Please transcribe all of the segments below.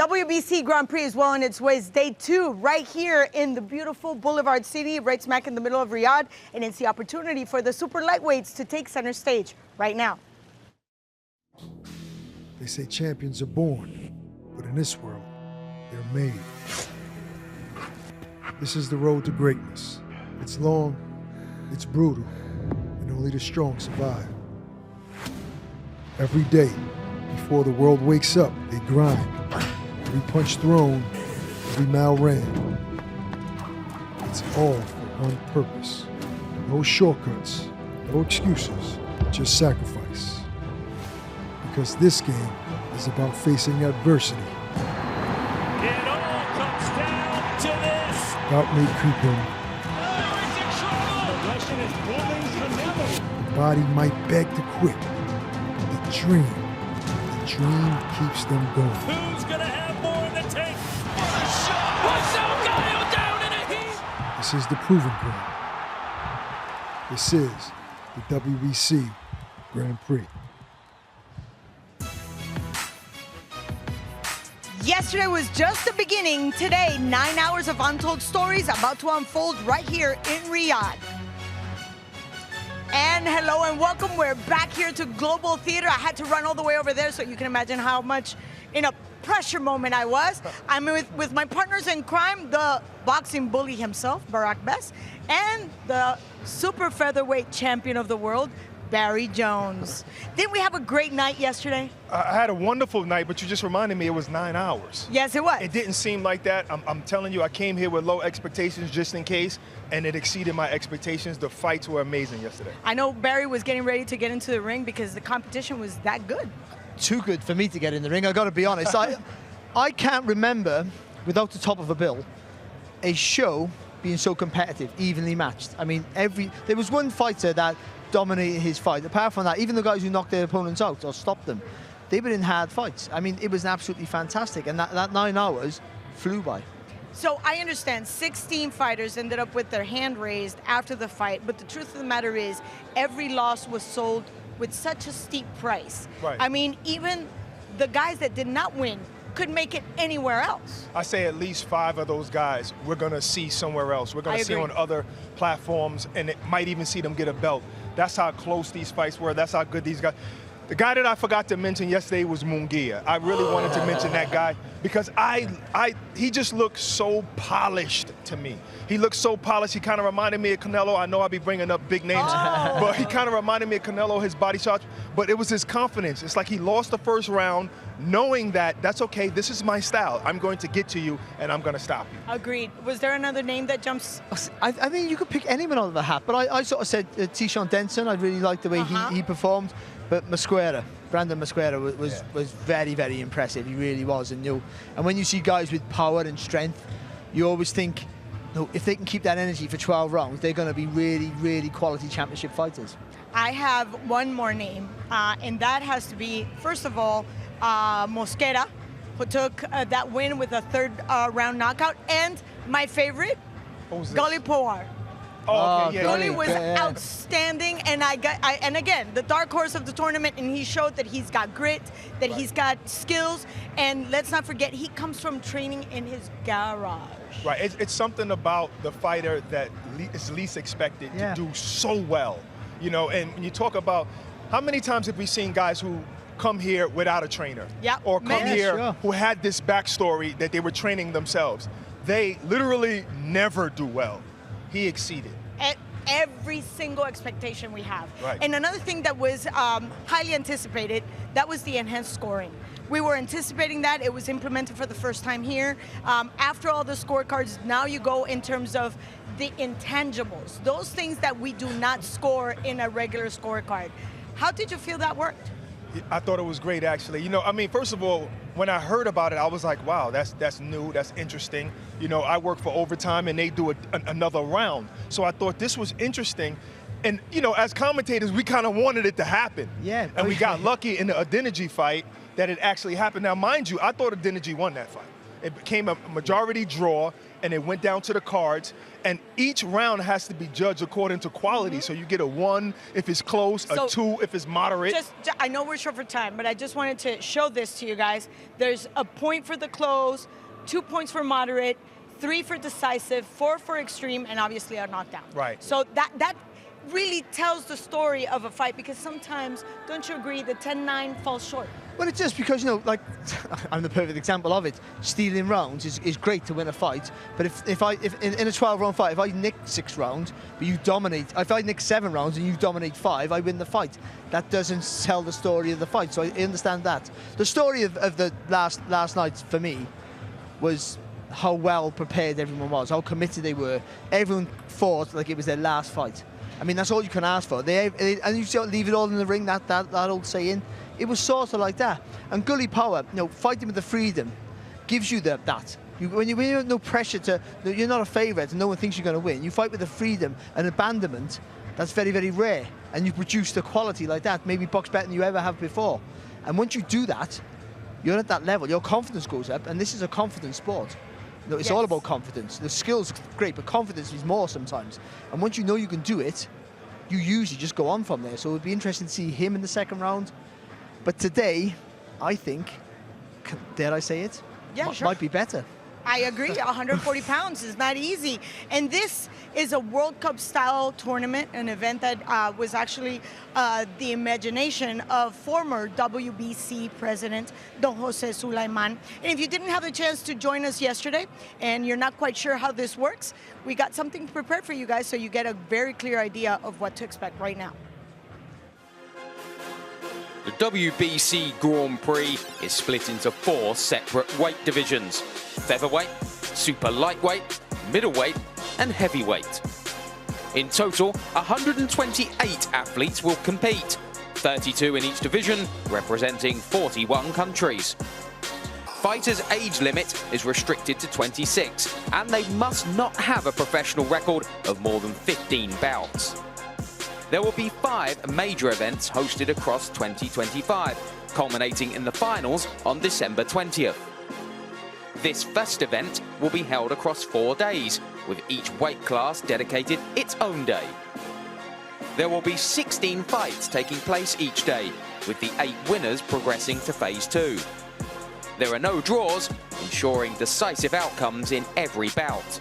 WBC Grand Prix is well on its way. It's day 2 right here in the beautiful Boulevard City, right smack in the middle of Riyadh. And it's the opportunity for the super lightweights to take center stage right now. They say champions are born, but in this world, they're made. This is the road to greatness. It's long, it's brutal, and only the strong survive. Every day, before the world wakes up, they grind. Every punch thrown, every mile ran. It's all for one purpose. No shortcuts, no excuses, just sacrifice. Because this game is about facing adversity. It all comes down to this. Doubt may creep in. The Russian is moving Canelo. The body might beg to quit. The dream keeps them going. Who's gonna have more in the tank? What's down in a heap? This is the proving ground. This is the WBC Grand Prix. Yesterday was just the beginning. Today, 9 hours of untold stories about to unfold right here in Riyadh. And hello and welcome. We're back here to Global Theater. I had to run all the way over there so you can imagine how much in a pressure moment I was. I'm with my partners in crime, the boxing bully himself, Barack Bess, and the super featherweight champion of the world, Barry Jones. Didn't we have a great night yesterday? I had a wonderful night, but you just reminded me it was 9 hours. Yes, it was. It didn't seem like that. I'm telling you, I came here with low expectations just in case, and it exceeded my expectations. The fights were amazing yesterday. I know Barry was getting ready to get into the ring because the competition was that good. Too good for me to get in the ring, I gotta be honest. I can't remember, without the top of a bill, a show being so competitive, evenly matched. I mean, there was one fighter that dominated his fight. Apart from that, even the guys who knocked their opponents out or stopped them, they were in hard fights. I mean, it was absolutely fantastic, and that 9 hours flew by. So I understand 16 fighters ended up with their hand raised after the fight, but the truth of the matter is every loss was sold with such a steep price. Right. I mean, even the guys that did not win could make it anywhere else. I say at least 5 of those guys we're going to see somewhere else. We're going to see on other platforms, and it might even see them get a belt. That's how close these fights were. That's how good these guys. The guy that I forgot to mention yesterday was Munguia. I really wanted to mention that guy because he just looked so polished to me. He looked so polished. He kind of reminded me of Canelo. I know I'll be bringing up big names, but he kind of reminded me of Canelo, his body shots. But it was his confidence. It's like he lost the first round knowing that that's okay, this is my style. I'm going to get to you and I'm going to stop you. Agreed. Was there another name that jumps? I mean, you could pick anyone out of the hat, but I sort of said Tishon Denson. I really liked the way he performed. But Brandon Mosquera was very, very impressive. He really was. And when you see guys with power and strength, you always think, if they can keep that energy for 12 rounds, they're going to be really, really quality championship fighters. I have one more name, and that has to be, first of all, Mosquera, who took that win with a third round knockout, and my favorite, Gully Powar. Oh, okay, Gully was outstanding, and and again, the dark horse of the tournament, and he showed that he's got grit, that he's got skills, and let's not forget, he comes from training in his garage. Right, it's something about the fighter that is least expected to do so well. You know, and when you talk about how many times have we seen guys who come here without a trainer? Or come here who had this backstory that they were training themselves. They literally never do well. He exceeded. At every single expectation we have. Right. And another thing that was highly anticipated, that was the enhanced scoring. We were anticipating that. It was implemented for the first time here. After all the scorecards, now you go in terms of the intangibles, those things that we do not score in a regular scorecard. How did you feel that worked? I thought it was great, actually. You know, I mean, first of all, when I heard about it, I was like, wow, that's new, that's interesting. You know, I work for Overtime, and they do another round. So I thought this was interesting. And, you know, as commentators, we kind of wanted it to happen. Yeah. And we got lucky in the Adeniji fight that it actually happened. Now, mind you, I thought Adeniji won that fight. It became a majority draw, and it went down to the cards, and each round has to be judged according to quality. So you get a 1 if it's close, a 2 if it's moderate. I know we're short for time, but I just wanted to show this to you guys. There's a point for the close, 2 points for moderate, 3 for decisive, 4 for extreme, and obviously a knockdown. Right. So that really tells the story of a fight, because sometimes, don't you agree, the 10-9 falls short? Well, it's just because, you know, like, I'm the perfect example of it. Stealing rounds is great to win a fight, but if in a 12-round fight, if I nick 6 rounds, but you dominate, if I nick 7 rounds and you dominate 5, I win the fight. That doesn't tell the story of the fight, so I understand that. The story of the last night, for me, was how well prepared everyone was, how committed they were. Everyone fought like it was their last fight. I mean, that's all you can ask for. And you sort of leave it all in the ring, that old saying. It was sort of like that. And Gully Power, you know, fighting with the freedom gives you that. When you have no pressure you're not a favourite and no one thinks you're going to win. You fight with the freedom and abandonment. That's very, very rare. And you produce the quality like that, maybe box better than you ever have before. And once you do that, you're at that level. Your confidence goes up, and this is a confidence sport. You know, it's all about confidence. The skills great, but confidence is more sometimes. And once you know you can do it, you usually just go on from there. So it would be interesting to see him in the second round. But today, I think, dare I say it? Yeah, sure. Might be better. I agree. 140 pounds is not easy. And this is a World Cup style tournament, an event that was actually the imagination of former WBC president Don Jose Sulaiman. And if you didn't have the chance to join us yesterday and you're not quite sure how this works, we got something prepared for you guys so you get a very clear idea of what to expect right now. The WBC Grand Prix is split into 4 separate weight divisions: featherweight, super lightweight, middleweight, and heavyweight. In total, 128 athletes will compete, 32 in each division, representing 41 countries. Fighters' age limit is restricted to 26, and they must not have a professional record of more than 15 bouts. There will be 5 major events hosted across 2025, culminating in the finals on December 20th. This first event will be held across 4 days, with each weight class dedicated its own day. There will be 16 fights taking place each day, with the 8 winners progressing to Phase 2. There are no draws, ensuring decisive outcomes in every bout.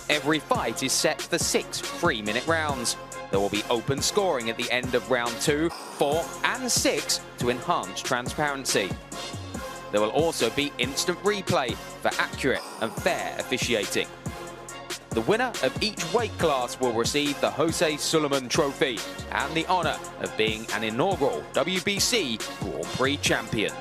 Every fight is set for 6 3-minute rounds. There will be open scoring at the end of round 2, 4 and 6 to enhance transparency. There will also be instant replay for accurate and fair officiating. The winner of each weight class will receive the Jose Sulaiman Trophy and the honour of being an inaugural WBC Grand Prix champion.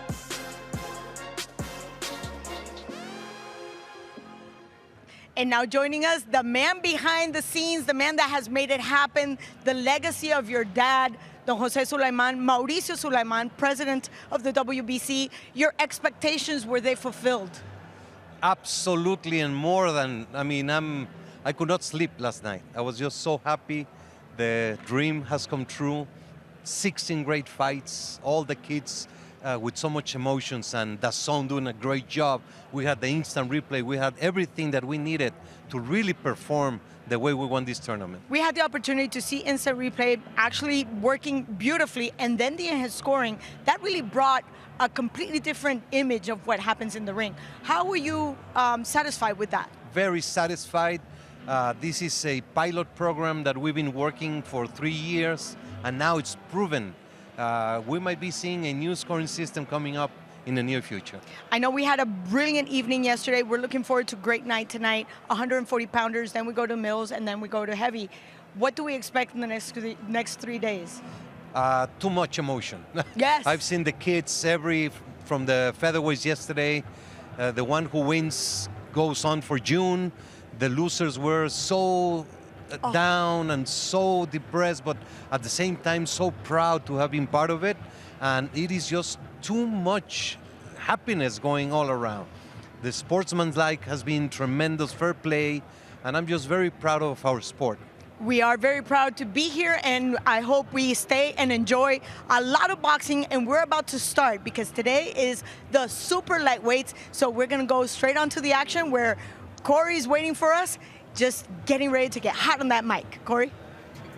And now joining us, the man behind the scenes, the man that has made it happen, the legacy of your dad, Don Jose Sulaiman, Mauricio Sulaiman, president of the WBC. Your expectations, were they fulfilled? Absolutely, and more than, I could not sleep last night. I was just so happy. The dream has come true. 16 great fights, all the kids with so much emotions, and DAZN doing a great job. We had the instant replay. We had everything that we needed to really perform the way we won this tournament. We had the opportunity to see instant replay actually working beautifully, and then the enhanced scoring. That really brought a completely different image of what happens in the ring. How were you satisfied with that? Very satisfied. This is a pilot program that we've been working for 3 years, and now it's proven. We might be seeing a new scoring system coming up in the near future. I know we had a brilliant evening yesterday. We're looking forward to a great night tonight. 140 pounders, then we go to Mills, and then we go to heavy. What do we expect in the next 3 days? Too much emotion. Yes. I've seen the kids from the featherweights yesterday. The one who wins goes on for June. The losers were so down and so depressed, but at the same time so proud to have been part of it. And it is just too much happiness going all around. The sportsmanlike has been tremendous, fair play, and I'm just very proud of our sport. We are very proud to be here, and I hope we stay and enjoy a lot of boxing. And we're about to start because today is the super lightweights. So we're going to go straight on to the action where Corey's waiting for us, just getting ready to get hot on that mic. Corey?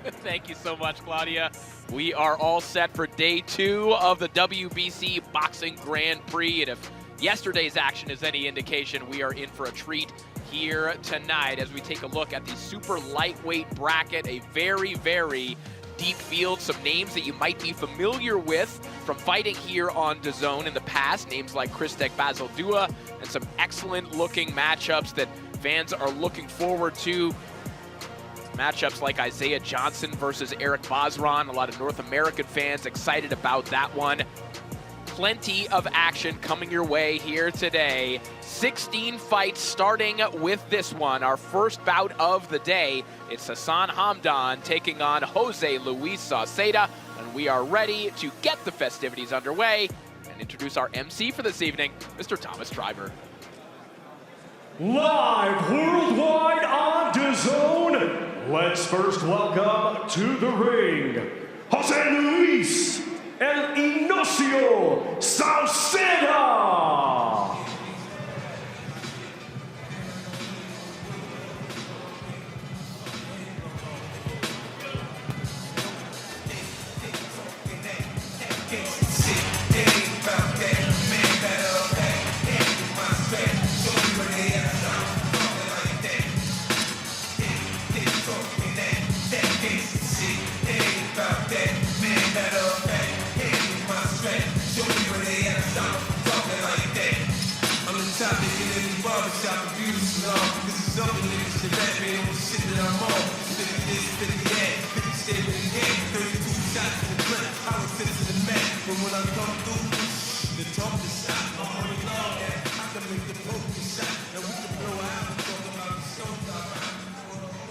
Thank you so much, Claudia. We are all set for day 2 of the WBC Boxing Grand Prix. And if yesterday's action is any indication, we are in for a treat here tonight as we take a look at the super lightweight bracket. A very, very deep field. Some names that you might be familiar with from fighting here on DAZN in the past. Names like Kristeg Basildua, and some excellent looking matchups that fans are looking forward to. Matchups like Isaiah Johnson versus Eric Bosron. A lot of North American fans excited about that one. Plenty of action coming your way here today. 16 fights starting with this one. Our first bout of the day. It's Hassan Hamdan taking on Jose Luis Sauceda. And we are ready to get the festivities underway and introduce our MC for this evening, Mr. Thomas Driver. Live worldwide on DAZN. Let's first welcome to the ring, Jose Luis El Inocio Sauceda.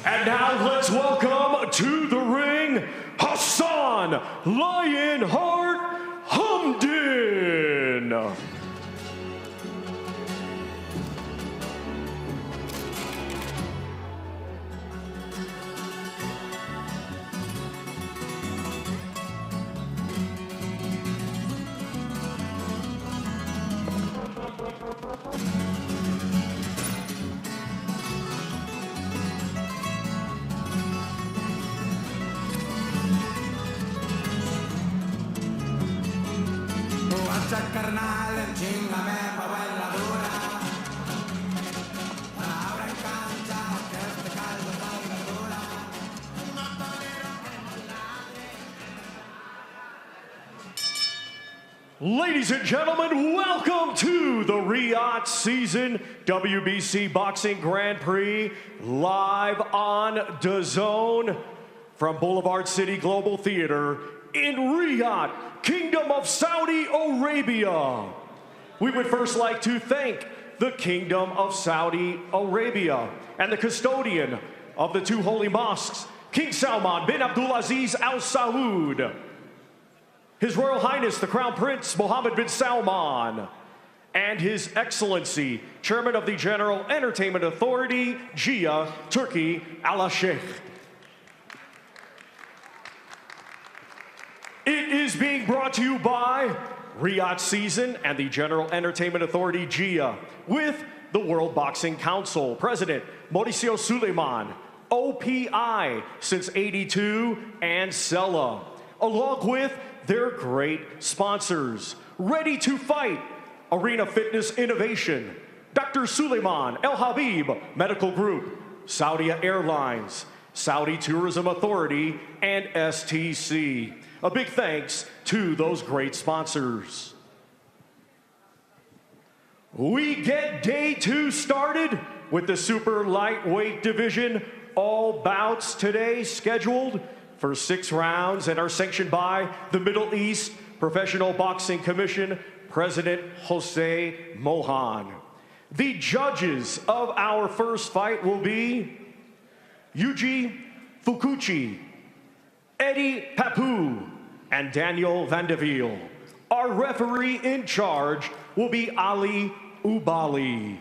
And now let's welcome to the ring, Hassan Lionheart Hamdan. Ladies and gentlemen, welcome to the Riyadh season WBC Boxing Grand Prix, live on DAZN from Boulevard City Global Theater in Riyadh, Kingdom of Saudi Arabia. We would first like to thank the Kingdom of Saudi Arabia and the custodian of the 2 holy mosques, King Salman bin Abdulaziz Al Saud, His Royal Highness the Crown Prince Mohammed bin Salman, and His Excellency, Chairman of the General Entertainment Authority, Jia Turki Al Sheikh. It is being brought to you by Riyadh Season and the General Entertainment Authority, Jia, with the World Boxing Council, President Mauricio Suleiman, OPI since '82, and Sella, along with their great sponsors. Ready to Fight, Arena Fitness Innovation, Dr. Suleiman El Habib Medical Group, Saudi Airlines, Saudi Tourism Authority, and STC. A big thanks to those great sponsors. We get day 2 started with the super lightweight division. All bouts today scheduled for 6 rounds and are sanctioned by the Middle East Professional Boxing Commission, President Jose Mohan. The judges of our first fight will be Yuji Fukuchi, Eddie Papu, and Daniel Vandeville. Our referee in charge will be Ali Ubali.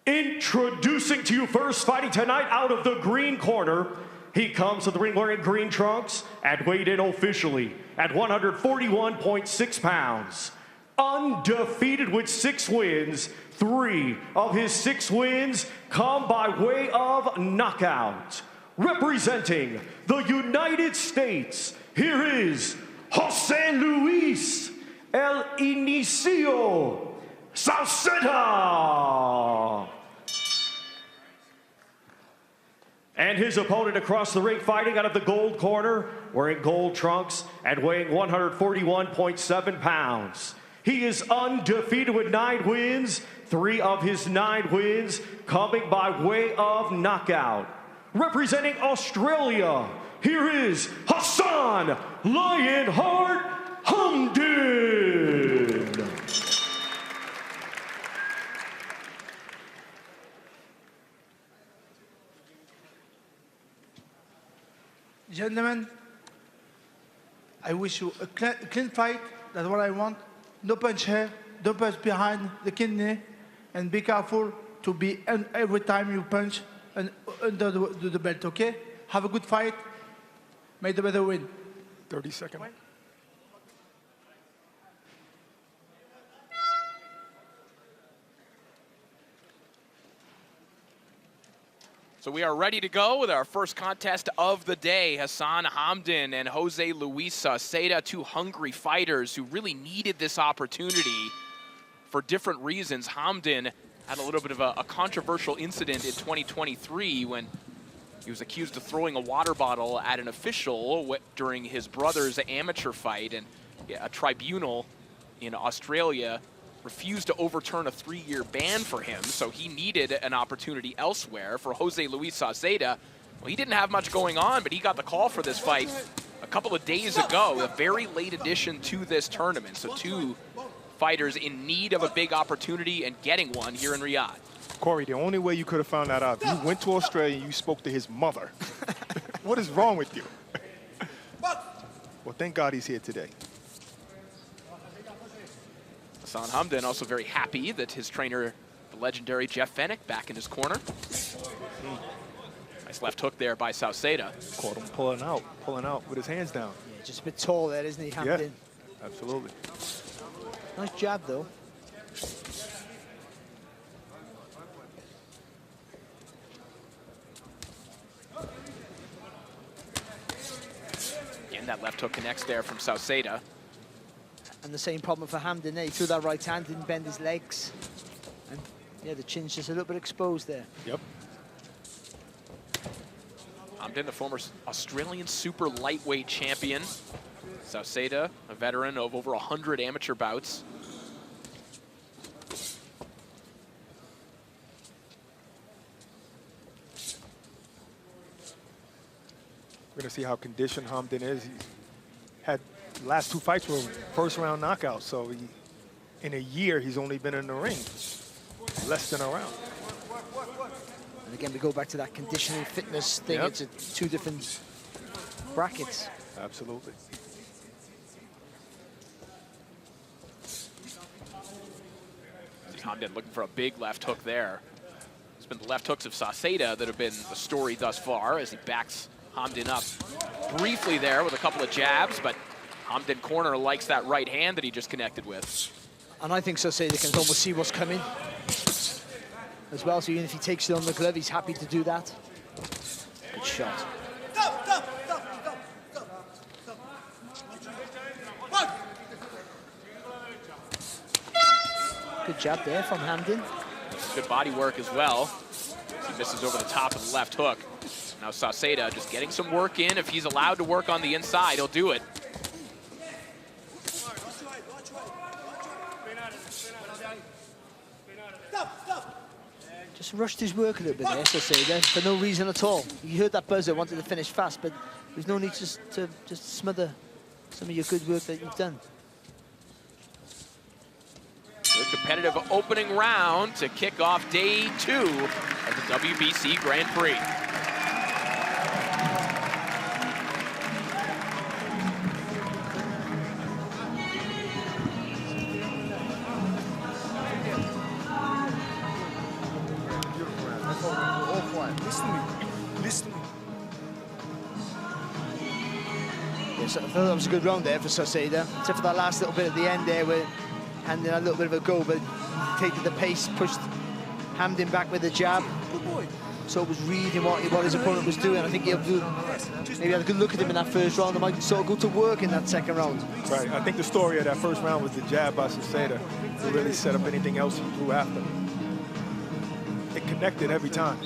Introducing to you first, fighting tonight out of the green corner. He comes to the ring wearing green trunks and weighed in officially at 141.6 pounds. Undefeated with 6 wins. 3 of his 6 wins come by way of knockout. Representing the United States, here is Jose Luis El Inicio Sauceda. And his opponent across the ring, fighting out of the gold corner, wearing gold trunks and weighing 141.7 pounds. He is undefeated with 9 wins, 3 of his 9 wins coming by way of knockout. Representing Australia, here is Hassan Lionheart Hamdan. Gentlemen, I wish you a clean fight. That's what I want. No punch here, no punch behind the kidney, and be careful to be every time you punch and under the belt, okay? Have a good fight. May the better win. 30 seconds. So we are ready to go with our first contest of the day. Hassan Hamdan and Jose Luis Sauceda, 2 hungry fighters who really needed this opportunity for different reasons. Hamdan had a little bit of a controversial incident in 2023 when he was accused of throwing a water bottle at an official during his brother's amateur fight, and a tribunal in Australia refused to overturn a 3-year ban for him, so he needed an opportunity elsewhere. For Jose Luis Sauceda, well, he didn't have much going on, but he got the call for this fight a couple of days ago, a very late addition to this tournament. So 2 fighters in need of a big opportunity and getting one here in Riyadh. Corey, the only way you could have found that out, you went to Australia and you spoke to his mother. What is wrong with you? Well, thank God he's here today. Hassan Hamdan also very happy that his trainer, the legendary Jeff Fennick, back in his corner. Nice left hook there by Sauceda. Caught him pulling out with his hands down. Yeah, just a bit tall there, isn't he, Hamdan? Yeah, absolutely. Nice jab, though. Again, that left hook connects there from Sauceda. And the same problem for Hamdan there. He threw that right hand, didn't bend his legs. And yeah, the chin's just a little bit exposed there. Yep. Hamdan, the former Australian super lightweight champion. Sauceda, a veteran of over 100 amateur bouts. We're going to see how conditioned Hamdan is. He's had last 2 fights were first-round knockouts, so in a year, he's only been in the ring less than a round. And again, we go back to that conditioning fitness thing. Yep. It's 2 different brackets. Absolutely. Hamdan looking for a big left hook there. It's been the left hooks of Sauceda that have been the story thus far as he backs Hamdan up briefly there with a couple of jabs, but Hamdan corner likes that right hand that he just connected with. And I think Sauceda can almost see what's coming as well, so even if he takes it on the glove, he's happy to do that. Good shot. Good jab there from Hamdan. Good body work as well. He misses over the top of the left hook. Now Sauceda just getting some work in. If he's allowed to work on the inside, he'll do it. Just rushed his work a little bit there, Sauceda, for no reason at all. You heard that buzzer, wanted to finish fast, but there's no need to just smother some of your good work that you've done. Good competitive opening round to kick off day 2 of the WBC Grand Prix. Listen to me. Listen to me. Yeah, so I thought that was a good round there for Saucedo, except for that last little bit at the end there where handing a little bit of a go, but taking the pace, pushed Hamden back with the jab. Good boy. So it was reading what his opponent was doing. I think he'll do, maybe had a good look at him in that first round. They might sort of go to work in that second round. Right. I think the story of that first round was the jab by Saucedo to really set up anything else he threw after. It connected every time.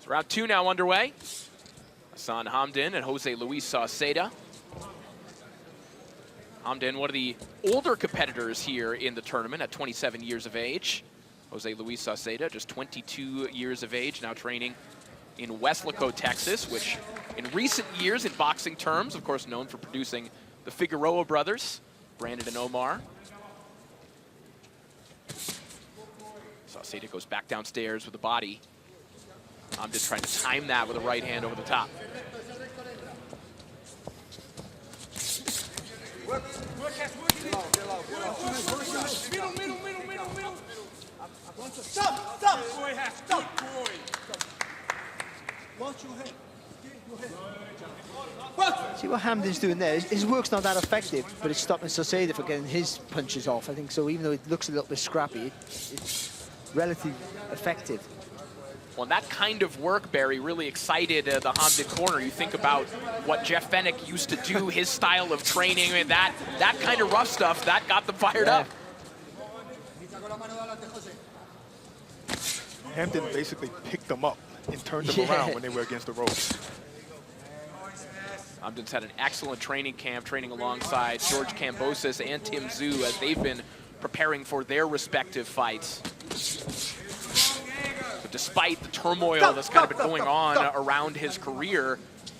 So round 2 now underway. Hassan Hamden and Jose Luis Saucedo. Hamden, one of the older competitors here in the tournament at 27 years of age. Jose Luis Saucedo, just 22 years of age, now training in Weslaco, Texas, which in recent years in boxing terms, of course, known for producing the Figueroa brothers, Brandon and Omar. Saucedo goes back downstairs with the body. I'm just trying to time that with a right hand over the top. Stop! Stop! Stop! Watch your head. See what Hamden's doing there? His work's not that effective, but it's stopping Saucedo from getting his punches off. I think so, even though it looks a little bit scrappy, it's relatively effective. Well, that kind of work, Barry, really excited the Hamden corner. You think about what Jeff Fennick used to do, his style of training, and that kind of rough stuff, that got them fired up. Hampton basically picked them up and turned them around when they were against the ropes. Hamden's had an excellent training camp, training alongside George Kambosos and Tim Zhu as they've been preparing for their respective fights. But despite the turmoil that's kind of been going on around his career,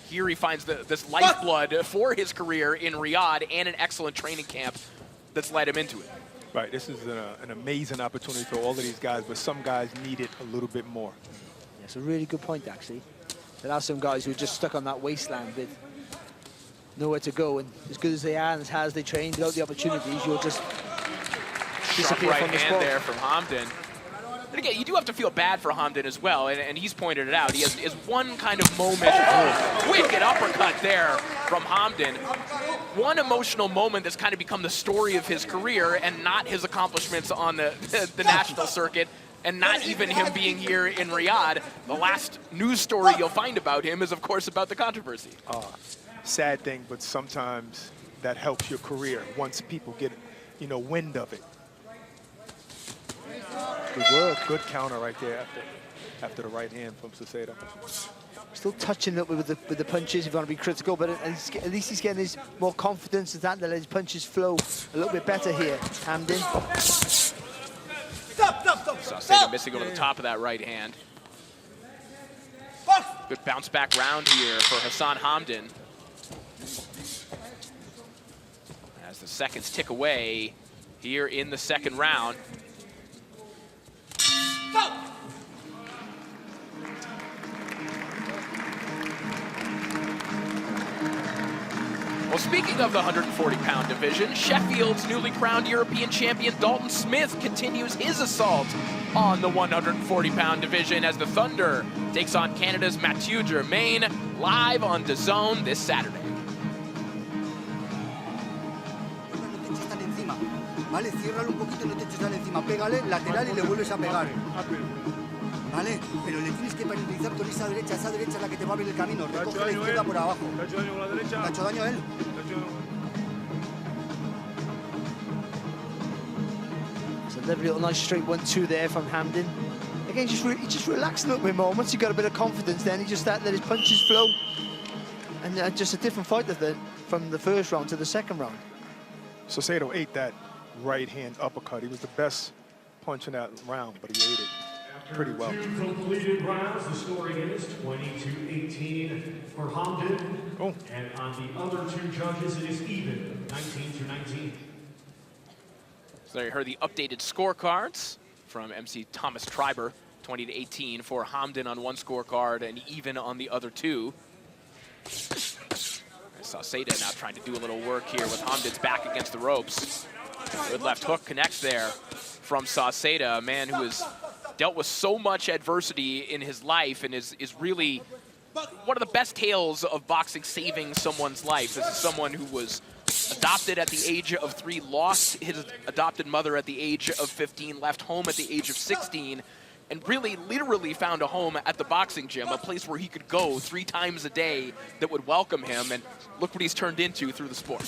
here he finds this lifeblood for his career in Riyadh and an excellent training camp that's led him into it. Right, this is an amazing opportunity for all of these guys, but some guys need it a little bit more. That's a really good point, actually. There are some guys who are just stuck on that wasteland with nowhere to go, and as good as they are and as hard as they train, without the opportunities, you'll just disappear right from the hand sport. there from Hamden. And again, you do have to feel bad for Hamden as well, and he's pointed it out. He has one kind of moment, wicked uppercut there from Hamden. One emotional moment that's kind of become the story of his career and not his accomplishments on the national circuit, and not even him being here in Riyadh. The last news story you'll find about him is, of course, about the controversy. Sad thing, but sometimes that helps your career once people get, wind of it. Good work. Good counter right there after the right hand from Saucedo. Still touching a little bit with the punches if you want to be critical, but at least he's getting his more confidence that his punches flow a little bit better here. Hamden. Saucedo missing over the top of that right hand. Good bounce back round here for Hassan Hamden. As the seconds tick away here in the second round. Well, speaking of the 140-pound division, Sheffield's newly crowned European champion Dalton Smith continues his assault on the 140-pound division as the Thunder takes on Canada's Mathieu Germain live on DAZN this Saturday. Vale, ciérralo un poquito, no te eches encima. Pégale, lateral y le vuelves a pegar. Vale, pero le tienes que penalizar con esa derecha es la que te va a abrir el camino. Recoge la izquierda por abajo. ¿Le ha hecho daño con la derecha? ¿Le ha hecho daño a él? So a little nice straight 1-2 there from Hamden. Again, he just relaxed a little bit more. Once he got a bit of confidence, then he just started to let his punches flow. And just a different fight from the first round to the second round. Saucedo ate that right hand uppercut. He was the best punch in that round, but he ate it pretty well. Two completed rounds. The score is 20-18 for Hamden. Oh. And on the other two judges, it is even, 19-19. So there you heard the updated scorecards from MC Thomas Treiber. 20-18 for Hamdan on one scorecard and even on the other two. Sauceda now trying to do a little work here with Hamdan's back against the ropes. Good left hook connects there from Sauceda, a man who has dealt with so much adversity in his life and is really one of the best tales of boxing saving someone's life. This is someone who was adopted at the age of 3, lost his adopted mother at the age of 15, left home at the age of 16, and really literally found a home at the boxing gym, a place where he could go 3 times a day that would welcome him, and look what he's turned into through the sport.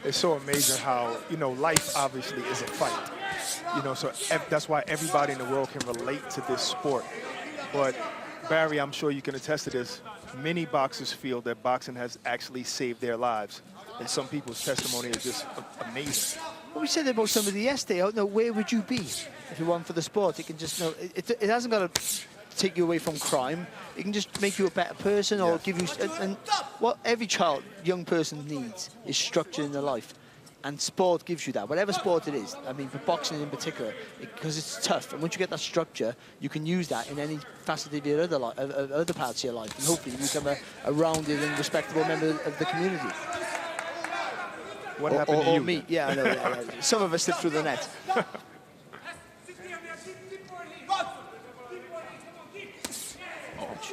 It's so amazing how, you know, life obviously is a fight. You know, so that's why everybody in the world can relate to this sport. But Barry, I'm sure you can attest to this, many boxers feel that boxing has actually saved their lives. And some people's testimony is just amazing. Well, we said about somebody yesterday, I don't know, where would you be if you weren't for the sport? It can just, you know, it hasn't got to take you away from crime. It can just make you a better person or give you, and what every child, young person needs is structure in their life. And sport gives you that, whatever sport it is. I mean, for boxing in particular, because it's tough. And once you get that structure, you can use that in any facet of your other parts of your life. And hopefully you become a rounded and respectable member of the community. What happened to you? Or me, yeah, I know. Yeah. Some of us slip through the net.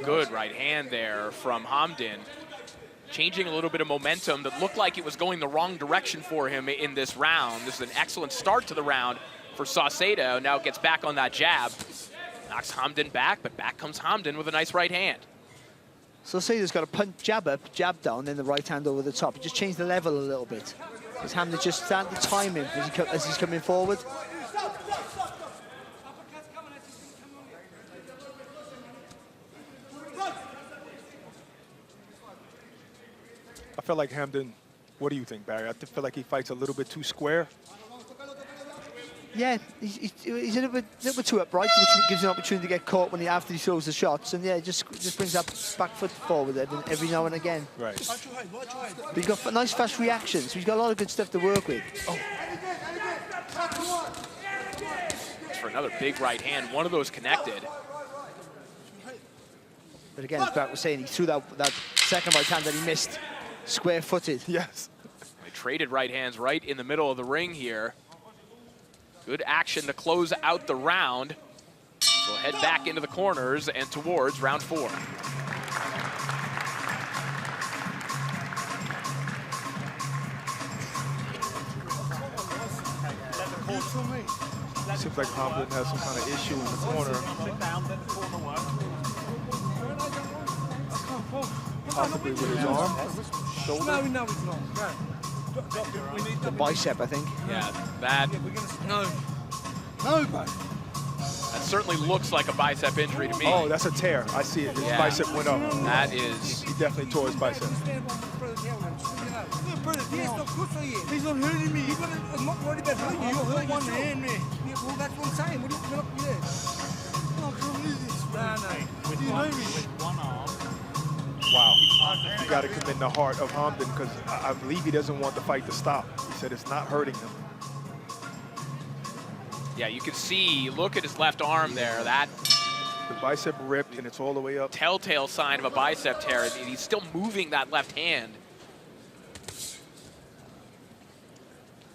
Good right hand there from Hamdan. Changing a little bit of momentum that looked like it was going the wrong direction for him in this round. This is an excellent start to the round for Sauceda. Now gets back on that jab. Knocks Hamdan back, but back comes Hamdan with a nice right hand. Sauceda's got a punch, jab up, jab down, then the right hand over the top. He just changed the level a little bit. Because Hamdan just started to time him as he's coming forward. I feel like Hamdan, what do you think, Barry? I feel like he fights a little bit too square. Yeah, he's a little bit too upright, which gives him an opportunity to get caught after he throws the shots. And yeah, just brings that back foot forward every now and again. Right. But he's got nice fast reactions. So he's got a lot of good stuff to work with. Oh. For another big right hand, one of those connected. But again, as Bart was saying, he threw that second right hand that he missed. Square-footed. Yes. They traded right hands right in the middle of the ring here. Good action to close out the round. We'll head back into the corners and towards round 4. Seems like Hamdan has some kind of issue in the corner. Possibly with his arm, shoulder. The bicep, I think. Yeah, that certainly looks like a bicep injury to me. Oh, that's a tear. I see it. His bicep went up. That is. He definitely tore his bicep. He's not hurting me. I'm not worried about hurting you. You're hurting one hand, man. Well, that's what I'm saying. What do you look there? Oh, I can't believe this. No. Do you know me? With one arm. Wow. You got to commend the heart of Hamdan because I believe he doesn't want the fight to stop. He said it's not hurting him. Yeah, you can see, look at his left arm there. That the bicep ripped and it's all the way up. Telltale sign of a bicep tear. He's still moving that left hand.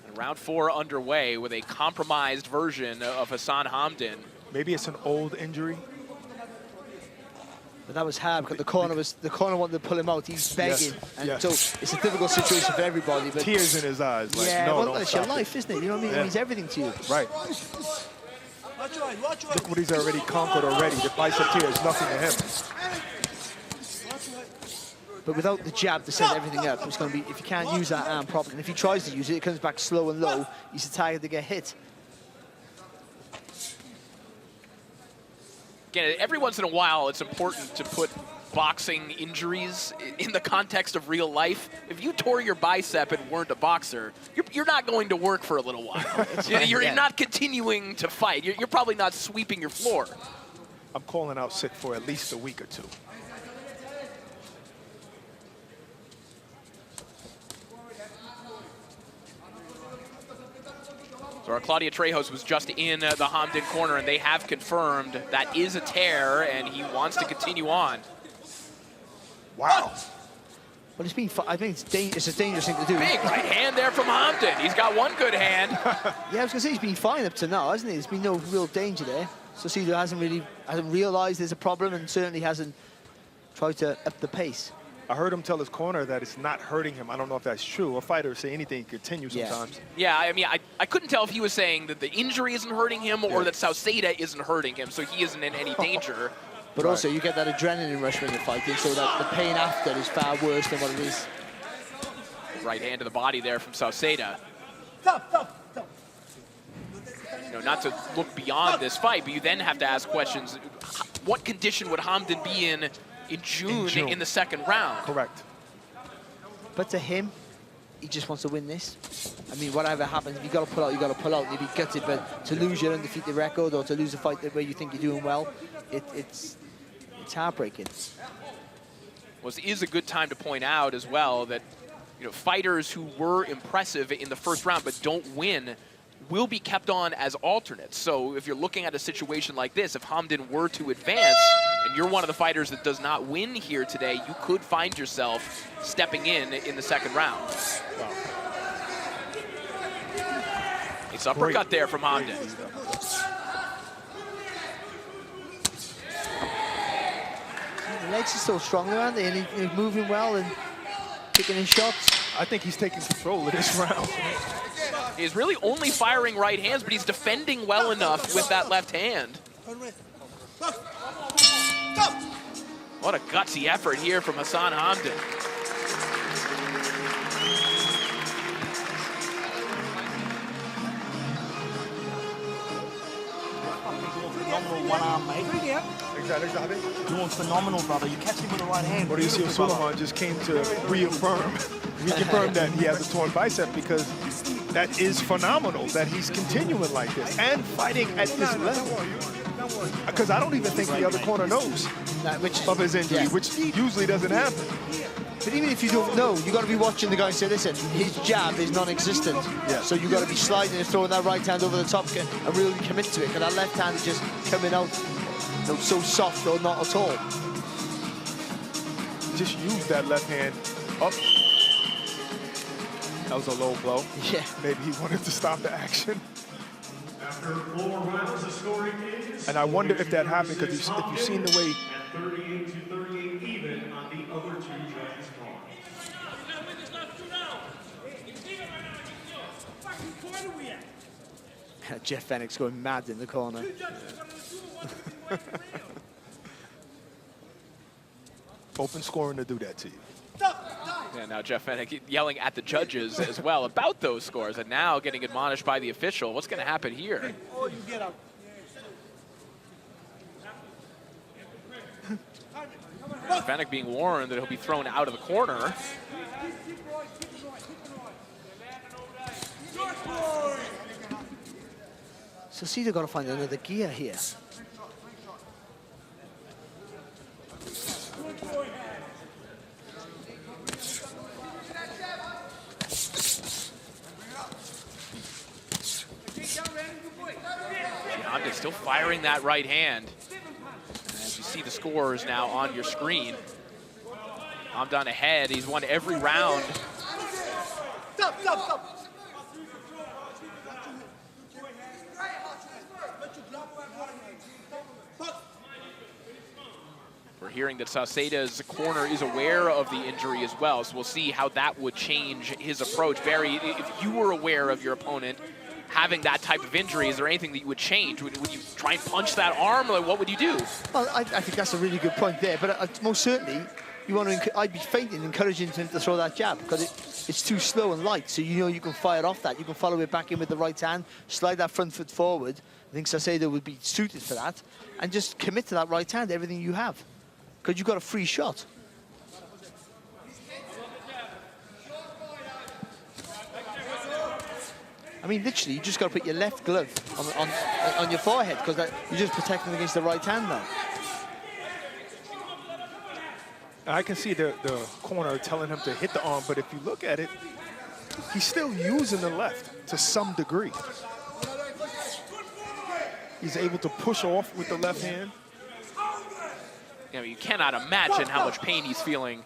And round 4 underway with a compromised version of Hassan Hamdan. Maybe it's an old injury. But that was hard because the corner wanted to pull him out. He's begging, and so it's a difficult situation for everybody. But tears in his eyes. Like, yeah, no, well, it's your life, isn't it? You know what I mean? Yeah. It means everything to you. Right. Look what he's already conquered already. The bicep tear is nothing to him. But without the jab to set everything up, it's going to be, if you can't use that arm properly, and if he tries to use it, it comes back slow and low. He's a target to get hit. Again, every once in a while, it's important to put boxing injuries in the context of real life. If you tore your bicep and weren't a boxer, you're not going to work for a little while. You're not continuing to fight. You're probably not sweeping your floor. I'm calling out sick for at least a week or two. So Or Claudia Trejos was just in the Hamdan corner, and they have confirmed that is a tear, and he wants to continue on. Wow. But it's been, I think it's a dangerous thing to do. Big right hand there from Hamdan. He's got one good hand. Yeah, I was going to say, he's been fine up to now, hasn't he? There's been no real danger there. Saucedo hasn't realised there's a problem, and certainly hasn't tried to up the pace. I heard him tell his corner that it's not hurting him. I don't know if that's true. A fighter say anything, continue sometimes. Yeah, I mean, I couldn't tell if he was saying that the injury isn't hurting him or that Saucedo isn't hurting him, so he isn't in any danger. But also, you get that adrenaline rush when you're fighting, so that the pain after is far worse than what it is. Right hand to the body there from Saucedo. You know, not to look beyond this fight, but you then have to ask questions. What condition would Hamdan be in June in the second round? Correct. But to him, he just wants to win this. I mean, whatever happens, if you got to pull out, you got to pull out. You'd be gutted, but to lose your undefeated record or to lose a fight where you think you're doing well, it's heartbreaking. Well, it is a good time to point out as well that, you know, fighters who were impressive in the first round but don't win will be kept on as alternates. So if you're looking at a situation like this, if Hamdan were to advance and you're one of the fighters that does not win here today, you could find yourself stepping in the second round. Wow. It's uppercut there from Hamdan. The legs are still strong, aren't they? And he's moving well and taking his shots. I think he's taking control of this round. He's really only firing right hands, but he's defending well enough with that left hand. What a gutsy effort here from Hassan Hamdan. Phenomenal one arm, mate. Doing phenomenal, brother. You catch him with the right hand. Mauricio Sulaiman just came to reaffirm that he has a torn bicep, because that is phenomenal that he's continuing like this and fighting at this level. Because I don't even think the other corner knows of his injury, which usually doesn't happen. But even if you don't know, you got to be watching the guy and say, listen, his jab is non-existent. Yeah. So you got to be sliding and throwing that right hand over the top and really commit to it. Because that left hand is just coming out, you know, so soft or not at all. Just use that left hand up. That was a low blow. Yeah. Maybe he wanted to stop the action. After 4 rounds, the scoring is. And I wonder if that happened, because if you've seen the way. 38 to 38 even on the other 2 judges' cards. Jeff Fennick's going mad in the corner. Open scoring to do that to you. Yeah, now Jeff Fennick yelling at the judges as well about those scores, and now getting admonished by the official. What's going to happen here? Fennick being warned that he'll be thrown out of the corner. Saucedo got to find another gear here. Hamdan still firing that right hand. As you see the scores now on your screen. Hamdan ahead. He's won every round. We're hearing that Saucedo's corner is aware of the injury as well, so we'll see how that would change his approach. Barry, if you were aware of your opponent having that type of injury, is there anything that you would change? Would you try and punch that arm? Like, what would you do? Well, I think that's a really good point there, but most certainly, you want to. I'd be fainting, encouraging him to throw that jab, because it's too slow and light, so you know you can fire off that. You can follow it back in with the right hand, slide that front foot forward. I think Saucedo would be suited for that, and just commit to that right hand, everything you have, because you've got a free shot. I mean, literally, you just got to put your left glove on your forehead, because you're just protecting against the right hand now. I can see the corner telling him to hit the arm, but if you look at it, he's still using the left to some degree. He's able to push off with the left hand. You know, you cannot imagine how much pain he's feeling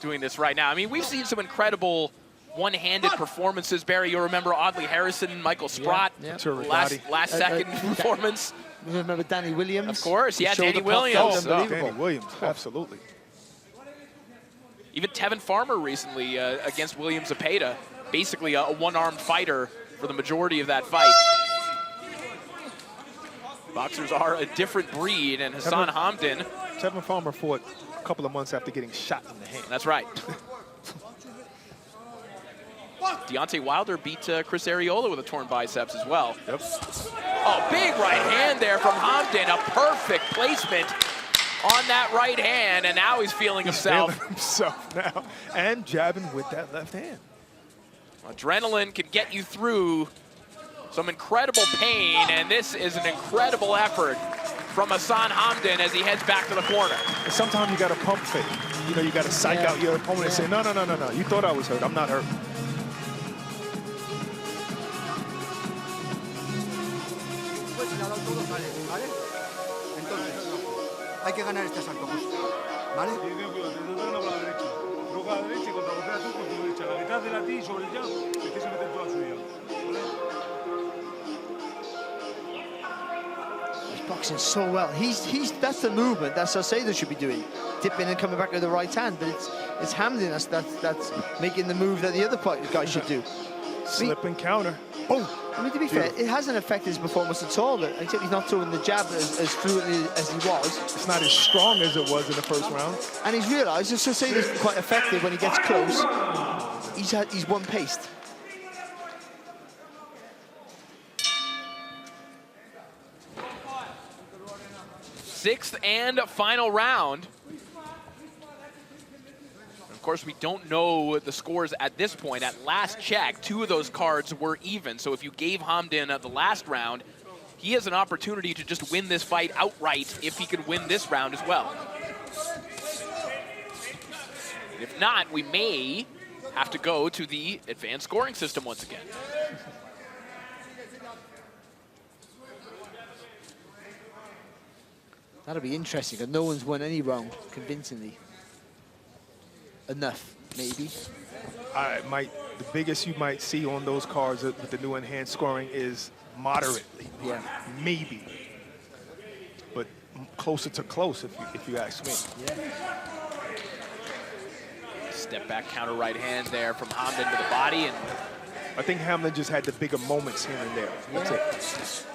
doing this right now. I mean, we've seen some incredible one-handed performances. Barry, you'll remember Audley Harrison, Michael Sprott, last second performance. Remember Danny Williams? Of course, yeah, Danny Williams. Danny Williams, absolutely. Even Tevin Farmer recently against William Zepeda, basically a one-armed fighter for the majority of that fight. Boxers are a different breed, and Hassan Hamdan. Tevin Farmer fought a couple of months after getting shot in the hand. That's right. Deontay Wilder beat Chris Arreola with a torn biceps as well. Yep. Oh, big right hand there from Hamdan. A perfect placement on that right hand, and now he's feeling himself. Feeling himself now, and jabbing with that left hand. Adrenaline can get you through some incredible pain, and this is an incredible effort from Hassan Hamdan as he heads back to the corner. And sometimes you got to pump fake. You know, you got to psych out your opponent and say, no, no, no, no, no. You thought I was hurt. I'm not hurt. Hay que ganar este asalto justo, ¿vale? He's boxing so well. That's the movement that Saucedo should be doing, dipping and coming back with the right hand. But it's Hamdan that's making the move that the other guy should do. Slip and counter. Oh. I mean, to be fair, it hasn't affected his performance at all, except he's not throwing the jab as fluently as he was. It's not as strong as it was in the first round. And he's realised, just to say he's quite effective when he gets close, he's one-paced. Sixth and final round. Of course, we don't know the scores at this point. At last check, 2 of those cards were even. So if you gave Hamdan the last round, he has an opportunity to just win this fight outright if he can win this round as well. If not, we may have to go to the advanced scoring system once again. That'll be interesting, because no one's won any round convincingly. Enough, maybe. The biggest you might see on those cards with the new enhanced scoring is moderately. Yeah. Maybe. But closer to close, if you ask me. Yeah. Step back counter right hand there from Hamdan to the body, and I think Hamdan just had the bigger moments here and there. That's it.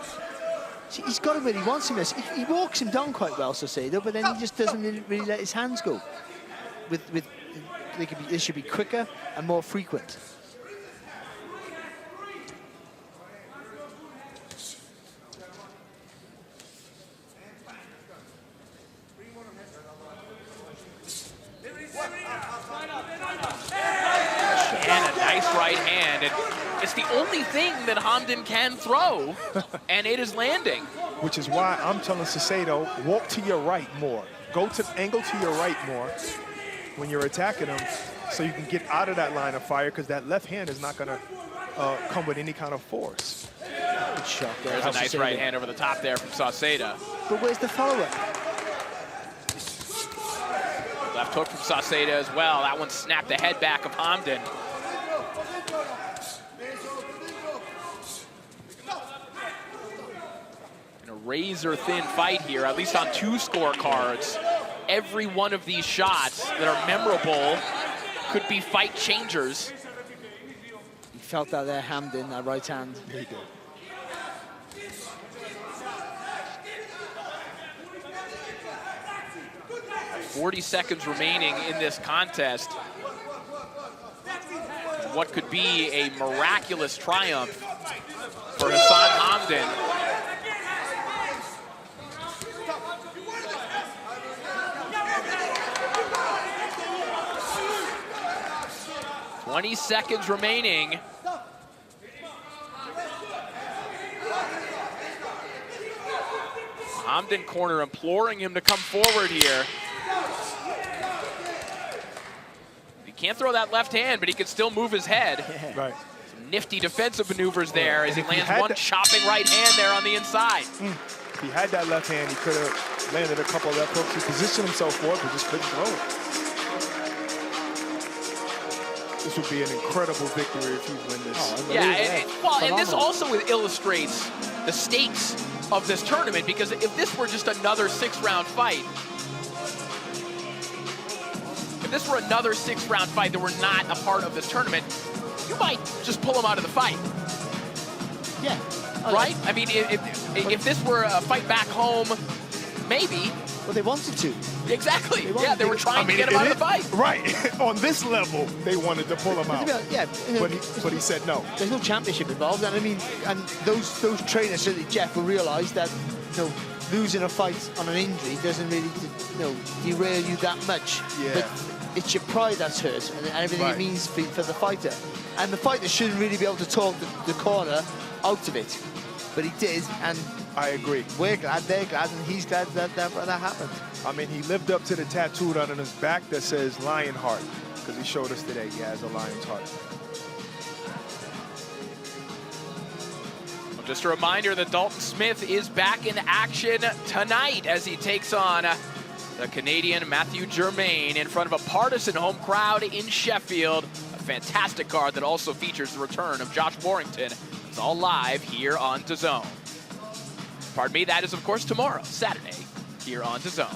See, he's got him where he wants him. He walks him down quite well, Saucedo, but then he just doesn't really let his hands go. They should be quicker and more frequent. And a nice right hand. And it's the only thing that Hamdan can throw, and it is landing. Which is why I'm telling Saucedo, walk to your right more. Go to angle to your right more when you're attacking him, so you can get out of that line of fire, because that left hand is not going to come with any kind of force. Good shot there. There's a nice right hand over the top there from Saucedo. But where's the follow-up? Left hook from Saucedo as well. That one snapped the head back of Hamdan. In a razor-thin fight here, at least on 2 scorecards. Every one of these shots that are memorable could be fight changers. He felt that there, Hamdan, that right hand. Yeah, he did. .40 seconds remaining in this contest. What could be a miraculous triumph for Hassan Hamdan. 20 seconds remaining. Hamdan corner imploring him to come forward here. He can't throw that left hand, but he can still move his head. Right. Some nifty defensive maneuvers there as he lands one chopping right hand there on the inside. he had that left hand, he could have landed a couple of left hooks. He positioned himself for it, but just couldn't throw it. This would be an incredible victory if he win this. Well, and this also illustrates the stakes of this tournament, because if this were just another 6-round fight, that were not a part of this tournament, you might just pull him out of the fight. Yeah. Right? I mean, if this were a fight back home, maybe. Well, they wanted to. Exactly. They were trying to get him out of the fight. Right. On this level, they wanted to pull him out. Yeah. But he said no. There's no championship involved, and I mean, and those trainers, certainly Jeff, will realise that, you know, losing a fight on an injury doesn't really, you know, derail you that much. Yeah. But it's your pride that's hurt, and everything it means for the fighter. And the fighter shouldn't really be able to talk the corner out of it, but he did, and I agree. We're glad, they're glad, and he's glad that happened. I mean, he lived up to the tattooed on his back that says Lion Heart, because he showed us today he has a lion's heart. Well, just a reminder that Dalton Smith is back in action tonight as he takes on the Canadian Matthew Germain in front of a partisan home crowd in Sheffield. A fantastic card that also features the return of Josh Warrington. It's all live here on DAZN. Pardon me, that is, of course, tomorrow, Saturday, here on DAZN.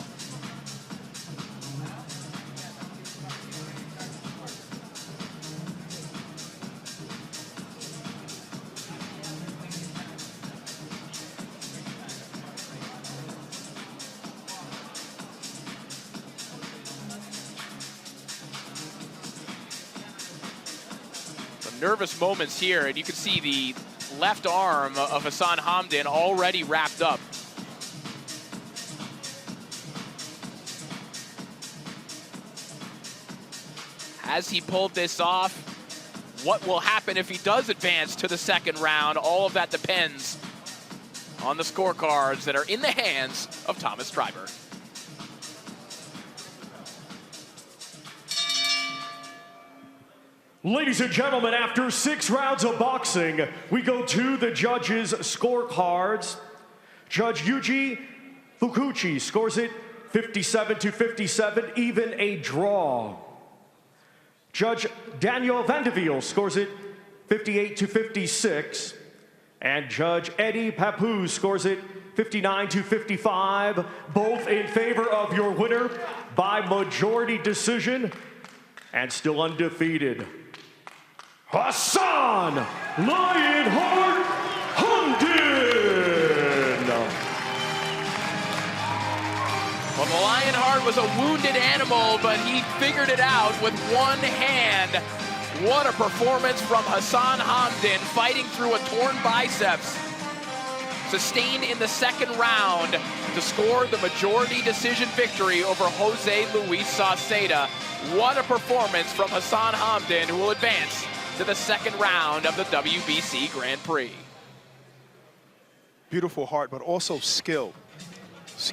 Some nervous moments here, and you can see the left arm of Hassan Hamdan already wrapped up. Has he pulled this off? What will happen if he does advance to the second round? All of that depends on the scorecards that are in the hands of Thomas Streiber. Ladies and gentlemen, after 6 rounds of boxing, we go to the judges' scorecards. Judge Yuji Fukuchi scores it 57-57, even a draw. Judge Daniel Vandeville scores it 58-56. And Judge Eddie Papu scores it 59-55, both in favor of your winner by majority decision and still undefeated, Hassan Lionheart Hamdan. Well, the Lionheart was a wounded animal, but he figured it out with one hand. What a performance from Hassan Hamdan, fighting through a torn biceps, sustained in the second round to score the majority decision victory over Jose Luis Sauceda. What a performance from Hassan Hamdan, who will advance to the second round of the WBC Grand Prix. Beautiful heart, but also skill.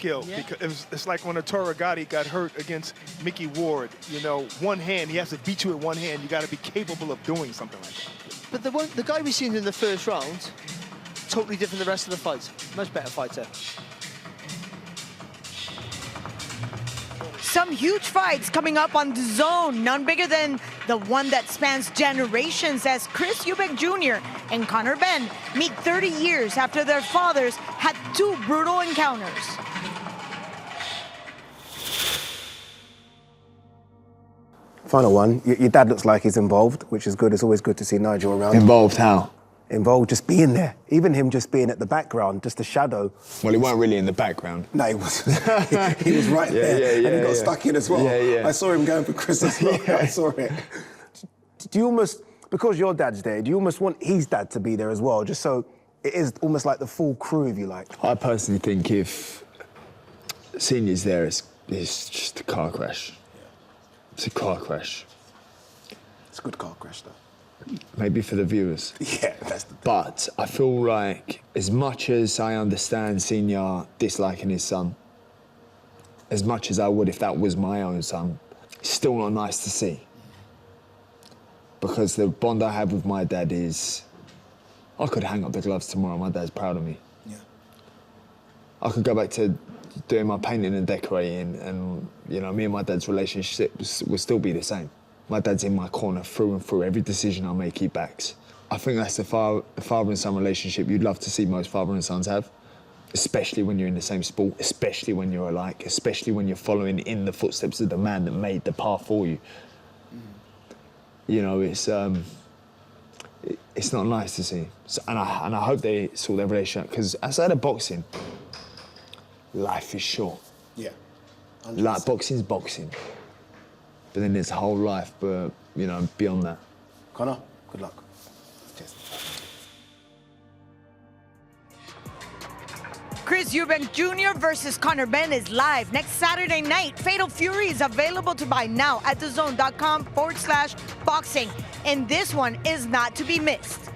Yeah. Because it's like when Arturo Gatti got hurt against Mickey Ward. You know, one hand, he has to beat you with one hand. You got to be capable of doing something like that. But the guy we seen in the first round, totally different than the rest of the fight. Much better fighter. Some huge fights coming up on DAZN, none bigger than the one that spans generations, as Chris Eubank Jr. and Conor Benn meet 30 years after their fathers had 2 brutal encounters. Final one. Your dad looks like he's involved, which is good. It's always good to see Nigel around. Involved how? Involved, just being there. Even him just being at the background, just a shadow. Well, he weren't really in the background. No, he was. He was right there, and he got stuck in as well. I saw him going for Chris as well. I saw it. Do you almost, because your dad's there, do you almost want his dad to be there as well, just so it is almost like the full crew, if you like? I personally think if Senior's there, it's just a car crash. It's a car crash. It's a good car crash, though. Maybe for the viewers. Yeah, that's the thing. But I feel like, as much as I understand Senior disliking his son, as much as I would if that was my own son, it's still not nice to see. Because the bond I have with my dad is, I could hang up the gloves tomorrow, my dad's proud of me. Yeah. I could go back to doing my painting and decorating, and you know, me and my dad's relationship will still be the same. My dad's in my corner through and through. Every decision I make, he backs. I think that's the father and son relationship you'd love to see most father and sons have, especially when you're in the same sport, especially when you're alike, especially when you're following in the footsteps of the man that made the path for you. You know, it's not nice to see. So, and I hope they sort their relationship, because outside of boxing, life is short. Yeah. 100%. Like, boxing's boxing. But then there's a whole life, but, you know, beyond that. Conor, good luck. Cheers. Chris Eubank Jr. versus Conor Benn is live next Saturday night. Fatal Fury is available to buy now at thezone.com/boxing. And this one is not to be missed.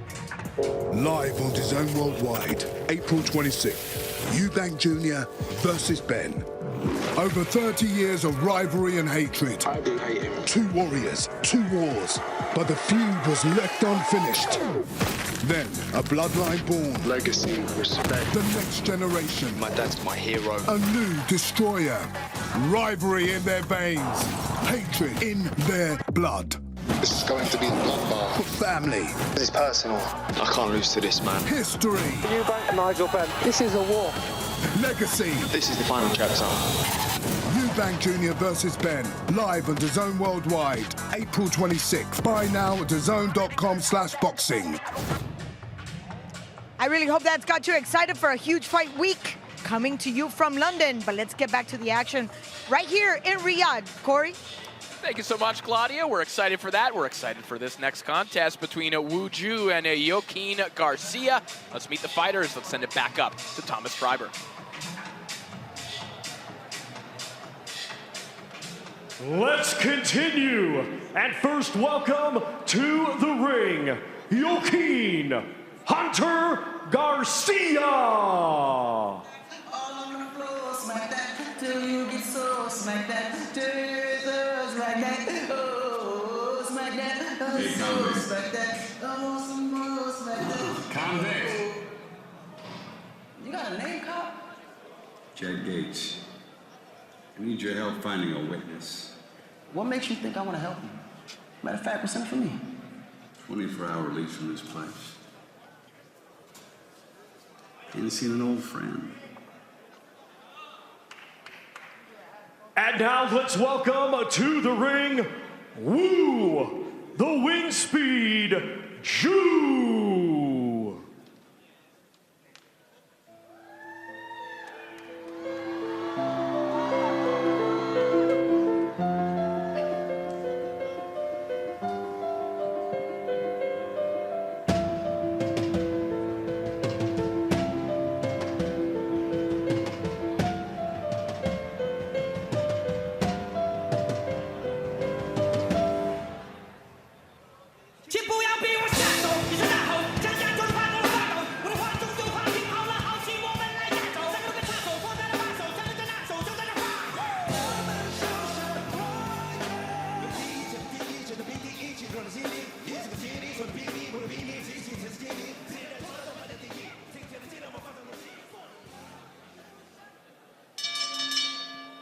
Live on DAZN Worldwide, April 26th. Eubank Jr. versus Benn. Over 30 years of rivalry and hatred. I do hate him. 2 warriors, 2 wars. But the feud was left unfinished. Then, a bloodline born. Legacy, respect. The next generation. My dad's my hero. A new destroyer. Rivalry in their veins. Hatred in their blood. This is going to be a bloodbath. For family. This is personal. I can't lose to this man. History. Eubank, Nigel Benn. This is a war. Legacy. This is the final chapter. Eubank Jr. versus Benn. Live on DAZN Worldwide, April 26th. Buy now at DAZN.com/boxing. I really hope that's got you excited for a huge fight week coming to you from London. But let's get back to the action right here in Riyadh. Corey? Thank you so much, Claudia. We're excited for that. We're excited for this next contest between Wu Ju and Joaquin Garcia. Let's meet the fighters. Let's send it back up to Thomas Schreiber. Let's continue. And first, welcome to the ring, Joaquin Hunter Garcia. Smack that till you get so smack that Jesus like that. Oh, smack that. Oh, so smack that. Oh, some more smack that. Convict. You got a name, cop? Jed Gates. I need your help finding a witness. What makes you think I want to help you? Matter of fact, what's in it for me? 24-hour release from this place. Ain't seen an old friend. And now let's welcome to the ring, Wu, the Wind Speed Ju.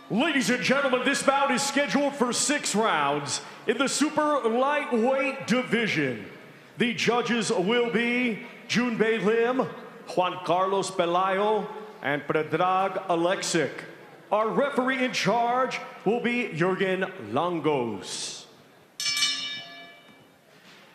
Ladies and gentlemen, this bout is scheduled for 6 rounds in the super lightweight division. The judges will be Junbei Lim, Juan Carlos Pelayo, and Predrag Alexic. Our referee in charge will be Jurgen Langos.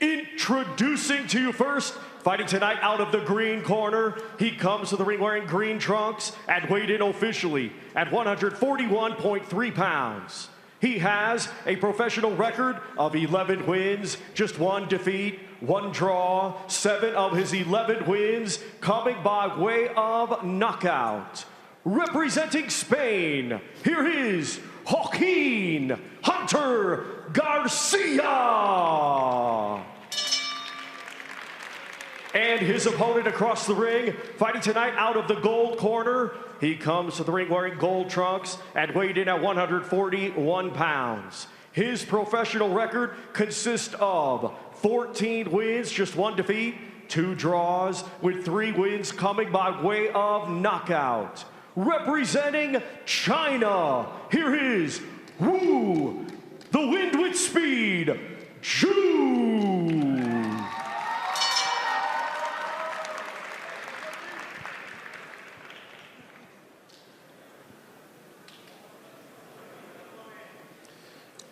Introducing to you first, fighting tonight out of the green corner, he comes to the ring wearing green trunks and weighed in officially at 141.3 pounds. He has a professional record of 11 wins, just 1 defeat, 1 draw, 7 of his 11 wins coming by way of knockout. Representing Spain, here is Joaquin Hunter Garcia. And his opponent across the ring, fighting tonight out of the gold corner, he comes to the ring wearing gold trunks and weighed in at 141 pounds. His professional record consists of 14 wins, just 1 defeat, 2 draws, with 3 wins coming by way of knockout. representing China, here is Wu, the wind with speed, Zhu.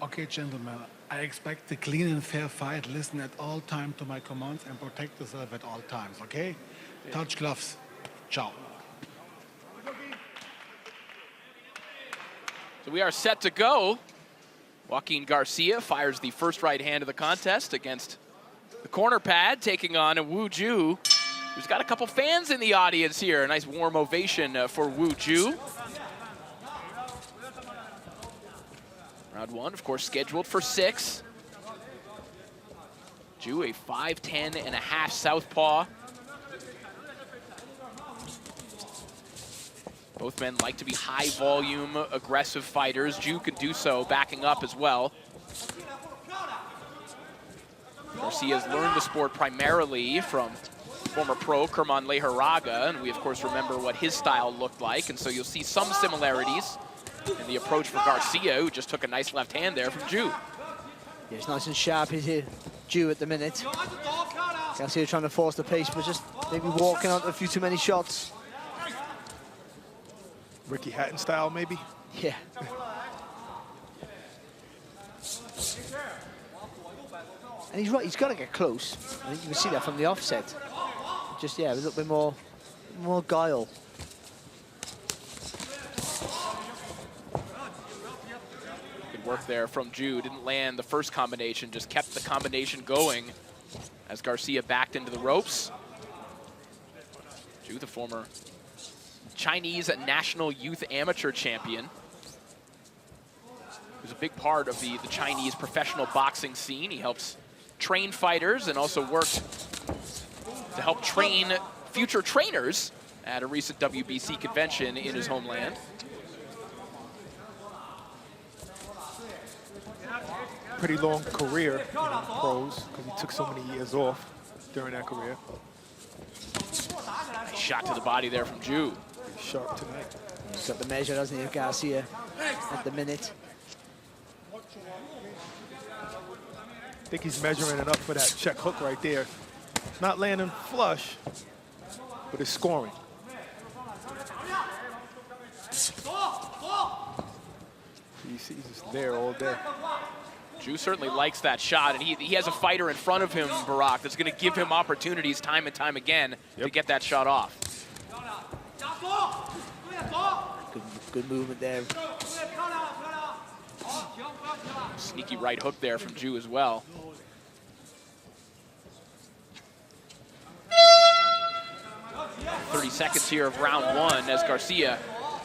Okay, gentlemen, I expect a clean and fair fight. Listen at all times to my commands and protect yourself at all times, okay? Touch gloves. Ciao. So we are set to go. Joaquin Garcia fires the first right hand of the contest against the corner pad, taking on Wu Zhu, who's got a couple fans in the audience here. A nice warm ovation for Wu Zhu. Round one, of course, scheduled for 6. Zhu, a 5'10.5" southpaw. Both men like to be high-volume, aggressive fighters. Zhu can do so, backing up as well. Garcia's learned the sport primarily from former pro Kerman Leheraga, and we, of course, remember what his style looked like, and so you'll see some similarities in the approach for Garcia, who just took a nice left hand there from Zhu. Yeah, it's nice and sharp here, Zhu, at the minute. Garcia trying to force the pace, but just maybe walking out a few too many shots. Ricky Hatton style, maybe? Yeah. And he's right, he's got to get close. I think you can see that from the offset. Just, yeah, a little bit more guile. Good work there from Zhu. Didn't land the first combination, just kept the combination going as Garcia backed into the ropes. Zhu, the former Chinese national youth amateur champion, who's a big part of the Chinese professional boxing scene. He helps train fighters and also worked to help train future trainers at a recent WBC convention in his homeland. Pretty long career in pros because he took so many years off during that career. Nice shot to the body there from Zhu. Sharp tonight. He's got the measure, doesn't he, of Garcia at the minute. I think he's measuring enough for that check hook right there. It's not landing flush, but it's scoring. He's just there all day. Zhu certainly likes that shot, and he has a fighter in front of him, Barack, that's going to give him opportunities time and time again to get that shot off. Good movement there. Sneaky right hook there from Zhu as well. "30 seconds here of round one as Garcia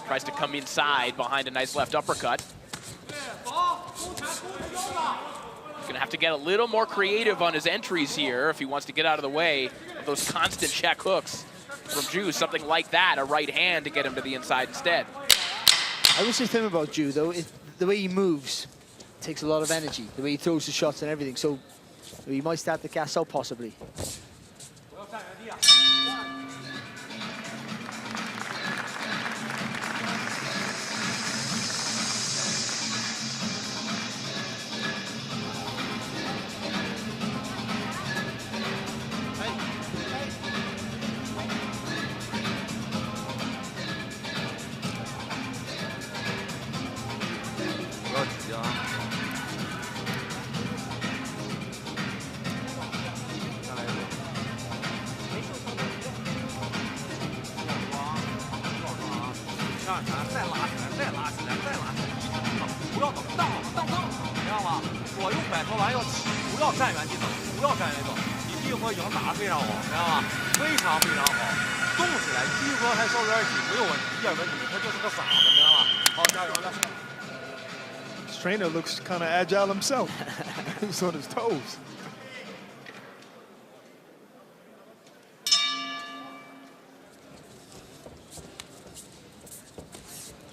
tries to come inside behind a nice left uppercut. He's gonna have to get a little more creative on his entries here if he wants to get out of the way of those constant check hooks from Zhu. Something like that, a right hand to get him to the inside instead. I will say the thing about Zhu, though, is the way he moves takes a lot of energy, the way he throws the shots and everything, so he might start to gas out possibly. His trainer looks kind of agile himself. He's on his toes.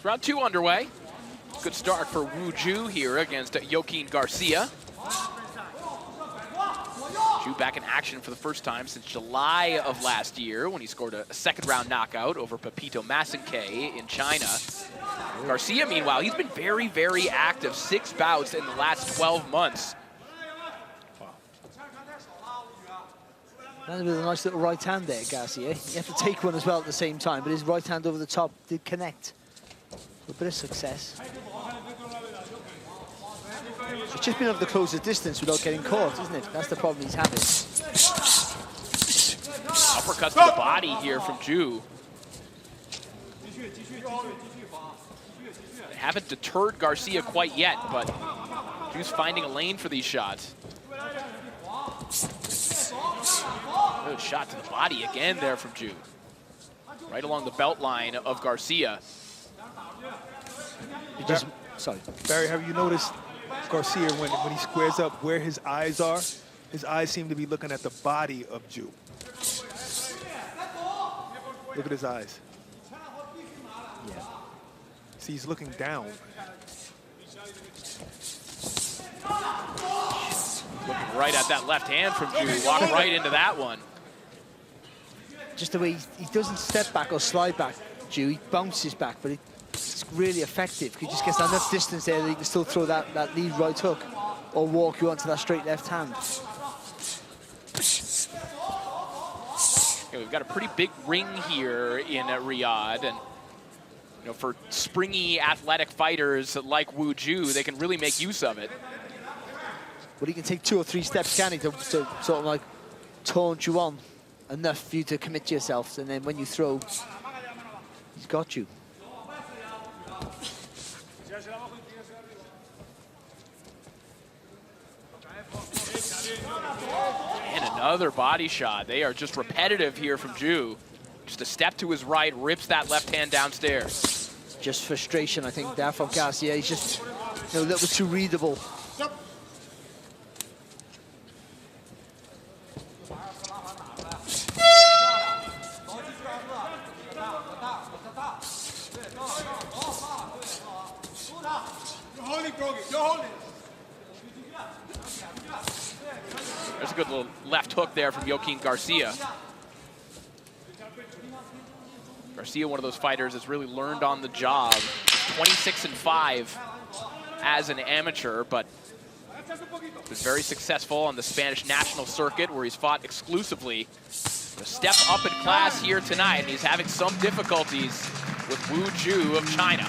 Round two underway. Good start for Wu Zhu here against Joaquin Garcia. Ju back in action for the first time since July of last year when he scored a second-round knockout over Pepito Masinke in China. Garcia, meanwhile, he's been very, very active. 6 bouts in the last 12 months. Landed with a nice little right hand there, Garcia. You have to take one as well at the same time, but his right hand over the top did connect. A bit of success. It's just been over the closest distance without getting caught, isn't it? That's the problem he's having. Uppercuts to the body here from Ju. They haven't deterred Garcia quite yet, but Ju's finding a lane for these shots. Good shot to the body again there from Ju. Right along the belt line of Garcia. Sorry. Barry, have you noticed Garcia, when he squares up where his eyes are, his eyes seem to be looking at the body of Ju. Look at his eyes. Yeah. See, he's looking down. Looking right at that left hand from Ju. Walked right into that one. Just the way he doesn't step back or slide back, Ju. He bounces back, but it's really effective. He just gets enough distance there that he can still throw that lead right hook or walk you onto that straight left hand. Yeah, we've got a pretty big ring here in Riyadh, and you know, for springy, athletic fighters like Wu Ju, they can really make use of it. But he can take 2 or 3 steps, can he, to sort of like taunt you on enough for you to commit to yourself, and then when you throw, he's got you. And another body shot. They are just repetitive here from Ju. Just a step to his right, rips that left hand downstairs. Just frustration, I think, there from Garcia. He's just a little bit too readable. There's a good little left hook there from Joaquin Garcia. Garcia, one of those fighters that's really learned on the job. 26-5 as an amateur, but was very successful on the Spanish national circuit where he's fought exclusively. A step up in class here tonight, and he's having some difficulties with Wu Ju of China.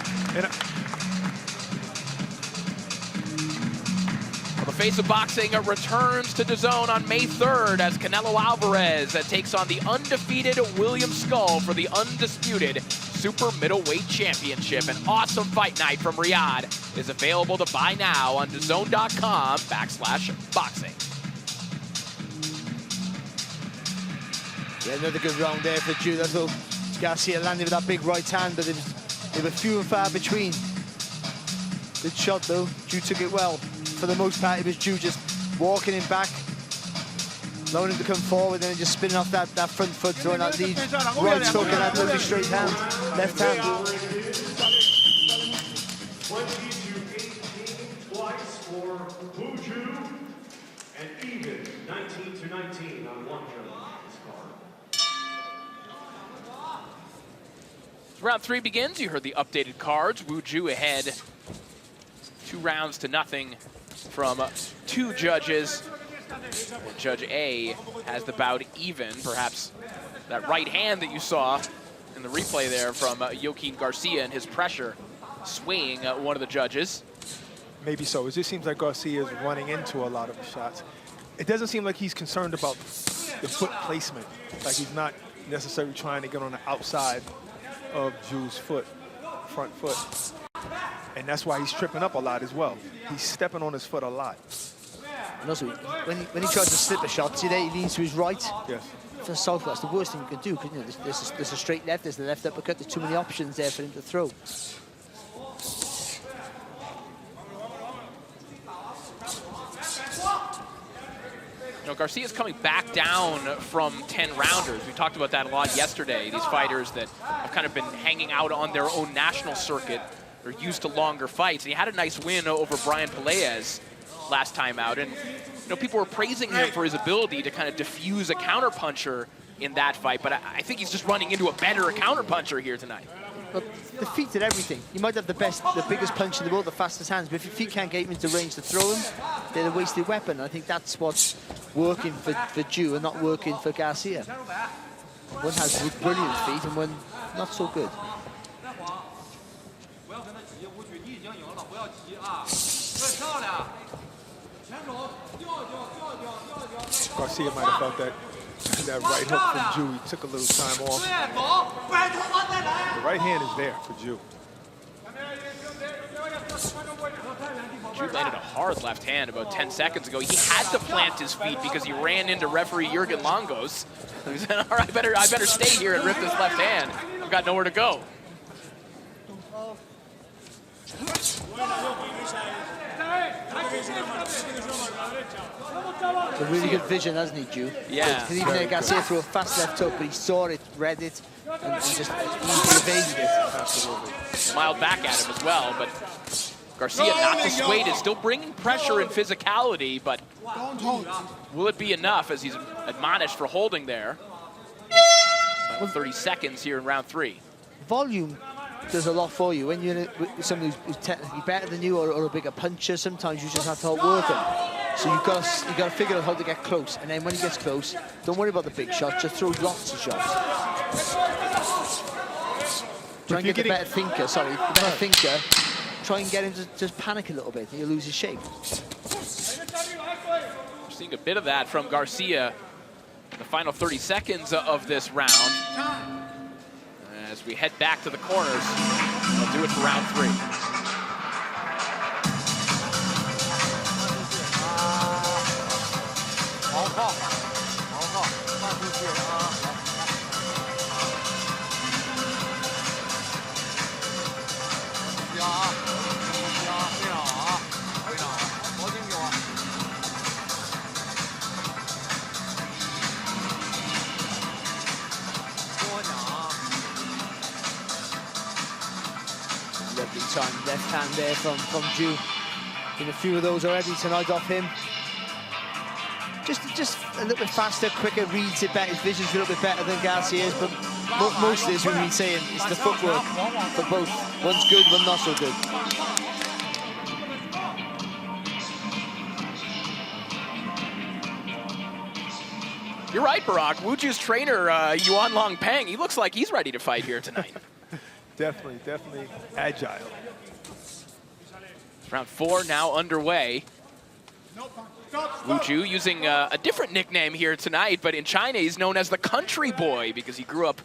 Well, the face of boxing returns to DAZN on May 3rd as Canelo Alvarez takes on the undefeated William Skull for the undisputed Super Middleweight Championship. An awesome fight night from Riyadh is available to buy now on DAZN.com/boxing. Yeah, another good round there for Ju. That's all. Garcia landed with that big right hand, but they were few and far between. Good shot though. Ju took it well. For the most part, it was Ju just walking him back, allowing him to come forward, and then just spinning off that front foot, throwing that lead right hook and that lovely straight hand, left hand. 22-18 twice for Wu Ju, and even 19-19 on one judge. Round 3 begins. You heard the updated cards. Wu Ju ahead 2 rounds to nothing from 2 judges. And Judge A has the bout even. Perhaps that right hand that you saw in the replay there from Joaquin Garcia and his pressure swaying one of the judges. Maybe so. It just seems like Garcia is running into a lot of the shots. It doesn't seem like he's concerned about the foot placement. Like he's not necessarily trying to get on the outside of Ju's foot, front foot. And that's why he's tripping up a lot as well. He's stepping on his foot a lot. And also, when he tries to slip a shot, see there, he leans to his right. Yes. For Southwest, that's the worst thing you can do, because you know, there's a straight left, there's the left uppercut, there's too many options there for him to throw. You know, Garcia's coming back down from 10-rounders. We talked about that a lot yesterday. These fighters that have kind of been hanging out on their own national circuit are used to longer fights. And he had a nice win over Brian Pelaez last time out, and people were praising him for his ability to kind of diffuse a counterpuncher in that fight, but I think he's just running into a better counterpuncher here tonight. But the feet did everything. You might have the biggest punch in the world, the fastest hands, but if your feet can't get him into range to throw him, they're a wasted weapon. I think that's what's working for Ju and not working for Garcia. One has brilliant feet and one not so good. Garcia might have felt that right hook from Ju. He took a little time off. The right hand is there for Ju. Ju landed a hard left hand about 10 seconds ago. He had to plant his feet because he ran into referee Jurgen Longos. He said, all right, I better stay here and rip this left hand. I've got nowhere to go. It's a really good vision, hasn't he, Ju? Yeah. Because even there, Garcia threw a fast left hook, but he saw it, read it, and just easily evaded it. Absolutely. Smiled back at him as well, but Garcia not dissuaded, still bringing pressure and physicality, but will it be enough as he's admonished for holding there? 30 seconds here in round 3. Volume does a lot for you. When you're with somebody who's technically better than you or a bigger puncher, sometimes you just have to outwork him. So you've got to figure out how to get close, and then when he gets close, don't worry about the big shots, just throw lots of shots. Try and get the better thinker, try and get him to just panic a little bit, and you'll lose his shape. We're seeing a bit of that from Garcia in the final 30 seconds of this round. As we head back to the corners, we'll do it for round 3. Lovely time, left hand there from Ju. Been a few of those already tonight off him. Just a little bit faster, quicker, reads it better. His vision's a little bit better than Garcia's, but most of this we've been saying is the footwork for both. One's good, one not so good. You're right, Barack. Wuju's trainer, Yuan Longpeng, he looks like he's ready to fight here tonight. Definitely agile. Round 4 now underway. Wuju using a different nickname here tonight, but in China he's known as the country boy because he grew up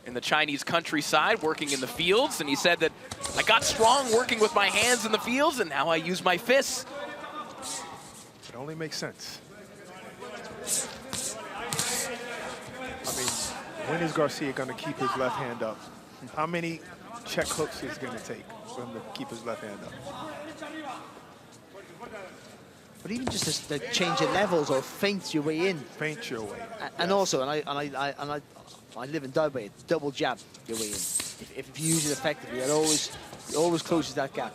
in the Chinese countryside working in the fields, and he said that I got strong working with my hands in the fields and now I use my fists. It only makes sense. I mean, when is Garcia going to keep his left hand up? How many check hooks is it going to take for him to keep his left hand up? But even just to change your levels or feint your way in. Feint your way. And also, I live and die by it. Double jab your way in. If you use it effectively, it always closes that gap.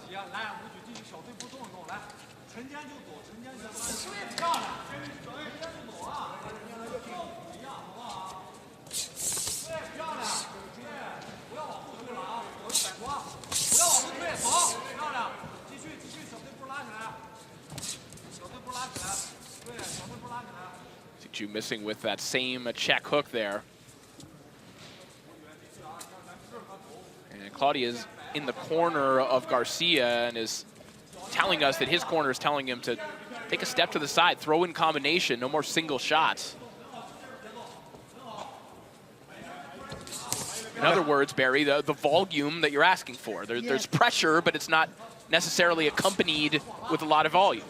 Ju missing with that same check hook there. And Claudia's in the corner of Garcia and is telling us that his corner is telling him to take a step to the side, throw in combination, no more single shots. In other words, Barry, the volume that you're asking for. There's pressure, but it's not necessarily accompanied with a lot of volume.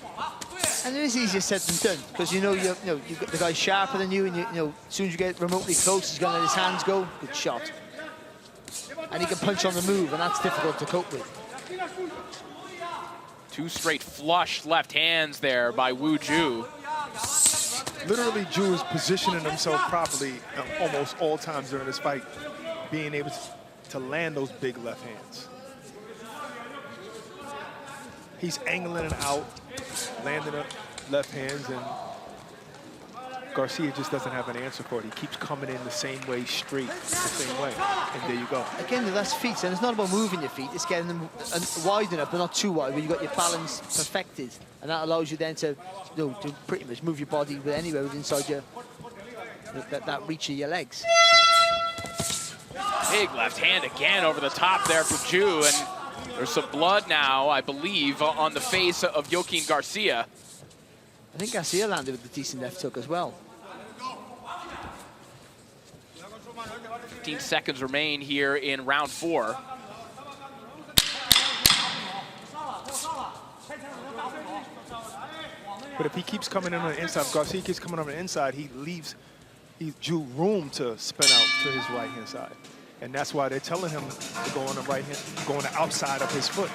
And it is easier said than done because you've got the guy sharper than you, and as soon as you get remotely close, he's going to let his hands go. Good shot. And he can punch on the move, and that's difficult to cope with. 2 straight flush left hands there by Wuju. Literally, Ju is positioning himself properly almost all times during this fight, being able to land those big left hands. He's angling it out. landing up left hands, and Garcia just doesn't have an answer for it. He keeps coming in the same way, straight, the same way, and there you go. Again, that's feet, and it's not about moving your feet, it's getting them wide enough, but not too wide, where you've got your balance perfected, and that allows you then to, to pretty much move your body anywhere within inside your, that reach of your legs. Big left hand again over the top there for Ju, and there's some blood now, I believe, on the face of Joaquin Garcia. I think Garcia landed with a decent left hook as well. 15 seconds remain here in round 4. But if he keeps coming in on the inside, if Garcia keeps coming on the inside, he leaves Ju room to spin out to his right-hand side. And that's why they're telling him to go on the right hand, go on the outside of his foot.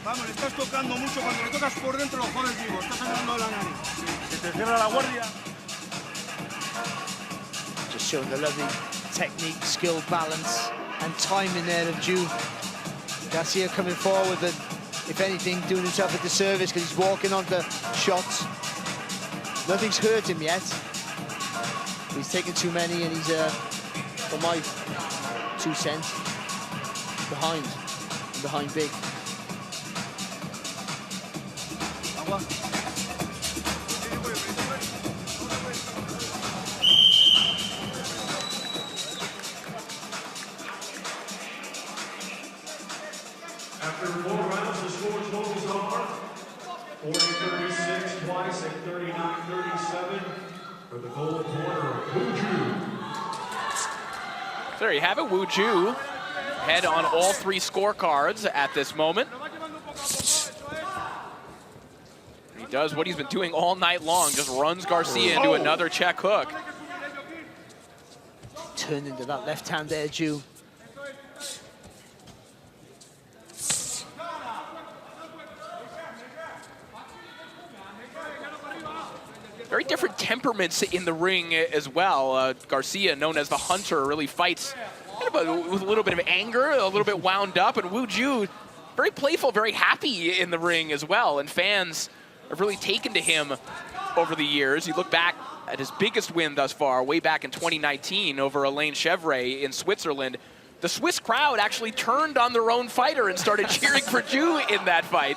Vamos, le estás tocando mucho. Cuando le tocas por dentro, lo jodes vivo. Estás sangrando la nariz. Se te cierra la guardia. Just showing the lovely technique, skill, balance, and timing there of Ju. Garcia coming forward and, if anything, doing himself a disservice because he's walking onto shots. Nothing's hurt him yet. He's taken too many, and he's, for my 2 cents, behind big. After 4 rounds, the score totals are 40-36 twice and 39-37 for the gold corner, Wu Ju. There you have it, Wu Ju head on all 3 scorecards at this moment. He does what he's been doing all night long, just runs Garcia into another check hook. Turned into that left hand there, Ju. Very different temperaments in the ring as well. Garcia, known as the Hunter, really fights with a little bit of anger, a little bit wound up, and Wu Ju, very playful, very happy in the ring as well, and fans have really taken to him over the years. You look back at his biggest win thus far, way back in 2019 over Alain Chevre in Switzerland. The Swiss crowd actually turned on their own fighter and started cheering for Ju in that fight.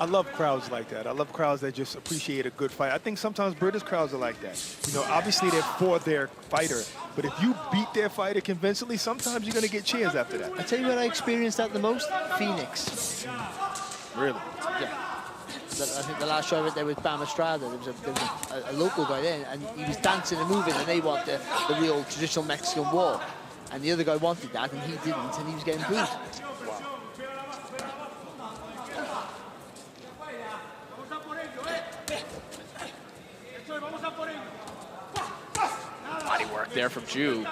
I love crowds like that. I love crowds that just appreciate a good fight. I think sometimes British crowds are like that. You know, obviously they're for their fighter, but if you beat their fighter convincingly, sometimes you're going to get cheers after that. I tell you where I experienced that the most? Phoenix. Really? Yeah. I think the last show I went there with Bam Estrada, there was a local guy there, and he was dancing and moving, and they want the real traditional Mexican walk. And the other guy wanted that, and he didn't, and he was getting booed. Body work there from Ju.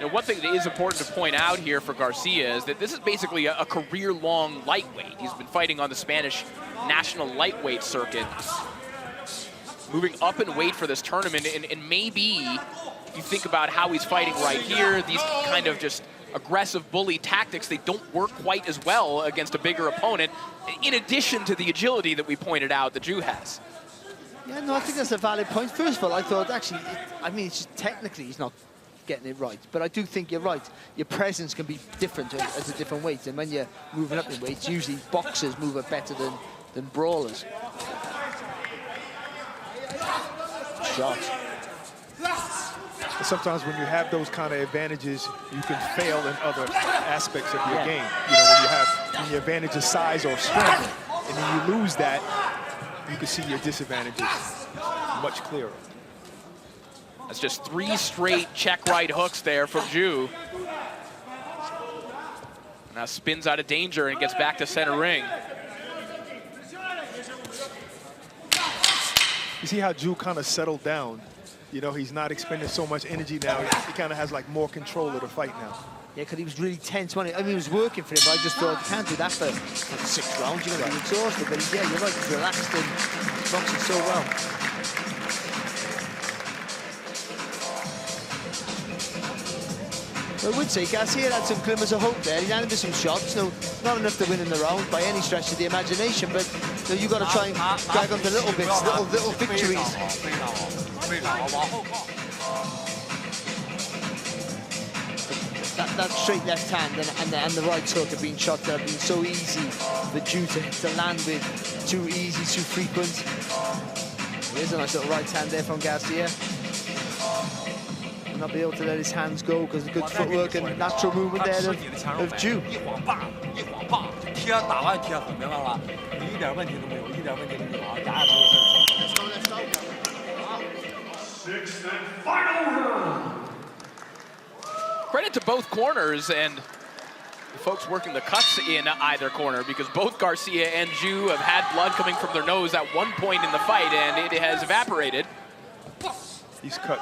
Now, one thing that is important to point out here for Garcia is that this is basically a career-long lightweight. He's been fighting on the Spanish national lightweight circuit, moving up in weight for this tournament, and maybe if you think about how he's fighting right here, these kind of just aggressive bully tactics, they don't work quite as well against a bigger opponent, in addition to the agility that we pointed out that Ju has. Yeah, no, I think that's a valid point. First of all, I thought actually, I mean, it's just technically he's not getting it right, but I do think you're right. Your presence can be different at a different weight, and when you're moving up in weights, usually boxers move it better than brawlers. Shot. Sometimes when you have those kind of advantages, you can fail in other aspects of your game. You know, when your advantage is size or strength, and then you lose that, you can see your disadvantages much clearer. That's just 3 straight check right hooks there from Ju. Now spins out of danger and gets back to center ring. You see how Ju kind of settled down. You know, he's not expending so much energy now. He kind of has like more control of the fight now. Yeah, because he was really tense. I mean, he was working for him, but I just thought, you can't do that for 6 rounds. You're going to be exhausted. But yeah, you're right, he's relaxed and boxing so well. I would say Garcia had some glimmers of hope there. He landed some shots. No, not enough to win in the round by any stretch of the imagination, but you've got to try and drag on the little bits, little victories. That straight left hand and the right hook have been shots that have been so easy for Ju to land with, too easy, too frequent. There's a nice little right hand there from Garcia. Will not be able to let his hands go because of good footwork and natural movement there of Ju. Sixth and final round. Credit to both corners and the folks working the cuts in either corner, because both Garcia and Ju have had blood coming from their nose at one point in the fight, and it has evaporated. He's cut.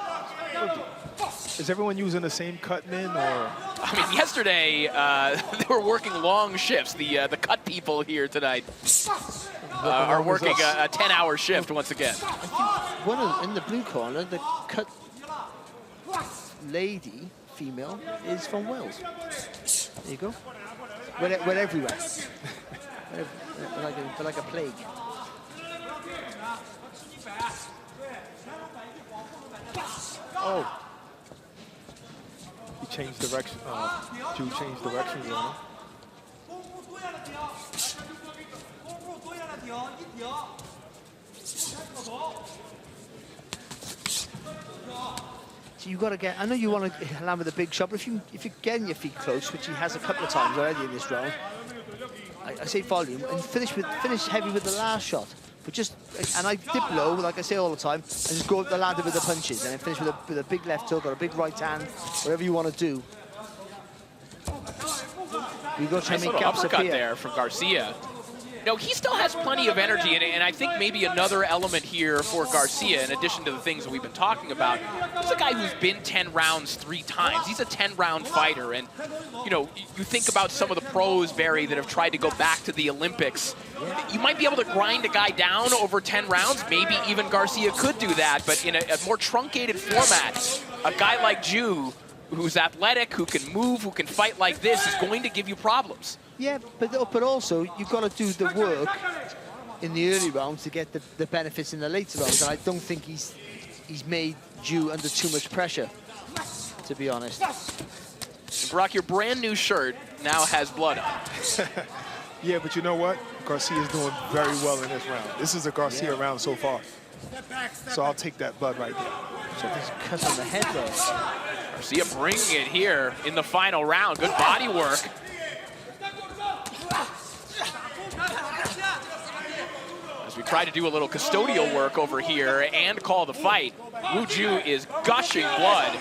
Is everyone using the same cut men, or? I mean, yesterday they were working long shifts. The cut people here tonight are working a 10-hour shift once again. I think one in the blue corner, the cut lady, female, is from Wales. There you go. We're everywhere. We're like a plague. Oh. He changed direction. Ju changed directions on him. So you got to get. I know you want to land with a big shot, but if you're getting your feet close, which he has a couple of times already in this round, I say volume and finish heavy with the last shot. But and I dip low, like I say all the time, and just go up the ladder with the punches, and then finish with a big left hook or a big right hand, whatever you want to do. You got to try and make gaps uppercut appear. There from Garcia. No, he still has plenty of energy, and I think maybe another element here for Garcia, in addition to the things that we've been talking about, he's a guy who's been 10 rounds 3 times. He's a 10-round fighter, and you know, you think about some of the pros, Barry, that have tried to go back to the Olympics. You might be able to grind a guy down over 10 rounds. Maybe even Garcia could do that, but in a more truncated format, a guy like Ju, who's athletic, who can move, who can fight like this, is going to give you problems. Yeah, but also you've got to do the work in the early rounds to get the benefits in the later rounds, and I don't think he's made Ju under too much pressure, to be honest. Brock, your brand new shirt now has blood on it. Yeah, but you know what? Garcia's doing very well in this round. This is a Garcia round so far. So I'll take that blood right there. So there's a cut on the head there. Garcia bringing it here in the final round. Good body work. As we try to do a little custodial work over here and call the fight, Wu Ju is gushing blood.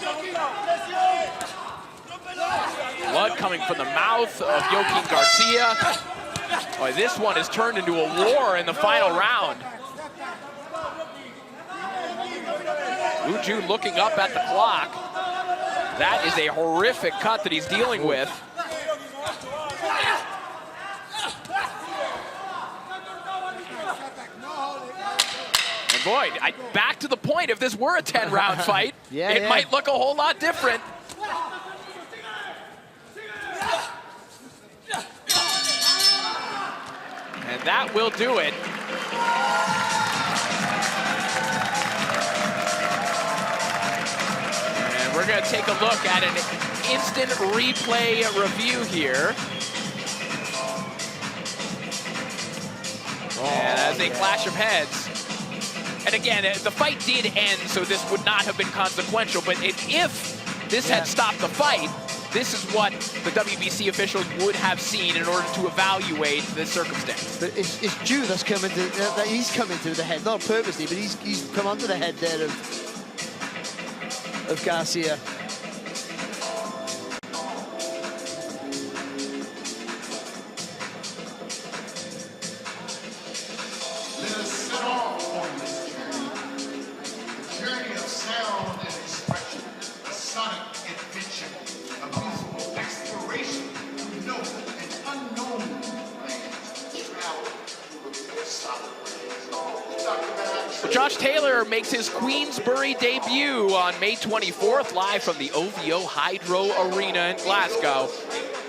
Blood coming from the mouth of Joaquin Garcia. Boy, this one has turned into a war in the final round. Wu Ju looking up at the clock. That is a horrific cut that he's dealing with. And boy, back to the point, if this were a 10-round fight, it might look a whole lot different. And that will do it. And we're going to take a look at an instant replay review here. And as a clash of heads. And again, the fight did end, so this would not have been consequential. But if this had stopped the fight, this is what the WBC officials would have seen in order to evaluate the circumstance. But it's Ju that's coming to he's coming to the head, not purposely, but he's come onto the head there of Garcia. Let us set off on this journey. The journey of sound and expression, a sonic adventure, a musical exploration through known and unknown lands, travel through solid lands. Dr. Josh Taylor makes his Queensbury debut on May 24th, live from the OVO Hydro Arena in Glasgow.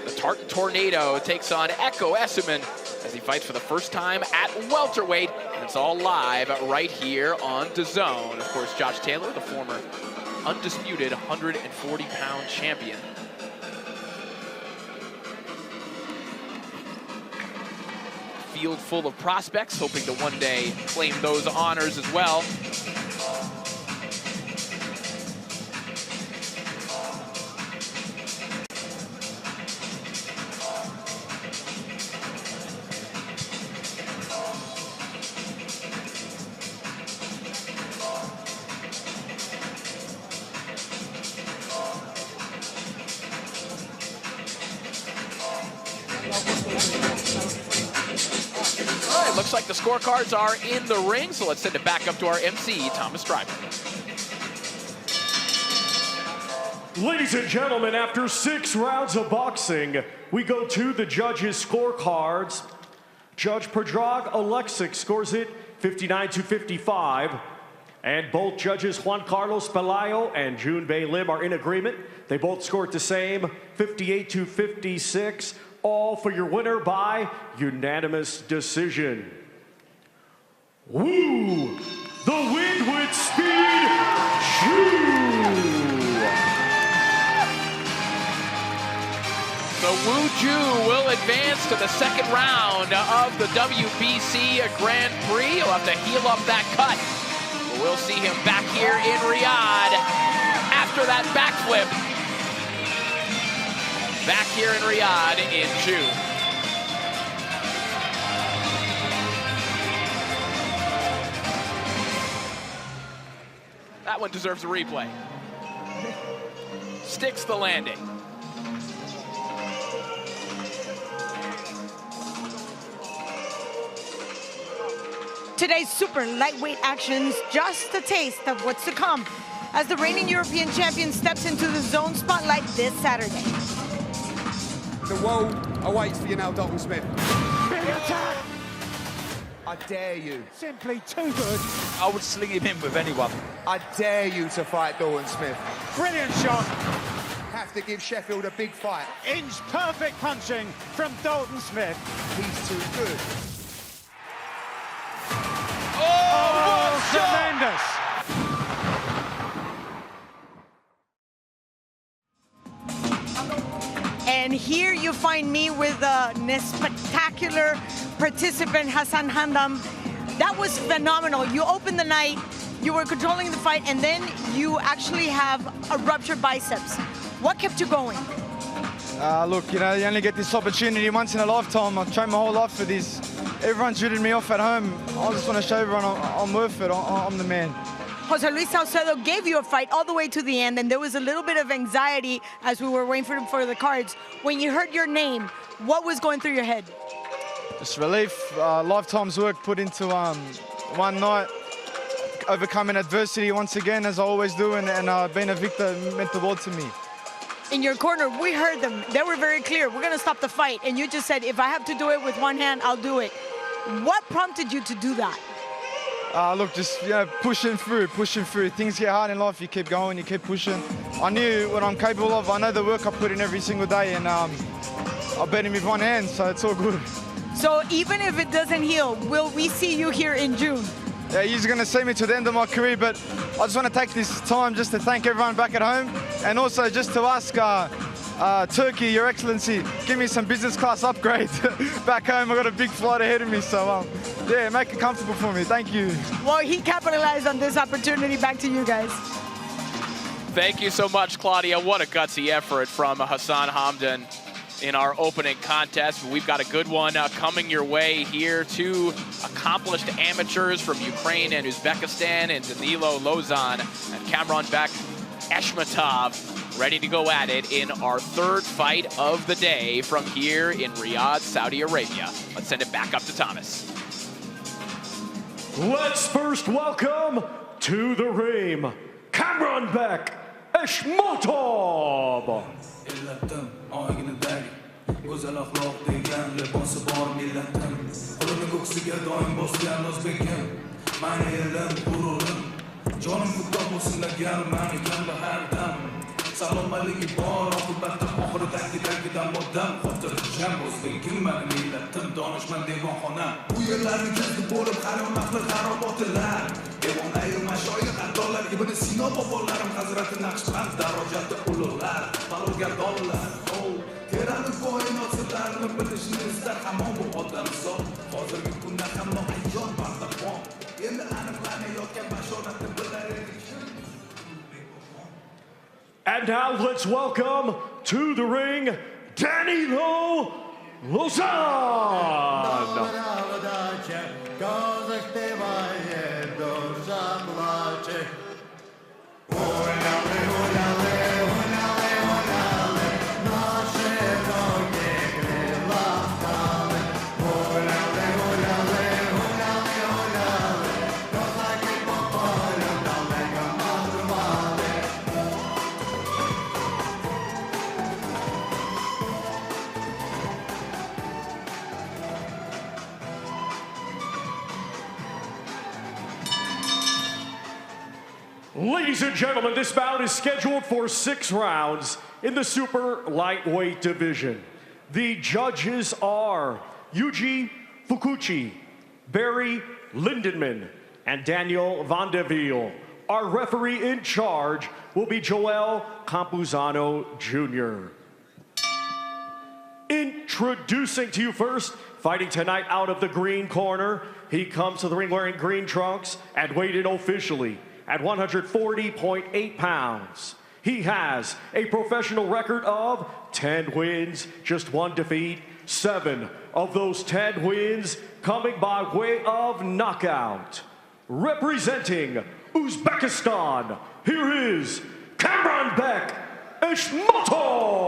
The Tartan Tornado takes on Echo Esserman as he fights for the first time at welterweight, and it's all live right here on DAZN. Of course, Josh Taylor, the former undisputed 140-pound champion. Field full of prospects, hoping to one day claim those honors as well. Looks like the scorecards are in the ring, so let's send it back up to our MC, Thomas Stryber. Ladies and gentlemen, after 6 rounds of boxing, we go to the judges' scorecards. Judge Predrag Alexic scores it 59-55. And both judges, Juan Carlos Pelayo and Jun Bei Lim, are in agreement. They both scored the same, 58-56. All for your winner by unanimous decision. Woo! The wind with speed, Ju! So Wu Ju will advance to the second round of the WBC Grand Prix. He'll have to heal up that cut. But we'll see him back here in Riyadh after that backflip. Back here in Riyadh in June. That one deserves a replay. Sticks the landing. Today's super lightweight action's just a taste of what's to come as the reigning European champion steps into the zone spotlight this Saturday. The world awaits for you now, Dalton Smith. Big attack! I dare you. Simply too good. I would sling him in with anyone. I dare you to fight Dalton Smith. Brilliant shot. Have to give Sheffield a big fight. Inch perfect punching from Dalton Smith. He's too good. Oh, tremendous! And here you find me with a spectacular participant, Hassan Hamdan. That was phenomenal. You opened the night, you were controlling the fight, and then you actually have a ruptured biceps. What kept you going? Look, you know, you only get this opportunity once in a lifetime. I've trained my whole life for this. Everyone's shooting me off at home. I just want to show everyone I'm worth it. I'm the man. Jose Luis Salcedo gave you a fight all the way to the end, and there was a little bit of anxiety as we were waiting for the cards. When you heard your name, what was going through your head? Just relief, lifetime's work put into one night, overcoming adversity once again, as I always do, and being a victor meant the world to me. In your corner, we heard them. They were very clear. We're going to stop the fight. And you just said, if I have to do it with one hand, I'll do it. What prompted you to do that? Look, just pushing through. Things get hard in life, you keep going, you keep pushing. I knew what I'm capable of. I know the work I put in every single day, and I beat him with one hand, so it's all good. So even if it doesn't heal, will we see you here in June? Yeah, you're going to see me to the end of my career, but I just want to take this time just to thank everyone back at home, and also just to ask Turkey, Your Excellency, give me some business class upgrade back home. I've got a big flight ahead of me, so yeah, make it comfortable for me. Thank you. Well, he capitalized on this opportunity. Back to you guys. Thank you so much, Claudia. What a gutsy effort from Hassan Hamdan in our opening contest. We've got a good one coming your way here. Two accomplished amateurs from Ukraine and Uzbekistan, and Danilo Lozan and Kamranbek Eshmatov ready to go at it in our third fight of the day from here in Riyadh, Saudi Arabia. Let's send it back up to Thomas. Let's first welcome to the ring, Kamranbek Eshmatov. Go'zal axloq degan libos bor millatdan qo'lini ko'ksiga doim bosgan o'zbekam سلام علیکی بار عاقبت آخر دم و دم خاطر جمع روز بگیم من میلتم دانشمند دیوان خانم بوی لرمی کسی بولم خرم نقل خرابات لر دیوان ایر مشایق عدالر ابن سینا بابالرم حضرت نقشبند دراجت اولولر بلو گردالر تیران کائنات سلرم بدش نیست در حمام و آدم سال حاضر میکن نخم ناهیان بردخوام یه لعنم لعنه یا که مشارت بلره And now let's welcome to the ring, Danilo Lozan. Ladies and gentlemen, this bout is scheduled for 6 rounds in the super lightweight division. The judges are Yuji Fukuchi, Barry Lindenman, and Daniel Vandeville. Our referee in charge will be Joel Campuzano Jr. Introducing to you first, fighting tonight out of the green corner, he comes to the ring wearing green trunks and weighed in officially at 140.8 pounds. He has a professional record of 10 wins, just 1 defeat, 7 of those 10 wins coming by way of knockout. Representing Uzbekistan, here is Kamranbek Ishmatov.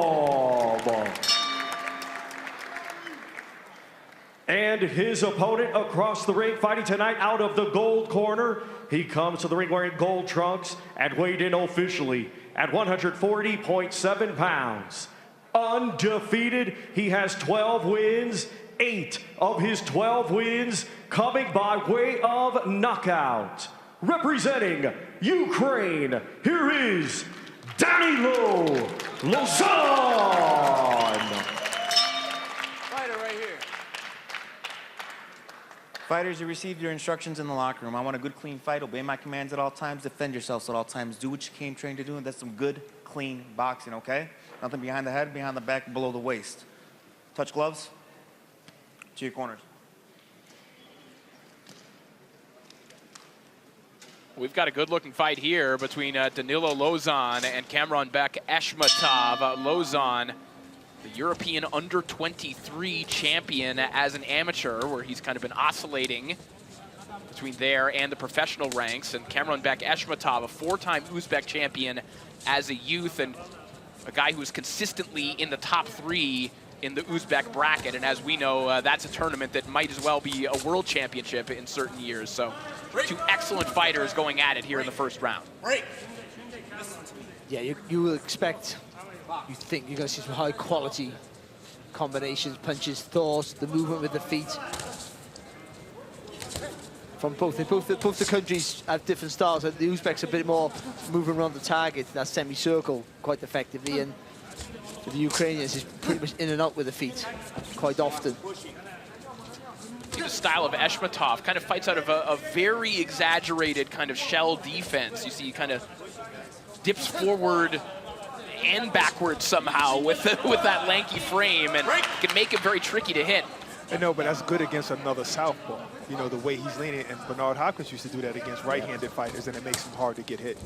And his opponent across the ring, fighting tonight out of the gold corner. He comes to the ring wearing gold trunks and weighed in officially at 140.7 pounds. Undefeated, he has 12 wins, 8 of his 12 wins coming by way of knockout. Representing Ukraine, here is Danilo Lozan. Fighters, you received your instructions in the locker room. I want a good, clean fight. Obey my commands at all times. Defend yourselves at all times. Do what you came trained to do, and that's some good, clean boxing, okay? Nothing behind the head, behind the back, below the waist. Touch gloves to your corners. We've got a good-looking fight here between Danilo Lozan and Kamranbek Eshmatov. Lozan, the European under-23 champion as an amateur, where he's kind of been oscillating between there and the professional ranks. And Kamranbek Eshmatov, a 4-time Uzbek champion as a youth, and a guy who's consistently in the top 3 in the Uzbek bracket. And as we know, that's a tournament that might as well be a world championship in certain years. So 2 excellent fighters going at it here in the first round. Yeah, you will expect, you think you're going to see some high quality combinations, punches, throws, the movement with the feet. From both the countries have different styles. The Uzbeks a bit more moving around the target, that semicircle, quite effectively, and for the Ukrainians is pretty much in and out with the feet quite often. The style of Eshmatov kind of fights out of a very exaggerated kind of shell defense. You see, he kind of dips forward and backwards somehow with that lanky frame, and can make it very tricky to hit. I know, but that's good against another southpaw. You know, the way he's leaning, and Bernard Hopkins used to do that against right-handed fighters, and it makes him hard to get hit.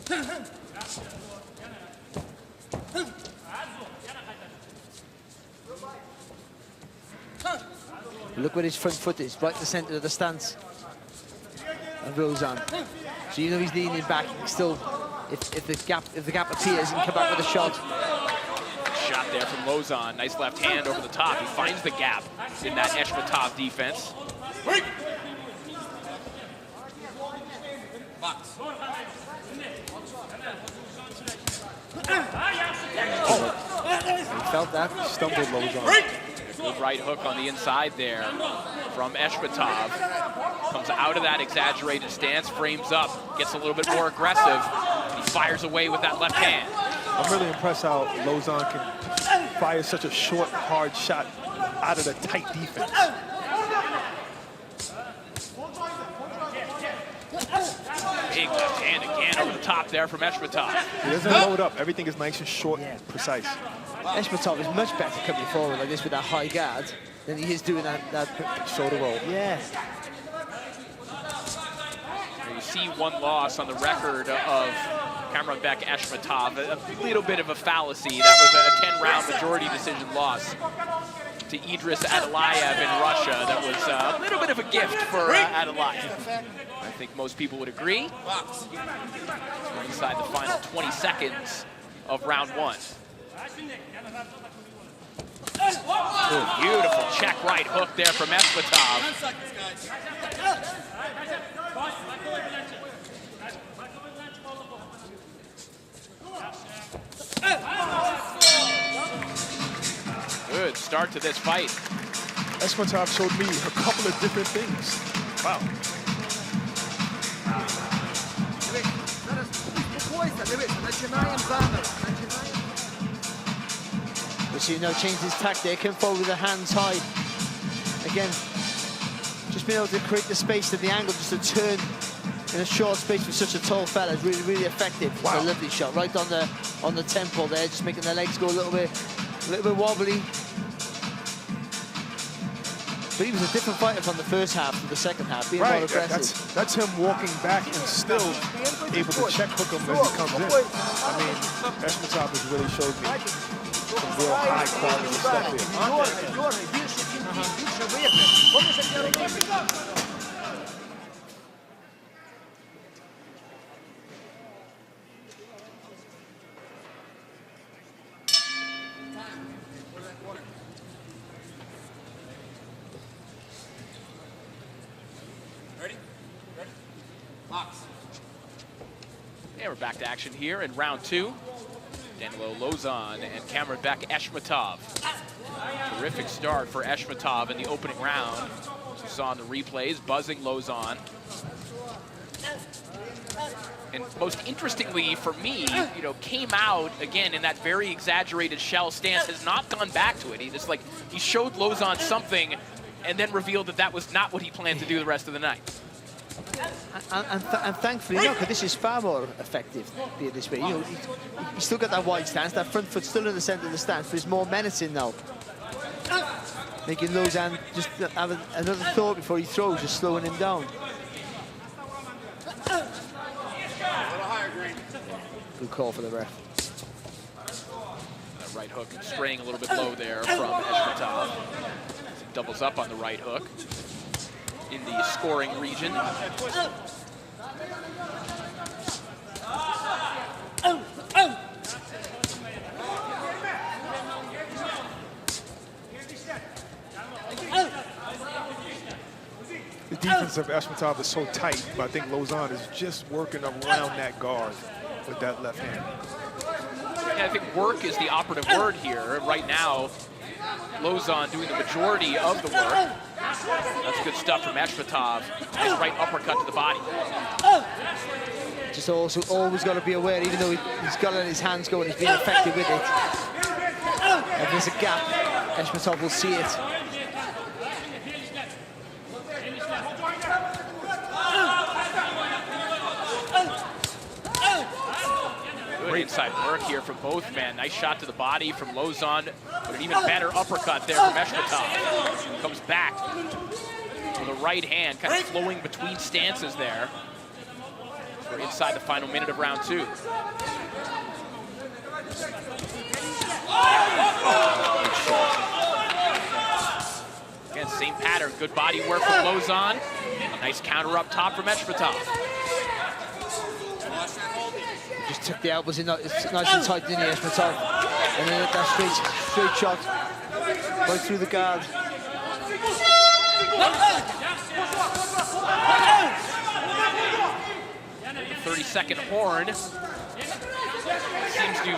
Look where his front foot is, right in the center of the stance of Lozan. So you know he's leaning back, still, if the gap appears, he can come back with a shot. Shot there from Lozan, nice left hand over the top. He finds the gap in that Eshmatov defense. He felt that, stumbled Lozan. Good right hook on the inside there from Eshmatov. Comes out of that exaggerated stance, frames up, gets a little bit more aggressive, and he fires away with that left hand. I'm really impressed how Lauzon can fire such a short, hard shot out of the tight defense. Big left hand again over the top there from Eshmatov. He doesn't load up. Everything is nice and short and precise. Eshmatov is much better coming forward like this with that high guard than he is doing that shoulder roll. Yeah. You see one loss on the record of Kamranbek Eshmatov, a little bit of a fallacy. That was a 10-round majority decision loss to Idris Adelayev in Russia. That was a little bit of a gift for Adelayev. I think most people would agree. We're inside the final 20 seconds of round one. Beautiful check right hook there from Eshmatov. Good start to this fight. Eshmatov showed me a couple of different things. Wow. You know, changed his tactic, came forward with the hands high. Again, just being able to create the space and the angle just to turn in a short space with such a tall fella is really, really effective. Wow. It's a lovely shot, right on the temple there, just making the legs go a little bit wobbly. But he was a different fighter from the first half to the second half, being more aggressive. That's him walking back and still able to check hook him as he comes in. I mean, Eshmatov has really showed me some real high quality stuff here. And we're back to action here in round two. Danilo Lauzon and Kamranbek Eshmatov. Terrific start for Eshmatov in the opening round. As you saw in the replays, buzzing Lauzon. And most interestingly for me, you know, came out again in that very exaggerated shell stance, has not gone back to it. He just he showed Lauzon something and then revealed that that was not what he planned to do the rest of the night. And thankfully, no, because this is far more effective being this way. You know, he's still got that wide stance, that front foot still in the center of the stance, but it's more menacing now. Making Lauzon just have another thought before he throws, just slowing him down. Good call for the ref. That right hook straying a little bit low there from Eshmatov. Doubles up on the right hook in the scoring region. The defense of Eshmatov is so tight, but I think Lauzon is just working around that guard with that left hand. Yeah, I think work is the operative word here. Right now, Lauzon doing the majority of the work. That's good stuff from Eshmatov. Nice right uppercut to the body. Just also always got to be aware, even though he's got it in his hands going, he's being effective with it. If there's a gap, Eshmatov will see it. Good inside work here from both men. Nice shot to the body from Lauzon, but an even better uppercut there from Eshmatov. Comes back with a right hand, kind of flowing between stances there. We're inside the final minute of round two. Again, same pattern. Good body work from Lauzon. Nice counter up top from Eshmatov. Just took the elbows in, it's nice and tight, didn't he, Eshmatov? And then that straight shot right through the guard. 30-second horn seems to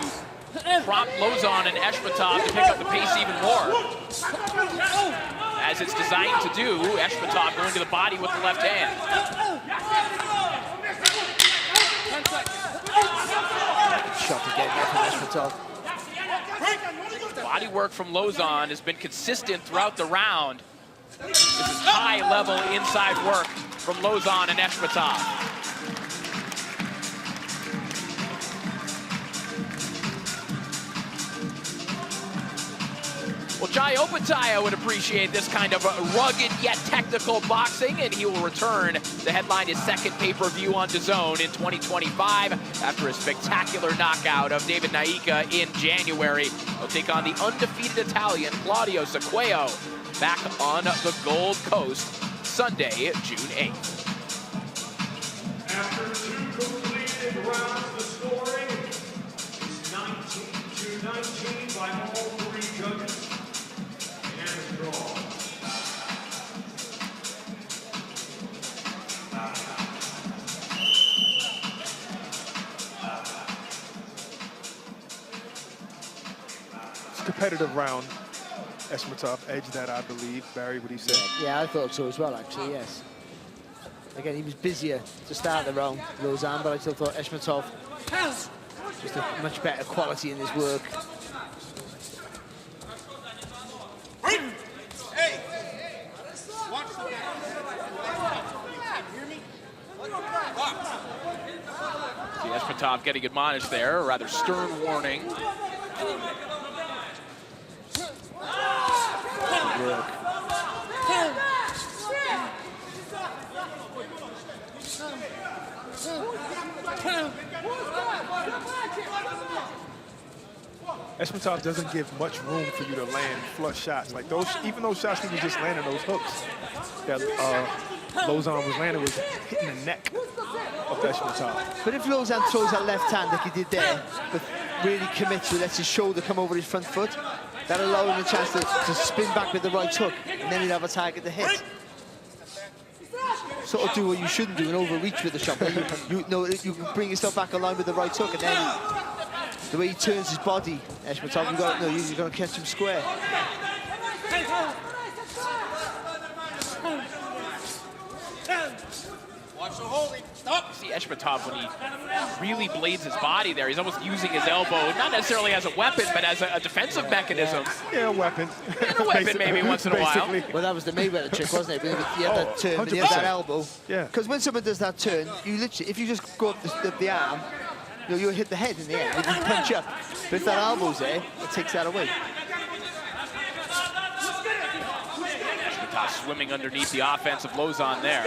prompt Lauzon and Eshmatov to pick up the pace even more. as it's designed to do. Eshmatov going to the body with the left hand. Shot again there from Eshmatov. Body work from Lauzon has been consistent throughout the round. This is high-level inside work from Lauzon and Eshmatov. Well, Jai Opetaia would appreciate this kind of rugged yet technical boxing, and he will return to headline his second pay-per-view on DAZN in 2025 after a spectacular knockout of David Naika in January. He'll take on the undefeated Italian Claudio Sequeio back on the Gold Coast Sunday, June 8th. After 2 completed rounds, the scoring is 19-19 by all 3 judges. It's a competitive round. Eshmatov edged that, I believe. Barry, what do you say? Yeah, I thought so as well, actually, yes. Again, he was busier to start the round, Lauzon, but I still thought Eshmatov just a much better quality in his work. See Eshmatov getting admonished there, a rather stern warning. Work. Eshmatov doesn't give much room for you to land flush shots. Like those, even those shots he was just landing, those hooks that Lauzon was landing was hitting the neck of Eshmatov. But if Lauzon throws that left hand like he did there, but really commits to lets his shoulder come over his front foot, that'll allow him a chance to spin back with the right hook, and then he'd have a target to hit. Sort of do what you shouldn't do and overreach with the shot. You know, you can bring yourself back aligned with the right hook, and then the way he turns his body, Eshmatov, you've got to catch him square. Watch the holding. Stop. You see Eshmatov when he really blades his body there. He's almost using his elbow, not necessarily as a weapon, but as a defensive mechanism. Yeah, a weapon. And a weapon maybe once in a while. Well, that was the Mayweather trick, wasn't it? You had that turn, but you had that elbow. Yeah. Because when someone does that turn, you literally, if you just go up the arm, you'll hit the head in the air. You can punch up. But if that elbow's there, it takes that away. Eshmatov swimming underneath the offense of Lauzon there.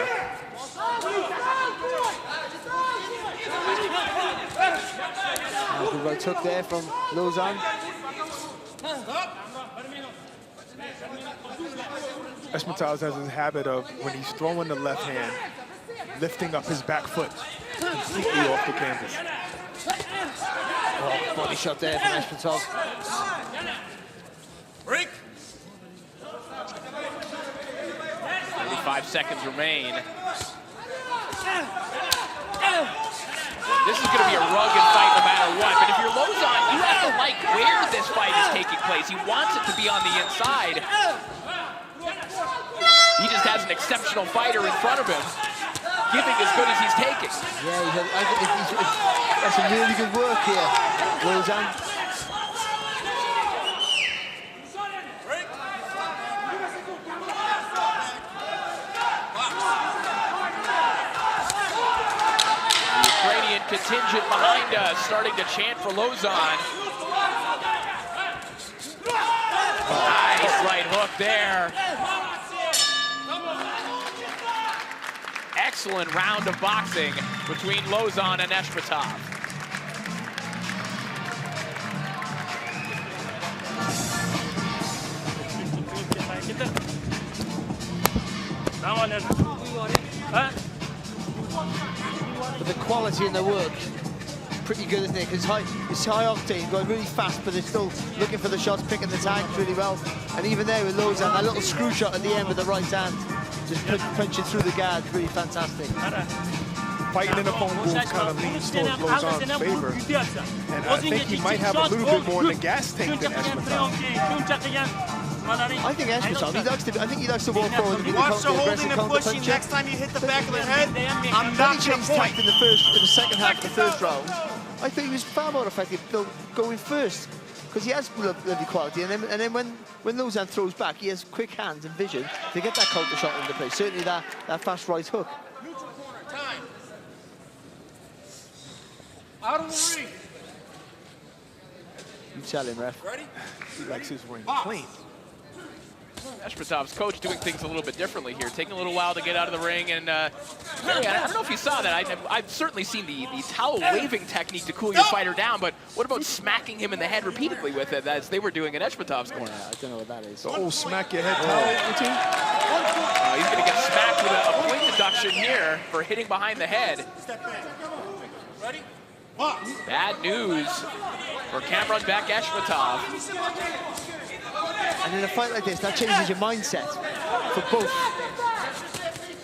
Good right hook there from Lauzon. Eshmatov has his habit of, when he's throwing the left hand, lifting up his back foot completely off the canvas. Oh, body shot there from Eshmatov. Break. 35 seconds remain. This is going to be a rugged fight no matter what. But if you're Lauzon, you have to like where this fight is taking place. He wants it to be on the inside. He just has an exceptional fighter in front of him, giving as good as he's taking. Yeah, that's some really good work here, Lauzon. Contingent behind us starting to chant for Lauzon. Nice right hook there. Excellent round of boxing between Lauzon and Eshmatov. But the quality in the work, pretty good, isn't it? Because it's high octane, going really fast, but they're still looking for the shots, picking the tags really well. And even there with Lauzon, that little screw shot at the end with the right hand, just punching through the guard, really fantastic. Fighting in the phone booth kind of leans towards Lauzon's favor. And I think he might have a little bit more in the gas tank than Eshmatov. I think Eshmatov, I think he likes to walk forward and be the Watch the holding aggressive and pushing. counter-puncher. Next time you hit the back of the head, I'm When not he going changed to point. tact in the second half of the first round, I think he was far more effective going first, because he has lovely quality, and then when Lausanne throws back, he has quick hands and vision to get that counter shot into play. Certainly that fast right hook. Out of the ring. You tell him, ref. Ready? He likes his ring clean. Eshmatov's coach doing things a little bit differently here, taking a little while to get out of the ring, and I don't know if you saw that. I've certainly seen the towel waving technique to cool your fighter down, but what about smacking him in the head repeatedly with it, as they were doing in Eshmatov's corner? I don't know what that is. Oh, smack your head towel routine? He's going to get smacked with a point deduction here for hitting behind the head. Ready? Bad news for Cameron Beck Eshmatov. And in a fight like this, that changes your mindset for both.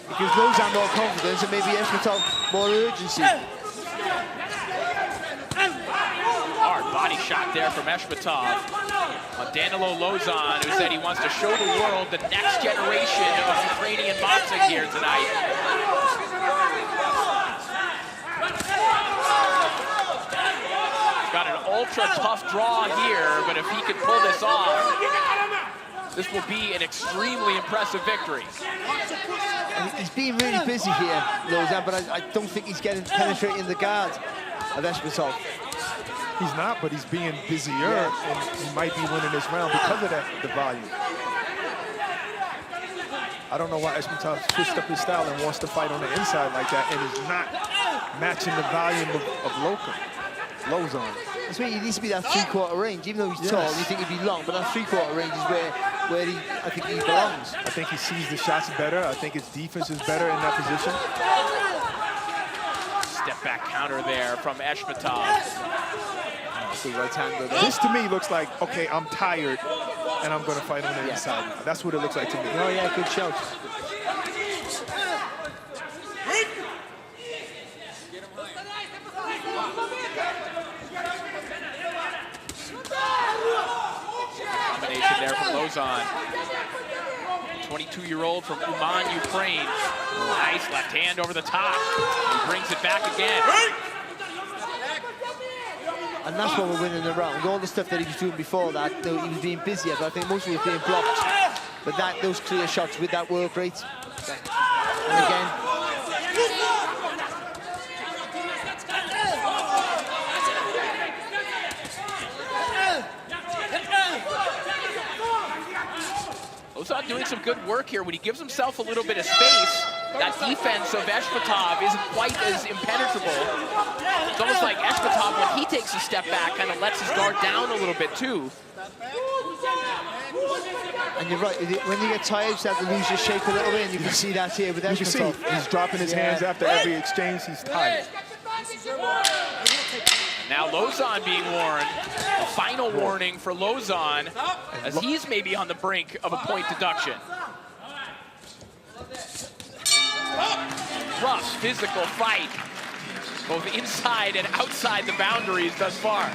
It gives Lausanne more confidence and maybe Eshmatov more urgency. Hard body shot there from Eshmatov on Danilo Lausanne, who said he wants to show the world the next generation of Ukrainian boxing here tonight. Got an ultra tough draw here, but if he can pull this off, this will be an extremely impressive victory. He's being really busy here, Lausanne, but I don't think he's penetrating the guard of Eshmatov. He's not, but he's being busier, and he might be winning this round because of the volume. I don't know why Eshmatov switched up his style and wants to fight on the inside like that and is not matching the volume of Lausanne. That's where he needs to be that three-quarter range. Even though he's tall, you think he'd be long, but that three-quarter range is where I think he belongs. I think he sees the shots better. I think his defense is better in that position. Step back counter there from Eshmatov. Right-hander. This to me looks like, okay, I'm tired and I'm going to fight on the inside. That's what it looks like to me. Oh yeah, good shout. Combination there from Lausanne. 22-year-old from Uman, Ukraine. Nice left hand over the top. He brings it back again. And that's what we're winning the round. All the stuff that he was doing before that, he was being busier, but I think mostly he was being blocked. But those clear shots with that work rate. And again. Lausanne doing some good work here. When he gives himself a little bit of space, that defense of Eshmatov isn't quite as impenetrable. It's almost like Eshmatov, when he takes a step back, kind of lets his guard down a little bit too. And you're right, when you get tired, you start to lose your shape a little bit, and you can see that here with Eshmatov. You can see he's dropping his hands after every exchange. He's tired. Now Lausanne being warned. A final warning for Lausanne, as he's maybe on the brink of a point deduction. Rough physical fight, both inside and outside the boundaries thus far.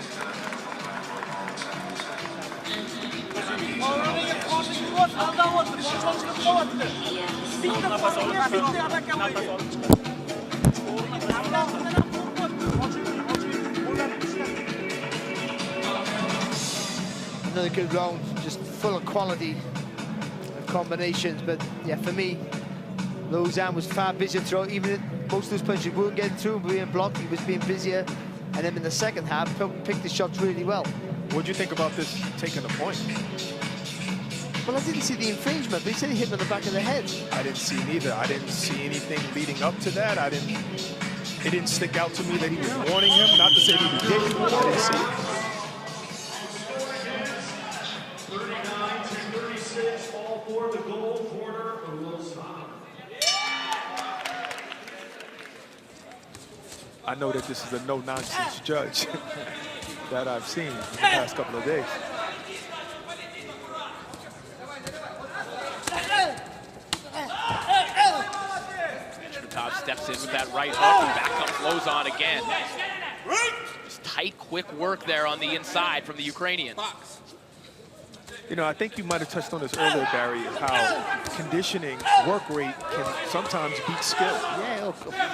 Another good round, just full of quality of combinations. But yeah, for me, Lausanne was far busier throughout. Even if most of those punches weren't getting through and being blocked, he was being busier. And then in the second half, picked his shots really well. What do you think about this taking the point? Well, I didn't see the infringement, but he said he hit him on the back of the head. I didn't see neither. I didn't see anything leading up to that. It didn't stick out to me that he was warning him. Not to say he did, I didn't see it. 39-36, all for the gold corner of Lausanne. I know that this is a no-nonsense judge that I've seen in the past couple of days. Eshmatov steps in with that right hook, and back comes Lausanne again. Just tight, quick work there on the inside from the Ukrainian. You know, I think you might have touched on this earlier, Barry, how conditioning, work rate can sometimes beat skill. Yeah,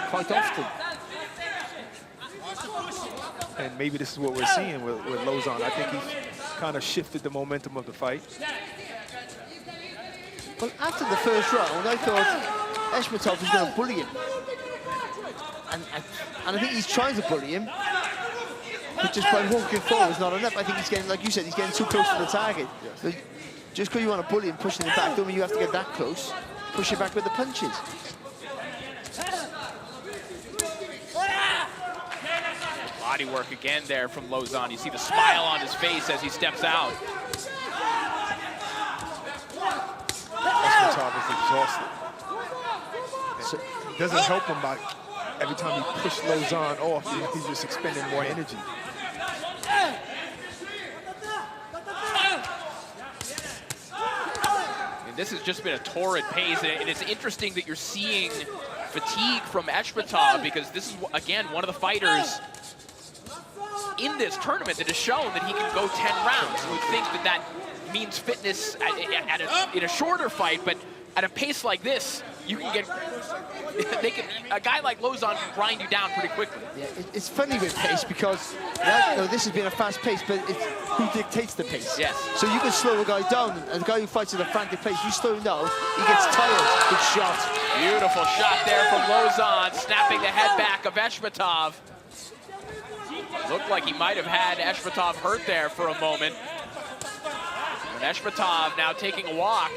quite often. And maybe this is what we're seeing with Lozon. I think he's kind of shifted the momentum of the fight. Well, after the first round, I thought Eshmatov was going to bully him. And I think he's trying to bully him. But just by walking forward is not enough. I think he's getting, like you said, he's getting too close to the target. Yes. But just because you want to bully him, pushing him back, don't mean you have to get that close. Push him back with the punches. Body work again there from Lozon. You see the smile on his face as he steps out. Eshmatov is exhausted. So it doesn't help him by every time he pushes Lozon off, he's just expending more energy. And this has just been a torrid pace, and it's interesting that you're seeing fatigue from Eshmatov, because this is, again, one of the fighters in this tournament that has shown that he can go 10 rounds. You would think that that means fitness in a shorter fight, but at a pace like this, you can get, a guy like Lozon can grind you down pretty quickly. Yeah, it's funny with pace because this has been a fast pace, but it's who dictates the pace. Yes. So you can slow a guy down, and the guy who fights at a frantic pace, you slow him down, he gets tired. Good shot. Beautiful shot there from Lozon, snapping the head back of Eshmatov. Looked like he might have had Eshmatov hurt there for a moment. And Eshmatov now taking a walk,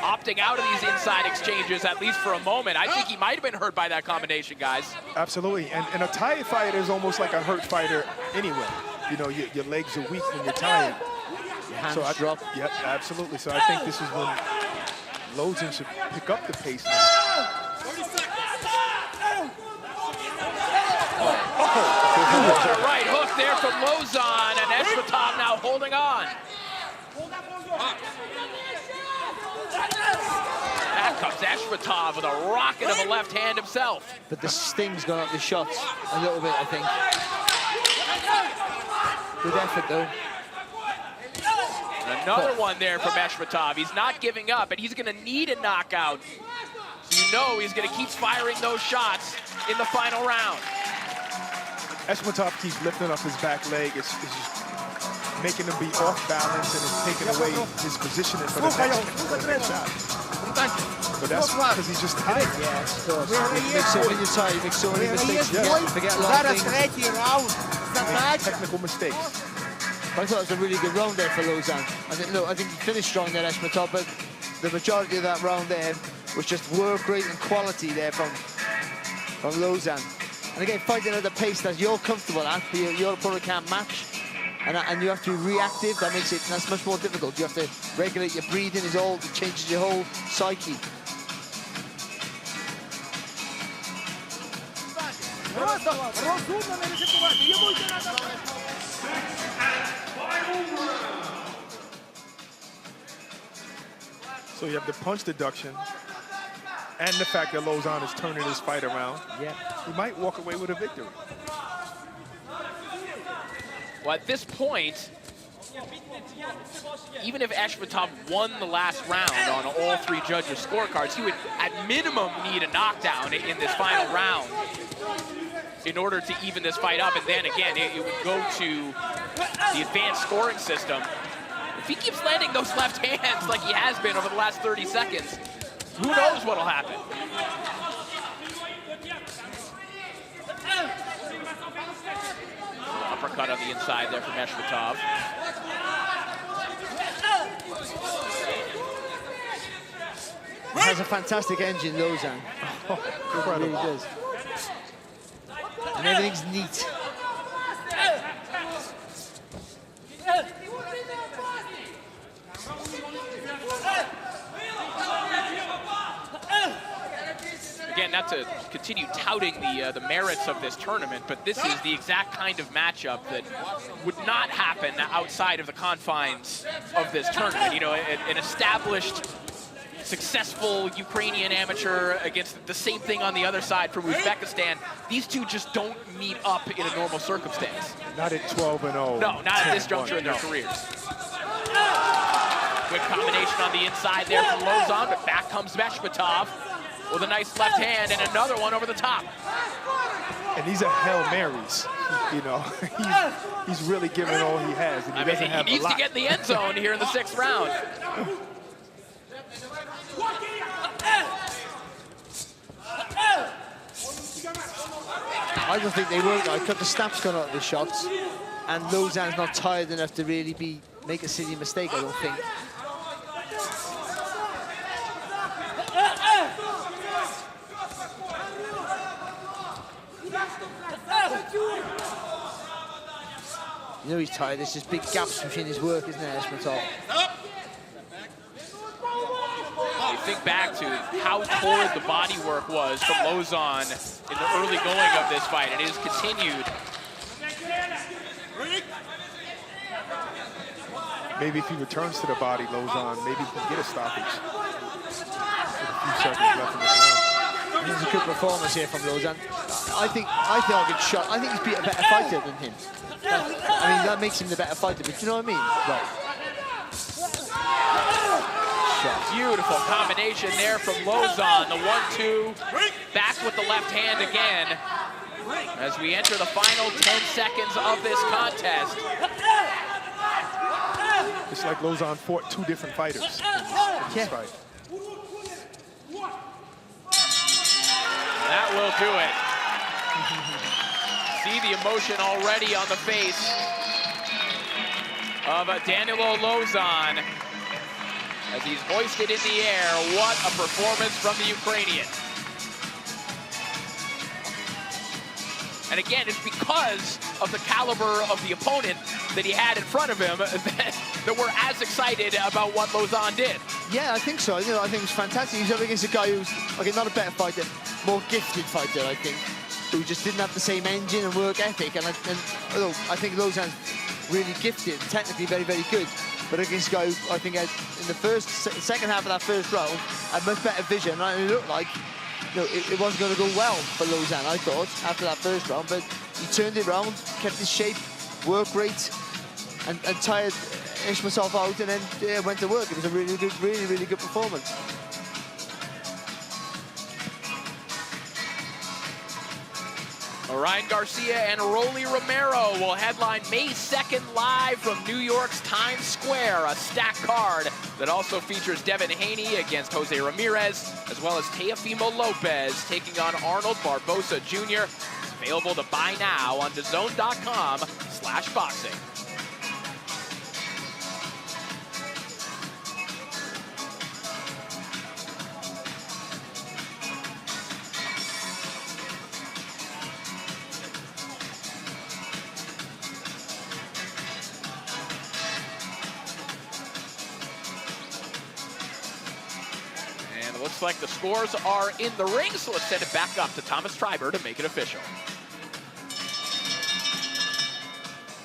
opting out of these inside exchanges, at least for a moment. I think he might have been hurt by that combination, guys. Absolutely, and a tired fighter is almost like a hurt fighter anyway. You know, your legs are weak when you're tired. Your hands drop. Yep, absolutely. So I think this is when Lozon should pick up the pace now. Right hook there from Lozon, and Eshmatov now holding on. Back comes Eshmatov with a rocket of a left hand himself. But the sting's gone up the shots a little bit, I think. Good effort, though. Another one there from Eshmatov. He's not giving up, and he's going to need a knockout. So you know he's going to keep firing those shots in the final round. Eshmatov keeps lifting up his back leg. It's just making him be off balance, and it's taking away his positioning for the next shot. But that's because he's just tired. Yeah, of course. When you're tired, you make so many mistakes. Forget a lot of things. Technical mistakes. But I thought it was a really good round there for Lozon. I think he finished strong there, Eshmatov, but the majority of that round there was just work rate and quality there from Lozon. And again, fighting at a pace that you're comfortable at, your opponent can't match, and you have to be reactive. That's much more difficult. You have to regulate your breathing. It changes your whole psyche. So you have the punch deduction, and the fact that Lozon is turning his fight around. Yeah. He might walk away with a victory. Well, at this point, even if Eshmatov won the last round on all three judges' scorecards, he would, at minimum, need a knockdown in this final round in order to even this fight up. And then again, it would go to the advanced scoring system. If he keeps landing those left hands like he has been over the last 30 seconds, who knows what'll happen? Uppercut on the inside there from Eshmatov. He has a fantastic engine, Lozon. He really does. And everything's neat. Again, not to continue touting the merits of this tournament, but this is the exact kind of matchup that would not happen outside of the confines of this tournament. You know, an established, successful Ukrainian amateur against the same thing on the other side from Uzbekistan. These two just don't meet up in a normal circumstance. Not at 12-0. No, not at this juncture in their careers. Good combination on the inside there from Lauzon, but back comes Meshmatov with a nice left hand and another one over the top. And these are Hail Marys, you know. He's really giving all he has, and he doesn't have a lot. He needs to get in the end zone here in the 6th round. I don't think they work. I cut the snaps gone out of the shots, and Lauzon's not tired enough to really make a silly mistake, I don't think. You know he's tired. There's just big gaps between his work, isn't there, Esmeralda? You think back to how torrid the body work was from Lauzon in the early going of this fight, and it has continued. Maybe if he returns to the body, Lauzon, maybe he can get a stoppage. With a few seconds left in the round. This is a good performance here from Lauzon. I think I'll get shot. I think he's beat a better fighter than him. I mean, that makes him the better fighter, but you know what I mean? Right. Beautiful combination there from Lauzon. The 1-2, back with the left hand again. As we enter the final 10 seconds of this contest. It's like Lauzon fought 2 different fighters in this fight. That will do it. See the emotion already on the face of Danilo Lauzon as he's hoisted in the air. What a performance from the Ukrainian. And again, it's because of the caliber of the opponent that he had in front of him that we're as excited about what Lauzon did. Yeah, I think so. You know, I think it was fantastic. He's up against a guy who's, okay, not a better fighter, more gifted fighter, I think, who just didn't have the same engine and work ethic. And I think Lauzon's really gifted, technically very, very good. But against a guy who I think had, in the second half of that first round, had much better vision. And it looked like, you know, it wasn't going to go well for Lauzon, I thought, after that first round. But he turned it around, kept his shape, work rate, and tired Ishmasov out, and then went to work. It was a really good performance. Ryan Garcia and Rolly Romero will headline May 2nd live from New York's Times Square, a stacked card that also features Devin Haney against Jose Ramirez, as well as Teofimo Lopez taking on Arnold Barbosa Jr. It's available to buy now on DAZN.com/boxing. Looks like the scores are in the ring, so let's send it back up to Thomas Treiber to make it official.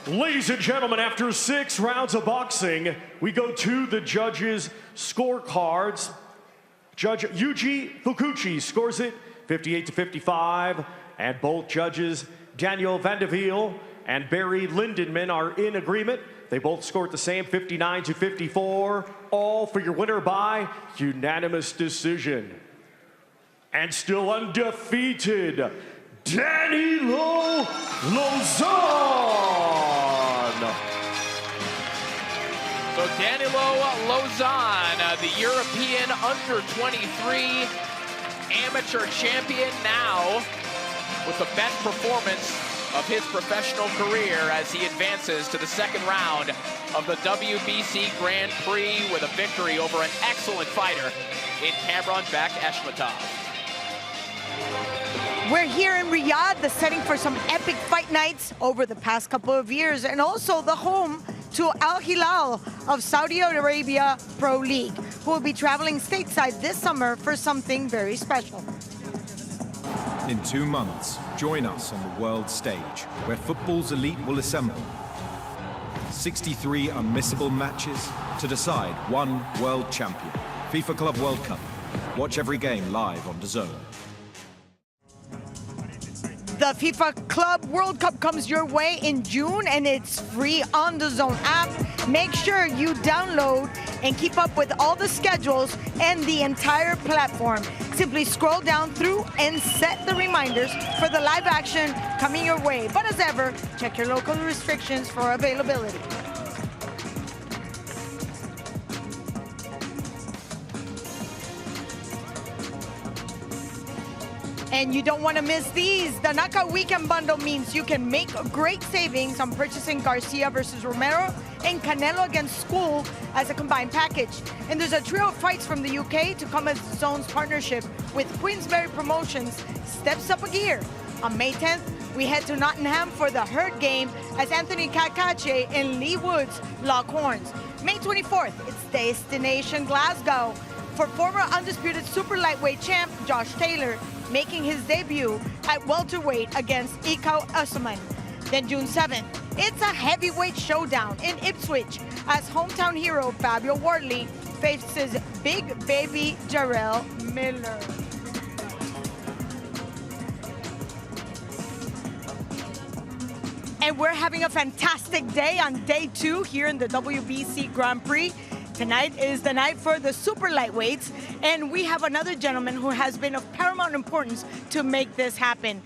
Ladies and gentlemen, after 6 rounds of boxing, we go to the judges' scorecards. Judge Yuji Fukuchi scores it 58-55, and both judges, Daniel Vandeville and Barry Lindenman, are in agreement. They both scored the same, 59-54, all for your winner by unanimous decision. And still undefeated, Danilo Lauzon. So Danilo Lauzon, the European under-23 amateur champion, now with the best performance of his professional career as he advances to the 2nd round of the WBC Grand Prix with a victory over an excellent fighter in Cameron Beck Eshmatov. We're here in Riyadh, the setting for some epic fight nights over the past couple of years, and also the home to Al Hilal of Saudi Arabia Pro League, who will be traveling stateside this summer for something very special. In 2 months, join us on the world stage, where football's elite will assemble. 63 unmissable matches to decide one world champion. FIFA Club World Cup. Watch every game live on DAZN. The FIFA Club World Cup comes your way in June, and it's free on the DAZN app. Make sure you download and keep up with all the schedules and the entire platform. Simply scroll down through and set the reminders for the live action coming your way. But as ever, check your local restrictions for availability. And you don't want to miss these. The Knockout Weekend Bundle means you can make great savings on purchasing Garcia versus Romero and Canelo against School as a combined package. And there's a trio of fights from the UK to come as DAZN's partnership with Queensberry Promotions steps up a gear. On May 10th, we head to Nottingham for the Herd Game as Anthony Kakache and Lee Woods lock horns. May 24th, it's Destination Glasgow for former undisputed super lightweight champ Josh Taylor, making his debut at welterweight against Ikaw Usman. Then June 7th, it's a heavyweight showdown in Ipswich as hometown hero Fabio Wardley faces Big Baby Jarrell Miller. And we're having a fantastic day on day 2 here in the WBC Grand Prix. Tonight is the night for the super lightweights, and we have another gentleman who has been of paramount importance to make this happen.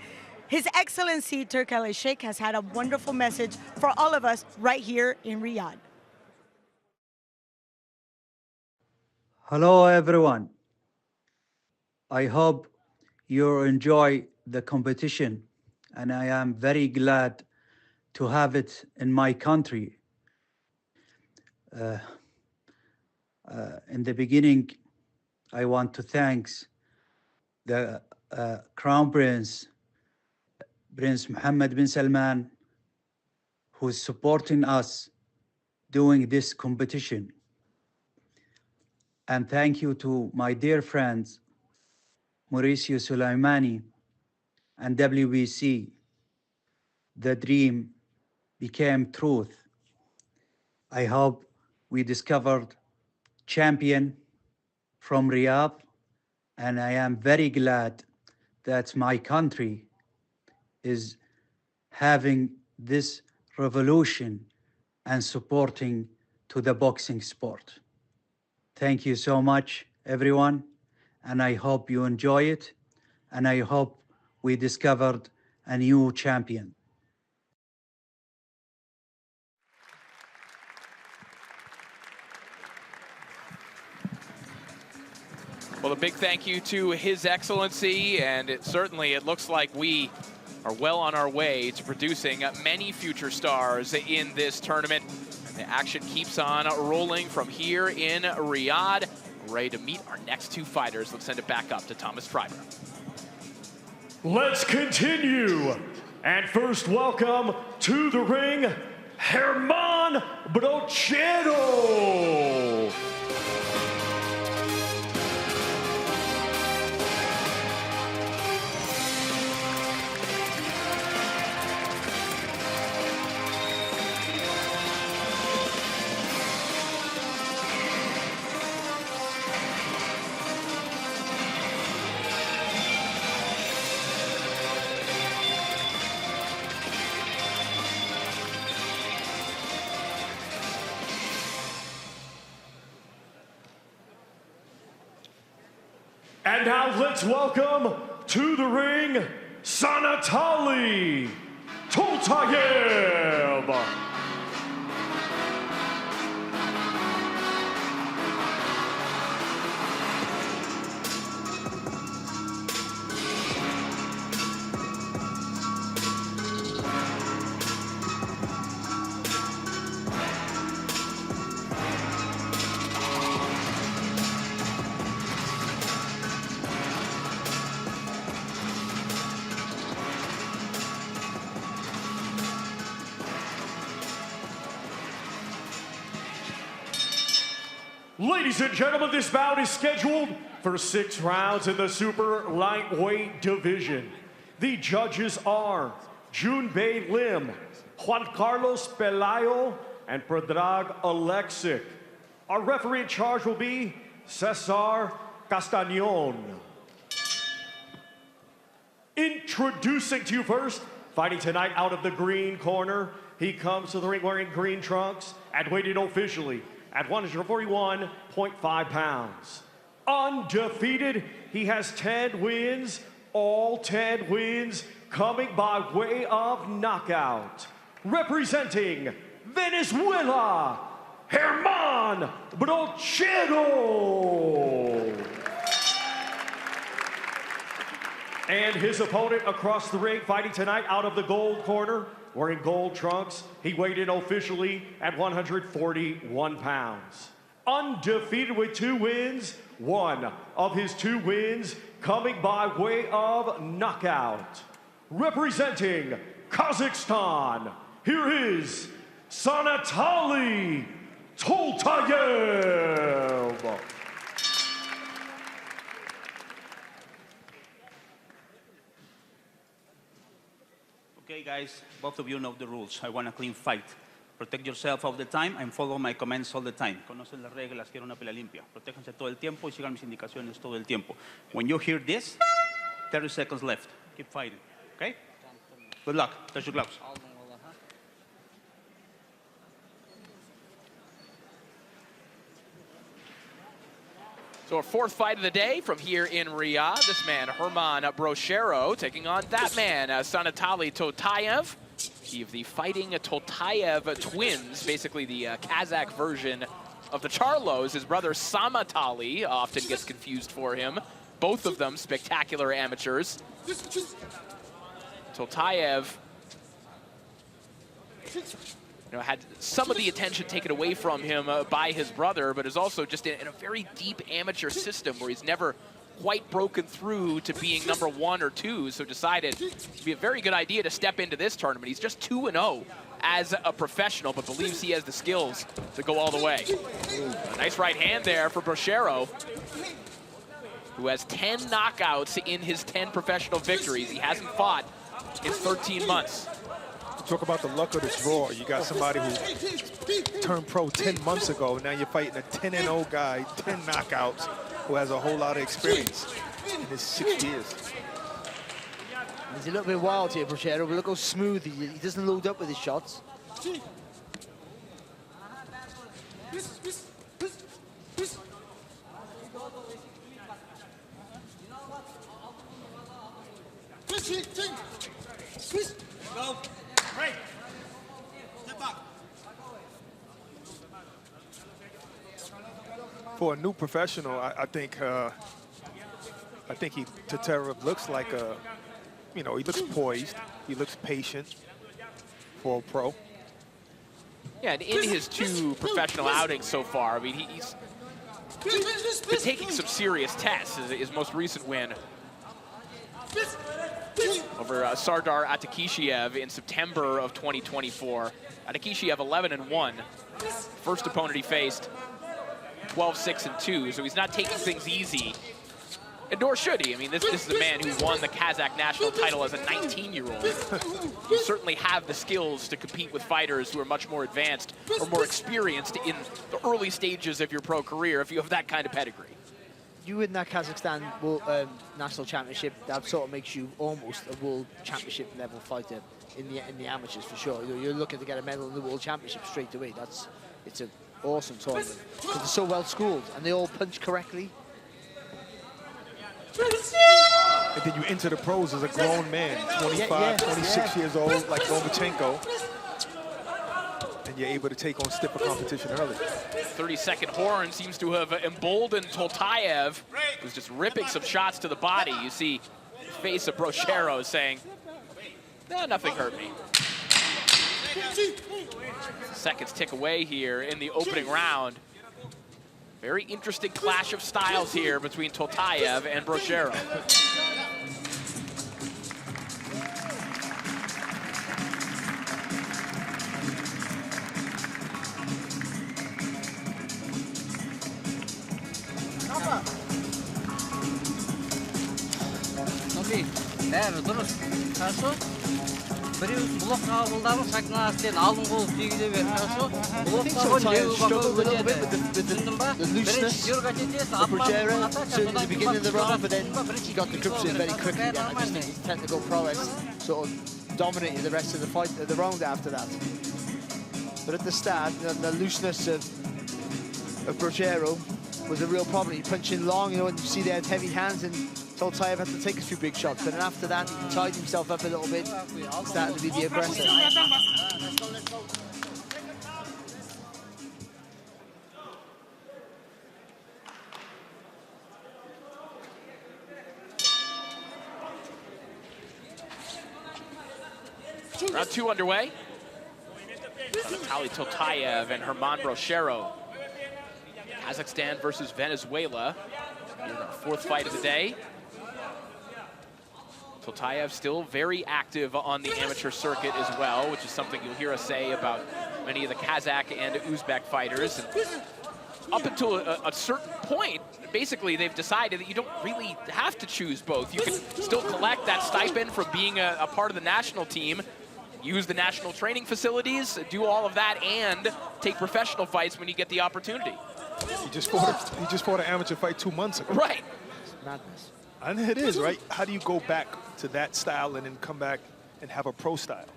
His Excellency Turki Ali Sheikh has had a wonderful message for all of us right here in Riyadh. Hello everyone. I hope you enjoy the competition, and I am very glad to have it in my country. In the beginning, I want to thank the Crown Prince, Prince Mohammed bin Salman, who is supporting us doing this competition. And thank you to my dear friends, Mauricio Sulaimani and WBC. The dream became truth. I hope we discovered champion from Riyadh, and I am very glad that my country is having this revolution and supporting to the boxing sport. Thank you so much, everyone, and I hope you enjoy it, and I hope we discovered a new champion. Well, a big thank you to His Excellency, and it looks like we are well on our way to producing many future stars in this tournament. The action keeps on rolling from here in Riyadh. We're ready to meet our next 2 fighters. Let's send it back up to Thomas Priber. Let's continue. And first, welcome to the ring, Herman Brochero. And now let's welcome to the ring, Sanatali Toltayev. Ladies and gentlemen, this bout is scheduled for 6 rounds in the super lightweight division. The judges are Junbei Lim, Juan Carlos Pelayo, and Predrag Alexic. Our referee in charge will be Cesar Castañon. Introducing to you first, fighting tonight out of the green corner, he comes to the ring wearing green trunks and weighted officially at 141.5 pounds. Undefeated, he has 10 wins, all 10 wins coming by way of knockout. Representing Venezuela, Germán Brochero. And his opponent across the ring fighting tonight out of the gold corner, wearing gold trunks. He weighed in officially at 141 pounds. Undefeated with 2 wins, one of his 2 wins coming by way of knockout. Representing Kazakhstan, here is Sanatali Toltayev. Okay, guys, both of you know the rules. I want a clean fight. Protect yourself all the time and follow my commands all the time. Conocen las reglas, quiero una pelea limpia. Protéjanse todo el tiempo y sigan mis indicaciones todo el tiempo. When you hear this, 30 seconds left. Keep fighting, okay? Good luck. Touch your gloves. So our 4th fight of the day from here in Riyadh. This man, Germán Brochero, taking on that man, Sanatali Toltayev. Of the Fighting Toltayev twins, basically the Kazakh version of the Charlos. His brother Samatali often gets confused for him. Both of them spectacular amateurs. Toltayev had some of the attention taken away from him by his brother, but is also just in a very deep amateur system where he's never quite broken through to being number 1 or 2, so decided it'd be a very good idea to step into this tournament. He's just 2-0 as a professional, but believes he has the skills to go all the way. A nice right hand there for Brochero, who has 10 knockouts in his 10 professional victories. He hasn't fought in 13 months. Talk about the luck of the draw. You got somebody who turned pro 10 months ago. Now you're fighting a 10-0 guy, 10 knockouts, who has a whole lot of experience in his 6 years. He's a little bit wild here, Brochero, but look how smooth he doesn't load up with his shots. For a new professional, I think Toltayev looks like a, he looks poised, he looks patient for a pro. Yeah, and in his 2 professional outings so far, I mean, he's been taking some serious tests. His most recent win over Sardar Atakishiev in September of 2024. Atakishiev 11-1. First opponent he faced, 12-6-2, so he's not taking things easy. And nor should he. I mean, this is a man who won the Kazakh national title as a 19-year-old. You certainly have the skills to compete with fighters who are much more advanced or more experienced in the early stages of your pro career if you have that kind of pedigree. You win that Kazakhstan national championship, that sort of makes you almost a world championship level fighter in the amateurs for sure. You're looking to get a medal in the world championship straight away. It's an awesome tournament because they're so well schooled and they all punch correctly. And then you enter the pros as a grown man, 25, 26 years old, like Lomachenko. And you're able to take on stiffer competition early. 30-second horn seems to have emboldened Toltayev, who's just ripping some shots to the body. You see the face of Brochero saying, nothing hurt me. Seconds tick away here in the opening round. Very interesting clash of styles here between Toltayev and Brochero. Бәрі дұрыс. Хорошо? Біреу блок қабылдап, шагнас сен алдын қол тегіле бер. Хорошо? Блок қабыл левый боковой вылетеді. Түсіндің ба? Бірінші дергать етесіз, Certainly at the beginning of the round, but then he got the grips in very quickly. Then I just think his technical prowess sort of dominated the rest of the fight, the round after that. But at the start, the looseness of Brogero was a real problem. He punched in long, you know, and you see they had heavy hands, and Toltayev had to take a few big shots. But then after that, he tied himself up a little bit, started to be the aggressor. Round 2 underway. Anatoly Toltayev and Herman Brogero. Kazakhstan versus Venezuela. In our 4th fight of the day. Toltayev still very active on the amateur circuit as well, which is something you'll hear us say about many of the Kazakh and Uzbek fighters. And up until a certain point, basically they've decided that you don't really have to choose both. You can still collect that stipend from being a part of the national team, use the national training facilities, do all of that, and take professional fights when you get the opportunity. He just fought an amateur fight 2 months ago. Right. It's madness. And it is, right? How do you go back to that style and then come back and have a pro style?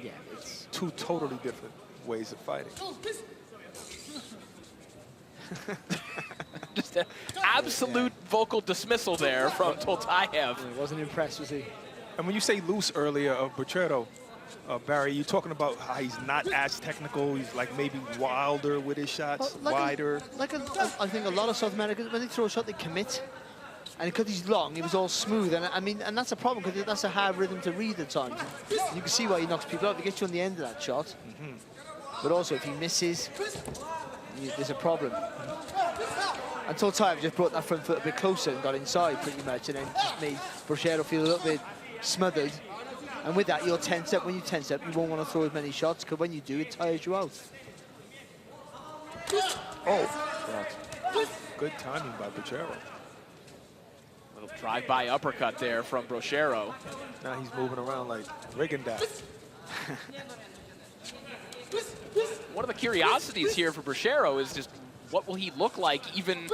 Yeah, it's 2 totally different ways of fighting. Just an absolute vocal dismissal there from Toltayev. Yeah, wasn't impressed, was he? And when you say loose earlier of Brogero, Barry, you're talking about how he's not as technical. He's like maybe wilder with his shots, wider. I think a lot of South Americans, when they throw a shot, they commit. And because he's long, he was all smooth. And I mean, and that's a problem because that's a hard rhythm to read at times. You can see why he knocks people out. He gets you on the end of that shot. But also, if he misses, there's a problem. And Toltayev just brought that front foot a bit closer and got inside pretty much, and then just made Brogero feel a little bit smothered. And with that, you're tense up. When you tense up, you won't want to throw as many shots, because when you do, it tires you out. Oh, good timing by Brogero. Little drive-by uppercut there from Brogero. Now he's moving around like Rigondeaux. One of the curiosities here for Brogero is just what will he look like even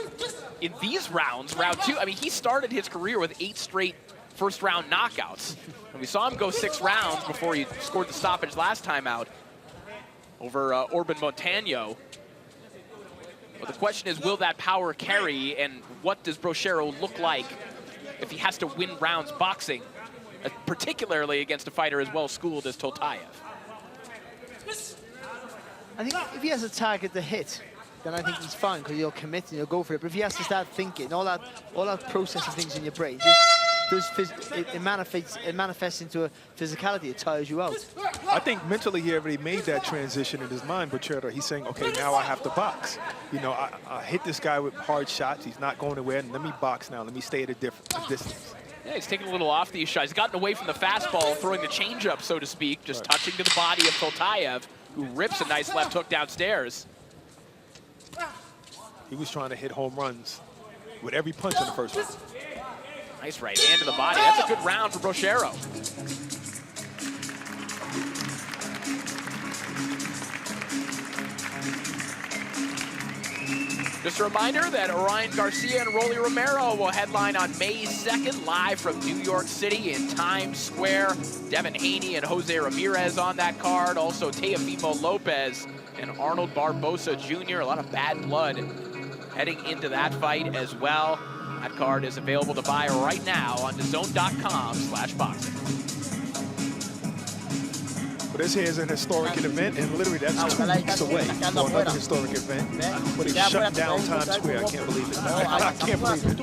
in these rounds, round 2. I mean, he started his career with 8 straight first-round knockouts. And we saw him go 6 rounds before he scored the stoppage last time out over Orban Montano. But the question is, will that power carry, and what does Brogero look like if he has to win rounds boxing, particularly against a fighter as well-schooled as Toltayev? I think if he has a target to hit, then I think he's fine, because he'll commit and he'll go for it. But if he has to start thinking, all that processing things in your brain, it manifests into a physicality. It tires you out. I think mentally he already made that transition in his mind, Brogero. He's saying, okay, now I have to box. You know, I hit this guy with hard shots. He's not going anywhere. Let me box now. Let me stay at a distance. Yeah, he's taking a little off these shots. He's gotten away from the fastball, throwing the changeup, so to speak, just touching to the body of Toltayev, who rips a nice left hook downstairs. He was trying to hit home runs with every punch in the first round. Nice right hand to the body. That's a good round for Brogero. Just a reminder that Orion Garcia and Rolly Romero will headline on May 2nd, live from New York City in Times Square. Devin Haney and Jose Ramirez on that card. Also Teofimo Lopez and Arnold Barbosa Jr. A lot of bad blood heading into that fight as well. That card is available to buy right now on DAZN.com/boxing. But this here is an historic event, and literally that's 2 weeks away from another historic event. But it's shut down Times Square. I can't believe it. I can't believe it.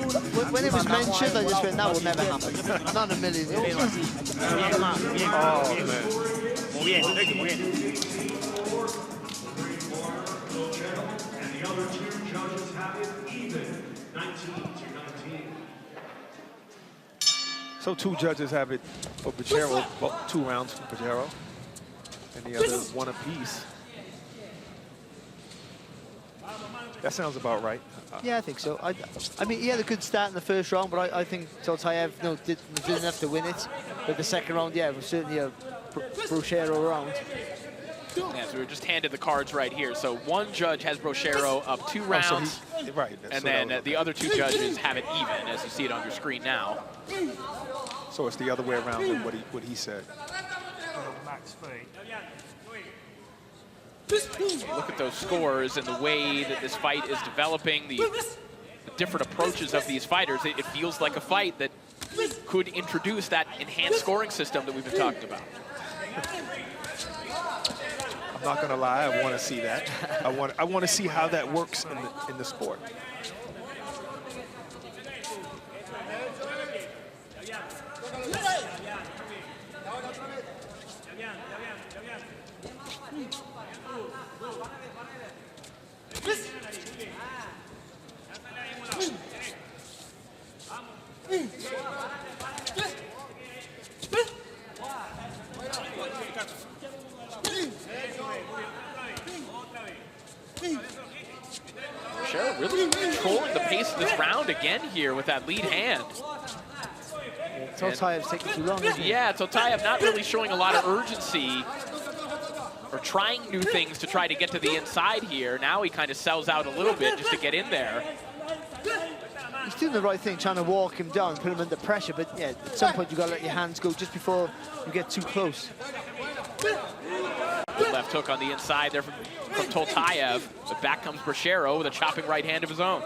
When it was mentioned, I just went, that will never happen. Not a million years. Oh, man. Muy bien, muy bien. And the other 2 judges have it even, 19-19. So 2 judges have it for Brogero, well, 2 rounds for Brogero, and the other 1 apiece. That sounds about right. Yeah, I think so. I mean, he had a good start in the first round, but I think Toltayev didn't have to win it. But the second round, yeah, it was certainly a Brogero round. Yeah, so we were just handed the cards right here. So 1 judge has Brogero up 2 rounds, right? And then the other 2 judges have it even, as you see it on your screen now. So it's the other way around than what he said. max speed. Look at those scores and the way that this fight is developing, the different approaches of these fighters. It feels like a fight that could introduce that enhanced scoring system that we've been talking about. I'm not gonna lie, I want to see that. I want to see how that works in the sport. Sure, really controlling the pace of this round again here with that lead hand. Toltayev's taking too long, isn't he? Yeah, Toltayev not really showing a lot of urgency or trying new things to try to get to the inside here. Now he kind of sells out a little bit just to get in there. He's doing the right thing, trying to walk him down, put him under pressure, but yeah, at some point you've got to let your hands go just before you get too close. Good left hook on the inside there from Toltayev, but back comes Brashero with a chopping right hand of his own.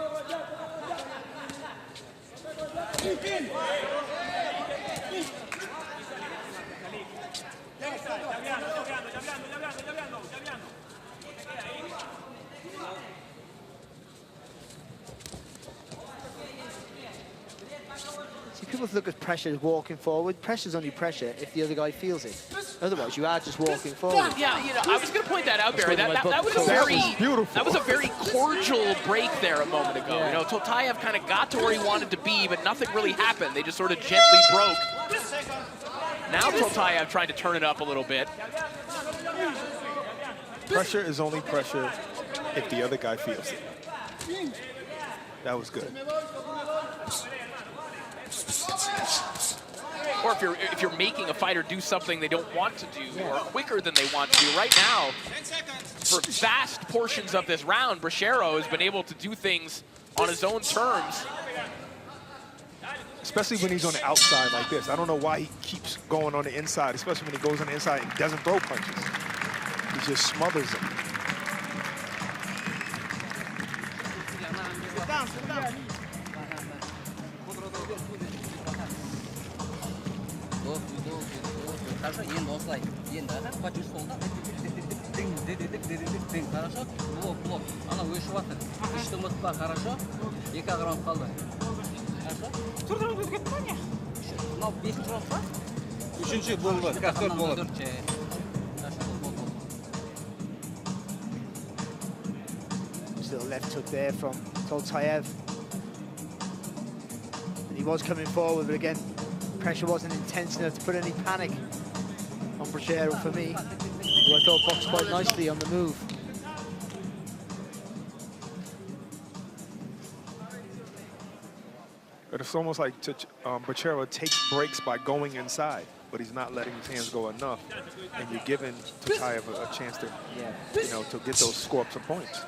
See, people look at pressure as walking forward. Pressure's only pressure if the other guy feels it. Otherwise, you are just walking forward. Yeah, you know, I was going to point that out, Barry. That was a very cordial break there a moment ago. Yeah. You know, Toltayev kind of got to where he wanted to be, but nothing really happened. They just sort of gently broke. Now Toltayev trying to turn it up a little bit. Pressure is only pressure if the other guy feels it. That was good. Or if you're making a fighter do something they don't want to do or quicker than they want to do. Right now, for vast portions of this round, Brashero has been able to do things on his own terms. Especially when he's on the outside like this. I don't know why he keeps going on the inside, especially when he goes on the inside and doesn't throw punches. He just smothers them. Sit down, sit down. Хорошо, енді осылай. Енді почувствовал, хорошо, блок. Ана өшіп жатыр. Үшті ұмытпа, хорошо. 2 раунд қалды. Хорошо? 4 раунд өтіп кетті ма не? Мынау 5-ші раунд па? 3-ші болды. 4 болады. Little left hook there from Toltayev. And he was coming forward, but again, pressure wasn't intense enough to put any panic on Brashero for me, who I thought boxed quite nicely on the move. But it's almost like Brashero takes breaks by going inside, but he's not letting his hands go enough, and you're giving Toltayev a chance to, you know, to get those score-ups of points.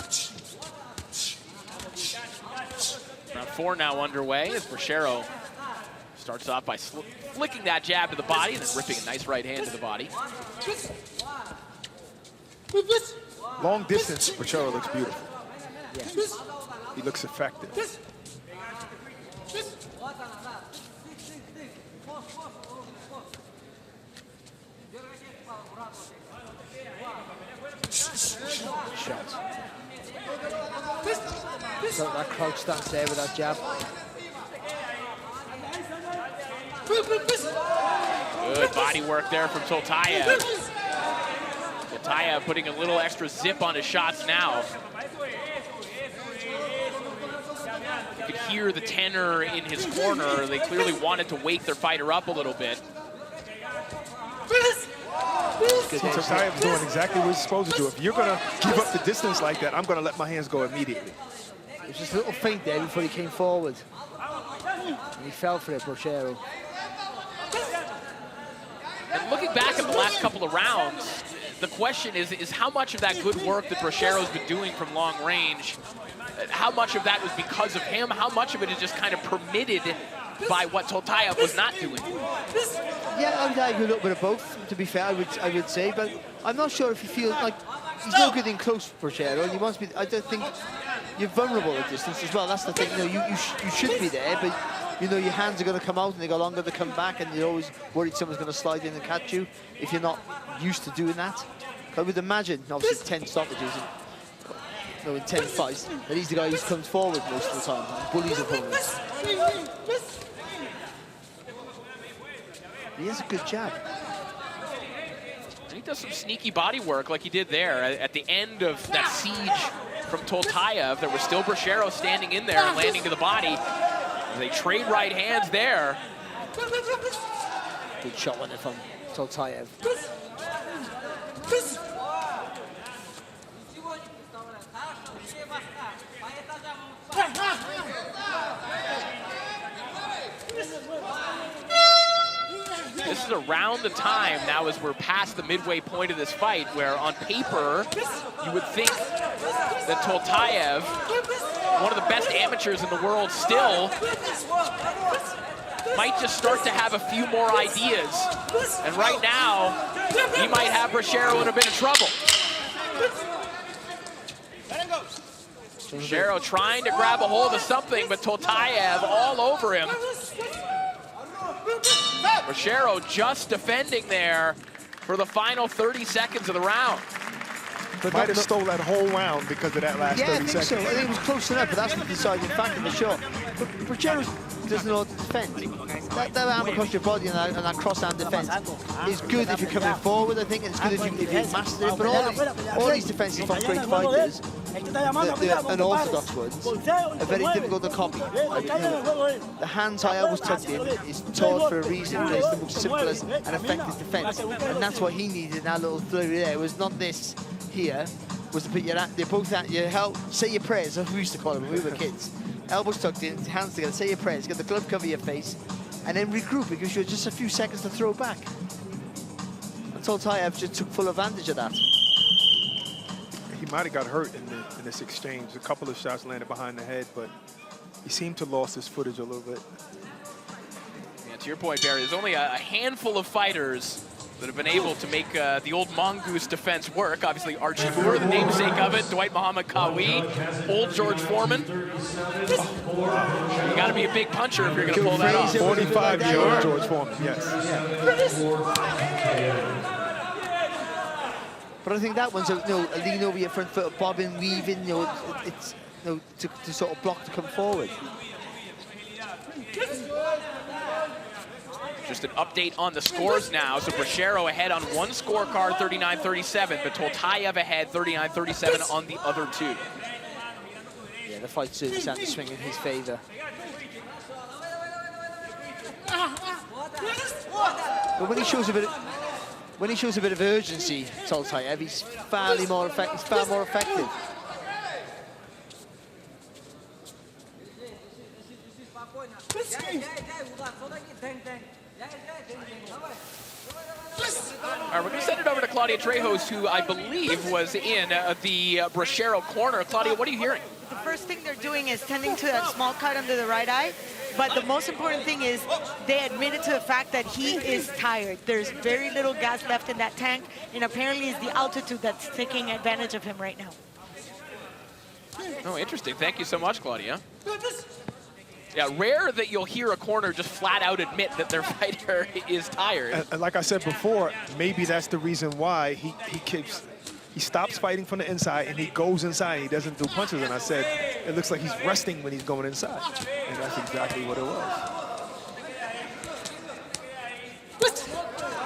Round 4 now underway as Brashero starts off by flicking that jab to the body and then ripping a nice right hand to the body. Long distance, Brashero looks beautiful. Yeah. He looks effective. Shots. So that crouch stance there with that jab. Good body work there from Toltayev. Toltayev putting a little extra zip on his shots now. You could hear the tenor in his corner. They clearly wanted to wake their fighter up a little bit. Toltayev is doing exactly what he's supposed to do. If you're going to give up the distance like that, I'm going to let my hands go immediately. It was just a little feint there before he came forward. And he fell for it, Brashero. And looking back at the last couple of rounds, the question is how much of that good work that Brashero's been doing from long range, how much of that was because of him, how much of it is just kind of permitted by what Toltayev was not doing. Yeah, I would argue a little bit of both, to be fair, I would say, but I'm not sure if he feels like he's no good in close, Bracero, and he wants to be. I don't think you're vulnerable at distance as well. That's the thing. You know, you should be there, but you know your hands are going to come out and they go longer to come back, and you're always worried someone's going to slide in and catch you if you're not used to doing that. I would imagine, obviously, 10 stoppages in 10 fights, that he's the guy who comes forward most of the time and bullies opponents. He has a good jab. And he does some sneaky body work like he did there at the end of that siege from Toltayev. There was still Bracero standing in there and landing to the body. They trade right hands there. Good shot on it from Toltayev. This is around the time now as we're past the midway point of this fight where on paper you would think that Toltayev, one of the best amateurs in the world still, might just start to have a few more ideas. And right now, he might have Bracero in a bit of trouble. Bracero trying to grab a hold of something, but Toltayev all over him. Bracero just defending there for the final 30 seconds of the round. But might have stole that whole round because of that last 30 seconds. So. I think it was close enough, but that's the deciding factor for sure. But Bracero doesn't know how to defend. That arm across your body and that cross-arm defense is good if you're coming forward, I think, and it's good if you master it. But all these defenses from great fighters, the unorthodox ones, are very difficult to copy. Like, the hands high elbows tucked in is taught for a reason. It's the most simplest and effective defense, and that's what he needed in that little flurry there. It was not this here, was to put your help, say your prayers, as we used to call them when we were kids. Elbows tucked in, hands together, say your prayers, get the glove cover your face, and then regroup. It gives you just a few seconds to throw back. And Toltayev just took full advantage of that. He might have got hurt in this exchange. A couple of shots landed behind the head, but he seemed to lost his footage a little bit. Yeah, to your point, Barry, there's only a handful of fighters that have been able to make the old mongoose defense work. Obviously, Archie Moore, the namesake of it, Dwight Muhammad Qawi, old George Foreman. You got to be a big puncher if you're going to pull that off. 45-year-old George Foreman, yes. But I think that one's a lean over your front foot, bobbing, weaving, it's to sort of block to come forward. Just an update on the scores now. So Bracero ahead on one scorecard, 39-37, but Toltayev ahead, 39-37 on the other two. Yeah, the fight's certainly starting to swing in his favor. But when he shows a bit of urgency, Toltayev, he's far more effective. All right, we're going to send it over to Claudia Trejos, who I believe was in the Bracero corner. Claudia, what are you hearing? The first thing they're doing is tending to that small cut under the right eye. But the most important thing is they admitted to the fact that he is tired. There's very little gas left in that tank, and apparently it's the altitude that's taking advantage of him right now. Oh, interesting. Thank you so much, Claudia. Yeah, rare that you'll hear a corner just flat out admit that their fighter is tired. And like I said before, maybe that's the reason why he stops fighting from the inside and he goes inside. He doesn't do punches. And I said, it looks like he's resting when he's going inside. And that's exactly what it was.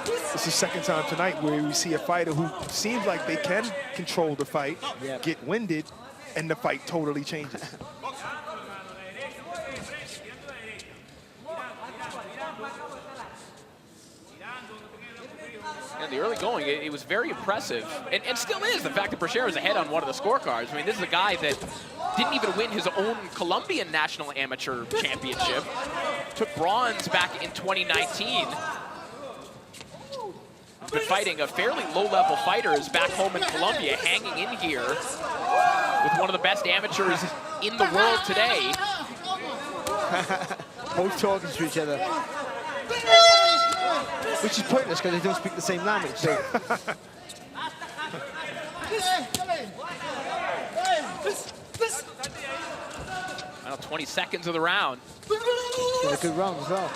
This is the second time tonight where we see a fighter who seems like they can control the fight, get winded, and the fight totally changes. In the early going, it was very impressive, and still is, the fact that Bracero is ahead on one of the scorecards. I mean, this is a guy that didn't even win his own Colombian National Amateur Championship. Took bronze back in 2019. Been fighting a fairly low-level fighters back home in Colombia, hanging in here with one of the best amateurs in the world today. both talking to each other. Which is pointless because they don't speak the same language. So. Final 20 seconds of the round. It's a good round as well.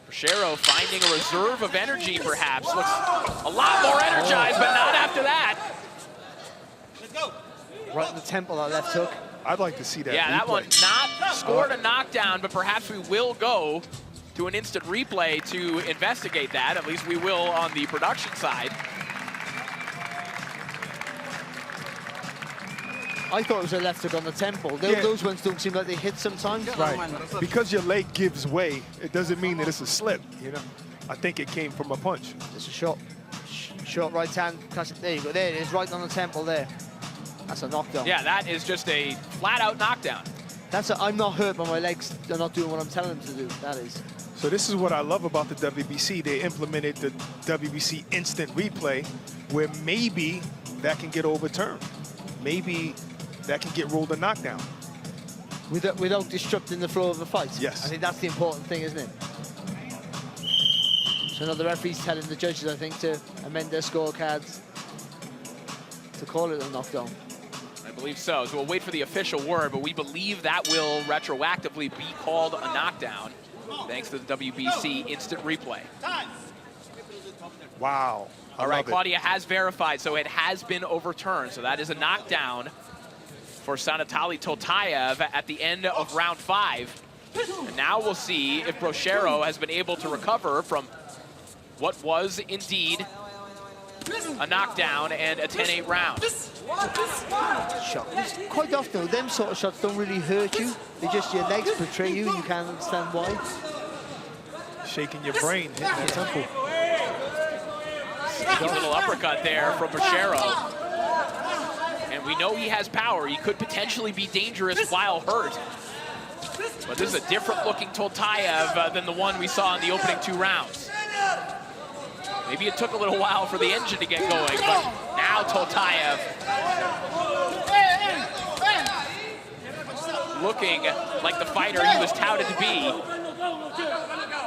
Bracero finding a reserve of energy, perhaps. Looks a lot more energized, but not after that. Let's go. Right in the temple, that left hook. I'd like to see that. Yeah, replay. that one not scored a knockdown, but perhaps we will go to an instant replay to investigate that. At least we will on the production side. I thought it was a left hook on the temple. Those ones don't seem like they hit sometimes. Right. Because your leg gives way, it doesn't mean that it's a slip, you know? I think it came from a punch. It's a shot. Short right hand. There you go. There it is, right on the temple there. That's a knockdown. Yeah, that is just a flat-out knockdown. I'm not hurt, but my legs are not doing what I'm telling them to do. That is. So this is what I love about the WBC. They implemented the WBC instant replay where maybe that can get overturned. Maybe that can get ruled a knockdown. Without disrupting the flow of the fight? Yes. I think that's the important thing, isn't it? So now the referee's telling the judges, I think, to amend their scorecards to call it a knockdown. I believe so. So we'll wait for the official word, but we believe that will retroactively be called a knockdown thanks to the WBC instant replay. Wow. All right, Claudia has verified, so it has been overturned. So that is a knockdown for Sanatali Toltayev at the end of round 5. And now we'll see if Bracero has been able to recover from what was indeed a knockdown and a 10-8 round. Shots. Quite often, them sort of shots don't really hurt you. They just, your legs betray you. You can't understand why. Shaking your brain, hitting the temple. Sneaky little uppercut there from Bracero. And we know he has power. He could potentially be dangerous while hurt. But this is a different looking Toltayev than the one we saw in the opening 2 rounds. Maybe it took a little while for the engine to get going, but now Toltayev looking like the fighter he was touted to be,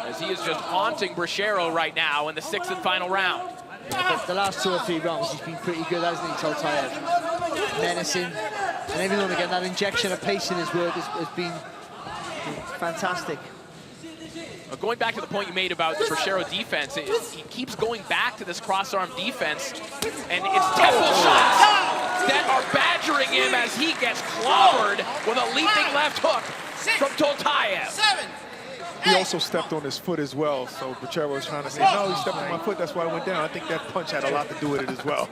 as he is just haunting Bracero right now in the 6th and final round. Yeah, the last 2 or 3 rounds, he's been pretty good, hasn't he, Toltayev? Menacing. And every now and again, that injection of pace in his work has been fantastic. Going back to the point you made about the Bracero defense, he keeps going back to this cross-arm defense, and it's temple shots that are badgering him as he gets clobbered with a leaping left hook from Toltayev. He also stepped on his foot as well, so Bracero was trying to say, no, he stepped on my foot, that's why I went down. I think that punch had a lot to do with it as well.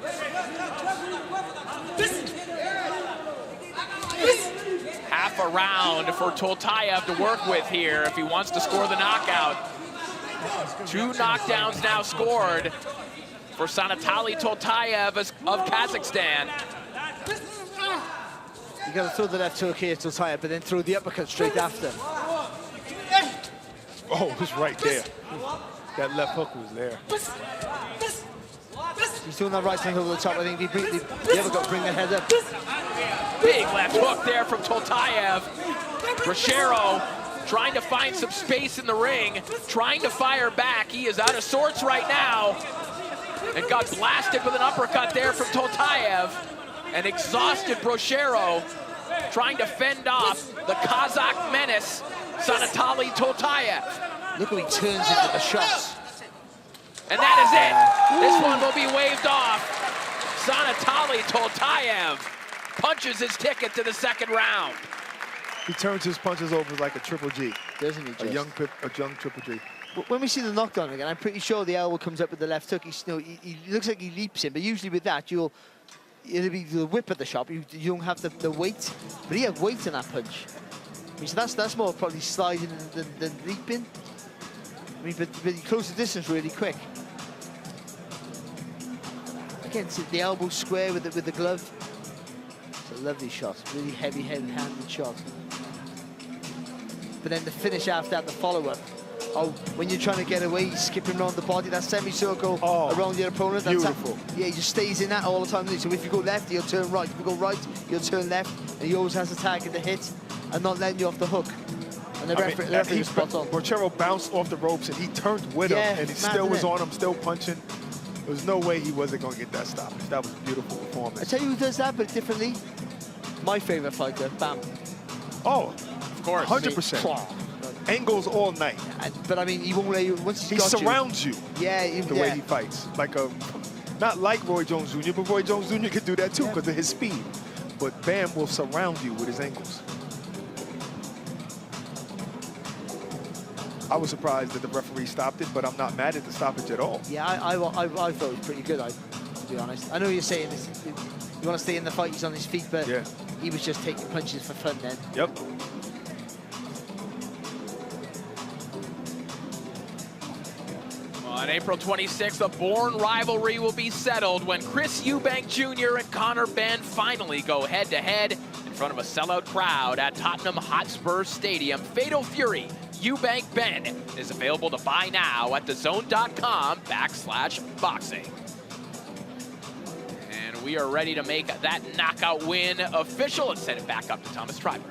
Half a round for Toltayev to work with here if he wants to score the knockout. 2 knockdowns now scored for Sanatali Toltayev of Kazakhstan. You got to throw the left hook here, Toltayev, but then throw the uppercut straight after. Oh, it was right there. That left hook was there. He's doing that right thing over the top. I think the other got to bring the head up. Big left hook there from Toltayev. Bracero trying to find some space in the ring, trying to fire back. He is out of sorts right now and got blasted with an uppercut there from Toltayev. An exhausted Bracero trying to fend off the Kazakh menace, Sanatali Toltayev. Look how he turns into the shots. And that is it. This one will be waved off. Sanatali Toltayev punches his ticket to the 2nd round. He turns his punches over like a triple G. Doesn't he just? A young triple G. When we see the knockdown again, I'm pretty sure the elbow comes up with the left hook. He looks like he leaps in, but usually with that, it'll be the whip at the shop. You don't have the weight, but he had weight in that punch. I mean, so that's more probably sliding than leaping. I mean, but he closed the distance really quick. Again, the elbow square with the glove. It's a lovely shot, really heavy-handed shot. But then the finish after that, the follow-up, when you're trying to get away, he's skipping around the body, that semicircle around your opponent. Beautiful. Yeah, he just stays in that all the time. So if you go left, he'll turn right. If you go right, he'll turn left. And he always has to target the hit and not letting you off the hook. And the referee was spot on. Borchero bounced off the ropes and he turned with him, and he still was on him, still punching. There was no way he wasn't going to get that stoppage. That was a beautiful performance. I tell you who does that, but differently. My favorite fighter, Bam. Oh, of course. 100%. Angles all night. But I mean, he won't let you, once he surrounds you. Yeah, the way he fights. Not like Roy Jones Jr., but Roy Jones Jr. could do that too because of his speed. But Bam will surround you with his ankles. I was surprised that the referee stopped it, but I'm not mad at the stoppage at all. Yeah, I thought it was pretty good, to be honest. I know you're saying this, you want to stay in the fight, he's on his feet, but he was just taking punches for fun then. Yep. On April 26th, the Bourne rivalry will be settled when Chris Eubank Jr. and Conor Benn finally go head-to-head in front of a sellout crowd at Tottenham Hotspur Stadium. Fatal Fury Eubank Benn is available to buy now at thezone.com/boxing. And we are ready to make that knockout win official and send it back up to Thomas Treiber.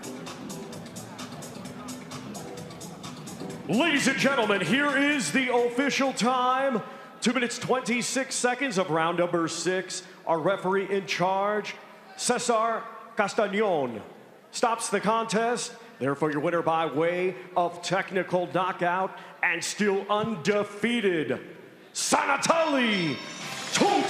Ladies and gentlemen, here is the official time. 2 minutes, 26 seconds of round number 6. Our referee in charge, Cesar Castañón, stops the contest. Therefore, your winner by way of technical knockout and still undefeated, Sanatali Toltayev.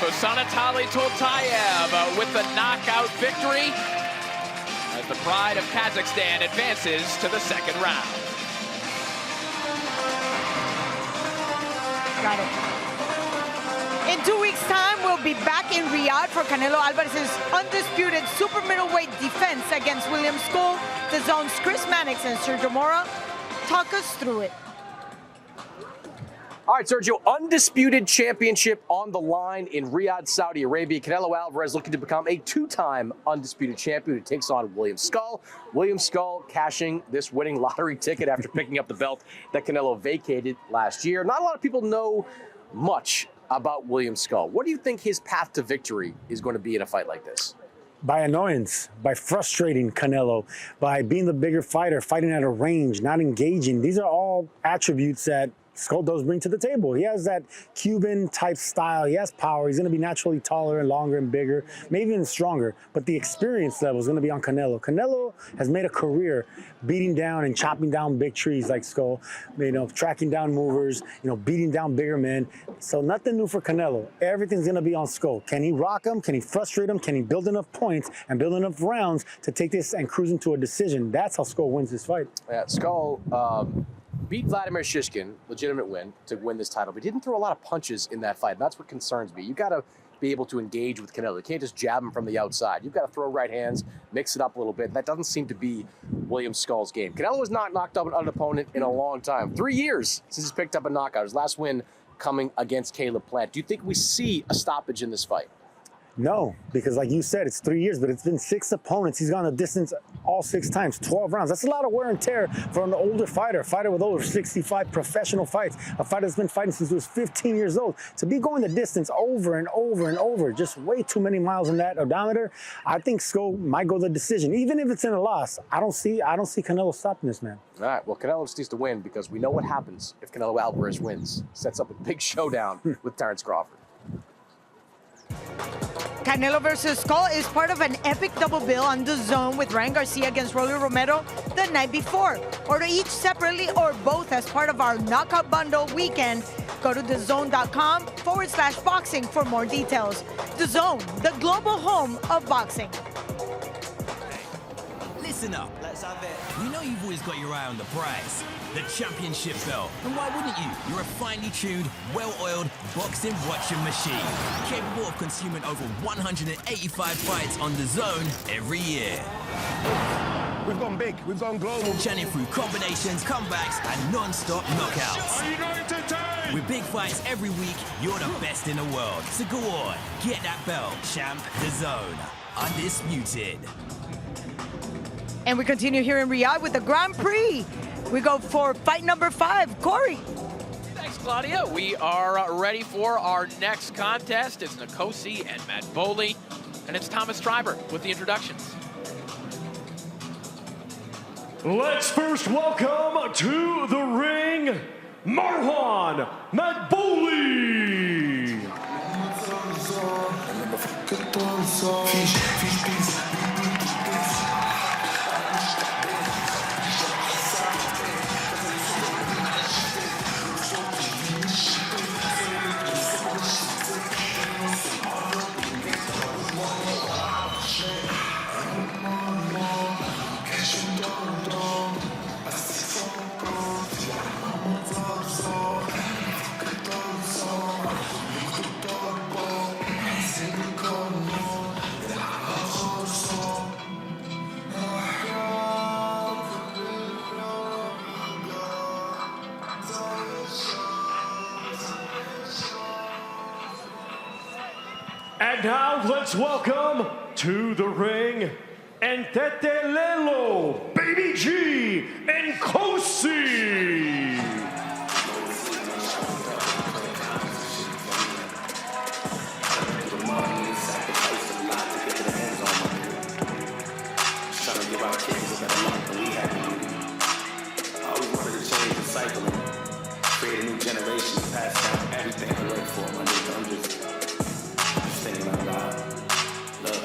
So Sanatali Toltayev with the knockout victory as the pride of Kazakhstan advances to the second round. Got it. In 2 weeks' time, we'll be back in Riyadh for Canelo Alvarez's undisputed super middleweight defense against William Skull. The Zone's Chris Mannix and Sergio Mora talk us through it. All right, Sergio, undisputed championship on the line in Riyadh, Saudi Arabia. Canelo Alvarez looking to become a 2-time undisputed champion who takes on William Skull. William Skull cashing this winning lottery ticket after picking up the belt that Canelo vacated last year. Not a lot of people know much about William Skull. What do you think his path to victory is going to be in a fight like this? By annoyance, by frustrating Canelo, by being the bigger fighter, fighting at a range, not engaging. These are all attributes that Skull does bring to the table. He has that Cuban type style. He has power. He's going to be naturally taller and longer and bigger, maybe even stronger. But the experience level is going to be on Canelo. Canelo has made a career beating down and chopping down big trees like Skull, tracking down movers, beating down bigger men. So nothing new for Canelo. Everything's going to be on Skull. Can he rock him? Can he frustrate him? Can he build enough points and build enough rounds to take this and cruise into a decision? That's how Skull wins this fight. Yeah, Skull beat Vladimir Shishkin, legitimate win, to win this title, but he didn't throw a lot of punches in that fight. And that's what concerns me. You got to be able to engage with Canelo. You can't just jab him from the outside. You've got to throw right hands, mix it up a little bit. That doesn't seem to be William Skull's game. Canelo has not knocked up an opponent in a long time. 3 years since he's picked up a knockout. His last win coming against Caleb Plant. Do you think we see a stoppage in this fight? No, because like you said, it's 3 years, but it's been 6 opponents. He's gone the distance all 6 times, 12 rounds. That's a lot of wear and tear for an older fighter, a fighter with over 65 professional fights, a fighter that's been fighting since he was 15 years old. To be going the distance over and over and over, just way too many miles in that odometer, I think Skull might go the decision. Even if it's in a loss, I don't see Canelo stopping this man. All right, well, Canelo just needs to win because we know what happens if Canelo Alvarez wins. Sets up a big showdown with Terrence Crawford. Canelo versus Skull is part of an epic double bill on The Zone with Ryan Garcia against Rolly Romero the night before. Order each separately or both as part of our Knockout Bundle weekend. Go to thezone.com/boxing for more details. The Zone, the global home of boxing. Listen up. Let's have it. We know you've always got your eye on the prize, the championship belt. And why wouldn't you? You're a finely tuned, well-oiled boxing watching machine, capable of consuming over 185 fights on The Zone every year. We've gone big, we've gone global. Churning through combinations, comebacks, and non-stop knockouts. With big fights every week, you're the best in the world. So go on, get that belt. Champ The Zone. Undisputed. And we continue here in Riyadh with the Grand Prix. We go for fight number 5. Corey. Thanks, Claudia. We are ready for our next contest. It's Nkosi and Matt Boley. And it's Thomas Streiber with the introductions. Let's first welcome to the ring, Marwan Madbouly. And now let's welcome to the ring, Ntetelelo, Baby G, and Nkosi. Create a new generation, pass down everything I work for. I'm just thinking out loud. Look,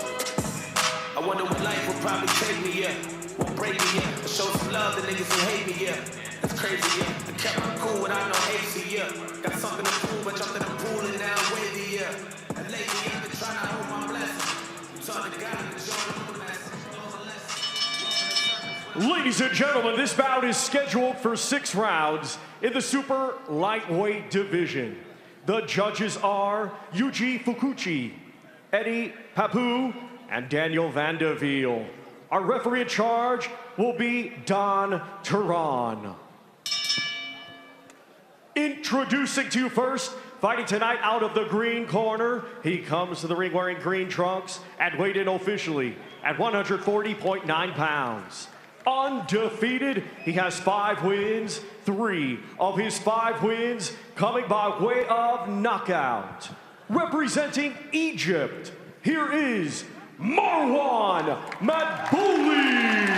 I wonder what life will probably take me, yeah. Won't break me, yeah. But show some love to niggas who hate me, yeah. That's crazy, yeah. I kept my cool without no AC, yeah. Got something to prove, I jumped in the pool and now I'm wavy, yeah. And lately I've been trying to hold my blessing. I'm talking to God and showing the blessing. Ladies and gentlemen, this bout is scheduled for 6 rounds in the super lightweight division. The judges are Yuji Fukuchi, Eddie Papu, and Daniel Vanderveel. Our referee in charge will be Don Turan. Introducing to you first, fighting tonight out of the green corner, he comes to the ring wearing green trunks and weighed in officially at 140.9 pounds. Undefeated, he has 5 wins, 3 of his 5 wins coming by way of knockout. Representing Egypt, here is Marwan Madbouly.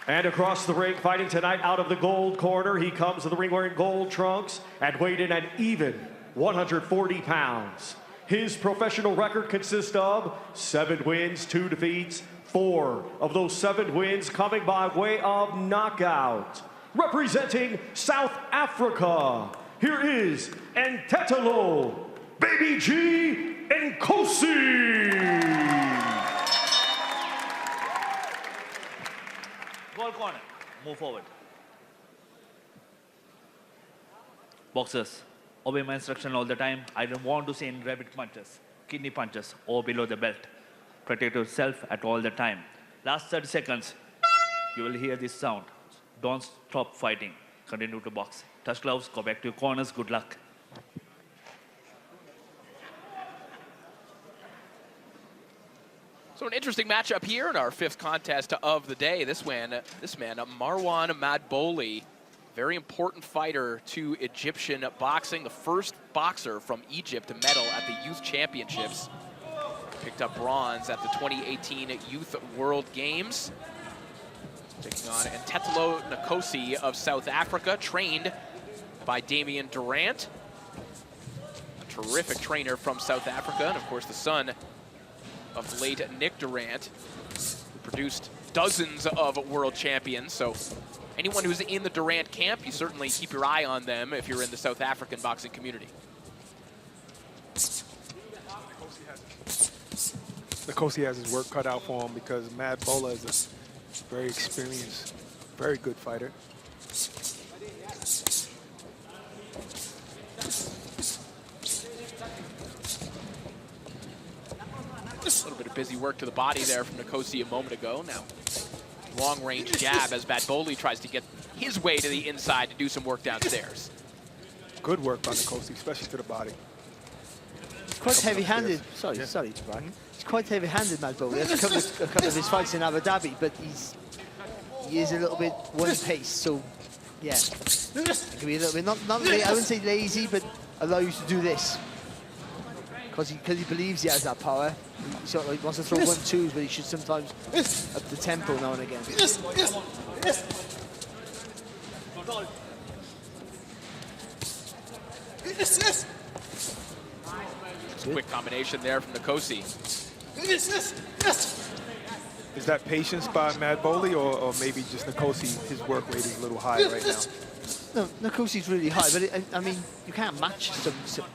And across the ring, fighting tonight out of the gold corner, he comes to the ring wearing gold trunks and weighed in at even 140 pounds. His professional record consists of 7 wins, 2 defeats, 4 of those 7 wins coming by way of knockout. Representing South Africa, here is Ntetelelo, Baby G, and Nkosi. Goal corner, move forward. Boxers, obey my instruction all the time. I don't want to see any rabbit punches, kidney punches, or below the belt. Protect yourself at all the time. Last 30 seconds, you will hear this sound. Don't stop fighting. Continue to box. Touch gloves, go back to your corners. Good luck. So an interesting matchup here in our 5th contest of the day. This man, Marwan Madbouly, very important fighter to Egyptian boxing, the first boxer from Egypt to medal at the Youth Championships. Picked up bronze at the 2018 Youth World Games. Taking on Ntetelelo Nkosi of South Africa, trained by Damian Durant. A terrific trainer from South Africa, and of course the son of the late Nick Durant, who produced dozens of world champions. So anyone who's in the Durant camp, you certainly keep your eye on them if you're in the South African boxing community. Nkosi has his work cut out for him because Madbouly is a very experienced, very good fighter. A little bit of busy work to the body there from Nkosi a moment ago. Now, long-range jab as Madbouly tries to get his way to the inside to do some work downstairs. Good work by Nkosi, especially to the body. Quite heavy-handed. Sorry, Jabbar. he's quite heavy-handed, Mad Bowley. That's a couple of his fights in Abu Dhabi, but he is a little bit one-pace, so yeah. It can be a little bit, not I wouldn't say lazy, but allow you to do this. Because he believes he has that power. He sort of like wants to throw 1-2s, but he should sometimes up the tempo now and again. Quick combination there from Nkosi. Is that patience by Mad Bowley, or maybe just Nkosi, his work rate is a little high right now? No, Nkosi's really high, but I mean, you can't match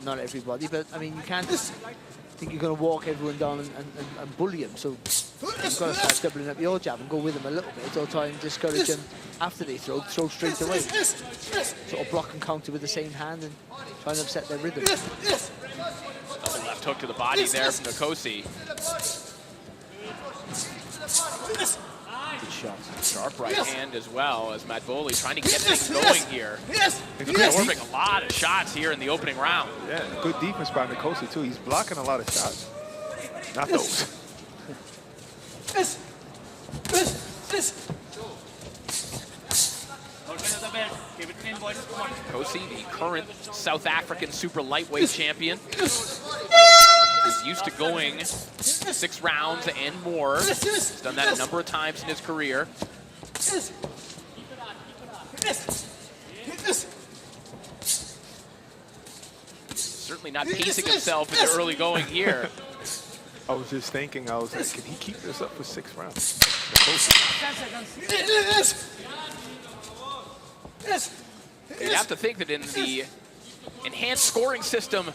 not everybody, but I mean, you can't think you're going to walk everyone down and bully him. So you've got to start doubling up your jab and go with them a little bit, or try and discourage them after they throw straight away. Sort of block and counter with the same hand and try and upset their rhythm. Double left hook to the body there from Nkosi. Good shot. Sharp right hand as well as Mad Bowley trying to get things going here. Absorbing a lot of shots here in the opening round. Yeah, good defense by Nkosi too. He's blocking a lot of shots. Not those. Nkosi, the current South African super lightweight champion, is used to going 6 rounds and more. He's done that a number of times in his career. Certainly not pacing himself in the early going here. I was just thinking, I was like, can he keep this up for 6 rounds? You'd have to think that in the enhanced scoring system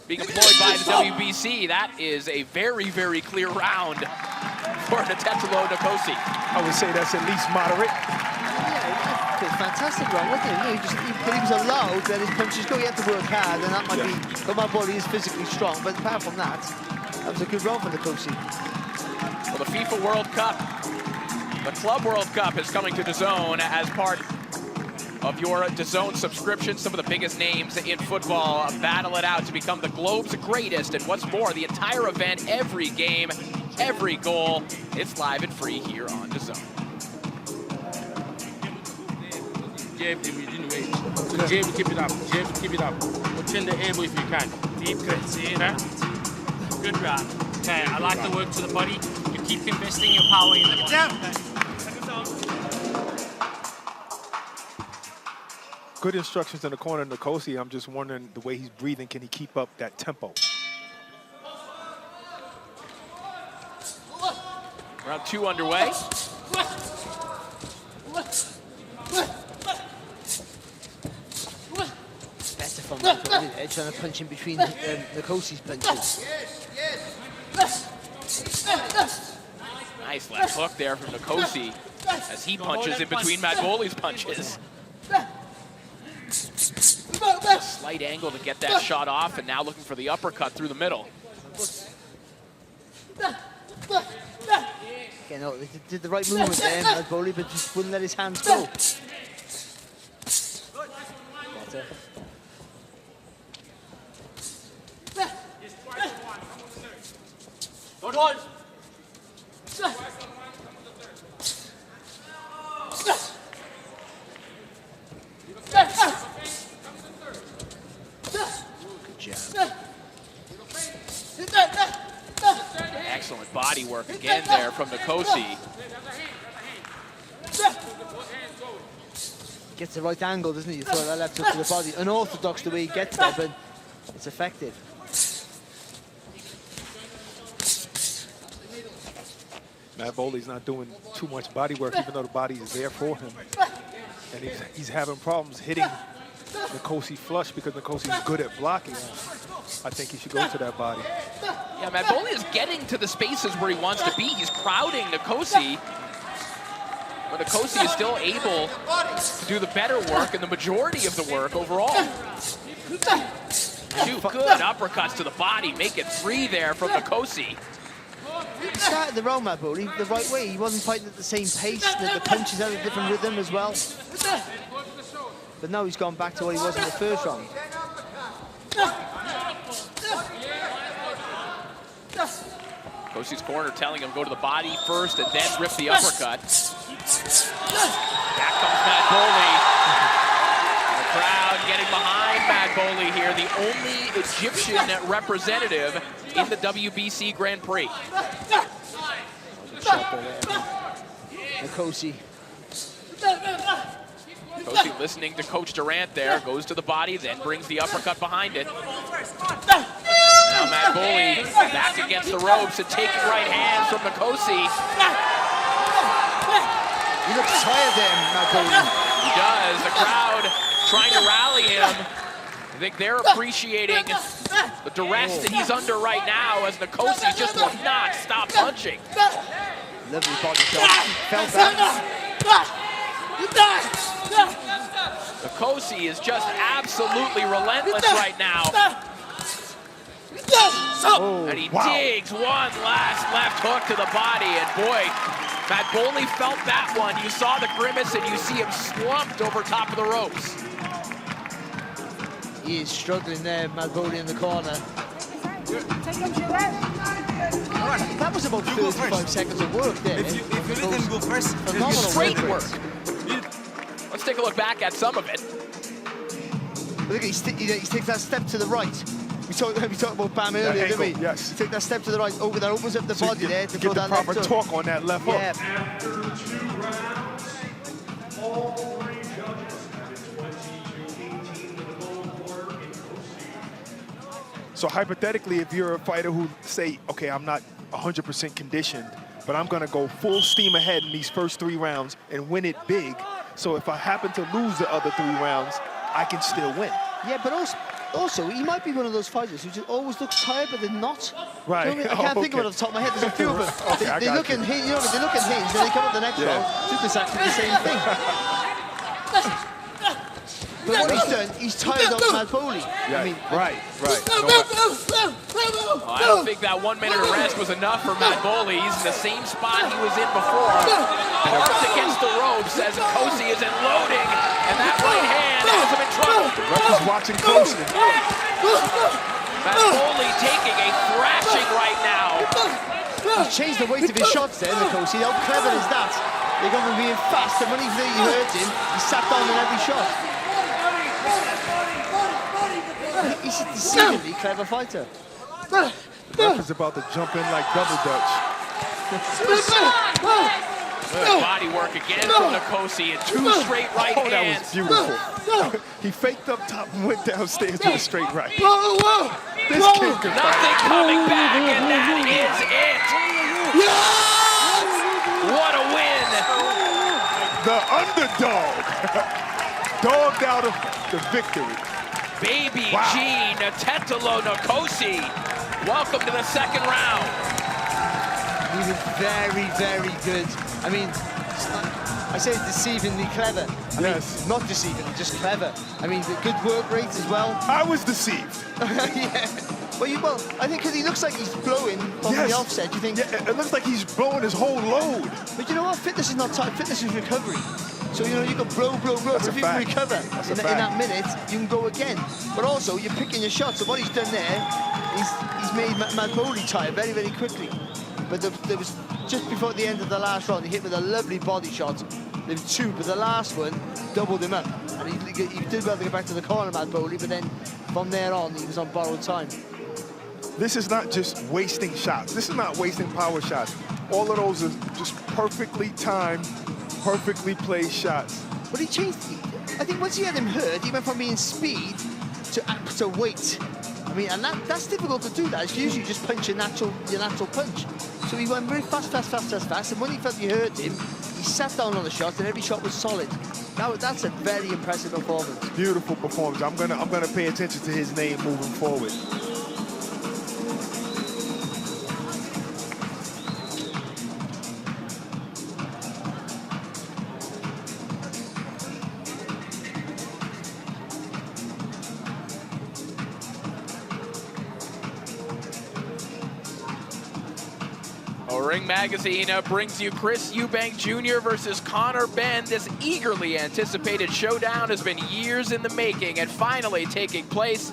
being employed by the WBC, that is a very, very clear round for Tetsuo Nkosi. I would say that's at least moderate. Yeah, it's a fantastic round, wasn't it? But he was allowed to let his punches go. He had to work hard, and that might be, but my body is physically strong. But apart from that, that was a good round for Nkosi. Well, the FIFA World Cup, the Club World Cup is coming to DAZN as part of your DAZN subscription. Some of the biggest names in football battle it out to become the globe's greatest. And what's more, the entire event, every game, every goal, it's live and free here on DAZN. Jab, Jab, keep it up. Jab, keep it up. Turn the elbow if you can. Deep cut, see that? Good round. Okay, I like the work to the body. You keep investing your power in the body. Down. Good instructions in the corner of Nkosi. I'm just wondering the way he's breathing, can he keep up that tempo? Round 2 underway. Better from the edge, trying to punch in between Nkosi's punches. Nice left hook there from Nkosi as he punches in between Mad Bowley's punches. A slight angle to get that shot off, and now looking for the uppercut through the middle. Okay, no, they did the right movement there, Mad Bowley, but just wouldn't let his hands go. Better. Excellent body work again there from Nkosi. Gets the right angle, doesn't he? You throw that left hook to the body. Unorthodox the way he gets there, but it's effective. Mad Bowley's not doing too much body work, even though the body is there for him. And he's having problems hitting Nkosi flush because Nkosi's good at blocking. I think he should go to that body. Yeah, Mad Bowley is getting to the spaces where he wants to be. He's crowding Nkosi, but Nkosi is still able to do the better work and the majority of the work overall. 2 good uppercuts to the body, make it 3 there from Nkosi. He started the round, Mad Bowley, the right way. He wasn't fighting at the same pace. The punches had a different rhythm as well. But now he's gone back to what he was in the first round. Kosi's corner telling him go to the body first and then rip the uppercut. Back comes Matt Boley. The crowd getting behind Matt Boley here, the only Egyptian representative in the WBC Grand Prix. Kosi. Kosi listening to Coach Durant there, goes to the body, then brings the uppercut behind it. Now Matt Boley back against the ropes and taking right hands from Kosi. He looks tired there, Matt Boley. He does. The crowd trying to rally him. I think they're appreciating the duress that he's under right now as Kosi just will not stop punching. Lovely body shot. Felt that. Kosi is just absolutely relentless right now. And he digs one last left hook to the body, and boy, Matt Boley felt that one. You saw the grimace, and you see him slumped over top of the ropes. He is struggling there, Matt Boley in the corner. That was about 35 seconds of work there. If you let him go first, Phenomenal straight work. Let's take a look back at some of it. Look, he takes that step to the right. We talked about Bam earlier, didn't we? Yes. He took that step to the right, that opens up the body there to get throw the that proper left torque on that left hook. After 2 rounds, all 3 judges have been 20-18 with the gold order in Kosi. So hypothetically, if you're a fighter who say, okay, I'm not 100% conditioned, but I'm gonna go full steam ahead in these first 3 rounds and win it big. So if I happen to lose the other 3 rounds, I can still win. Yeah, but also he might be one of those fighters who just always looks tired, but they're not. Right. You know what I mean? I can't think of it off the top of my head. There's a few of them. Okay, they look unhinged, you know, they look unhinged, then they come up the next round, do exactly the same thing. But what he's done, he's tired of Matt Boley. Yeah, I mean, right. I don't think that 1 minute of rest was enough for Matt Boley. He's in the same spot he was in before. Parked against the ropes as Kosi is loading, and that right hand has him in trouble. The ref is watching closely. Matt Boley taking a thrashing right now. He's changed the weight of his shots there, Kosi. How clever is that? They're going to be fast, and when he hurt him, he sat down on every shot. He's a deceptively clever fighter. The ref is about to jump in like double dutch. Good body work again from Kosi and 2 straight right hands. That was beautiful. He faked up top and went downstairs to the straight right. This kid can fight. Nothing coming back, and that is it. What a win. The underdog dogged out of the victory. Baby G, Tetelo Kosi. Welcome to the 2nd round. He was very, very good. I mean, I say deceivingly clever. I mean, not deceiving, just clever. I mean, the good work rate as well. I was deceived. Yeah. Well, I think because he looks like he's blowing from the offset. You think? Yeah, it looks like he's blowing his whole load. But you know what? Fitness is not time. Fitness is recovery. So, you know, you can blow. But if you can recover in that minute, you can go again. But also, you're picking your shots. So what he's done there, he's made Matt Boley tired very, very quickly. But there was, just before the end of the last round, he hit with a lovely body shot. There were 2, but the last one doubled him up. And he did well to get back to the corner, Matt Boley, but then from there on, he was on borrowed time. This is not just wasting shots. This is not wasting power shots. All of those are just perfectly timed, perfectly played shots. But he changed. I think once he had him hurt, he went from being speed to weight. I mean, and that's difficult to do. That it's usually just punch your natural punch. So he went very fast. And when he felt he hurt him, he sat down on the shot, and every shot was solid. That's a very impressive performance. Beautiful performance. I'm gonna pay attention to his name moving forward. Ring Magazine brings you Chris Eubank Jr. versus Conor Benn. This eagerly anticipated showdown has been years in the making and finally taking place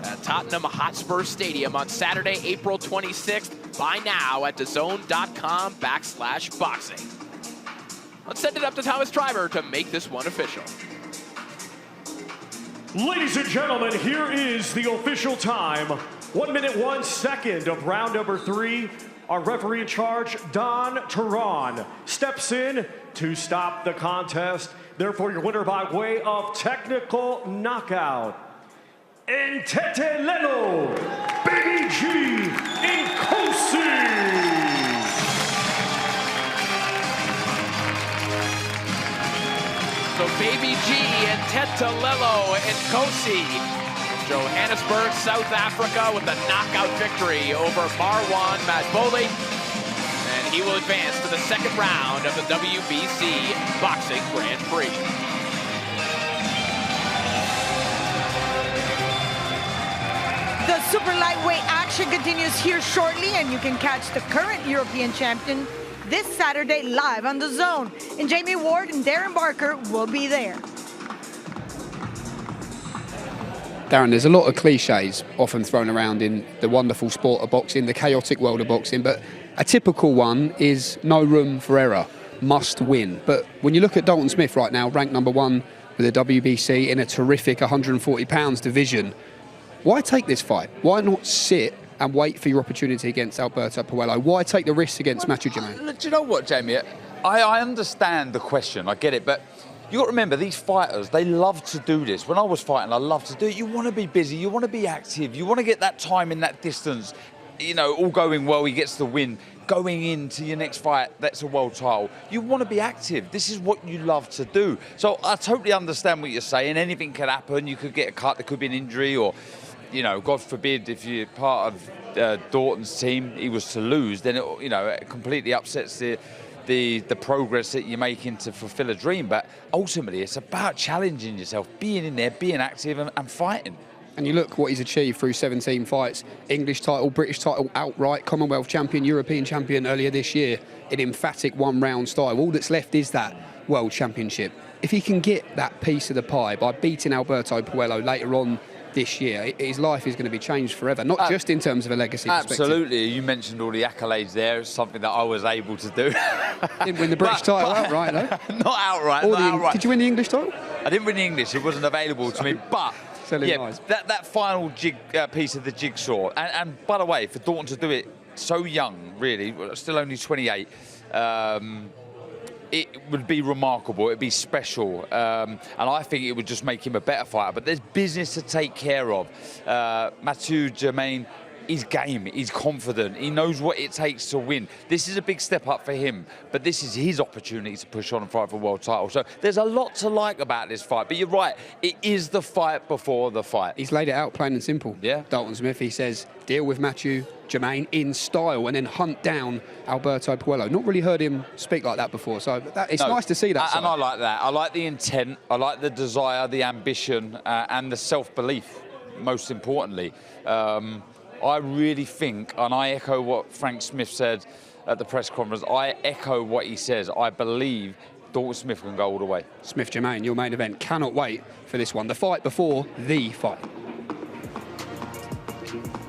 at Tottenham Hotspur Stadium on Saturday, April 26th. Buy now at DAZN.com/boxing. Let's send it up to Thomas Treiber to make this one official. Ladies and gentlemen, here is the official time. 1 minute, 1 second of round number 3. Our referee in charge, Don Turan, steps in to stop the contest. Therefore, your winner by way of technical knockout, Ntetelelo, Baby G, Nkosi. So Baby G and Ntetelelo Nkosi from Johannesburg, South Africa with a knockout victory over Marwan Madboli. And he will advance to the second round of the WBC Boxing Grand Prix. The super lightweight action continues here shortly, and you can catch the current European champion this Saturday live on The Zone. And Jamie Ward and Darren Barker will be there. Darren, there's a lot of cliches often thrown around in the wonderful sport of boxing, the chaotic world of boxing, but a typical one is no room for error, must win. But when you look at Dalton Smith right now, ranked #1 with the WBC in a terrific 140 pounds division, why take this fight? Why not sit and wait for your opportunity against Alberto Puello? Why take the risk against Matthew Germain? Do you know what, Jamie? I understand the question, I get it, but you got to remember, these fighters, they love to do this. When I was fighting, I loved to do it. You want to be busy, you want to be active, you want to get that time in that distance, you know, all going well, he gets the win. Going into your next fight, that's a world title. You want to be active. This is what you love to do. So I totally understand what you're saying. Anything can happen. You could get a cut, there could be an injury, or, you know, God forbid, if you're part of Dalton's team, he was to lose, then it, you know, it completely upsets the progress that you're making to fulfill a dream. But ultimately, it's about challenging yourself, being in there, being active and fighting. And you look what he's achieved through 17 fights, English title, British title outright, Commonwealth champion, European champion earlier this year, in emphatic one-round style. All that's left is that World Championship. If he can get that piece of the pie by beating Alberto Puello later on this year, his life is going to be changed forever, not just in terms of a legacy perspective. Absolutely. You mentioned all the accolades there. It's something that I was able to do. Didn't win the British title outright, though. Not outright. Did you win the English title? I didn't win the English. It wasn't available to me. But yeah, that final piece of the jigsaw. And by the way, for Dalton to do it so young, really, still only 28, it would be remarkable, it'd be special, and I think it would just make him a better fighter. But there's business to take care of. Mathieu Germain, he's game, he's confident, he knows what it takes to win. This is a big step up for him, but this is his opportunity to push on and fight for a world title. So there's a lot to like about this fight, but you're right, it is the fight before the fight. He's laid it out plain and simple. Yeah. Dalton Smith, he says, deal with Mathieu Germain in style and then hunt down Alberto Puello. Not really heard him speak like that before, so it's nice to see that. And I like that. I like the intent, I like the desire, the ambition, and the self-belief, most importantly. I really think, and I echo what Frank Smith said at the press conference, I echo what he says. I believe Dalton Smith can go all the way. Smith Germain, your main event. Cannot wait for this one. The fight before the fight.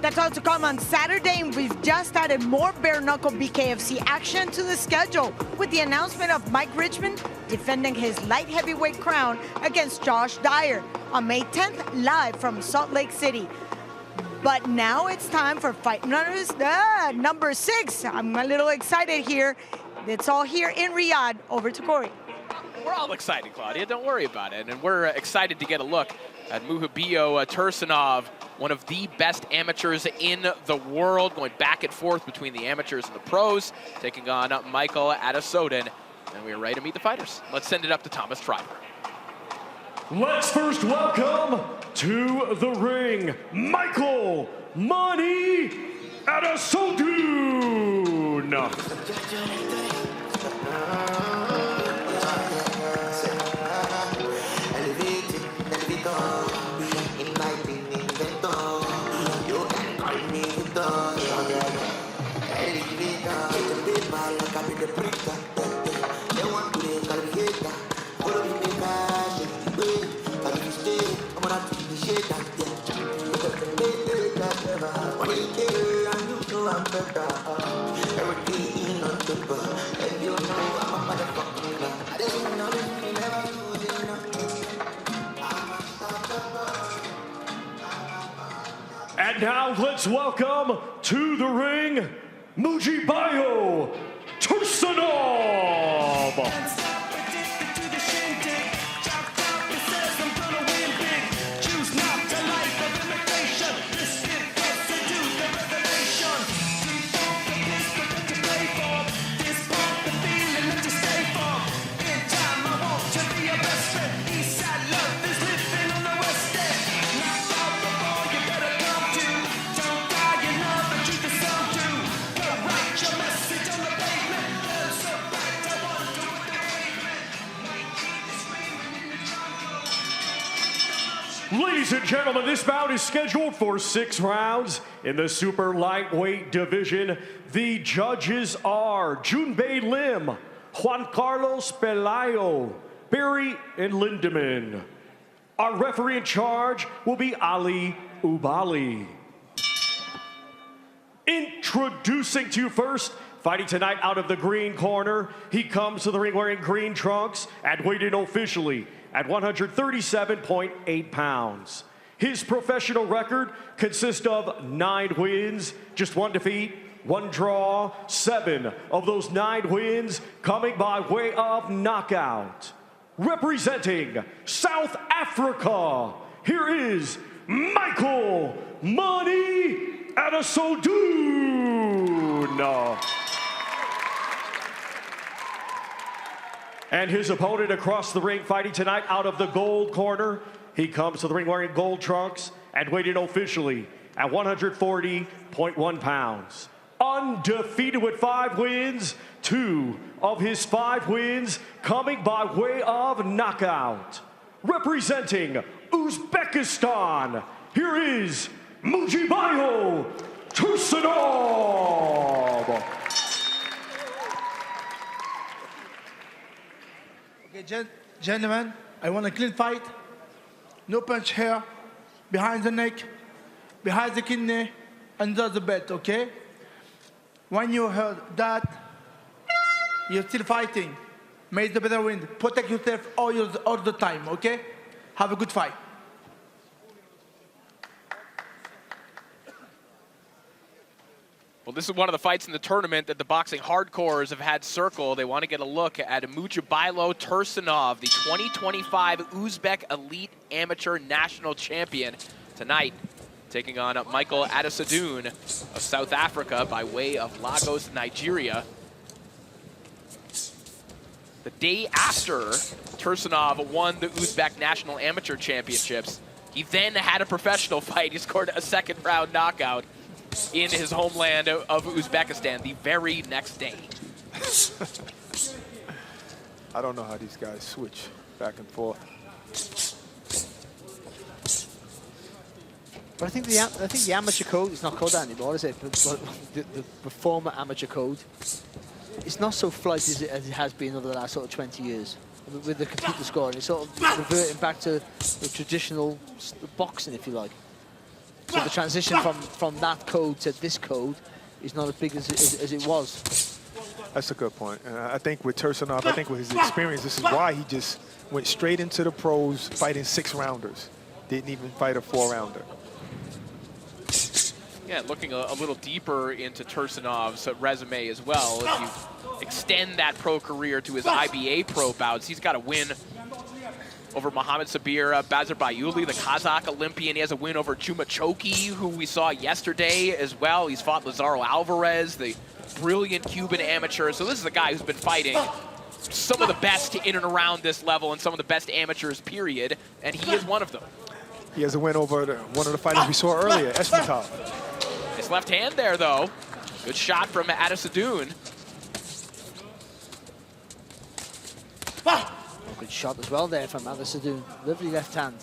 That's all to come on Saturday, and we've just added more bare-knuckle BKFC action to the schedule with the announcement of Mike Richmond defending his light heavyweight crown against Josh Dyer on May 10th, live from Salt Lake City. But now it's time for fight number 6. I'm a little excited here. It's all here in Riyadh. Over to Corey. We're all excited, Claudia. Don't worry about it. And we're excited to get a look at Muhabio Tursunov, one of the best amateurs in the world, going back and forth between the amateurs and the pros, taking on Michael Adesoden. And we are ready to meet the fighters. Let's send it up to Thomas Treiber. Let's first welcome to the ring, Michael Money Adesoden. If you know I'm a motherfucking winner, I just know this feeling never losing. And now let's welcome to the ring, Mujibayo Tursunov. Ladies and gentlemen, this bout is scheduled for 6 rounds in the super lightweight division. The judges are Junbei Lim, Juan Carlos Pelayo, Barry and Lindemann. Our referee in charge will be Ali Ubali. Introducing to you first, fighting tonight out of the green corner, he comes to the ring wearing green trunks and weighed in officially at 137.8 pounds. His professional record consists of 9 wins, just 1 defeat, 1 draw, 7 of those 9 wins coming by way of knockout. Representing South Africa, here is Michael Money Adesodun. And his opponent across the ring fighting tonight out of the gold corner. He comes to the ring wearing gold trunks and weighed in officially at 140.1 pounds. Undefeated with 5 wins, 2 of his 5 wins coming by way of knockout. Representing Uzbekistan, here is Mujibayo Tursunov. Okay, gentlemen, I want a clean fight. No punch here, behind the neck, behind the kidney, under the belt, okay? When you heard that, you're still fighting. May the better win. Protect yourself all the time, okay? Have a good fight. Well, this is one of the fights in the tournament that the boxing hardcores have had circle. They want to get a look at Mujibayo Tursunov, the 2025 Uzbek Elite Amateur National Champion, tonight taking on Michael Adesodun of South Africa by way of Lagos, Nigeria. The day after Tursunov won the Uzbek National Amateur Championships, he then had a professional fight. He scored a 2nd round knockout in his homeland of Uzbekistan the very next day. I don't know how these guys switch back and forth. But I think the amateur code is not called that anymore, is it? But the former amateur code, it's not so flighty as it has been over the last sort of 20 years with the computer scoring. It's sort of reverting back to the traditional boxing, if you like. So the transition from that code to this code is not as big as it was. That's a good point. And I think with Tursunov, I think with his experience, this is why he just went straight into the pros fighting 6-rounders. Didn't even fight a 4-rounder. Yeah, looking a little deeper into Tursunov's resume as well. If you extend that pro career to his IBA pro bouts, he's got a win over Mohamed Sabir Bazarbayuli, the Kazakh Olympian. He has a win over Chuma Choki, who we saw yesterday as well. He's fought Lazaro Alvarez, the brilliant Cuban amateur. So this is a guy who's been fighting some of the best in and around this level and some of the best amateurs, period, and he is one of them. He has a win over one of the fighters we saw earlier, Esmitov. His left hand there, though. Good shot from Adesodun. Good shot as well there from Adesodun. Lovely left hand.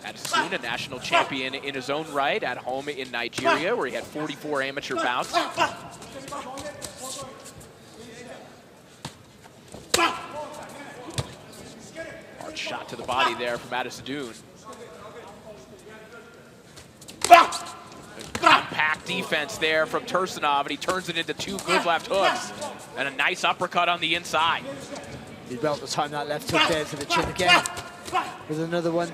Adesodun, a national champion in his own right, at home in Nigeria, where he had 44 amateur bouts. Hard shot to the body there from Adesodun. compact defense there from Tursunov, and he turns it into 2 good left hooks and a nice uppercut on the inside. He's about to time that left hook there to the chin again with another one.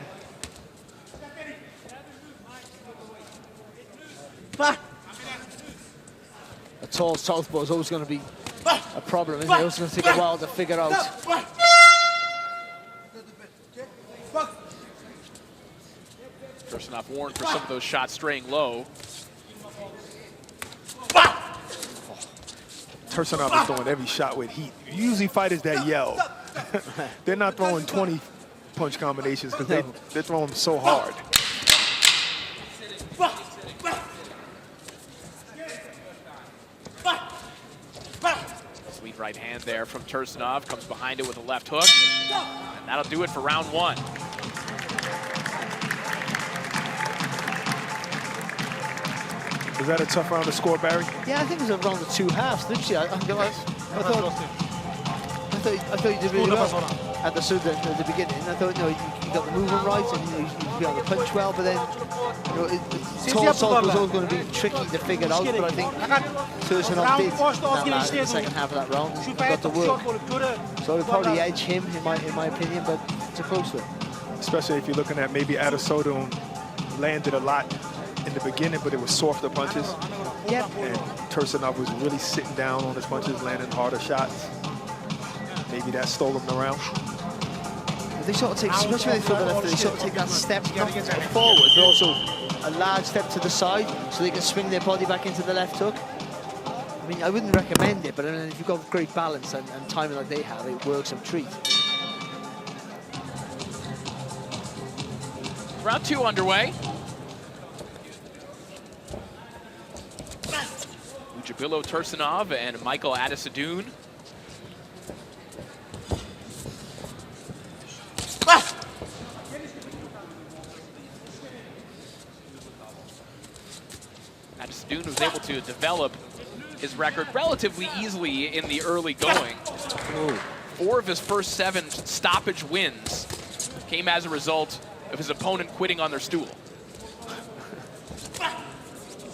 A tall southpaw is always going to be a problem, isn't it? It's going to take a while to figure out. Tursunov warned for some of those shots straying low. Tursunov is throwing every shot with heat. Usually fighters that yell, they're not throwing 20 punch combinations because they're throwing them so hard. Sweet right hand there from Tursunov, comes behind it with a left hook, and that'll do it for round 1. Was that a tough round to score, Barry? Yeah, I think it was around the 2 halves. Literally, I thought you did really well at the beginning. I thought, you know, you got the movement right and you got the punch well, but then, you know, tall salt was always going to be tricky to figure out. But I think Tursunov did in the second half of that round. He got to work, so it would probably edge him in my opinion. But it's a close one. Especially if you're looking at maybe Adesanya landed a lot in the beginning, but it was softer punches. Yep. And Tursunov was really sitting down on his punches, landing harder shots. Maybe that stole him the round. They sort of take, especially when they throw the left, they sort of take that step not forward, but also a large step to the side, so they can swing their body back into the left hook. I mean, I wouldn't recommend it, but I mean, if you've got great balance and timing like they have, it works a treat. Round 2 underway. Ujabilo Tursunov and Michael Adesanya. Adesanya was able to develop his record relatively easily in the early going. 4 of his first 7 stoppage wins came as a result of his opponent quitting on their stool.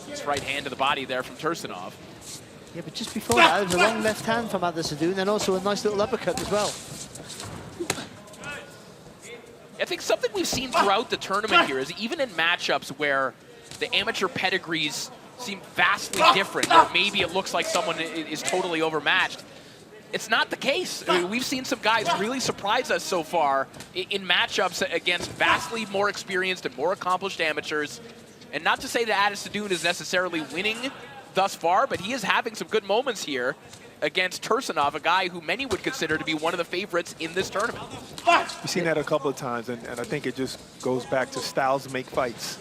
This right hand to the body there from Tursunov. Yeah, but just before that, there was a long left hand from Adesanya, and also a nice little uppercut as well. I think something we've seen throughout the tournament here is even in matchups where the amateur pedigrees seem vastly different, or maybe it looks like someone is totally overmatched, it's not the case. I mean, we've seen some guys really surprise us so far in matchups against vastly more experienced and more accomplished amateurs. And not to say that Adesanya is necessarily winning thus far, but he is having some good moments here against Tursunov, a guy who many would consider to be one of the favorites in this tournament. We've seen that a couple of times, and I think it just goes back to styles make fights.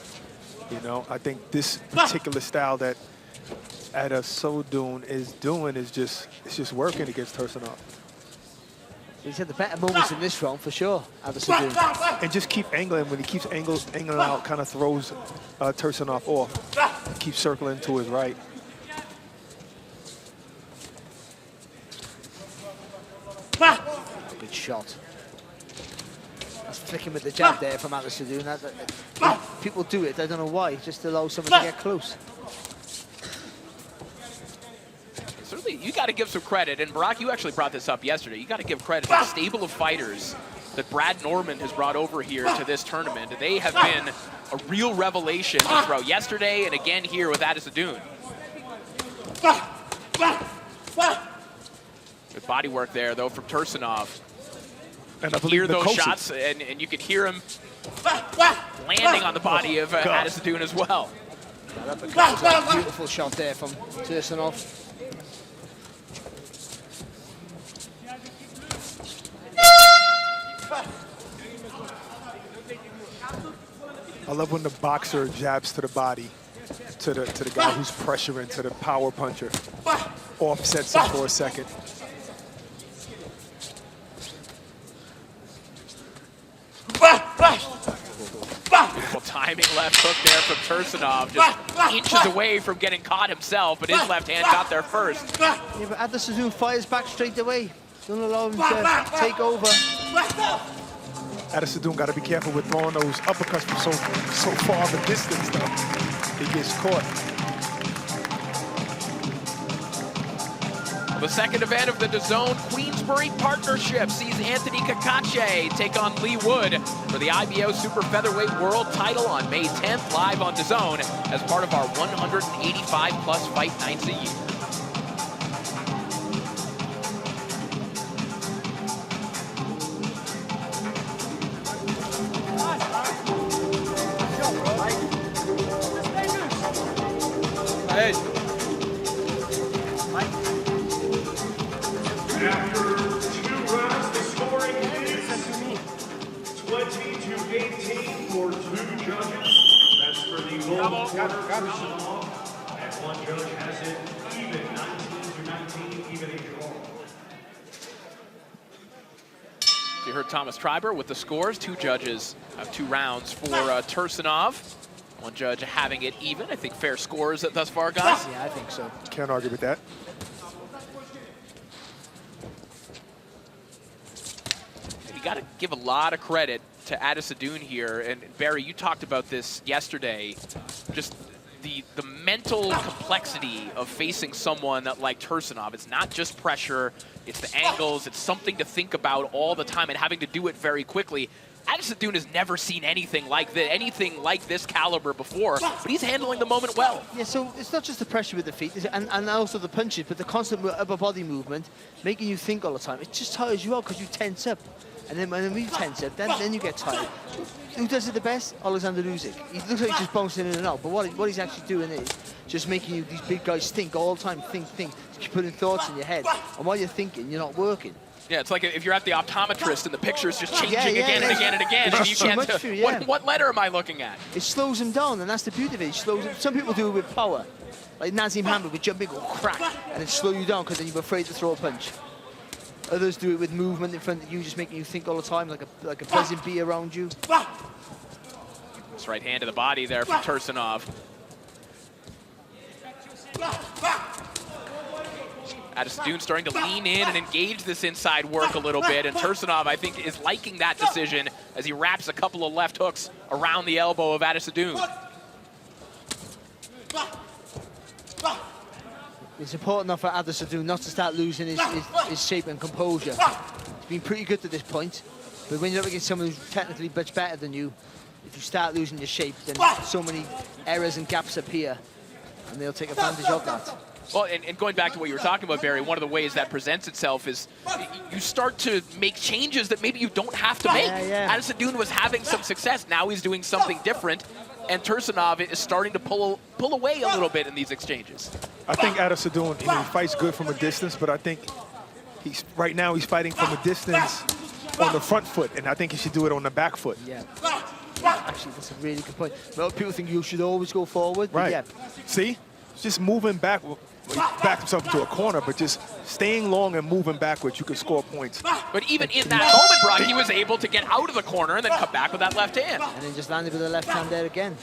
You know, I think this particular style that Adesanya is doing is just working against Tursunov. He's had the better moments in this round for sure, Adesanya. And just keep angling. When he keeps angling out, kind of throws Tursunov off. Keeps circling to his right. Good shot. That's flicking with the jab there from Adesanya. People do it, I don't know why, just to allow someone to get close. Certainly, you got to give some credit, and Barack, you actually brought this up yesterday. You got to give credit to the stable of fighters that Brad Norman has brought over here to this tournament. They have been a real revelation throughout yesterday and again here with Adesanya. Good body work there, though, from Tursunov. And you hear those shots, and you can hear him landing on the body of Adesanya as well. Beautiful shot there from Tursunov. I love when the boxer jabs to the body, to the guy who's pressuring, to the power puncher. Offsets it for a second. Beautiful timing left hook there from Tursunov, just inches away from getting caught himself, but his left hand got there first. Yeah, but Adesanya fires back straight away. Don't allow him to take over. Adesanya got to be careful with throwing those uppercuts from so far of a distance, though. He gets caught. The second event of the DAZN Queensbury Partnership sees Anthony Kakache take on Lee Wood for the IBO Super Featherweight World title on May 10th, live on DAZN as part of our 185-plus fight nights a year. Hey. After 2 rounds, the scoring is 20-18 for 2 judges. That's for the gold corner personal. And 1 judge has it even, 19-19, even a draw. You heard Thomas Treiber with the scores. 2 judges have 2 rounds for Tursunov. 1 judge having it even. I think fair scores thus far, guys. Yeah, I think so. Can't argue with that. You got to give a lot of credit to Adesanya here. And Barry, you talked about this yesterday. Just the mental complexity of facing someone like Tursunov. It's not just pressure. It's the angles. It's something to think about all the time and having to do it very quickly. Adesanya has never seen anything like this caliber before, but he's handling the moment well. Yeah, so it's not just the pressure with the feet and also the punches, but the constant upper body movement, making you think all the time. It just tires you out because you tense up. And then when you tense up, then you get tired. Who does it the best? Alexander Usyk. He looks like he's just bouncing in and out, but what he's actually doing is just making you, these big guys think all the time, think, keep putting thoughts in your head. And while you're thinking, you're not working. Yeah, it's like if you're at the optometrist and the picture's just changing again and again and again, and you can't. What letter am I looking at? It slows him down, and that's the beauty of it. It slows him. Some people do it with power, like Nazim Hamid with jumping, crack, and it slow you down because then you're afraid to throw a punch. Others do it with movement in front of you, just making you think all the time, like a buzzing bee around you. This right hand to the body there from Tursunov. Adesanya starting to lean in and engage this inside work a little bit, and Tursunov, I think, is liking that decision as he wraps a couple of left hooks around the elbow of Adesanya. It's important enough for Adesanya not to start losing his shape and composure. He's been pretty good to this point, but when you're up against someone who's technically much better than you, if you start losing your shape, then so many errors and gaps appear, and they'll take advantage of that. Well, and going back to what you were talking about, Barry, one of the ways that presents itself is you start to make changes that maybe you don't have to make. Adesanya was having some success. Now he's doing something different, and Tursunov is starting to pull away a little bit in these exchanges. I think Adesanya, he fights good from a distance, but I think right now he's fighting from a distance on the front foot, and I think he should do it on the back foot. Yeah. Actually, that's a really good point. Well, people think you should always go forward. Right. Yeah. See? Just moving back. He backed himself into a corner, but just staying long and moving backwards, you can score points. But even in that moment, Brock, he was able to get out of the corner and then come back with that left hand. And then just landed with the left hand there again.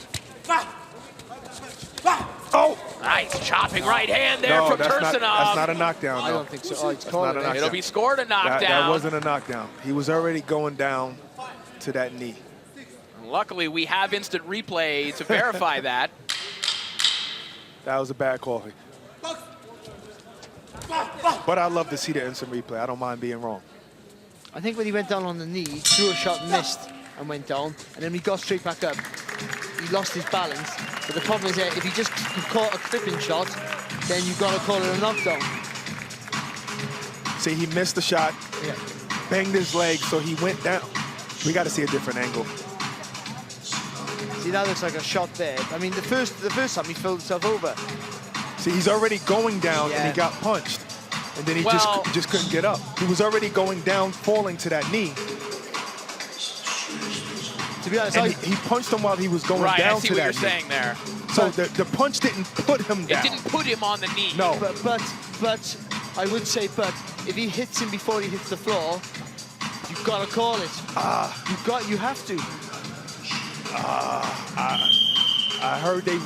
Oh! Nice chopping right hand there from Tursunov. That's not a knockdown, I don't think so. Oh, it's called not a knockdown. It'll be scored a knockdown. That wasn't a knockdown. He was already going down to that knee. Luckily, we have instant replay to verify that. That was a bad call. But I love to see the instant replay. I don't mind being wrong. I think when he went down on the knee, he threw a shot, missed, and went down. And then he got straight back up. He lost his balance. But the problem is that if he just caught a clipping shot, then you've got to call it a knockdown. See, he missed the shot, banged his leg, so he went down. We got to see a different angle. See, that looks like a shot there. I mean, the first time he filled himself over. See, he's already going down and he got punched. And then he just couldn't get up. He was already going down, falling to that knee. To be honest, and he punched him while he was going down to that knee. Right, I see what you're saying there. So the punch didn't put him down. It didn't put him on the knee. No. But I would say, if he hits him before he hits the floor, you've got to call it. You have to. I heard they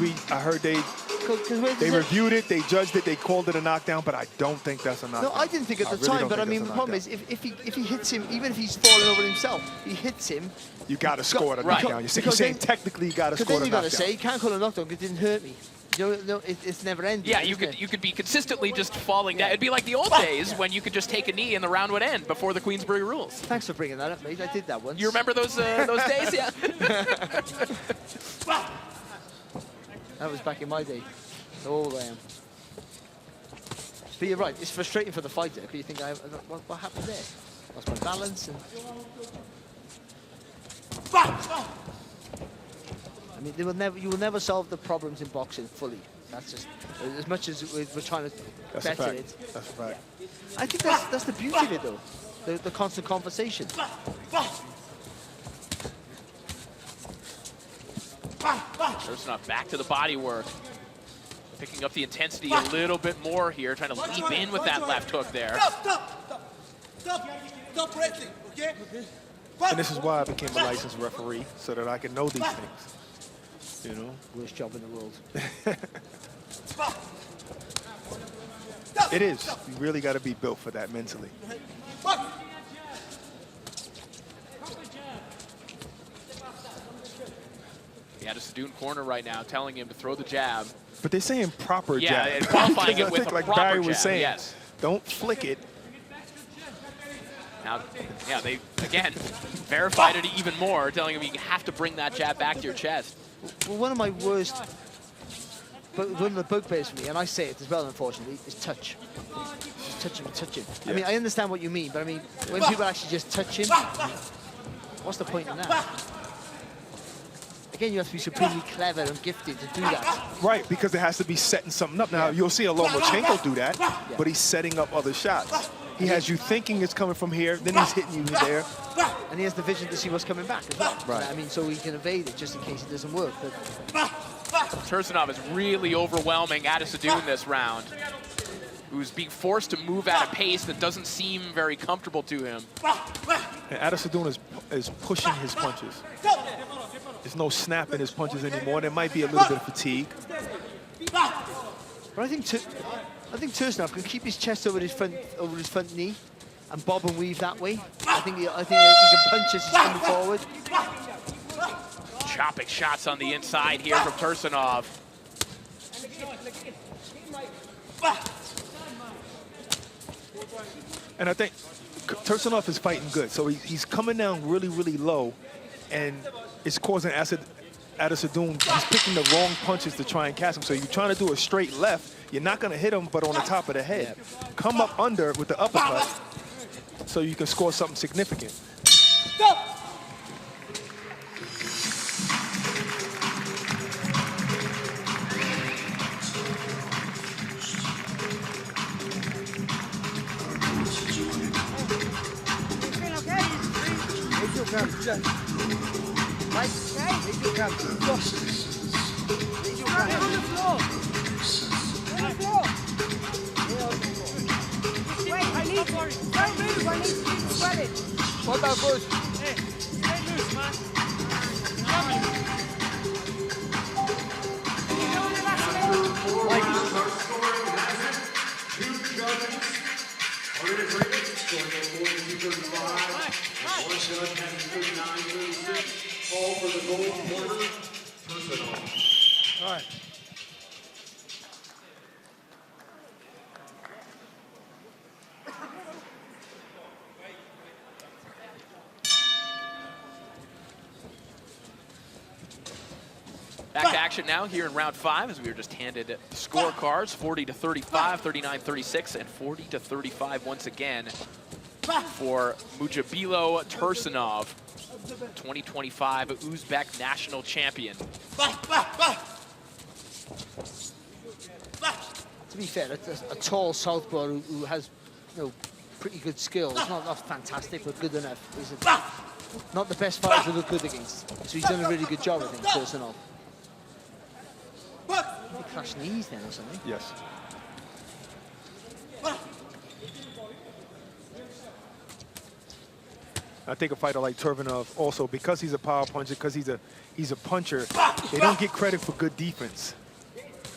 reviewed it, they judged it, they called it a knockdown, but I don't think that's a knockdown. No, I didn't think at the time, but I mean, the problem is, if he hits him, even if he's falling over himself, he hits him. You got to score the knockdown. You're saying technically you got to score the knockdown. Then you got to say, you can't call it a knockdown because it didn't hurt me. it's never ending. Yeah, you could be consistently just falling down. It'd be like the old days when you could just take a knee and the round would end before the Queensbury rules. Thanks for bringing that up, mate. I did that once. You remember those days? Yeah. That was back in my day. Oh, I am. But you're right. It's frustrating for the fighter because you think, what happened there? Lost my balance. And I mean, you will never solve the problems in boxing fully. That's just as much as we're trying to better it. That's a fact. I think that's the beauty of it, though. The constant conversation. Tursunov back to the body work. Picking up the intensity a little bit more here, trying to leap in with that left hook there. Stop pressing, okay? And this is why I became a licensed referee, so that I can know these things. You know? Worst job in the world. It is. You really got to be built for that mentally. He had a Sadoun corner right now telling him to throw the jab. But they're saying proper jab. Yeah, qualifying it with a like proper Barry jab, was saying, yes. Don't flick it. Now, yeah, they, again, verified it even more, telling him you have to bring that jab back to your chest. Well, one of my worst, but one of the bugbears for me, and I say it as well, unfortunately, is touch. Touch him. Yeah. I mean, I understand what you mean, but I mean, when people actually just touch him, what's the point in that? Again, you have to be supremely clever and gifted to do that. Right, because it has to be setting something up. Now, you'll see a Lomachenko do that, but he's setting up other shots. He has you thinking it's coming from here, then he's hitting you there. And he has the vision to see what's coming back as well. Right. I mean, so he can evade it just in case it doesn't work. But Tursunov is really overwhelming Sadoun this round, who's being forced to move at a pace that doesn't seem very comfortable to him. And Sadoun is pushing his punches. There's no snap in his punches anymore. There might be a little bit of fatigue. But I think Tursunov can keep his chest over his front knee and bob and weave that way. I think he can punch as he's coming forward. Chopping shots on the inside here from Tursunov. And I think Tursunov is fighting good. So he's coming down really, really low, and it's causing Sadoun, he's picking the wrong punches to try and catch him. So you're trying to do a straight left, you're not going to hit him, but on the top of the head. Come up under with the uppercut so you can score something significant. What about Bush? Hey, stay loose, man. All for the gold corner, Tursunov. All right. Back to action now here in round 5 as we were just handed the scorecards, 40-35, 39-36, and 40-35 once again for Mujabilo Tursunov, 2025 Uzbek national champion. To be fair, a tall southpaw who has, pretty good skills. Not fantastic, but good enough. He's not the best fighter to look good against. So he's done a really good job, I think, Tursunov. He crashed knees then or something. Yes. I think a fighter like Tursunov also, because he's a power puncher, because he's a puncher, they don't get credit for good defense.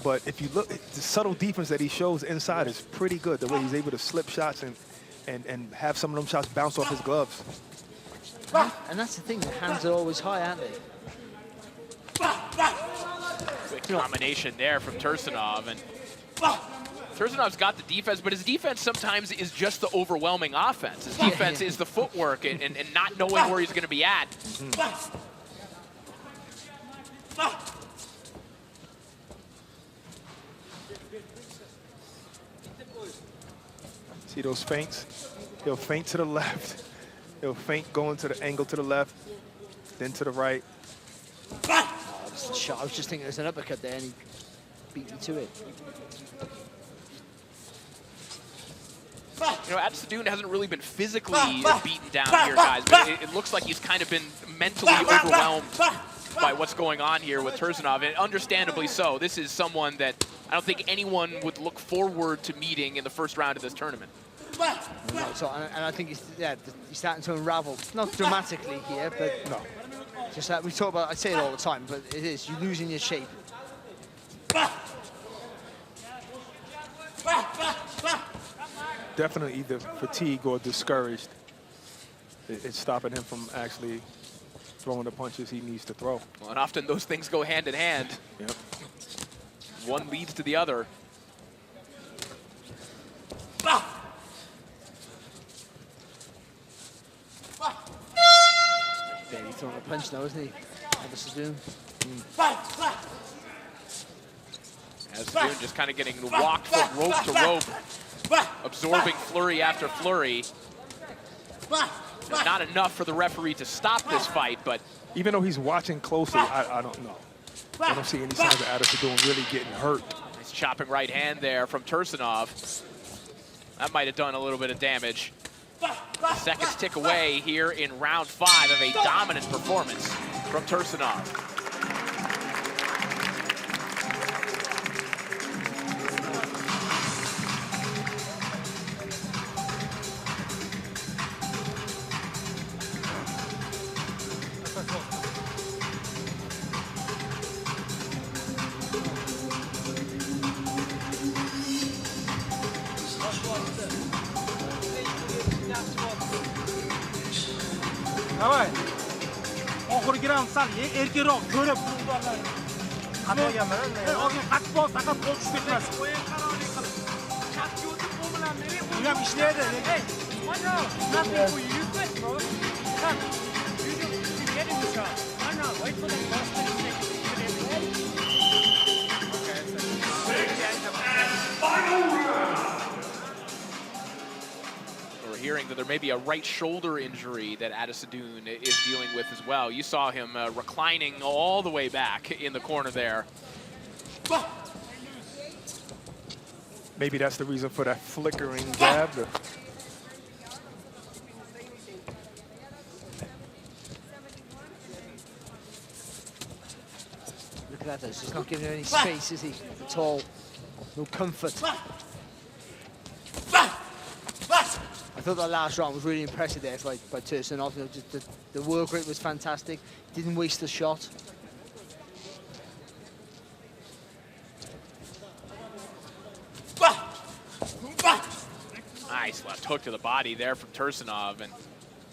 But if you look, the subtle defense that he shows inside is pretty good. The way he's able to slip shots and have some of them shots bounce off his gloves. And that's the thing, the hands are always high, aren't they? Quick Combination there from Tursunov, and Tursunov's got the defense, but his defense sometimes is just the overwhelming offense. His defense is the footwork and not knowing where he's going to be at. See those feints? He'll feint to the left. He'll feint going to the angle to the left, then to the right. Oh, this is a shot. I was just thinking there's an uppercut there, and he beat me to it. You know, Adesanya hasn't really been physically beaten down here, guys, but it looks like he's kind of been mentally overwhelmed by what's going on here with Tursunov, and understandably so. This is someone that I don't think anyone would look forward to meeting in the first round of this tournament. So, and I think he's starting to unravel, not dramatically here, but no. Just that we talk about, I say it all the time, but it is, you're losing your shape. Definitely either fatigue or discouraged. It's stopping him from actually throwing the punches he needs to throw. Well, and often those things go hand in hand. Yep. One leads to the other. Yeah, he's throwing a punch now, isn't he? Adesanya. Adesanya just kind of getting walked from rope to rope, absorbing flurry after flurry. Not enough for the referee to stop this fight, but even though he's watching closely, I don't know. I don't see any signs of Adesanya really getting hurt. Nice chopping right hand there from Tursunov. That might have done a little bit of damage. Seconds tick away here in round 5 of a dominant performance from Tursunov. Давай. Oxirgi round sal erkakroq ko'rib turibdilar. Qattiq ekanman. Qattiq bol, faqat qo'l tushib ketmas. Bu ham ishlaydi. Nothing for you. Get in the shot. Wait for the first 30 seconds. We're hearing that there may be a right shoulder injury that Adesanya is dealing with as well. You saw him reclining all the way back in the corner there. Maybe that's the reason for that flickering jab. Look at that, though. He's not giving him any space, is he? At all. No comfort. I thought that last round was really impressive there by Tursunov. You know, just the work rate was fantastic. Didn't waste the shot. Nice left hook to the body there from Tursunov, and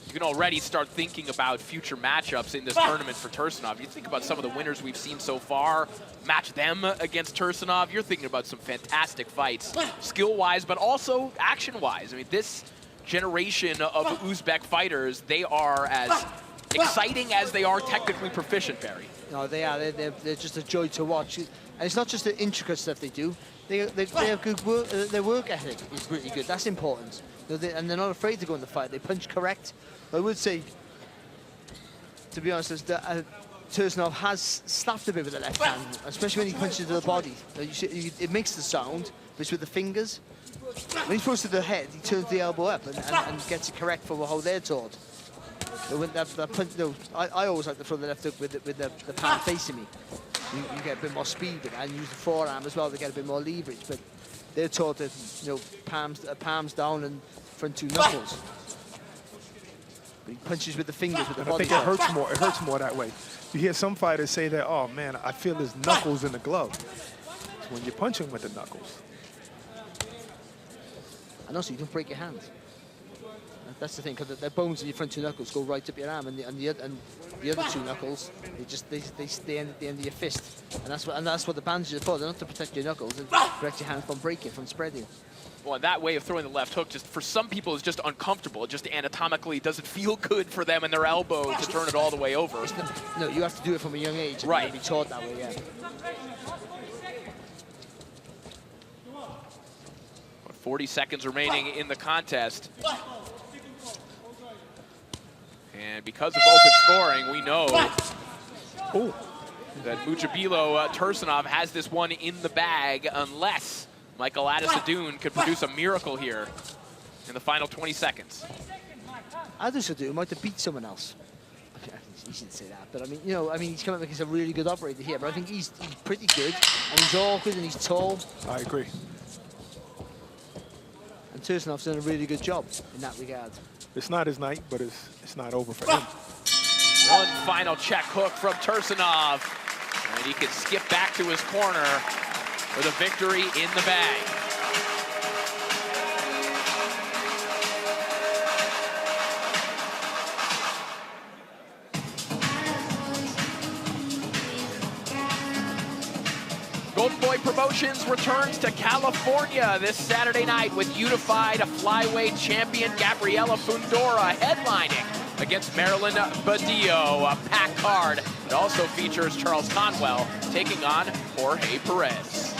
you can already start thinking about future matchups in this tournament for Tursunov. You think about some of the winners we've seen so far, match them against Tursunov, you're thinking about some fantastic fights, skill-wise, but also action-wise. I mean, this generation of Uzbek fighters, they are as exciting as they are technically proficient, Barry. No, they are. They're just a joy to watch. And it's not just the intricate stuff they do. They have good work. Their work ethic is really good. That's important. And they're not afraid to go in the fight. They punch correct. I would say, to be honest, Tursunov has slapped a bit with the left hand, especially when he punches to the body. It makes the sound, but it's with the fingers. When he throws to the head, he turns the elbow up and gets it correct for how they're taught. I always like to throw the left hook with the palm facing me. You get a bit more speed and use the forearm as well to get a bit more leverage. But they're taught to, palms down and front two knuckles. But he punches with the fingers with the body. I think it hurts more. It hurts more that way. You hear some fighters say that, oh man, I feel his knuckles in the glove. It's when you're punching with the knuckles. And also, you don't break your hands. That's the thing, because the bones in your front two knuckles go right up your arm, and the other two knuckles, they stay at the end of your fist, and that's what the bandages are for. They're not to protect your knuckles, and protect your hand from breaking, from spreading. Well, that way of throwing the left hook, just for some people, is just uncomfortable. It just anatomically doesn't feel good for them and their elbow to turn it all the way over. No, you have to do it from a young age. Right. And be taught that way, yeah. 40 seconds remaining in the contest. And because of open scoring, we know that Mujabilo Tursunov has this one in the bag unless Michael Adesadoun could produce a miracle here in the final 20 seconds. Adesadoun might have beat someone else. He shouldn't say that, but I mean, you know, he's come up like he's a really good operator here, but I think he's pretty good, and he's awkward and he's tall. I agree. And Tursunov's done a really good job in that regard. It's not his night, but it's not over for him. One final check hook from Tursunov, and he can skip back to his corner with a victory in the bag. Golden Boy Promotions returns to California this Saturday night with unified flyweight champion Gabriela Fundora headlining against Marilyn Badillo. A packed card. It also features Charles Conwell taking on Jorge Perez.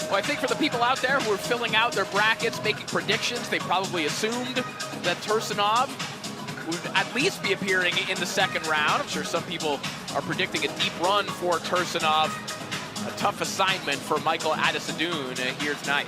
Well, I think for the people out there who are filling out their brackets, making predictions, they probably assumed that Tursunov would at least be appearing in the second round. I'm sure some people are predicting a deep run for Tursunov. A tough assignment for Michael Adesadoun here tonight.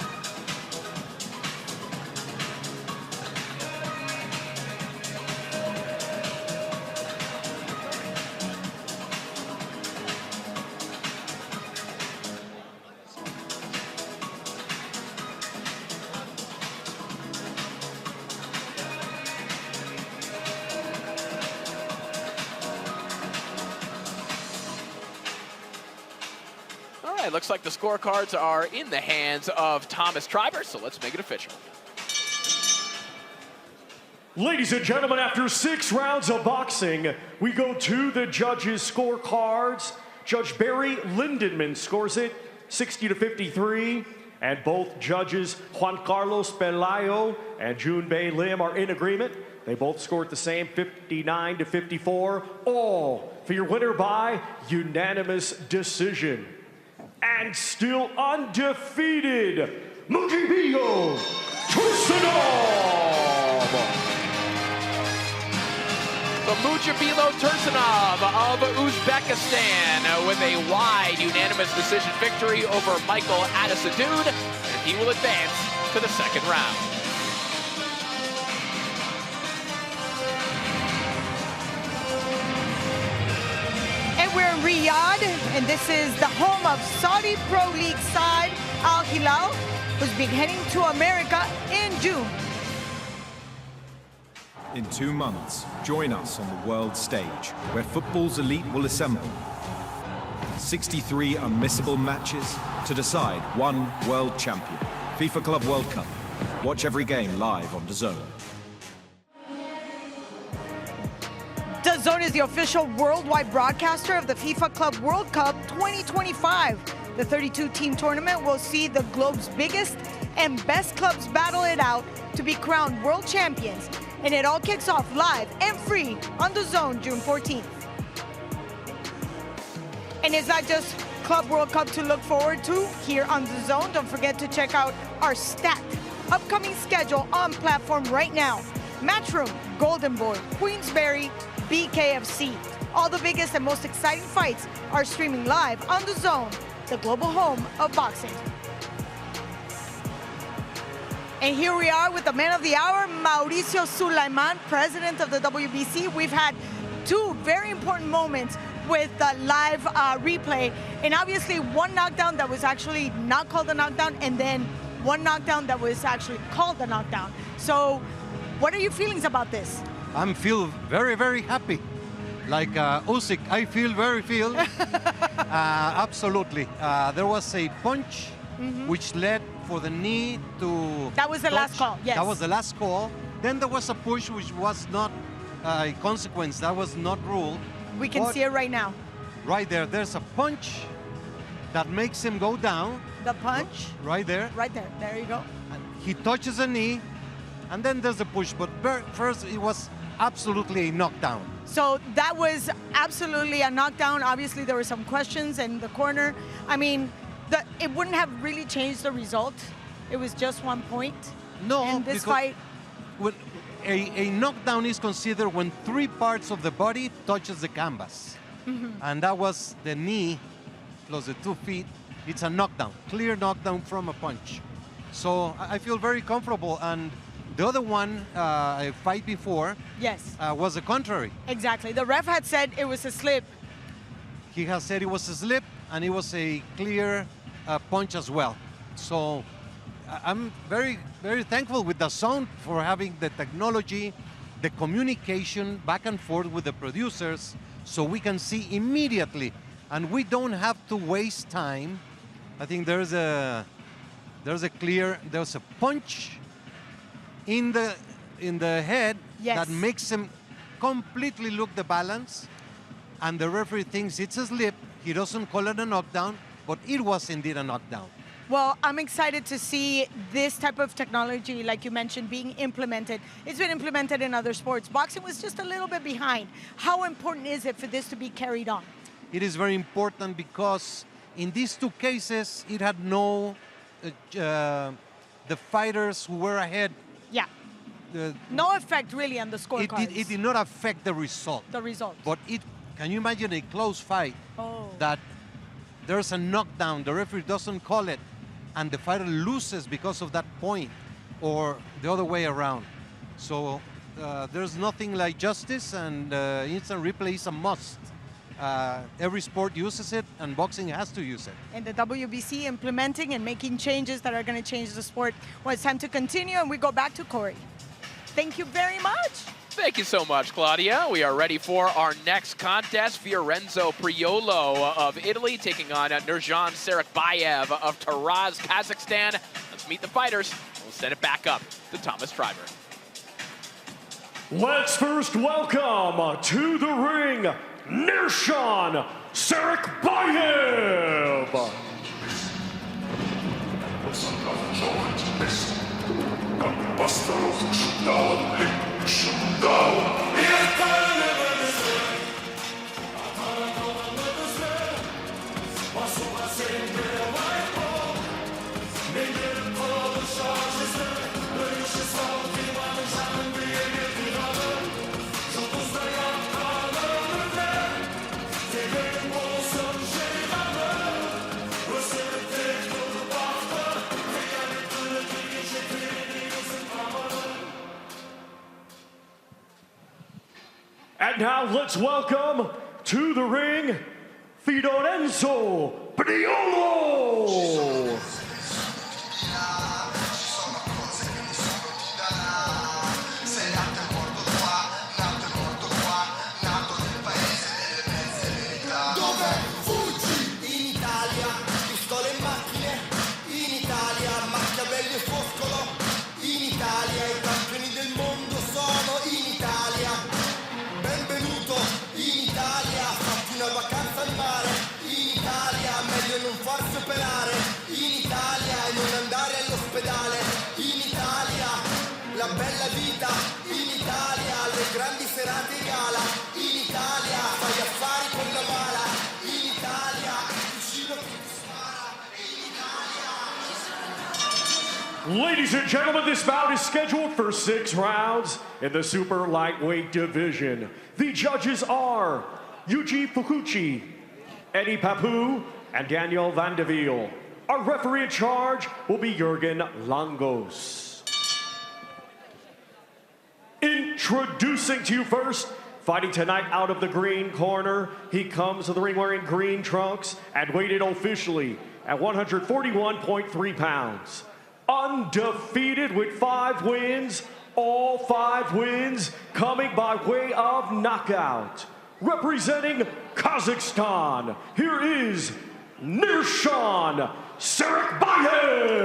It looks like the scorecards are in the hands of Thomas Triber, so let's make it official. Ladies and gentlemen, after 6 rounds of boxing, we go to the judges' scorecards. Judge Barry Lindenman scores it 60-53, and both judges Juan Carlos Pelayo and Junbei Lim are in agreement. They both scored the same, 59-54, all for your winner by unanimous decision. And still undefeated, Mujabilo Tursunov. So Mujabilo Tursunov of Uzbekistan with a wide unanimous decision victory over Michael Adesadoun, and he will advance to the second round. We're in Riyadh, and this is the home of Saudi Pro League side Al Hilal, who's been heading to America in June. In 2 months, join us on the world stage, where football's elite will assemble. 63 unmissable matches to decide one world champion. FIFA Club World Cup. Watch every game live on DAZN. DAZN is the official worldwide broadcaster of the FIFA Club World Cup 2025. The 32-team tournament will see the globe's biggest and best clubs battle it out to be crowned world champions. And it all kicks off live and free on DAZN June 14th. And it's not just Club World Cup to look forward to here on DAZN. Don't forget to check out our stacked upcoming schedule on platform right now. Matchroom, Golden Boy, Queensberry, BKFC. All the biggest and most exciting fights are streaming live on DAZN, the global home of boxing. And here we are with the man of the hour, Mauricio Sulaiman, president of the WBC. We've had 2 very important moments with the live replay, and obviously one knockdown that was actually not called a knockdown, and then one knockdown that was actually called a knockdown. So What are your feelings about this? I feel very, very happy. Like Usyk, I feel absolutely. There was a punch which led for the knee to... That was the last call, yes. That was the last call. Then there was a push which was not a consequence. That was not ruled. We can see it right now. Right there. There's a punch that makes him go down. The punch? Right there. Right there. There you go. He touches the knee, and then there's a push. But first, it was absolutely a knockdown. So that was absolutely a knockdown. Obviously, there were some questions in the corner. I mean, it wouldn't have really changed the result. It was just 1 point. No, in this fight. A knockdown is considered when 3 parts of the body touches the canvas. And that was the knee plus the 2 feet. It's a knockdown, clear knockdown from a punch. So I feel very comfortable. And the other one, a fight before, yes, was the contrary. Exactly. The ref had said it was a slip. He has said it was a slip, and it was a clear punch as well. So I'm very, very thankful with DAZN for having the technology, the communication back and forth with the producers, so we can see immediately, and we don't have to waste time. I think there's a punch in the head, yes, that makes him completely look the balance, and the referee thinks it's a slip. He doesn't call it a knockdown, but it was indeed a knockdown. Well, I'm excited to see this type of technology, like you mentioned, being implemented. It's been implemented in other sports. Boxing was just a little bit behind. How important is it for this to be carried on? It is very important because in these 2 cases, it had no, the fighters who were ahead. Yeah. No effect really on the scorecards. It did not affect the result. The result. But can you imagine a close fight that there's a knockdown, the referee doesn't call it, and the fighter loses because of that point, or the other way around. So there's nothing like justice, and instant replay is a must. Every sport uses it, and boxing has to use it. And the WBC implementing and making changes that are going to change the sport. Well, it's time to continue, and we go back to Corey. Thank you very much. Thank you so much, Claudia. We are ready for our next contest. Fiorenzo Priolo of Italy taking on Nurjan Sarakbayev of Taraz, Kazakhstan. Let's meet the fighters. We'll set it back up to Thomas Treiber. Let's first welcome to the ring, Nurjan Sarakbayev. And now let's welcome to the ring, Fiorenzo Priolo. Bella vita in Italia, le grandi serate in gala in Italia, fai affari con la mala in Italia, vicino che ti spara in Italia. Ladies and gentlemen, this bout is scheduled for 6 rounds in the super lightweight division. The judges are Yuji Fukuchi, Eddie Papu, and Daniel Vandeville. Our referee in charge will be Jurgen Langos. Introducing to you first, fighting tonight out of the green corner. He comes to the ring wearing green trunks and weighted officially at 141.3 pounds. Undefeated with 5 wins, All 5 wins coming by way of knockout. Representing Kazakhstan, here is Nirshan Sarikbayev.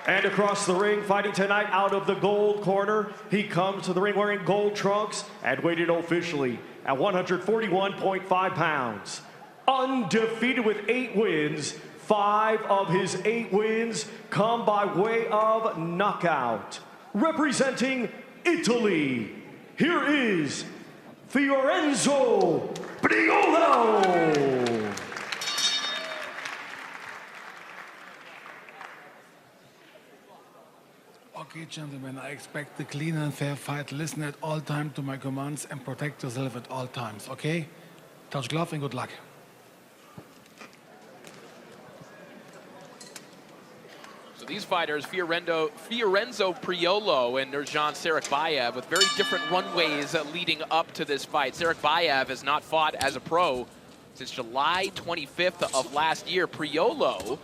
And across the ring, fighting tonight out of the gold corner, he comes to the ring wearing gold trunks and weighted officially at 141.5 pounds. Undefeated with 8 wins, 5 of his 8 wins come by way of knockout. Representing Italy, here is Fiorenzo Priolo. Okay, gentlemen, I expect a clean and fair fight. Listen at all times to my commands and protect yourself at all times, okay? Touch glove and good luck. So these fighters, Fiorenzo Priolo and Nurjan Sarikbayev, with very different runways leading up to this fight. Sarikbayev has not fought as a pro since July 25th of last year. Priolo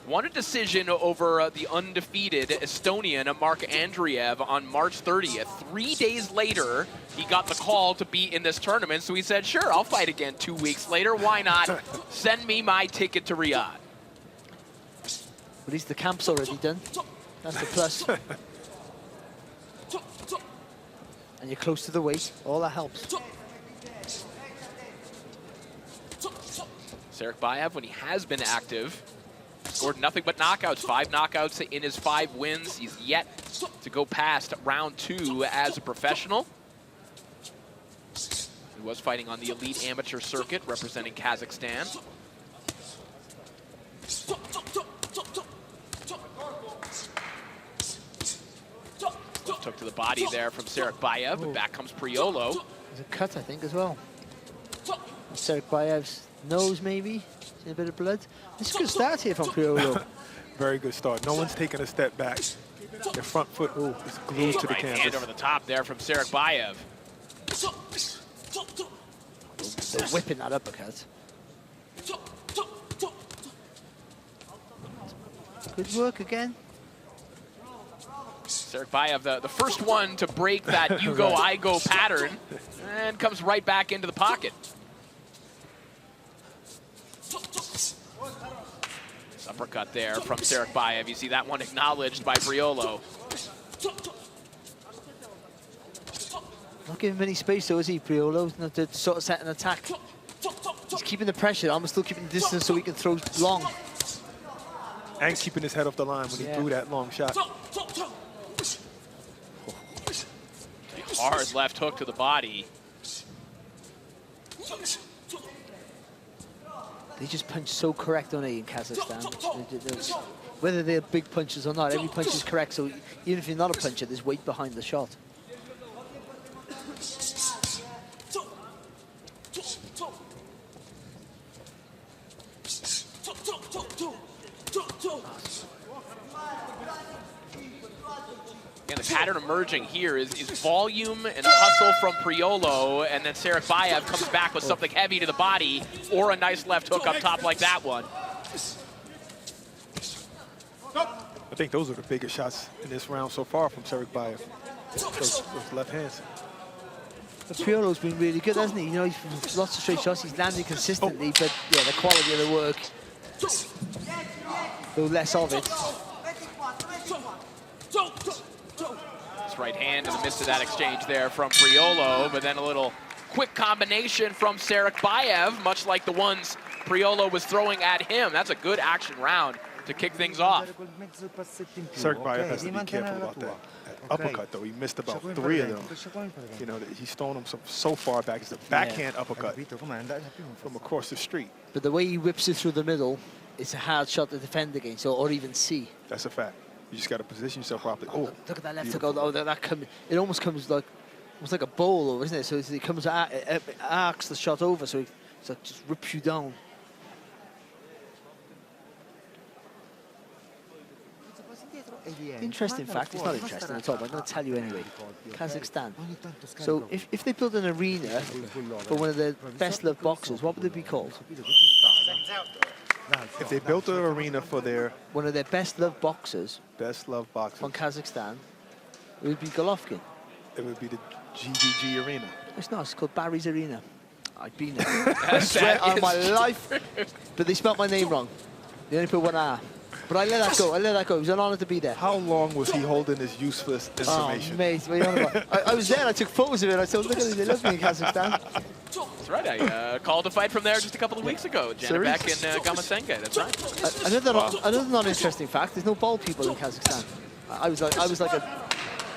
won a decision over the undefeated Estonian Mark Andreev on March 30th. 3 days later, he got the call to be in this tournament, so he said, sure, I'll fight again 2 weeks later. Why not? Send me my ticket to Riyadh. At least the camp's already done. That's the plus. And you're close to the weight. All that helps. Sarikbayev, when he has been active, scored nothing but knockouts. 5 knockouts in his 5 wins. He's yet to go past round 2 as a professional. He was fighting on the elite amateur circuit representing Kazakhstan. Took to the body there from Sarikbayev, but back comes Priolo. There's a cut, I think, as well. Sarikbayev's nose, maybe. See a bit of blood. It's a good start here from Priolo. Very good start. No one's taking a step back. Their front foot is glued to the Right canvas. hand over the top there from Sarikbayev. They're whipping that uppercut. Good work again. Sarikbayev, the first one to break that you go, I go pattern, and comes right back into the pocket. Uppercut there from Sarikbayev. You see that one acknowledged by Priolo. Not giving him any space though, is he, Priolo? Not to sort of set an attack. He's keeping the pressure, almost still keeping the distance so he can throw long. And keeping his head off the line when he threw that long shot. Hard left hook to the body. They just punch so correct, don't they, in Kazakhstan? Whether they're big punches or not, every punch is correct, so even if you're not a puncher, there's weight behind the shot. Again, the pattern emerging here is volume and hustle from Priolo, and then Sarikbayev comes back with something heavy to the body, or a nice left hook up top like that one. I think those are the biggest shots in this round so far from Sarikbayev. Those left hands. But Priolo's been really good, hasn't he? You know, he's lots of straight shots, he's landing consistently, but yeah, the quality of the work, though less of it. Right hand in the midst of that exchange there from Priolo, but then a little quick combination from Sarikbayev, much like the ones Priolo was throwing at him. That's a good action round to kick things off. Sarikbayev has to be careful about that uppercut, though. He missed about 3 of them. You know, he's throwing them so far back. It's a backhand uppercut from across the street. But the way he whips it through the middle, it's a hard shot to defend against, or even see. That's a fact. You just got to position yourself properly. Oh, look at that left hook. Oh, that comes. It almost comes like, almost like a bowl over, isn't it? So it comes, it arcs the shot over, so it just rips you down. Interesting fact. It's not interesting at all, but I'm going to tell you anyway. Kazakhstan. So if they build an arena for one of the best loved boxers, what would it be called? If they built an arena for their one of their best-loved boxers, from Kazakhstan, it would be Golovkin. It would be the GVG Arena. It's not. It's called Barry's Arena. I've been there. I swear on my life. But they spelled my name wrong. They only put one R. But I let that go. I let that go. It was an honor to be there. How long was he holding this useless information? Oh, mate. What are you on about? I was there. I took photos of it. I said, look at it. They love me in Kazakhstan. That's right. I called a fight from there just a couple of weeks ago. Janibek and Gamasenga. That's right. Another non-interesting fact: there's no bald people in Kazakhstan. I was like a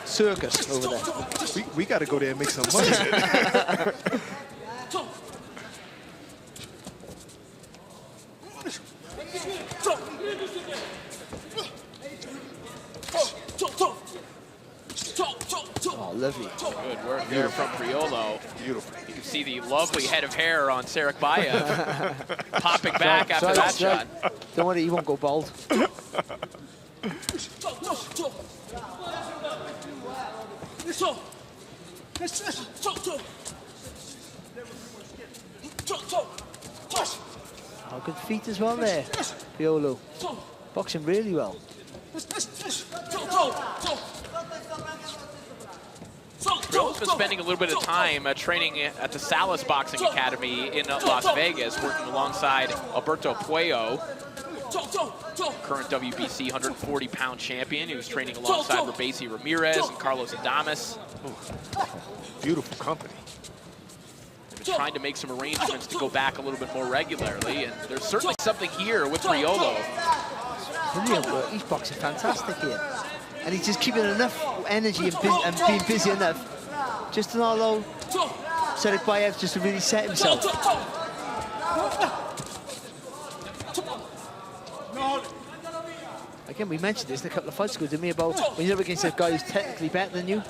circus over there. We got to go there and make some money. Oh, lovely. Good work there from Priolo. Beautiful. You can see the lovely head of hair on Sarakbayev popping back after that shot. Don't worry, he won't go bald. Oh, good feet as well there, Priolo. Boxing really well. Priolo's been spending a little bit of time training at the Salas Boxing Academy in Las Vegas, working alongside Alberto Puello, current WBC 140-pound champion. He was training alongside Rabesi Ramirez and Carlos Adames. Beautiful company. They've been trying to make some arrangements to go back a little bit more regularly, and there's certainly something here with Priolo. Brilliant work. He's boxing fantastic here. And he's just keeping enough energy and being busy enough just to not allow Sarakbayev just to really set himself. Again, we mentioned this in a couple of fights ago, didn't we, about when you're up against a guy who's technically better than you,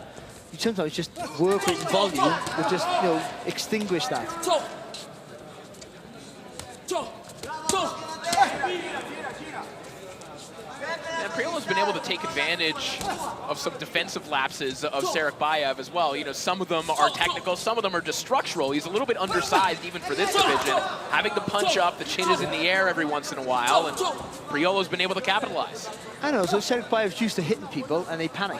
you sometimes just work with volume will just, you know, extinguish that. And Priolo's been able to take advantage of some defensive lapses of Sarakbayev as well. You know, some of them are technical, some of them are just structural. He's a little bit undersized even for this division. Having the punch up, the chin is in the air every once in a while, and Priolo's been able to capitalize. I know, so Sarakbayev's used to hitting people and they panic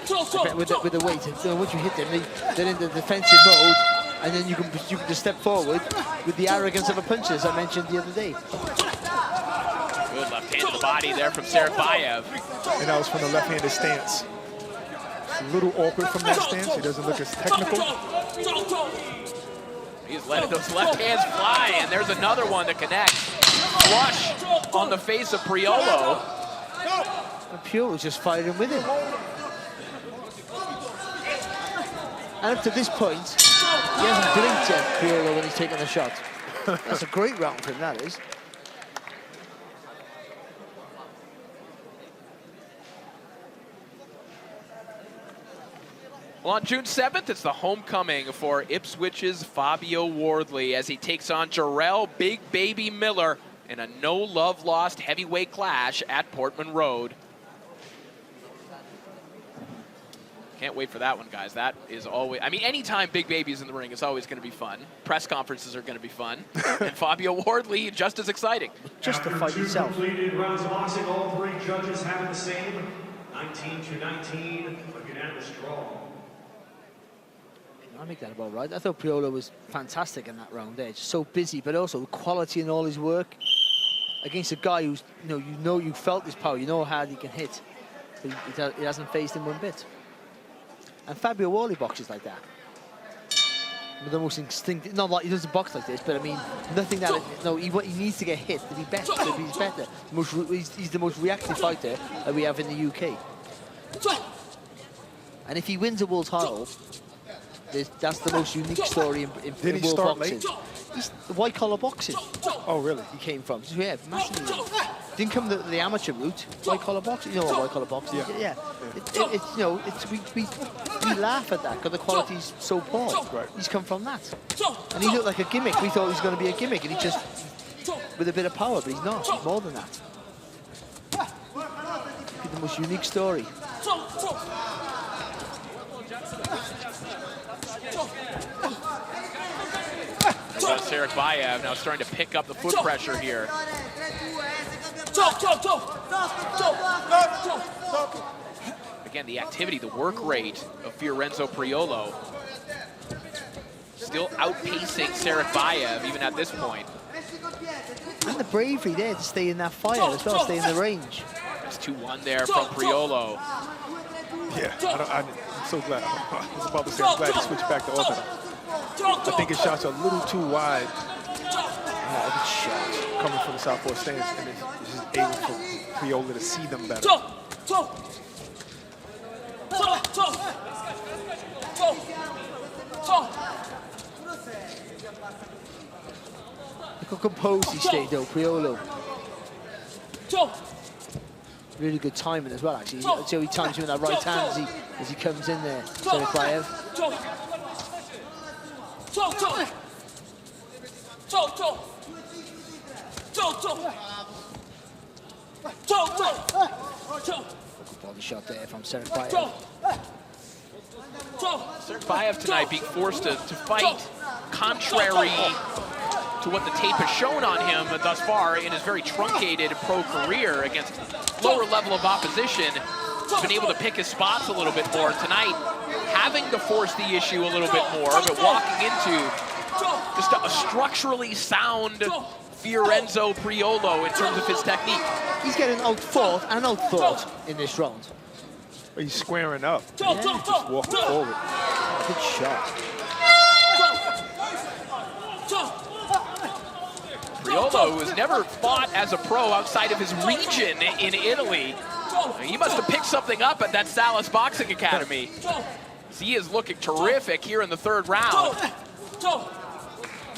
with the weight. So once you hit them, they're in the defensive mode, and then you can just step forward with the arrogance of a puncher, as I mentioned the other day. Good left hand to the body there from Sarakbayev. And that was from the left-handed stance. It's a little awkward from that stance. He doesn't look as technical. He's letting those left hands fly, and there's another one to connect. Flush on the face of Priolo. And Priolo's just firing with him. And up to this point, he hasn't blinked yet, Priolo, when he's taking a shot. That's a great round for him, that is. Well, on June 7th, it's the homecoming for Ipswich's Fabio Wardley as he takes on Jarrell Big Baby Miller in a no-love-lost heavyweight clash at Portman Road. Can't wait for that one, guys. That is always, I mean, anytime Big Baby's in the ring, it's always going to be fun. Press conferences are going to be fun. And Fabio Wardley, just as exciting. Just the fight itself. Completed rounds of boxing, all three judges having the same 19-19, a unanimous draw. I make that about right. I thought Priolo was fantastic in that round there. Just so busy, but also quality in all his work against a guy who's, you felt his power, you know how hard he can hit. But he hasn't phased him one bit. And Fabio Wardley boxes like that. The most instinctive, not like he doesn't box like this, but I mean, nothing that, he needs to get hit to be better, he's better. He's the most reactive fighter that we have in the UK. And if he wins a world title, that's the most unique story in world boxing. He's white collar boxing. Oh, really? He came from. So, yeah, massively. Didn't come the amateur route. White collar boxing. You know what white collar boxing is? Yeah. We laugh at that because the quality's so poor. Right. He's come from that. And he looked like a gimmick. We thought he was going to be a gimmick, and he just with a bit of power, but he's not. He's more than that. The most unique story. Sarakbayev now starting to pick up the foot pressure here. Again, the activity, the work rate of Fiorenzo Priolo still outpacing Serikbayev even at this point. And the bravery there to stay in that fire as well, stay in the range. It's 2-1 there from Priolo. Yeah, I'm so glad. I was about to say, I'm glad he switched back to orthodox. I think his shots are a little too wide. Good shots coming from the southpaw stance, and it's just able for Priolo to see them better. Look how composed he stayed though, Priolo. Really good timing as well, actually. See how he times you in that right hand as he comes in there, Serikbayev. Good body shot there from Serikbayev. Serikbayev tonight being forced to fight contrary to what the tape has shown on him thus far in his very truncated pro career against lower level of opposition. He's been able to pick his spots a little bit more. Tonight, having to force the issue a little bit more, but walking into just a structurally sound Fiorenzo Priolo in terms of his technique. He's getting out-fought and out-thought in this round. He's squaring up. Yeah. Just walking forward. Good shot. Priolo, who has never fought as a pro outside of his region in Italy, he must have picked something up at that Salas Boxing Academy. He is looking terrific here in the third round.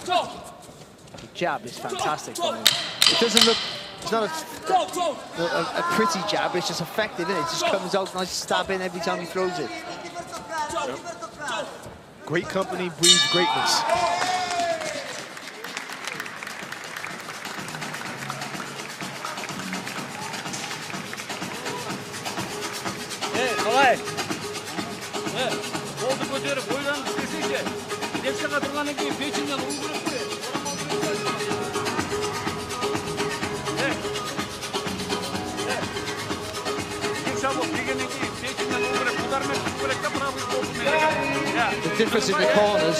The jab is fantastic from him. It doesn't look, it's not a pretty jab, but it's just effective, isn't it? It just comes out nice, stab in every time he throws it. Yep. Great company breeds greatness. Давай. Қолды көтеріп, ойдан істесейші. Лепшаға тұрғаннан кейін печеньден ұл көріп қой. The difference in the corners,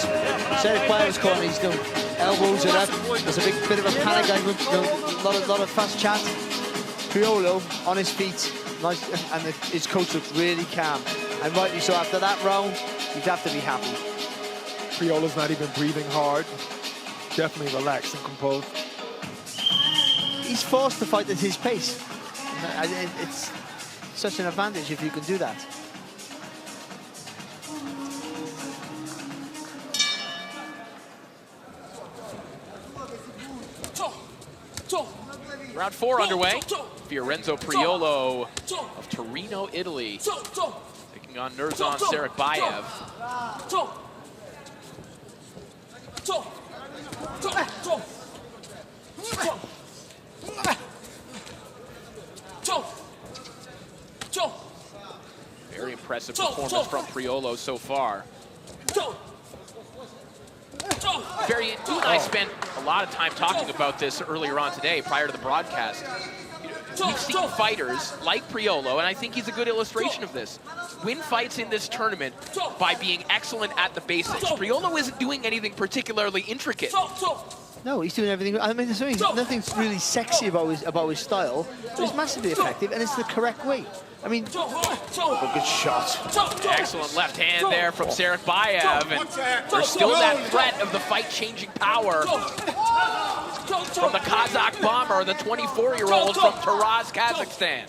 Serikbayev's corner, he's done elbows it up. There's a bit of a panic, a lot of fast chat. Priolo on his feet, nice, and his coach looks really calm. And rightly so, after that round, you'd have to be happy. Priolo's not even breathing hard. Definitely relaxed and composed. He's forced to fight at his pace. It's such an advantage if you can do that. Round 4 underway. Fiorenzo Priolo of Torino, Italy, taking on Nurzan Serikbayev. Very impressive performance from Priolo so far. You and I spent a lot of time talking about this earlier on today, prior to the broadcast. We've seen fighters like Priolo, and I think he's a good illustration of this, win fights in this tournament by being excellent at the basics. Priolo isn't doing anything particularly intricate. No, he's doing everything. I mean, there's nothing's really sexy about his style, but it's massively effective, and it's the correct way. I mean, a good shot. Excellent left hand there from Serikbayev, and there's still that threat of the fight-changing power from the Kazakh bomber, the 24-year-old from Taraz, Kazakhstan.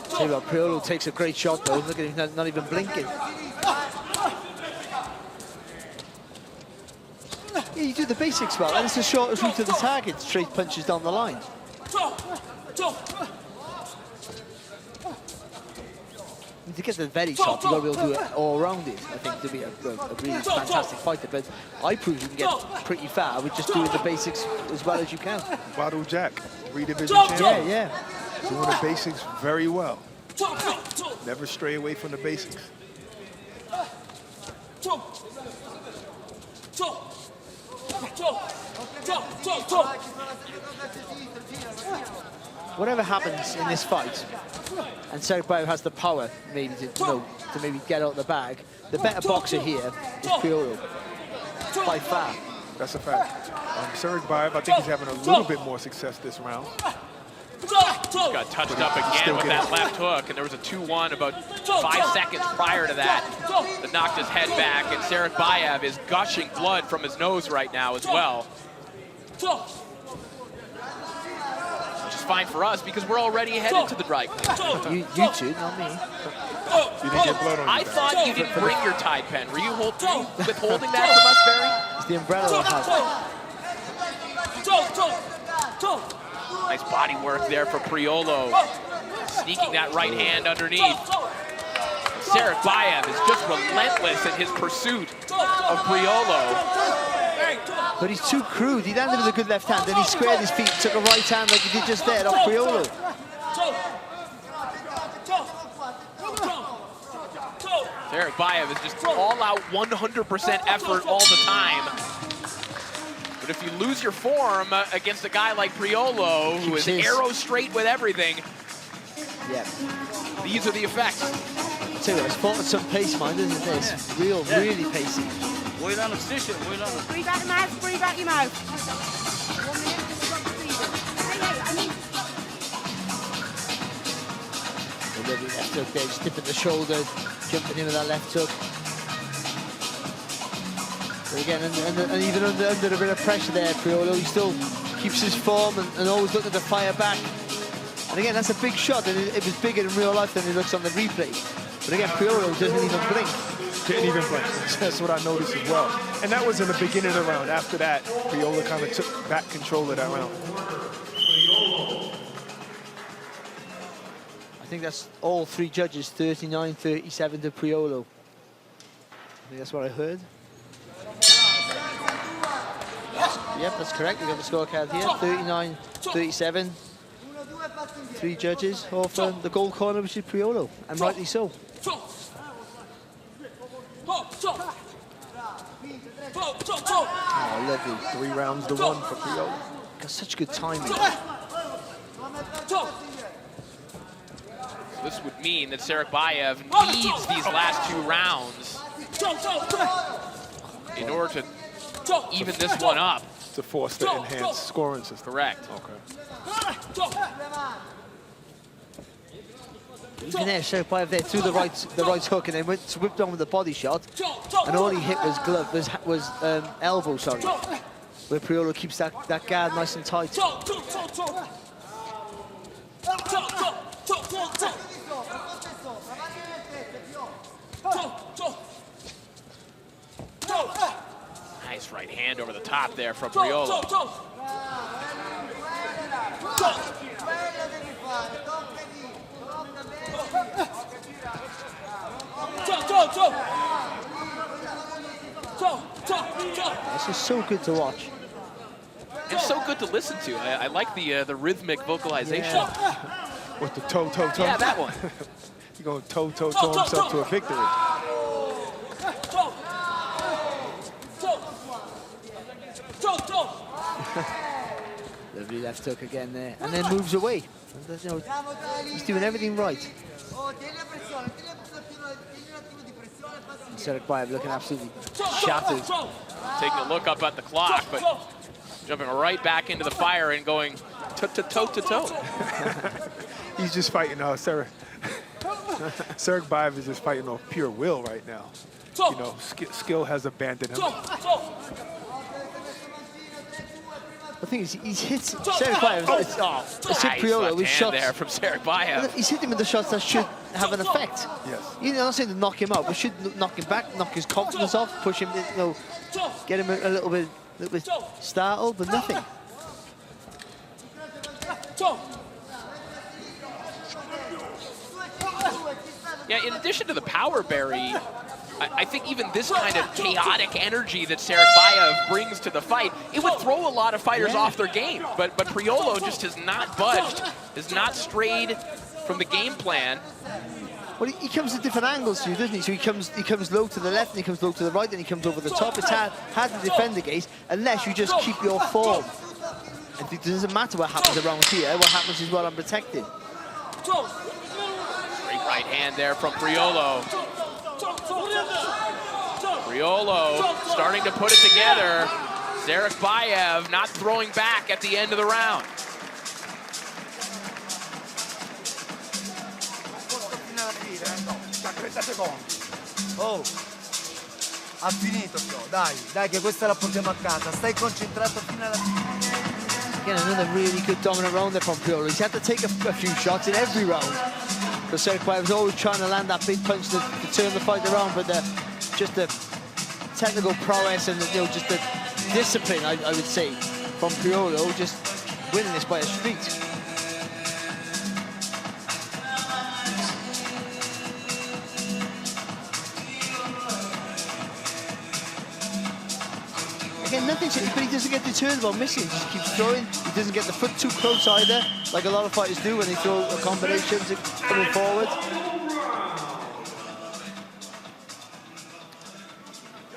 Tell you what, Priolo takes a great shot though. Look at him, not even blinking. Yeah, you do the basics well, and it's the shortest route to the target, straight punches down the line. To get to the very top, you've got to be able to do it all around it, I think, to be a really fantastic fighter. But I prove you can get pretty far with just doing the basics as well as you can. Bottle Jack, 3-division champion. Yeah. Doing the basics very well. Never stray away from the basics. whatever happens in this fight, and Sergio has the power maybe to, to maybe get out the bag, the better boxer here is Priolo, by far. That's a fact. Sergio, I think he's having a little bit more success this round. Got touched up again with that left hook, and there was a 2-1 about 5 seconds prior to that that knocked his head back, and Serikbayev is gushing blood from his nose right now as well. Which is fine for us because we're already headed to the dry clean. You two, not me. You didn't get blood on I thought you didn't bring your Tide pen. Were you withholding that from us, Barry? It's the umbrella I have. Nice body work there for Priolo. Sneaking that right hand underneath. Serikbayev is just relentless in his pursuit of Priolo. But he's too crude. He landed with a good left hand, then he squared his feet, took a right hand like he did just there off Priolo. Serikbayev is just all out 100% effort all the time. But if you lose your form against a guy like Priolo, who is arrow straight with everything, these are the effects. Too, it's fought with some pace, mind, isn't this? Really pacey. Breathe out your mouth, breathe out your mouth. 1 minute, lovely left hook there, just dipping the shoulder, jumping in with that left hook. But again, and even under a bit of pressure there, Priolo, he still keeps his form and always looking to fire back. And again, that's a big shot, and it was bigger in real life than it looks on the replay. But again, Priolo doesn't even blink. Didn't even blink. That's what I noticed as well. And that was in the beginning of the round. After that, Priolo kind of took back control of that round. I think that's all three judges, 39-37 to Priolo. I think that's what I heard. Yep, that's correct. We got the scorecard here, 39-37. Three judges, all for the gold corner, which is Priolo, and rightly so. Oh, lovely. 3 rounds to 1 for Priolo. Got such good timing. This would mean that Serikbayev needs these last 2 rounds in order to even this one up. To force the enhanced scoring system. Correct. Okay. Even there, Serikbayev there threw the right hook and then whipped on with the body shot, and all he hit was elbow, sorry. Where Priolo keeps that guard nice and tight. Nice right hand over the top there from Priolo. This is so good to watch. It's so good to listen to. I like the rhythmic vocalization. Yeah. With the toe. Yeah, that one. He's going toe himself to a victory. Lovely left hook again there, and then moves away. You know, he's doing everything right. Serikbayev looking absolutely shattered. Taking a look up at the clock, but jumping right back into the fire and going toe-to-toe. He's just fighting Serikbayev is just fighting off pure will right now. You know, skill has abandoned him. The thing is, he's hit Serikbayev. It's hit Priolo with shots there from Serikbayev. He's hit him with the shots that should have an effect. Yes. You know, I'm not saying to knock him out, but should knock him back, knock his confidence off, push him, get him a little bit startled, but nothing. Yeah, in addition to the power, Barry, I think even this kind of chaotic energy that Serikbayev brings to the fight, it would throw a lot of fighters off their game. But Priolo just has not budged, has not strayed from the game plan. Well, he comes at different angles to you, doesn't he? So he comes low to the left, and he comes low to the right, then he comes over the top. It's hard to defend against unless you just keep your form. It doesn't matter what happens around here. What happens is what I'm protecting. Great right hand there from Priolo. Priolo starting to put it together. Serikbayev not throwing back at the end of the round. Oh, ha finito dai che questa la portiamo a casa, stai concentrato fino alla fine. Again, another really good dominant round there from Priolo. He's had to take a few shots in every round. Because Serikbayev was always trying to land that big punch to turn the fight around, but just the technical prowess and just the discipline, I would say, from Priolo, just winning this by a street. Again, nothing, but he doesn't get deterred about missing. He just keeps throwing. He doesn't get the foot too close either, like a lot of fighters do when they throw combinations coming forward.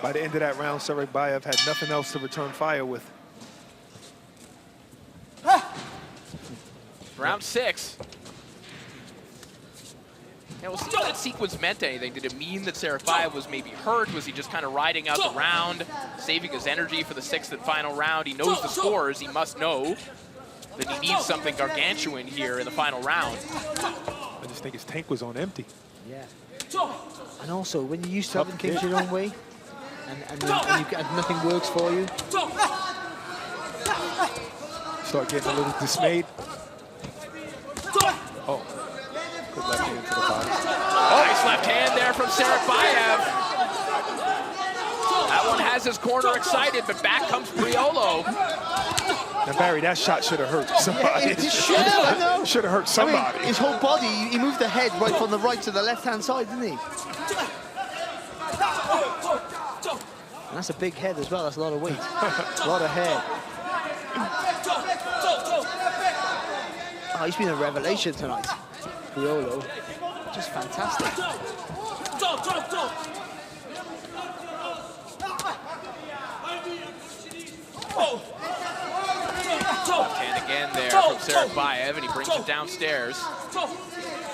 By the end of that round, Serikbayev had nothing else to return fire with. Round 6. Now, we'll see if that sequence meant anything. Did it mean that Serikbayev was maybe hurt? Was he just kind of riding out the round, saving his energy for the 6th and final round? He knows the scores. He must know that he needs something gargantuan here in the final round. I just think his tank was on empty. Yeah. And also, when you're used to having things your own way, and nothing works for you. Start getting a little dismayed. Oh. Good left hand to the body. Oh, nice left hand there from Serikbayev. That one has his corner excited, but back comes Priolo. Now, Barry, that shot should have hurt somebody. Yeah, it should have, I know. Should have hurt somebody. I mean, his whole body, he moved the head right from the right to the left-hand side, didn't he? And that's a big head as well. That's a lot of weight. A lot of hair. Oh, he's been a revelation tonight. Priolo, just fantastic. And again there from Serikbayev, and he brings it downstairs.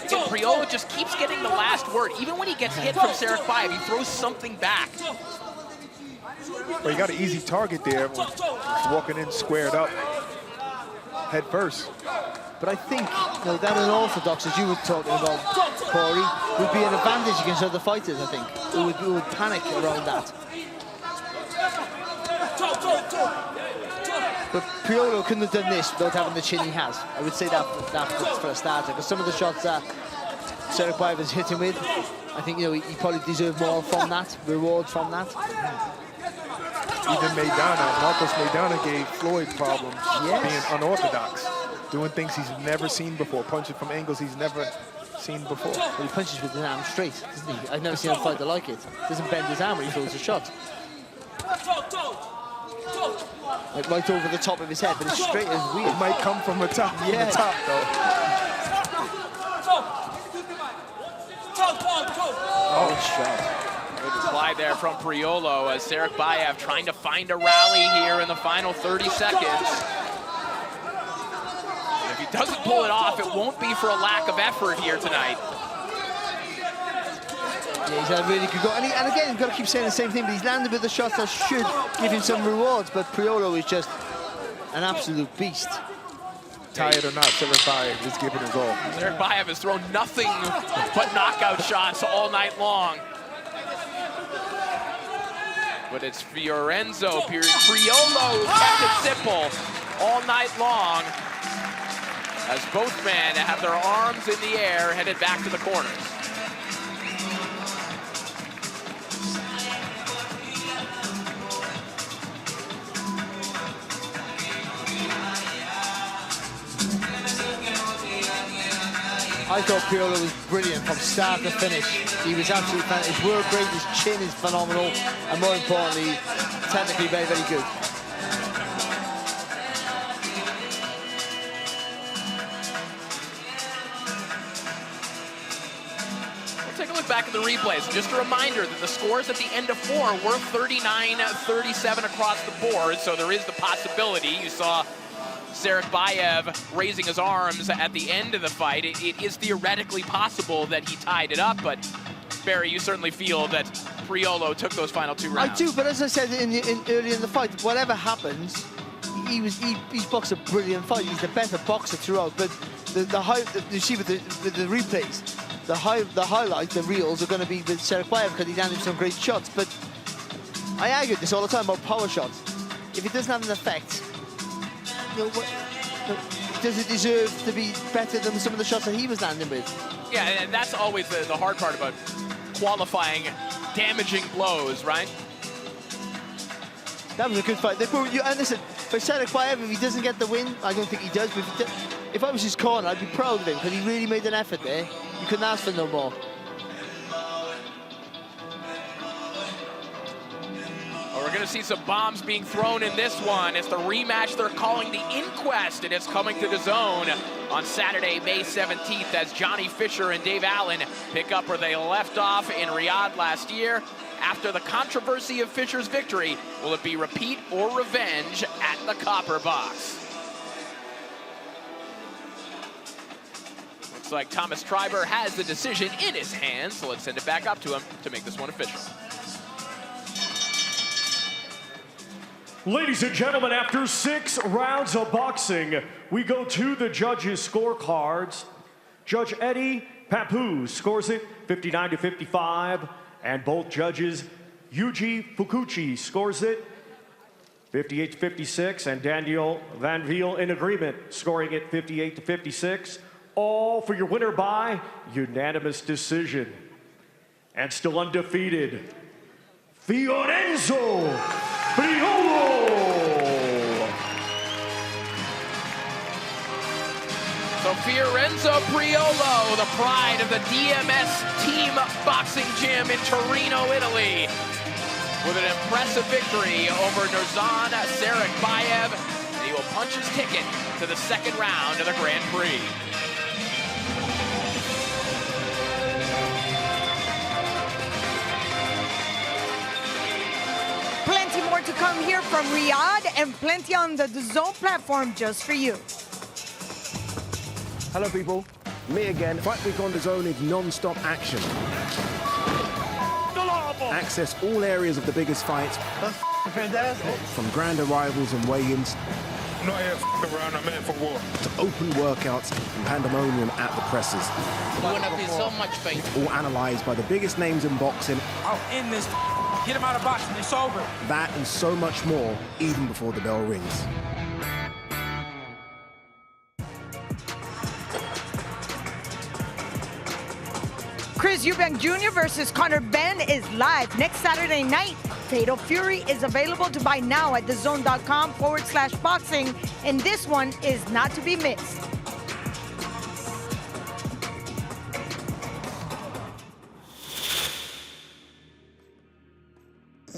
Again, Priolo just keeps getting the last word. Even when he gets hit from Serikbayev, he throws something back. Well, you got an easy target there. Walking in squared up, head first. But I think that unorthodox, as you were talking about, Corey, would be an advantage against other fighters, I think, who would panic around that. But Priolo couldn't have done this without having the chin he has. I would say that for a starter, because some of the shots that Serikbayev is hitting with, I think he probably deserved more from that, reward from that. Even Marcos Maidana gave Floyd problems being unorthodox. Doing things he's never seen before, punching from angles he's never seen before. Well, he punches with his arm straight, doesn't he? I've never seen a fighter like it. Doesn't bend his arm when he throws a shot. Like right over the top of his head, but it's straight as weird. It might come from the top, though. Oh, good shot. Good reply there from Priolo as Serikbayev trying to find a rally here in the final 30 seconds. If he doesn't pull it off, it won't be for a lack of effort here tonight. Yeah, he's had a really good go. And again, you've got to keep saying the same thing, but he's landed with the shots that should give him some rewards, but Priolo is just an absolute beast. Tired or not, Serikbayev is giving his all. Serikbayev has thrown nothing but knockout shots all night long. But it's Fiorenzo Priolo who kept it simple all night long, as both men have their arms in the air, headed back to the corners. I thought Priolo was brilliant from start to finish. He was absolutely fantastic. His work rate, his chin is phenomenal, and more importantly, technically very, very good. Take a look back at the replays. Just a reminder that the scores at the end of 4 were 39-37 across the board, so there is the possibility. You saw Serikbayev raising his arms at the end of the fight. It is theoretically possible that he tied it up, but Barry, you certainly feel that Priolo took those final 2 rounds. I do, but as I said early in the fight, whatever happens, he's boxed a brilliant fight. He's the better boxer throughout. But you see with the replays, the highlight, the reels are going to be with Serikbayev because he's landing some great shots. But I argue this all the time about power shots. If it doesn't have an effect, you know, does it deserve to be better than some of the shots that he was landing with? Yeah, and that's always the hard part about qualifying damaging blows, right? That was a good fight. And listen, for Serikbayev, if he doesn't get the win, I don't think he does. But if I was his corner, I'd be proud of him because he really made an effort there. You couldn't ask for no more. We're going to see some bombs being thrown in this one. It's the rematch they're calling the Inquest, and it's coming to the Zone on Saturday, May 17th, as Johnny Fisher and Dave Allen pick up where they left off in Riyadh last year. After the controversy of Fisher's victory, will it be repeat or revenge at the Copper Box? Looks like Thomas Treiber has the decision in his hands, so let's send it back up to him to make this one official. Ladies and gentlemen, after 6 rounds of boxing, we go to the judges' scorecards. Judge Eddie Papu scores it 59-55, and both judges, Yuji Fukuchi scores it 58-56, and Daniel Van Viel in agreement, scoring it 58-56. All for your winner by unanimous decision. And still undefeated, Fiorenzo Priolo. So Fiorenzo Priolo, the pride of the DMS Team Boxing Gym in Torino, Italy, with an impressive victory over Nurzan Serikbayev, and he will punch his ticket to the 2nd round of the Grand Prix. Plenty more to come here from Riyadh, and plenty on the DAZN platform just for you. Hello, people. Me again. Fight Week on DAZN is non-stop action. Access all areas of the biggest fights. That's fantastic. From grand arrivals and weigh-ins. I'm not here around, I'm here for war. To open workouts and pandemonium at the presses. You're gonna be so much pain. All analysed by the biggest names in boxing. I'll end this. Get him out of boxing, it's over. That and so much more, even before the bell rings. Chris Eubank Jr. versus Conor Benn is live next Saturday night. Fatal Fury is available to buy now at DAZN.com/boxing, and this one is not to be missed.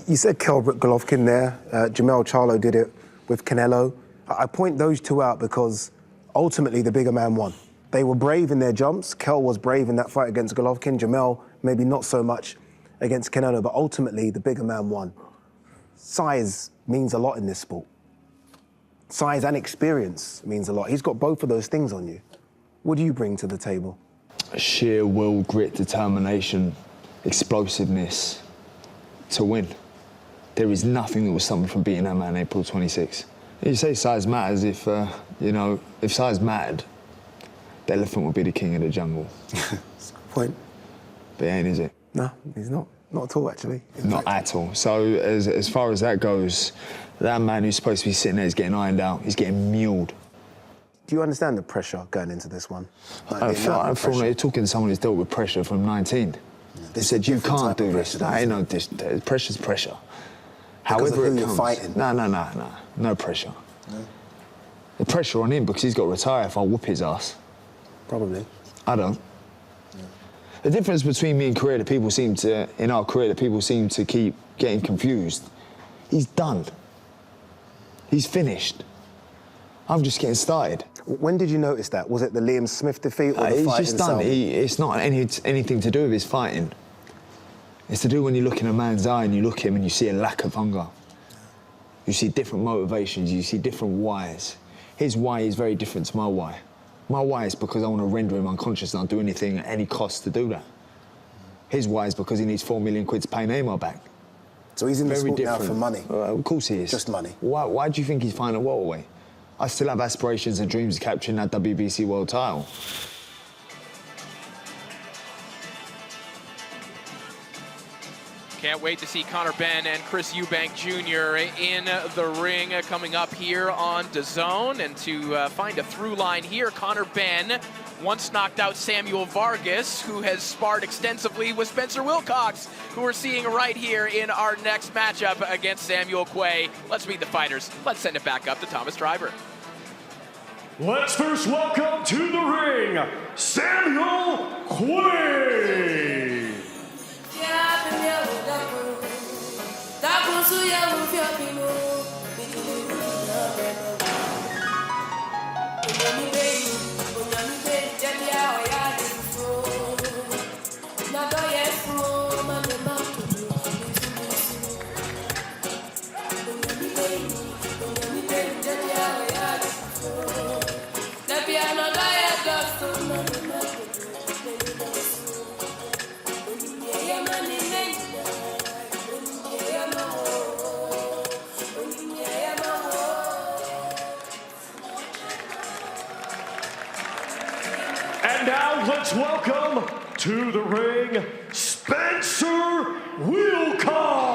You said Kelbrook Golovkin there. Jamel Charlo did it with Canelo. I point those two out because ultimately the bigger man won. They were brave in their jumps. Kel was brave in that fight against Golovkin. Jamel, maybe not so much against Canelo, but ultimately the bigger man won. Size means a lot in this sport. Size and experience means a lot. He's got both of those things on you. What do you bring to the table? Sheer will, grit, determination, explosiveness to win. There is nothing that will stop me from beating that man April 26. You say size matters. If size mattered, the elephant would be the king of the jungle. That's a good point. But he ain't, is it? No, he's not. Not at all, actually. Not at all. So as far as that goes, that man who's supposed to be sitting there is getting ironed out. He's getting muled. Do you understand the pressure going into this one? I feel like you're talking to someone who's dealt with pressure from 19. They said, you can't do this. That ain't no pressure's pressure. However it comes. Fighting. No pressure. No. The pressure on him because he's got to retire if I whoop his ass. Probably. I don't. Yeah. The difference between me and in our career, that people seem to keep getting confused. He's done. He's finished. I'm just getting started. When did you notice that? Was it the Liam Smith defeat or the fight he's just done. It's not anything to do with his fighting. It's to do when you look in a man's eye and you look at him and you see a lack of hunger. You see different motivations, you see different whys. His why is very different to my why. My why is because I want to render him unconscious and I'll do anything at any cost to do that. His why is because he needs 4 million quid to pay Neymar back. So he's in the sport now for money? Of course he is. Just money. Why do you think he's fighting a welterweight? I still have aspirations and dreams of capturing that WBC world title. Can't wait to see Conor Benn and Chris Eubank Jr. in the ring coming up here on DAZN. And to find a through line here, Conor Benn once knocked out Samuel Vargas, who has sparred extensively with Spencer Wilcox, who we're seeing right here in our next matchup against Samuel Quay. Let's meet the fighters. Let's send it back up to Thomas Driver. Let's first welcome to the ring, Samuel Quay. And now let's welcome to the ring, Spencer Wilcox.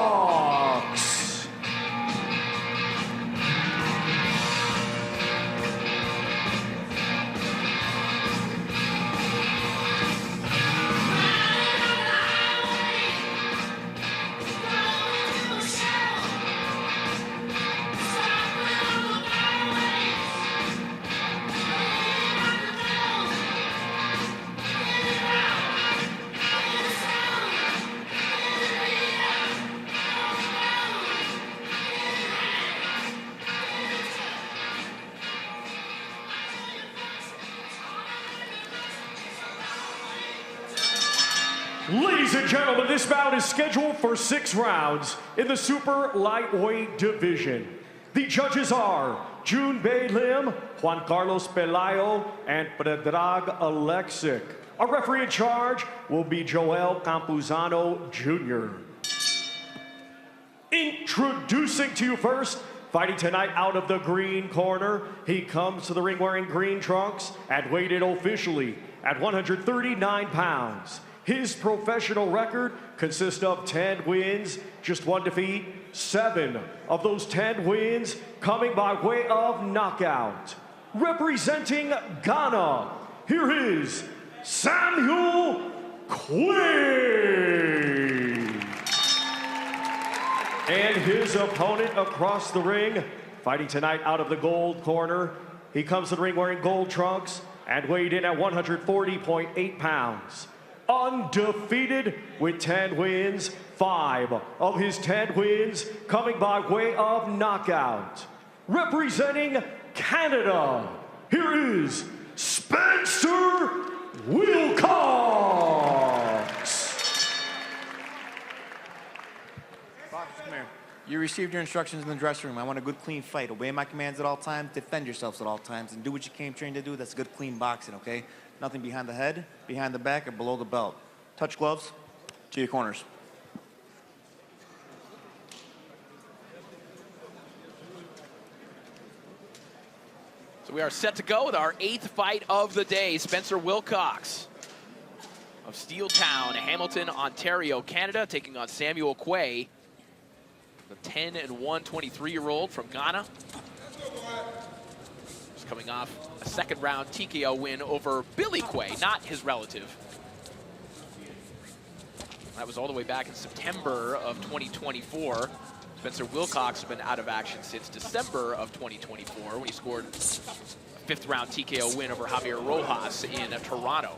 Ladies and gentlemen, this bout is scheduled for 6 rounds in the super lightweight division. The judges are June Bay Lim, Juan Carlos Pelayo, and Predrag Alexic. Our referee in charge will be Joel Campuzano Jr. Introducing to you first, fighting tonight out of the green corner, he comes to the ring wearing green trunks and weighed in officially at 139 pounds. His professional record consists of 10 wins, just 1 defeat, 7 of those 10 wins coming by way of knockout. Representing Ghana, here is Samuel Quay. And his opponent across the ring, fighting tonight out of the gold corner, he comes to the ring wearing gold trunks and weighed in at 140.8 pounds. Undefeated with 10 wins, 5 of his 10 wins coming by way of knockout. Representing Canada, here is Spencer Wilcox. Come here. You received your instructions in the dressing room. I want a good, clean fight. Obey my commands at all times, defend yourselves at all times, and do what you came trained to do. That's good, clean boxing, okay? Nothing behind the head, behind the back, or below the belt. Touch gloves to your corners. So we are set to go with our 8th fight of the day. Spencer Wilcox of Steeltown, Hamilton, Ontario, Canada, taking on Samuel Quay, the 10-1 23-year-old from Ghana. He's coming off a 2nd round TKO win over Billy Quay, not his relative. That was all the way back in September of 2024. Spencer Wilcox has been out of action since December of 2024 when he scored a 5th round TKO win over Javier Rojas in Toronto.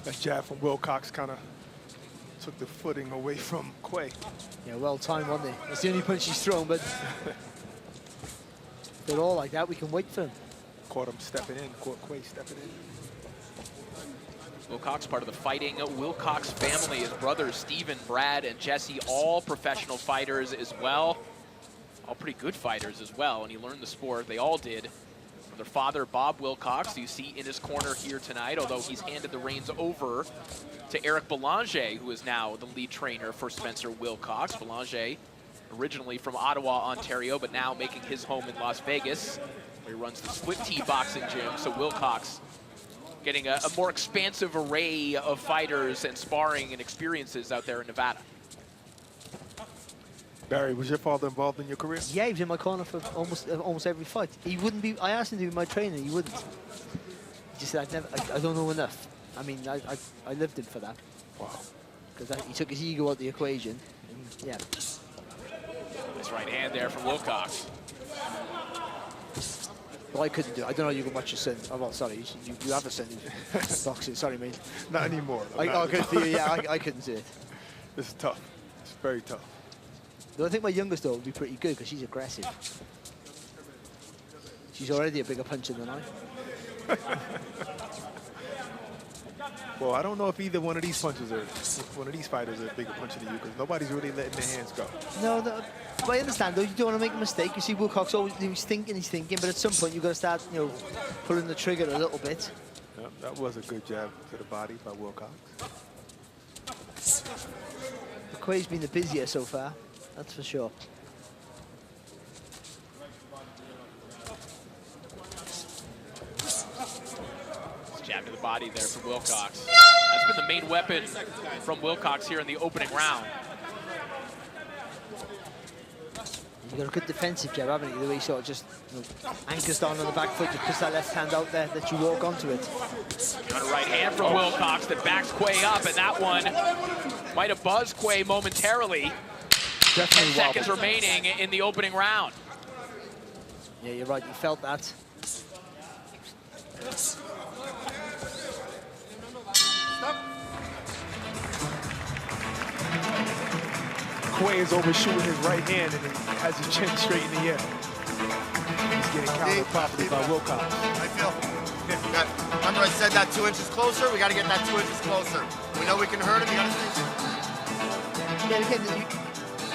That jab from Wilcox kind of took the footing away from Quay. Yeah, well timed, wasn't it? That's the only punch he's thrown, but they're all like that. We can wait for him. Caught him stepping in, caught Quay stepping in. Wilcox, part of the Fighting Wilcox family. His brothers, Stephen, Brad, and Jesse, all professional fighters as well. All pretty good fighters as well, and he learned the sport. They all did. From their father, Bob Wilcox, who you see in his corner here tonight, although he's handed the reins over to Eric Belanger, who is now the lead trainer for Spencer Wilcox. Belanger, originally from Ottawa, Ontario, but now making his home in Las Vegas, where he runs the Split T boxing gym. So Wilcox getting a more expansive array of fighters and sparring and experiences out there in Nevada. Barry, was your father involved in your career? Yeah, he was in my corner for almost every fight. He wouldn't be. I asked him to be my trainer, he wouldn't. He just said, I don't know enough. I mean, I lived him for that. Wow. Because he took his ego out of the equation. And yeah. Nice right hand there from Wilcox. Well, I couldn't do it. I don't know, you can watch your son. Oh, well, sorry, you have a son who's boxing. Sorry, mate. Not anymore. I couldn't do it. Yeah, I couldn't do it. This is tough. It's very tough. Though I think my youngest daughter would be pretty good because she's aggressive. She's already a bigger puncher than I. Well, I don't know if either one of these fighters are a bigger puncher than you, because nobody's really letting their hands go. No, but I understand though. You don't want to make a mistake. You see, Wilcox always he's thinking, but at some point you've got to start, pulling the trigger a little bit. Yep, that was a good jab to the body by Wilcox. McQuay's been the busier so far. That's for sure. Jab to the body there from Wilcox. That's been the main weapon from Wilcox here in the opening round. You got a good defensive jab, haven't you? The way he sort of just anchors down on the back foot, just puts that left hand out there, that you walk onto it. Got a right hand from Wilcox that backs Quay up, and that one might have buzzed Quay momentarily. Definitely 10 seconds remaining in the opening round. Yeah, you're right. You felt that. Quay is overshooting his right hand and he has his chin straight in the air. He's getting countered properly by Wilcox. I feel. Remember I said that 2 inches closer? We got to get that 2 inches closer. We know we can hurt him. You got to stay. Yeah, again,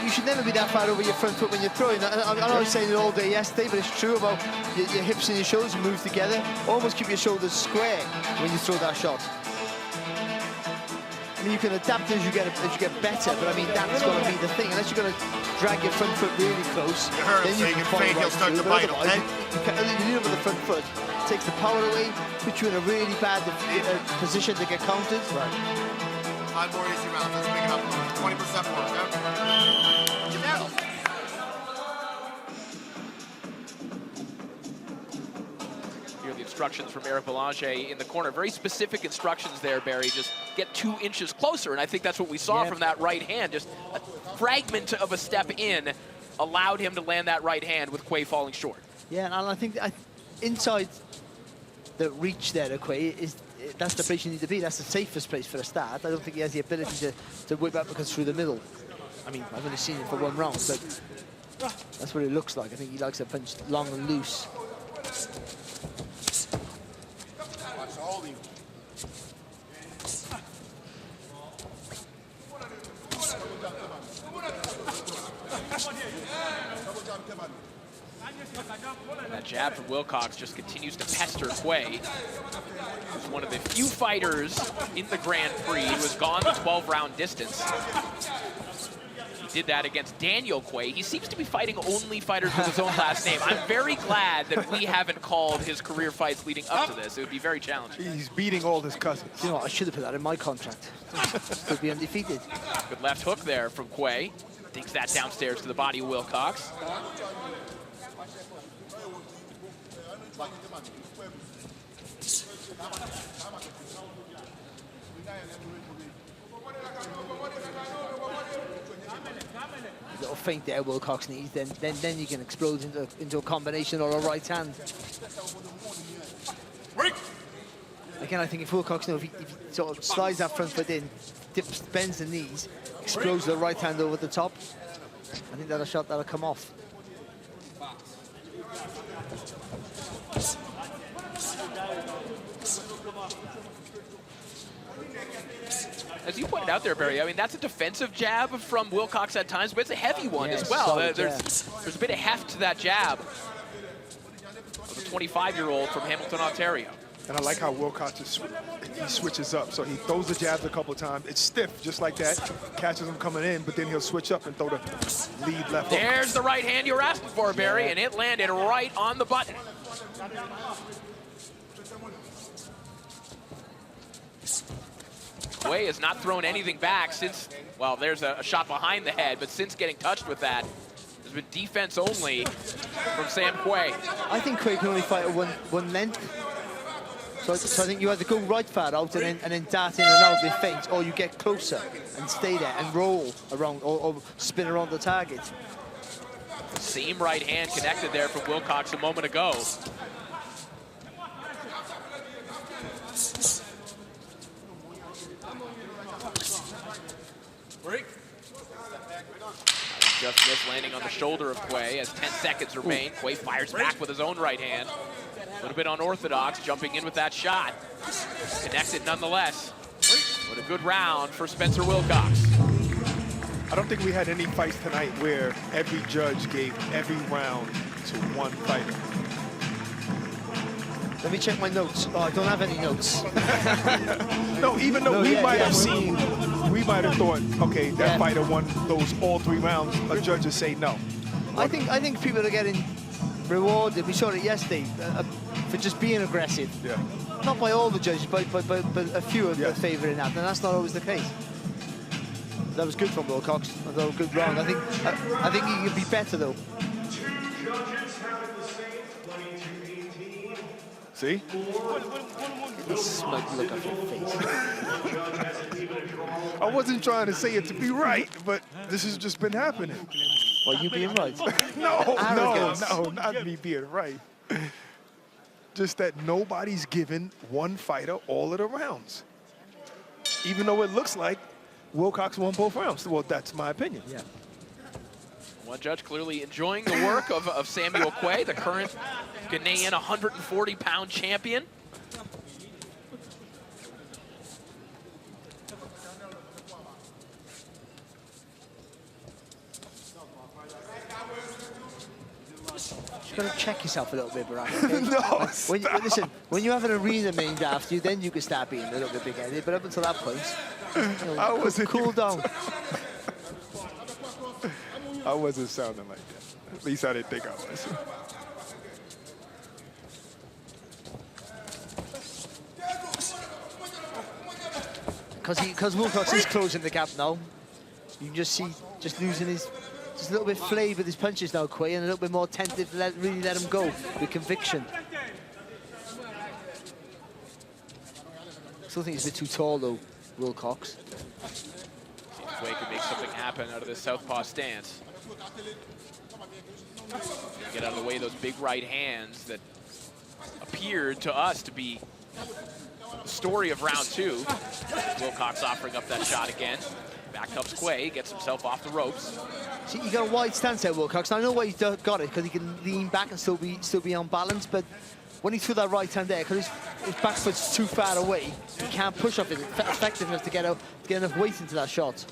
you should never be that far over your front foot when you're throwing. I know I was saying it all day yesterday, but it's true about your hips and your shoulders move together. Almost keep your shoulders square when you throw that shot. I mean, you can adapt as you get better, but I mean, that's going to be the thing. Unless you're going to drag your front foot really close, you heard him, then you can fade, he'll start to bite, okay? You lead him with the front foot, takes the power away, puts you in a really bad position to get countered. Right. 5 more easy rounds. Let's pick it up. 20% more, okay? Get down. Here are the instructions from Eric Belanger in the corner. Very specific instructions there, Barry. Just get 2 inches closer, and I think that's what we saw from that right hand. Just a fragment of a step in allowed him to land that right hand with Quay falling short. Yeah, and I think inside the reach there of Quay that's the place you need to be. That's the safest place for a start. I don't think he has the ability to whip uppercuts through the middle. I mean, I've only seen him for 1 round, but that's what it looks like. I think he likes to punch long and loose. And that jab from Wilcox just continues to pester Quay. He's one of the few fighters in the Grand Prix who has gone the 12-round distance. He did that against Daniel Quay. He seems to be fighting only fighters with his own last name. I'm very glad that we haven't called his career fights leading up to this. It would be very challenging. He's beating all his cousins. You know what, I should have put that in my contract. Could be undefeated. Good left hook there from Quay. Dinks that downstairs to the body of Wilcox. Little feint there, Wilcox needs. Then you can explode into a combination or a right hand. Again, I think if Wilcox, if he sort of slides that front foot in, bends the knees, explodes the right hand over the top, I think that a shot that'll come off. As you pointed out there, Barry, I mean, that's a defensive jab from Wilcox at times, but it's a heavy one as well. There's a bit of heft to that jab of the 25-year-old from Hamilton, Ontario. And I like how Wilcox he switches up. So he throws the jabs a couple of times. It's stiff, just like that. Catches him coming in, but then he'll switch up and throw the lead left hook. There's the right hand you were asking for, Barry, and it landed right on the button. Quay has not thrown anything back since, well, there's a shot behind the head, but since getting touched with that, there's been defense only from Sam Quay. I think Quay can only fight at one length. So I think you either go right far out and then dart in and out with feints, or you get closer and stay there and roll around or spin around the target. Same right hand connected there from Wilcox a moment ago. Break. Just missed, landing on the shoulder of Quay as 10 seconds remain. Quay fires back with his own right hand. A little bit unorthodox, jumping in with that shot. Connected nonetheless. What a good round for Spencer Wilcox. I don't think we had any fights tonight where every judge gave every round to one fighter. Let me check my notes. Oh, I don't have any notes. No, even though we might have thought, okay, that fighter won those all 3 rounds, a judge would say no. I think people are getting rewarded. We saw it yesterday for just being aggressive. Yeah. Not by all the judges, but a few are favouring that, and that's not always the case. That was good from Wilcox. That was a good round. I think he could be better though. See? The smug look on your face. I wasn't trying to say it to be right, but this has just been happening. Well, you being right? No, not me being right. Just that nobody's given one fighter all of the rounds. Even though it looks like Wilcox won both rounds. Well, that's my opinion. Yeah. One judge clearly enjoying the work of Samuel Quay, the current Ghanaian 140-pound champion. You've got to check yourself a little bit, Barack. Okay? No, listen, when you have an arena named after you, then you can start being a little bit big-headed. But up until that point, I wasn't cool down. I wasn't sounding like that. At least I didn't think I was. Because Wilcox is closing the gap now. You can just see, losing his, just a little bit flayed with his punches now, Quay, and a little bit more tentative to really let him go with conviction. Still think he's a bit too tall though, Wilcox. Quay can make something happen out of this southpaw stance. Get out of the way of those big right hands that appeared to us to be the story of round 2. Wilcox offering up that shot again. Back comes Quay, gets himself off the ropes. See, you got a wide stance there, Wilcox. I know why he's got it, because he can lean back and still be on balance, but when he threw that right hand there, because his back foot's too far away, he can't push off it effective enough to get enough weight into that shot.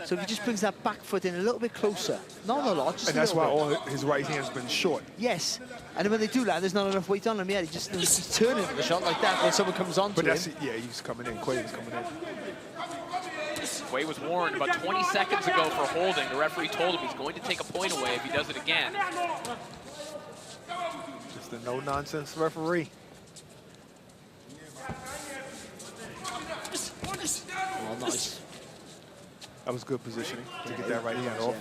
So if he just brings that back foot in a little bit closer, not a lot, just and that's why bit. all his right hand's been short. Yes, and then when they do that, there's not enough weight on him yet. He's turning the shot like that when someone comes on to him. Yeah, he's coming in. Quay is coming in. Quay was warned about 20 seconds ago for holding. The referee told him he's going to take a point away if he does it again. Just a no-nonsense referee. Oh, nice. That was good positioning to get that right hand off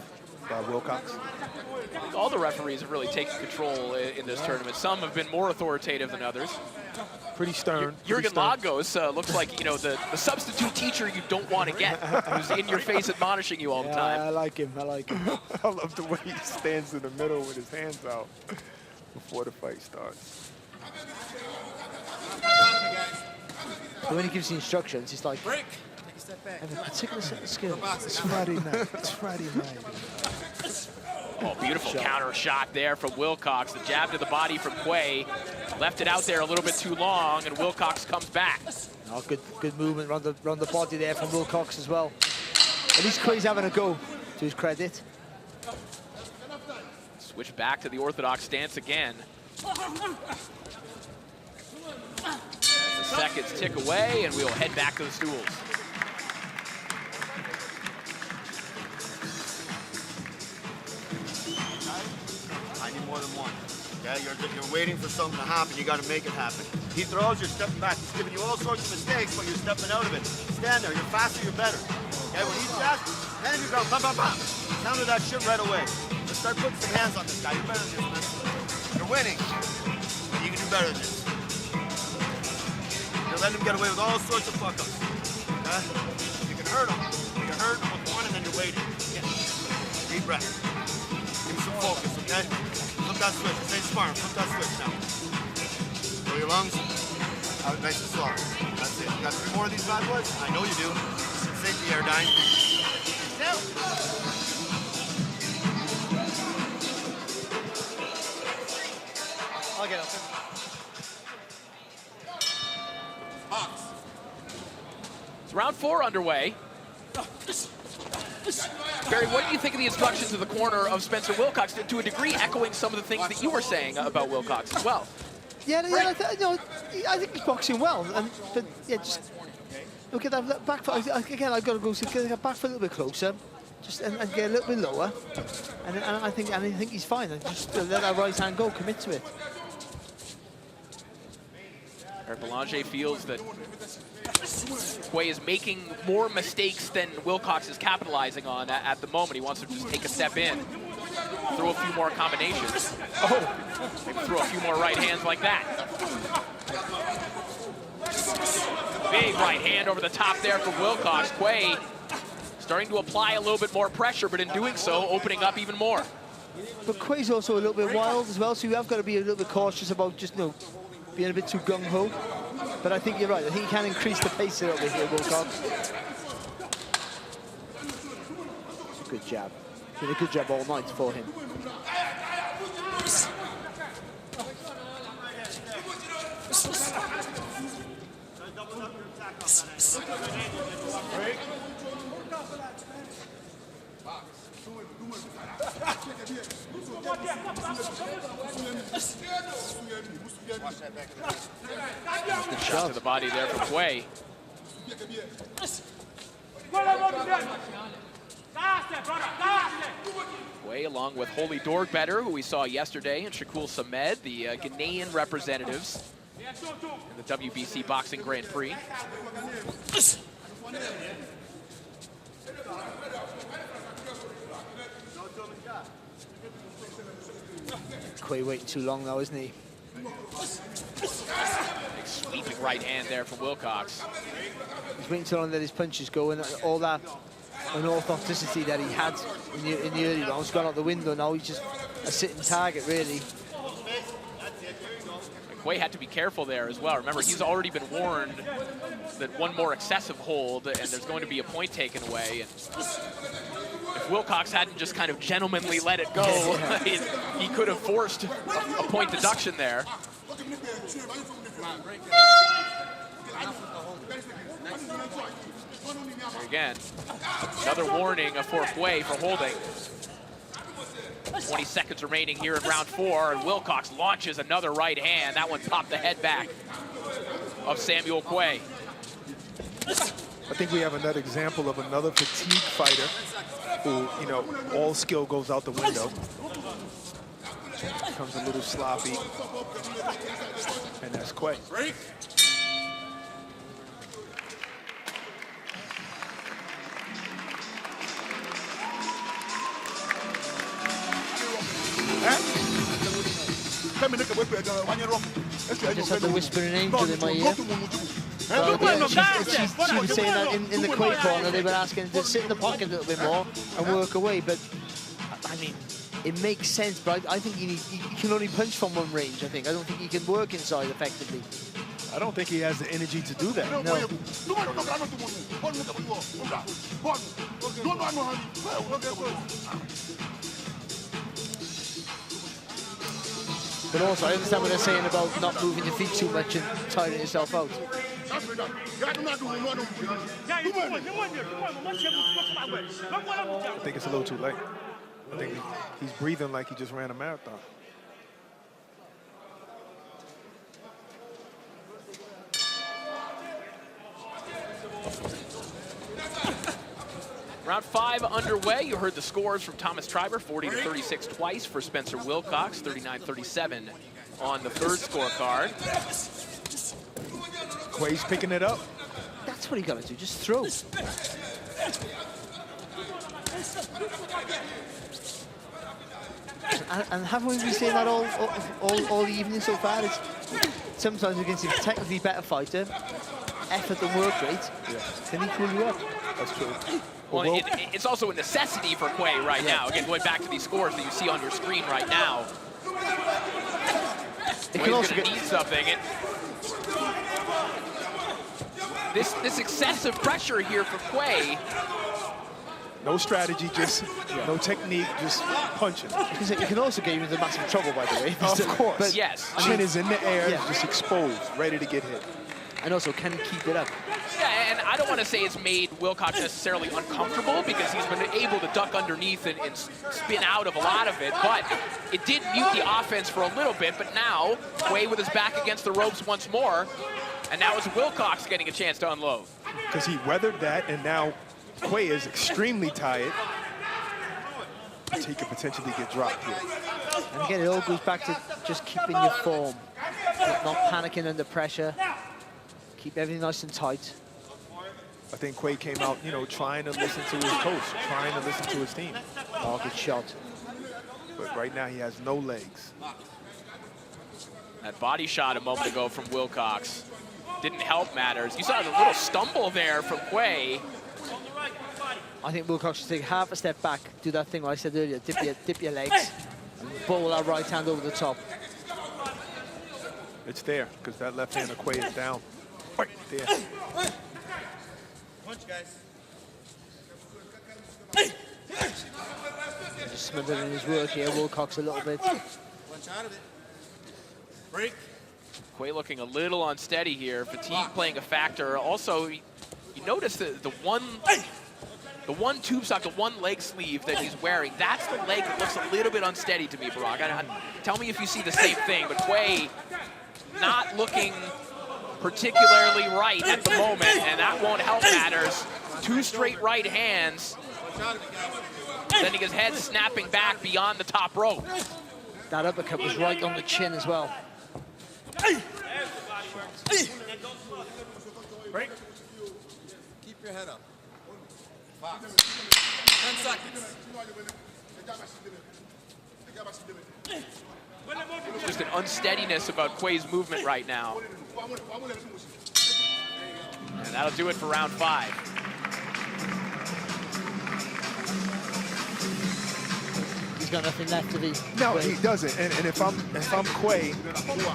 by Wilcox. I think all the referees have really taken control in this tournament. Some have been more authoritative than others. Pretty stern. Jurgen Lagos looks like, you know, the substitute teacher you don't want to get, who's in your face admonishing you all the time. I like him. I like him. I love the way he stands in the middle with his hands out before the fight starts. But when he gives the instructions, he's like, break. Have a particular set of skills. It's Friday night. It's Friday night. Oh, beautiful counter shot there from Wilcox. The jab to the body from Quay. Left it out there a little bit too long, and Wilcox comes back. Oh, good movement around the body there from Wilcox as well. At least Quay's having a go, to his credit. Switch back to the orthodox stance again. As the seconds tick away, and we'll head back to the stools. I need more than one. Okay, you're waiting for something to happen. You got to make it happen. He throws, you're stepping back. He's giving you all sorts of mistakes, but you're stepping out of it. Stand there. You're faster. You're better. Okay, when he's fast, hand you go, bam, bam, bam. Counter that shit right away. Let's start putting some hands on this guy. You're better than this, man. You're winning. But you can do better than this. You're letting him get away with all sorts of fuck-ups. Okay? You can hurt him. You hurt him with one, and then you're waiting. Yeah. Deep breath. Give me some focus, okay? Flip that switch. This ain't smart. Flip that switch now. Fill your lungs. Out nice and slow. That's it. You got 3 more of these bad boys? I know you do. Safety air dying. Now. I'll get up. It's round 4 underway. Barry, what do you think of the instructions in the corner of Spencer Wilcox, to a degree echoing some of the things that you were saying about Wilcox as well? Yeah, I think he's boxing well, but yeah, just look at that back foot. Again, I've got to go get that back foot a little bit closer, just and get a little bit lower, and I think he's fine. And just let that right hand go, commit to it. Eric Belanger feels that Quay is making more mistakes than Wilcox is capitalizing on at the moment. He wants to just take a step in, throw a few more combinations. Oh, maybe throw a few more right hands like that. Big right hand over the top there from Wilcox. Quay starting to apply a little bit more pressure, but in doing so, opening up even more. But Quay's also a little bit wild as well, so you have got to be a little bit cautious about just, being a bit too gung-ho. But I think you're right. I think he can increase the pace a little bit here, Wilcox. Good jab. Did a good job all night for him. Good shot to the body there from Quay. Quay, along with Holy Dorgbetter, who we saw yesterday, and Shakul Samed, the Ghanaian representatives in the WBC Boxing Grand Prix. Quay waiting too long now, isn't he? Big sweeping right hand there from Wilcox. He's waiting too long to let his punches go, and all that unorthodoxicity that he had in the early rounds gone out the window. Now he's just a sitting target, really. Quay had to be careful there as well. Remember, he's already been warned that one more excessive hold and there's going to be a point taken away. And if Wilcox hadn't just kind of gentlemanly let it go, he could have forced a point deduction there. There again, another warning for Quay for holding. 20 seconds remaining here in round 4, and Wilcox launches another right hand. That one popped the head back of Samuel Quay. I think we have another example of another fatigue fighter who, all skill goes out the window. Becomes a little sloppy, and that's Quay. I just had the whispering angel in my ear. She was saying that in the Quay corner, they were asking to sit in the pocket a little bit more and work away. But, I mean, it makes sense, but I think you can only punch from one range, I think. I don't think you can work inside effectively. I don't think he has the energy to do that. No. But also, I understand what they're saying about not moving your feet too much and tiring yourself out. I think it's a little too late. I think he's breathing like he just ran a marathon. Round 5 underway. You heard the scores from Thomas Triber, 40-36 twice for Spencer Wilcox, 39-37 on the third scorecard. Quay's picking it up. That's what you got to do, just throw. And haven't we been saying that all evening so far? It's, sometimes we can see a technically better fighter, effort and work rate, can equal you up. That's true. Well, it's also a necessity for Quay right now. Again, going back to these scores that you see on your screen right now. It can also need something. This excessive pressure here for Quay. No strategy, just no technique, just punching. It can also get you into massive trouble, by the way. Of course. But yes. Chin is in the air, just exposed, ready to get hit. And also, can he keep it up? Yeah, and I don't want to say it's made Wilcox necessarily uncomfortable because he's been able to duck underneath and spin out of a lot of it, but it did mute the offense for a little bit, but now Quay with his back against the ropes once more, and now it's Wilcox getting a chance to unload. Because he weathered that, and now Quay is extremely tired. He could potentially get dropped here. And again, it all goes back to just keeping your form, not panicking under pressure. Keep everything nice and tight. I think Quay came out, trying to listen to his coach, trying to listen to his team. Oh, good shot. But right now he has no legs. That body shot a moment ago from Wilcox didn't help matters. You saw the little stumble there from Quay. I think Wilcox should take half a step back, do that thing I said earlier, dip your legs, and bowl that right hand over the top. It's there, because that left hand of Quay is down. Right there. Punch, guys. Just smothering his work here, Wilcox a little bit. Punch out of it. Break. Quay looking a little unsteady here. Fatigue playing a factor. Also, you notice the one tube sock, the one leg sleeve that he's wearing, that's the leg that looks a little bit unsteady to me, Barack. Tell me if you see the same thing, but Quay not looking particularly right at the moment, and that won't help matters. 2 straight right hands, sending his head snapping back beyond the top rope. That uppercut was right on the chin as well. Break. Keep your head up. 10 seconds. Just an unsteadiness about Quay's movement right now. And that'll do it for round 5. He's got nothing left of his. No, he doesn't. And if I'm Quay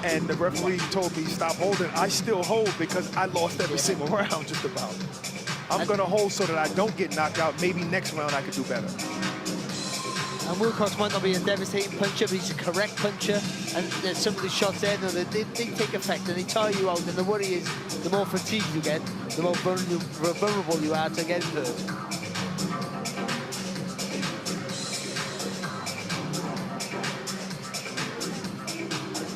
and the referee told me stop holding, I still hold because I lost every single round just about. I'm going to hold so that I don't get knocked out. Maybe next round I could do better. And Wilcox might not be a devastating puncher, but he's a correct puncher. And some of the shots there, they take effect and they tire you out. And the worry is, the more fatigued you get, the more vulnerable you are to getting hurt.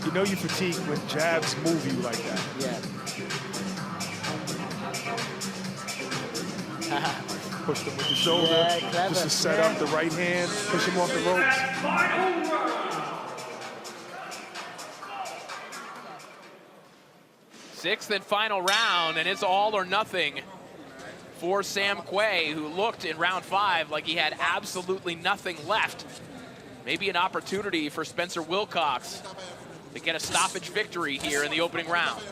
You know you fatigue when jabs move you like that. Yeah. Pushed him with the shoulder, clever. just to set up the right hand, push him off the ropes. Sixth and final round, and it's all or nothing for Sam Quay, who looked in round 5 like he had absolutely nothing left. Maybe an opportunity for Spencer Wilcox to get a stoppage victory here in the opening round.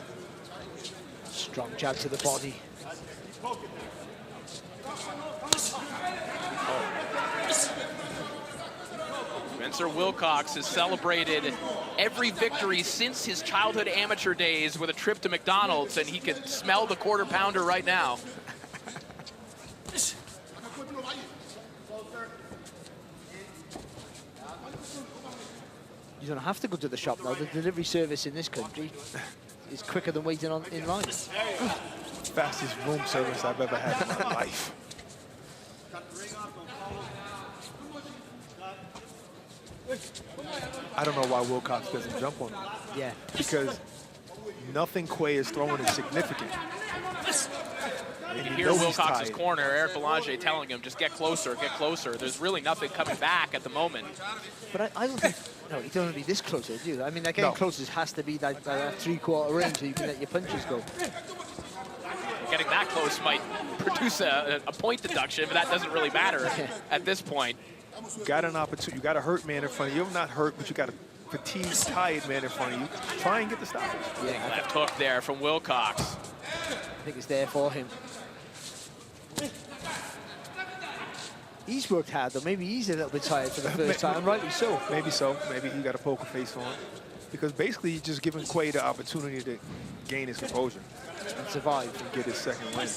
Strong jab to the body. Spencer Wilcox has celebrated every victory since his childhood amateur days with a trip to McDonald's, and he can smell the quarter pounder right now. You don't have to go to the shop now. The delivery service in this country is quicker than waiting in line. Fastest room service I've ever had in my life. I don't know why Wilcox doesn't jump on him. Yeah. Because nothing Quay is throwing is significant. You can hear Wilcox's corner, Eric Belanger telling him, just get closer, get closer. There's really nothing coming back at the moment. But I don't think, no, you don't want to be this close, do you? I mean, getting closest has to be that 3/4 range so you can let your punches go. Getting that close might produce a point deduction, but that doesn't really matter at this point. You got an opportunity. You got a hurt man in front of you. You're not hurt, but you got a fatigued, tired man in front of you. Try and get the stoppage. Yeah, left hook there from Wilcox. I think it's there for him. He's worked hard, though. Maybe he's a little bit tired for the first time, rightly so. Maybe so. Maybe he got a poker face on. Because basically, you're just giving Quay the opportunity to gain his composure. And survive. And get his second win.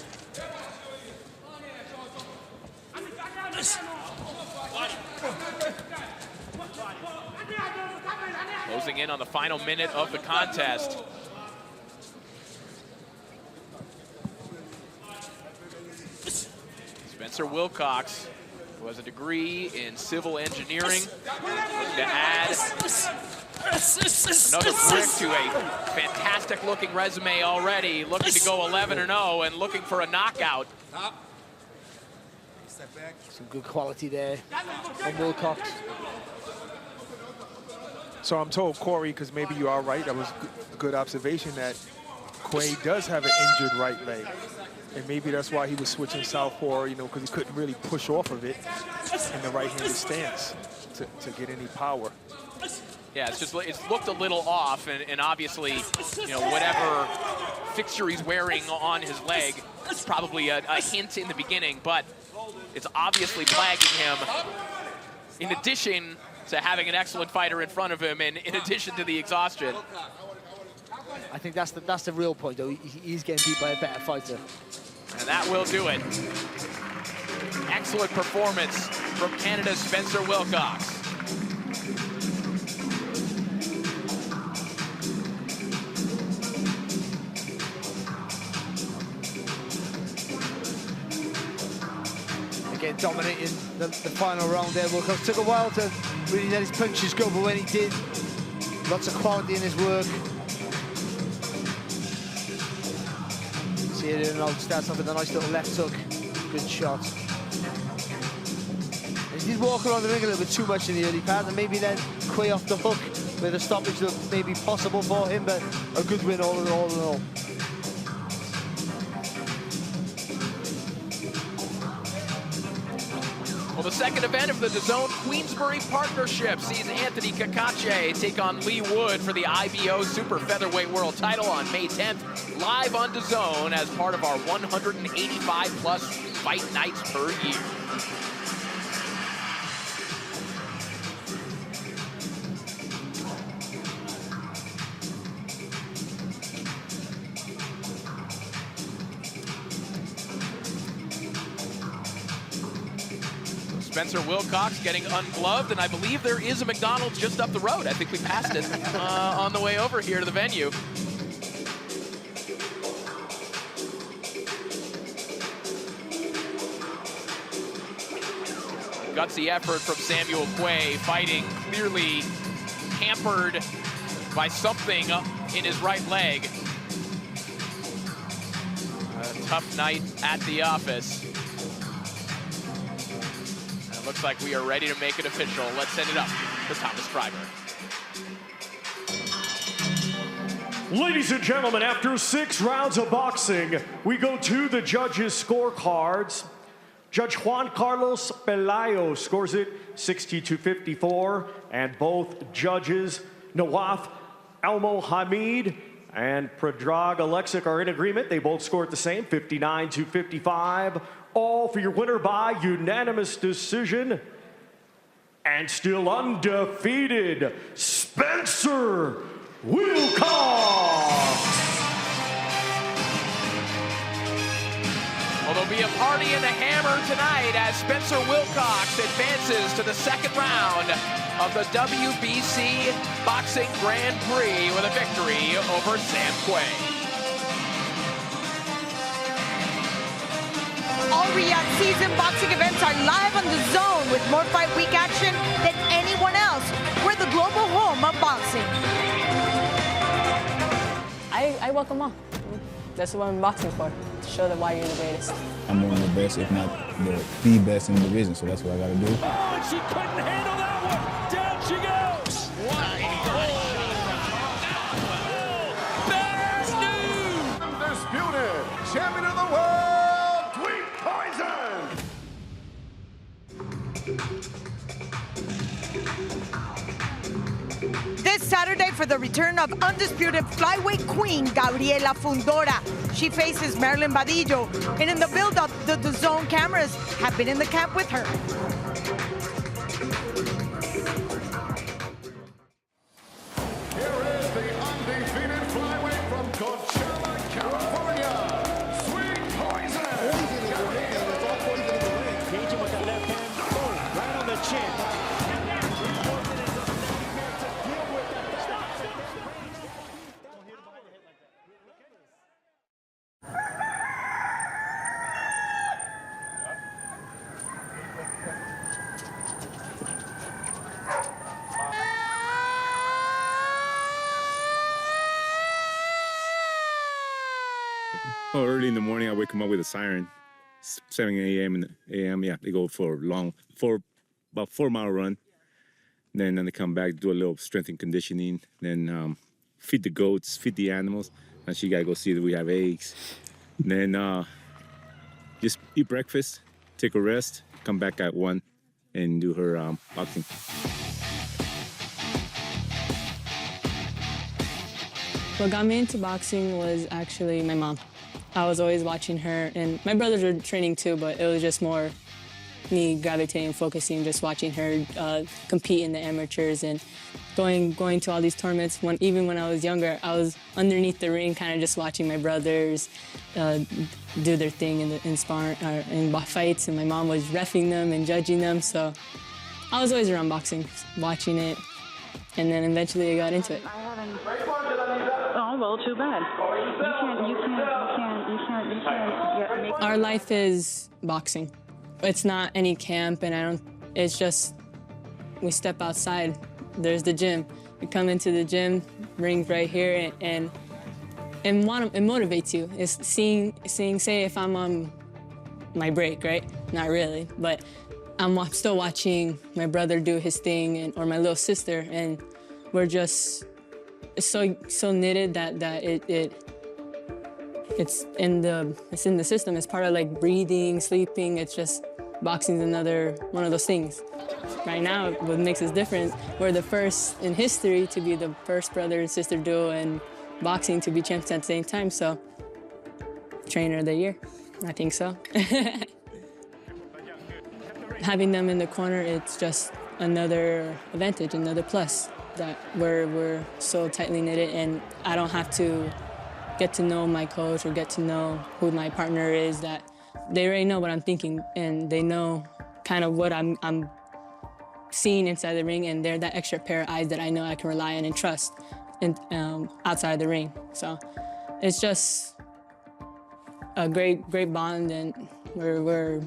Closing in on the final minute of the contest. Spencer Wilcox, who has a degree in civil engineering, looking to add another brick to a fantastic-looking resume already, looking to go 11-0 and looking for a knockout. Some good quality there from Wilcox. So I'm told, Corey, because maybe you are right, that was a good observation, that Quay does have an injured right leg. And maybe that's why he was switching southpaw, you know, because he couldn't really push off of it in the right-handed stance to get any power. Yeah, it's looked a little off, and obviously, you know, whatever fixture he's wearing on his leg, it's probably a hint in the beginning, but it's obviously plaguing him. In addition to having an excellent fighter in front of him, and in addition to the exhaustion. I think that's the real point, though. He's getting beat by a better fighter. And that will do it. Excellent performance from Canada's Spencer Wilcox. Again, dominating the final round there. Wilcox took a while to really let his punches go, but when he did, lots of quality in his work. See it in, and starts off with a nice little left hook. Good shot. He did walk around the ring a little bit too much in the early part, and maybe then Quay off the hook with a stoppage looked maybe possible for him, but a good win all in all. Well, the second event of the DAZN Queensbury Partnership sees Anthony Cacace take on Lee Wood for the IBO Super Featherweight World Title on May 10th, live on DAZN as part of our 185+ fight nights per year. Spencer Wilcox getting ungloved, and I believe there is a McDonald's just up the road. I think we passed it on the way over here to the venue. Gutsy effort from Samuel Quay, fighting clearly hampered by something in his right leg. A tough night at the office. Looks like we are ready to make it official. Let's send it up to Thomas Kreiber. Ladies and gentlemen, after 6 rounds of boxing, we go to the judges' scorecards. Judge Juan Carlos Pelayo scores it 60-54, and both judges, Nawaf Al-Mohamid and Predrag Alexic, are in agreement. They both scored the same, 59-55. All for your winner by unanimous decision. And still undefeated, Spencer Wilcox. Well, there'll be a party in the Hammer tonight as Spencer Wilcox advances to the second round of the WBC Boxing Grand Prix with a victory over Sam Quay. All Riyadh season boxing events are live on the Zone with more fight week action than anyone else. We're the global home of boxing. I welcome all. That's what I'm boxing for, to show them why you're the greatest. I'm one of the best, if not the best in the division, so that's what I got to do. Oh, and she couldn't handle that one. Down she goes. Bad news! Undisputed champion of the world, Sweet Poison. This Saturday for the return of undisputed flyweight queen Gabriela Fundora. She faces Marilyn Badillo, and in the build-up, the Zone cameras have been in the camp with her. Here is the undefeated flyweight from Coachella, California, Sweet Poison. Engaging with that left hand, boom, right on the chin. Oh, early in the morning, I wake them up with a siren. 7 a.m. Yeah, they go for about 4-mile run. Then they come back, do a little strength and conditioning. Then feed the goats, feed the animals. And she gotta go see that we have eggs. Then just eat breakfast, take a rest, come back at 1 and do her boxing. What got me into boxing was actually my mom. I was always watching her, and my brothers were training too, but it was just more me gravitating, focusing, just watching her compete in the amateurs and going to all these tournaments. Even when I was younger, I was underneath the ring, kind of just watching my brothers do their thing in fights, and my mom was reffing them and judging them. So I was always around boxing, watching it, and then eventually I got into it. Oh, well, too bad. You can't Our life is boxing. It's not any camp, and it's just, we step outside, there's the gym. We come into the gym, ring's right here, and it motivates you. It's seeing, say if I'm on my break, right? Not really, but I'm still watching my brother do his thing, or my little sister, and we're just, it's so knitted that it's in the system. It's part of like breathing, sleeping. It's just boxing's another one of those things. Right now, what makes us different, we're the first in history to be the first brother and sister duo and boxing to be champions at the same time. So, trainer of the year, I think so. Having them in the corner, it's just another advantage, another plus. That we're so tightly knitted, and I don't have to get to know my coach or get to know who my partner is. That they already know what I'm thinking, and they know kind of what I'm seeing inside the ring, and they're that extra pair of eyes that I know I can rely on and trust outside the ring. So it's just a great bond, and we're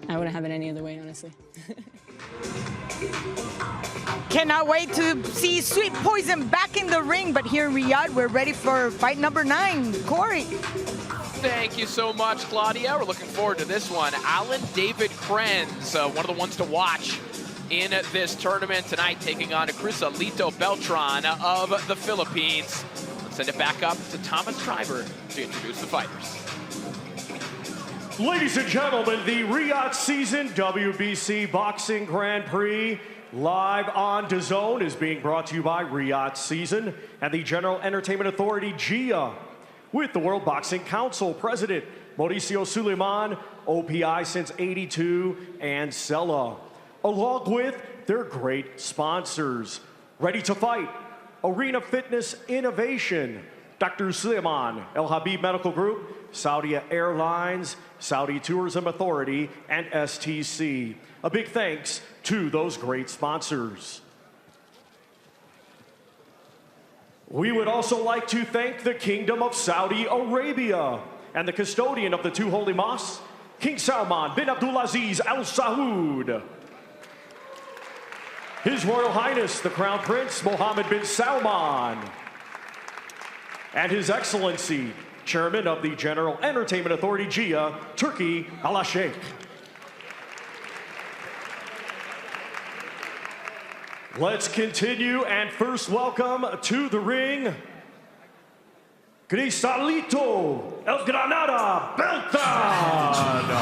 I wouldn't have it any other way, honestly. Cannot wait to see Sweet Poison back in the ring, but here in Riyadh, we're ready for fight number 9. Corey. Thank you so much, Claudia. We're looking forward to this one. Alan David Krenz, one of the ones to watch in this tournament tonight, taking on Crisalito Beltran of the Philippines. Let's send it back up to Thomas Schreiber to introduce the fighters. Ladies and gentlemen, the Riyadh season WBC Boxing Grand Prix live on DAZN is being brought to you by Riyadh Season and the General Entertainment Authority, GIA, with the World Boxing Council President Mauricio Suleiman, OPI since '82, and Sella, along with their great sponsors. Ready to Fight, Arena Fitness Innovation, Dr. Suleiman El Habib Medical Group, Saudi Airlines, Saudi Tourism Authority, and STC. A big thanks to those great sponsors. We would also like to thank the Kingdom of Saudi Arabia and the custodian of the two holy mosques, King Salman bin Abdulaziz Al Saud. His Royal Highness, the Crown Prince Mohammed bin Salman. And His Excellency, Chairman of the General Entertainment Authority, JIA, Turkey, Al Sheikh. Let's continue and first welcome to the ring, Cristalito El Granada Beltran.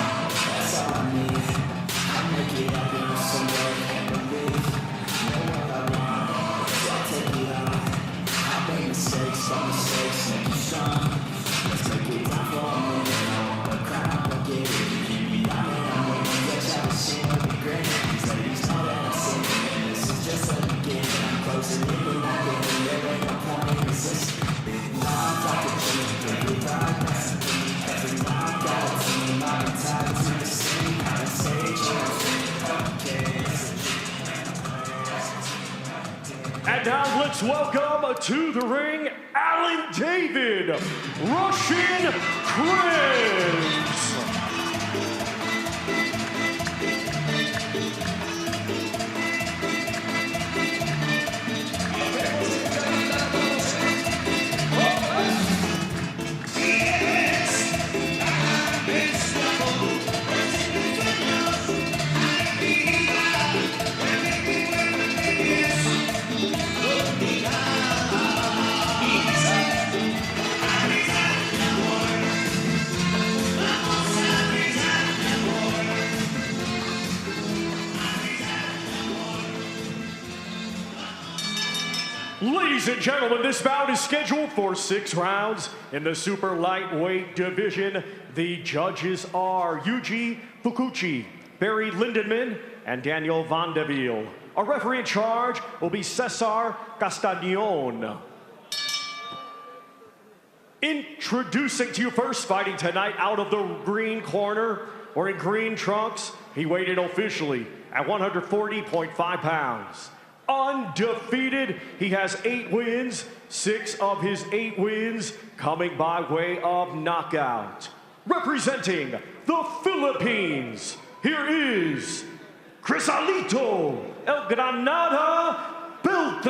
And now let's welcome to the ring, Alan David, Russian Cringe. Ladies and gentlemen, this bout is scheduled for 6 rounds. In the super lightweight division, the judges are Yuji Fukuchi, Barry Lindenman, and Daniel Vandeville. Our referee in charge will be Cesar Castagnon. Introducing to you first, fighting tonight out of the green corner, or in green trunks, he weighed in officially at 140.5 pounds. Undefeated, he has 8 wins, 6 of his 8 wins coming by way of knockout. Representing the Philippines, here is Cristalito El Granada Beltran.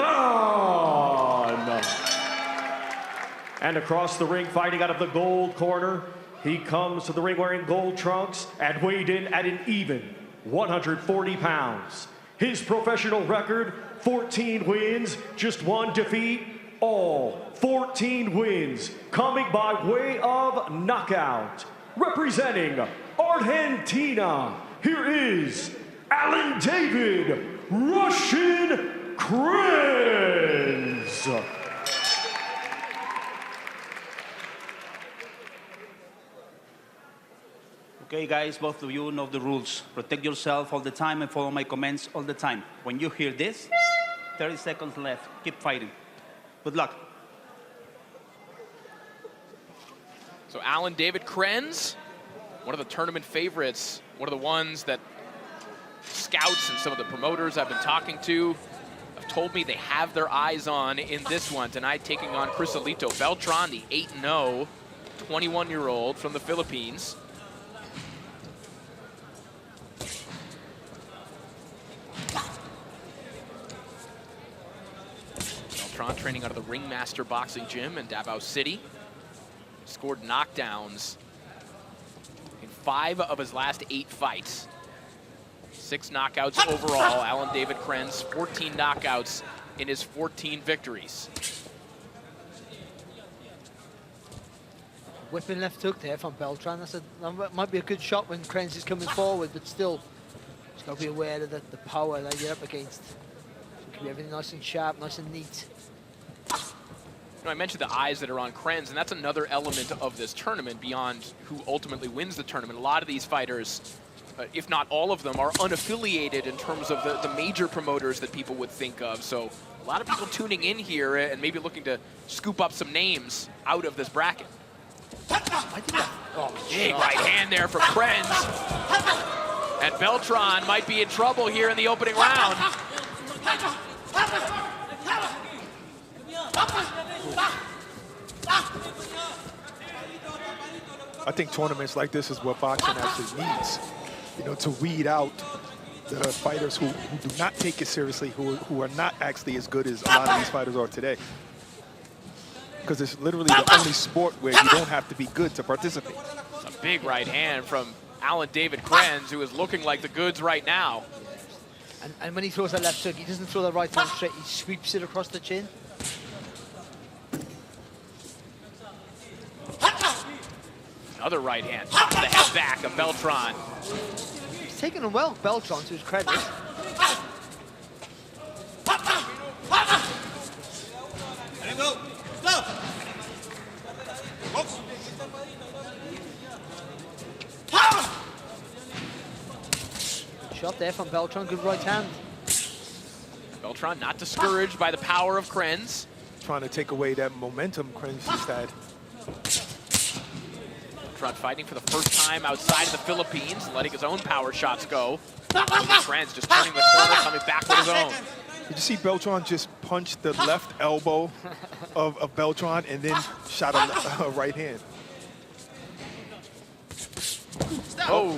And across the ring, fighting out of the gold corner, he comes to the ring wearing gold trunks and weighed in at an even 140 pounds. His professional record, 14 wins, just 1 defeat, all 14 wins coming by way of knockout. Representing Argentina, here is Alan David, Russian Cringe. Okay, guys, both of you know the rules. Protect yourself all the time and follow my commands all the time. When you hear this, 30 seconds left. Keep fighting. Good luck. So Alan David Crenz, one of the tournament favorites, one of the ones that scouts and some of the promoters I've been talking to have told me they have their eyes on in this one tonight, taking on Cristalito Beltran, the 8-0, 21-year-old from the Philippines. Beltran training out of the Ringmaster Boxing Gym in Davao City. Scored knockdowns in 5 of his last 8 fights. 6 knockouts overall. Alan David Crenz, 14 knockouts in his 14 victories. Whipping left hook there from Beltran. That might be a good shot when Crenz is coming forward, but still, just got to be aware of the power that you're up against. Keep everything nice and sharp, nice and neat. I mentioned the eyes that are on Crenz, and that's another element of this tournament beyond who ultimately wins the tournament. A lot of these fighters if not all of them, are unaffiliated in terms of the major promoters that people would think of. So a lot of people tuning in here and maybe looking to scoop up some names out of this bracket. Big right hand there from Krenz. And Beltran might be in trouble here in the opening round. I think tournaments like this is what boxing actually needs, you know, to weed out the fighters who do not take it seriously, who are not actually as good as a lot of these fighters are today. Because it's literally the only sport where you don't have to be good to participate. It's a big right hand from Alan David Krenz, who is looking like the goods right now. And when he throws that left hook, he doesn't throw that right hand straight, he sweeps it across the chin. Another right hand, top of the head back of Beltran. He's taking him well, Beltran, to his credit. Let go. Stop. Good shot there from Beltran, good right hand. Beltran not discouraged by the power of Krenz. Trying to take away that momentum Krenz just had. Beltran fighting for the first time outside of the Philippines, letting his own power shots go. Krenz just turning the corner, coming back with his own. Did you see Beltran just punch the left elbow of Beltran and then shot a right hand? Oh,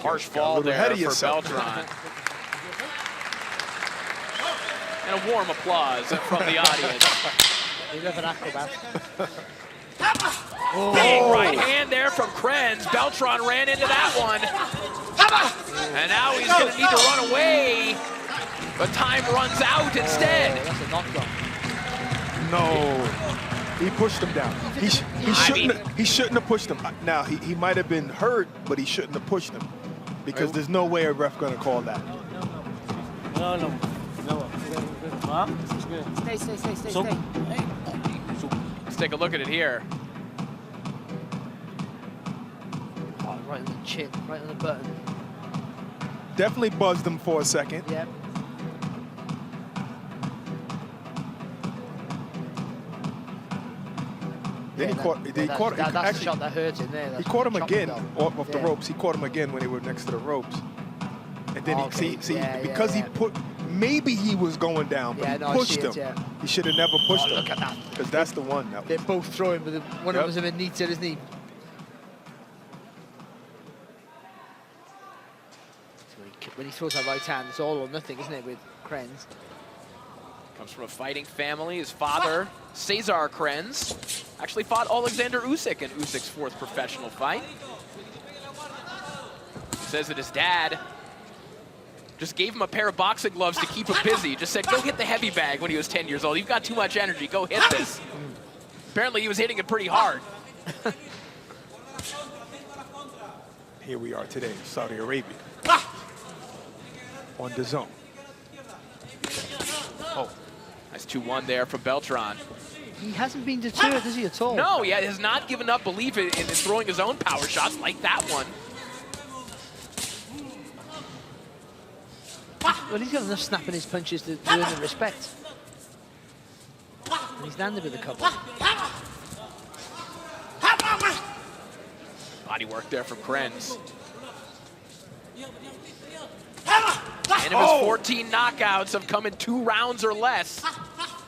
harsh fall there for Beltran. And a warm applause from the audience. We love an acrobat. Big right hand there from Krenz. Beltran ran into that one. And now he's going to need to run away. But time runs out instead. That's a knockdown. No, he pushed him down. He shouldn't have pushed him. Now, he might have been hurt, but he shouldn't have pushed him. Because there's no way a ref going to call that. No. Stay. Let's take a look at it here. Oh, right on the chin, right on the button. Definitely buzzed him for a second. Yeah. Then he caught that's the shot that hurt him there. He caught him again off the ropes. He caught him again when they were next to the ropes. And then he put, maybe he was going down, but he pushed him. He should have never pushed him. Look at that. Because that's the one. They're both throwing, but one of them's a bit neater, isn't he? When he throws that right hand, it's all or nothing, isn't it, with Krenz? Comes from a fighting family. His father, Cesar Krenz, actually fought Alexander Usyk in Usyk's fourth professional fight. He says that his dad just gave him a pair of boxing gloves to keep him busy. Just said, go hit the heavy bag when he was 10 years old. You've got too much energy. Go hit this. Apparently, he was hitting it pretty hard. Here we are today, Saudi Arabia. On the zone. Oh, nice 2-1 there from Beltran. He hasn't been deterred, has he, at all? No, he has not given up belief in throwing his own power shots like that one. Well, he's got enough snap in his punches to earn the respect. And he's landed with a couple. Body work there from Krenz. 10 of his 14 knockouts have come in 2 rounds or less.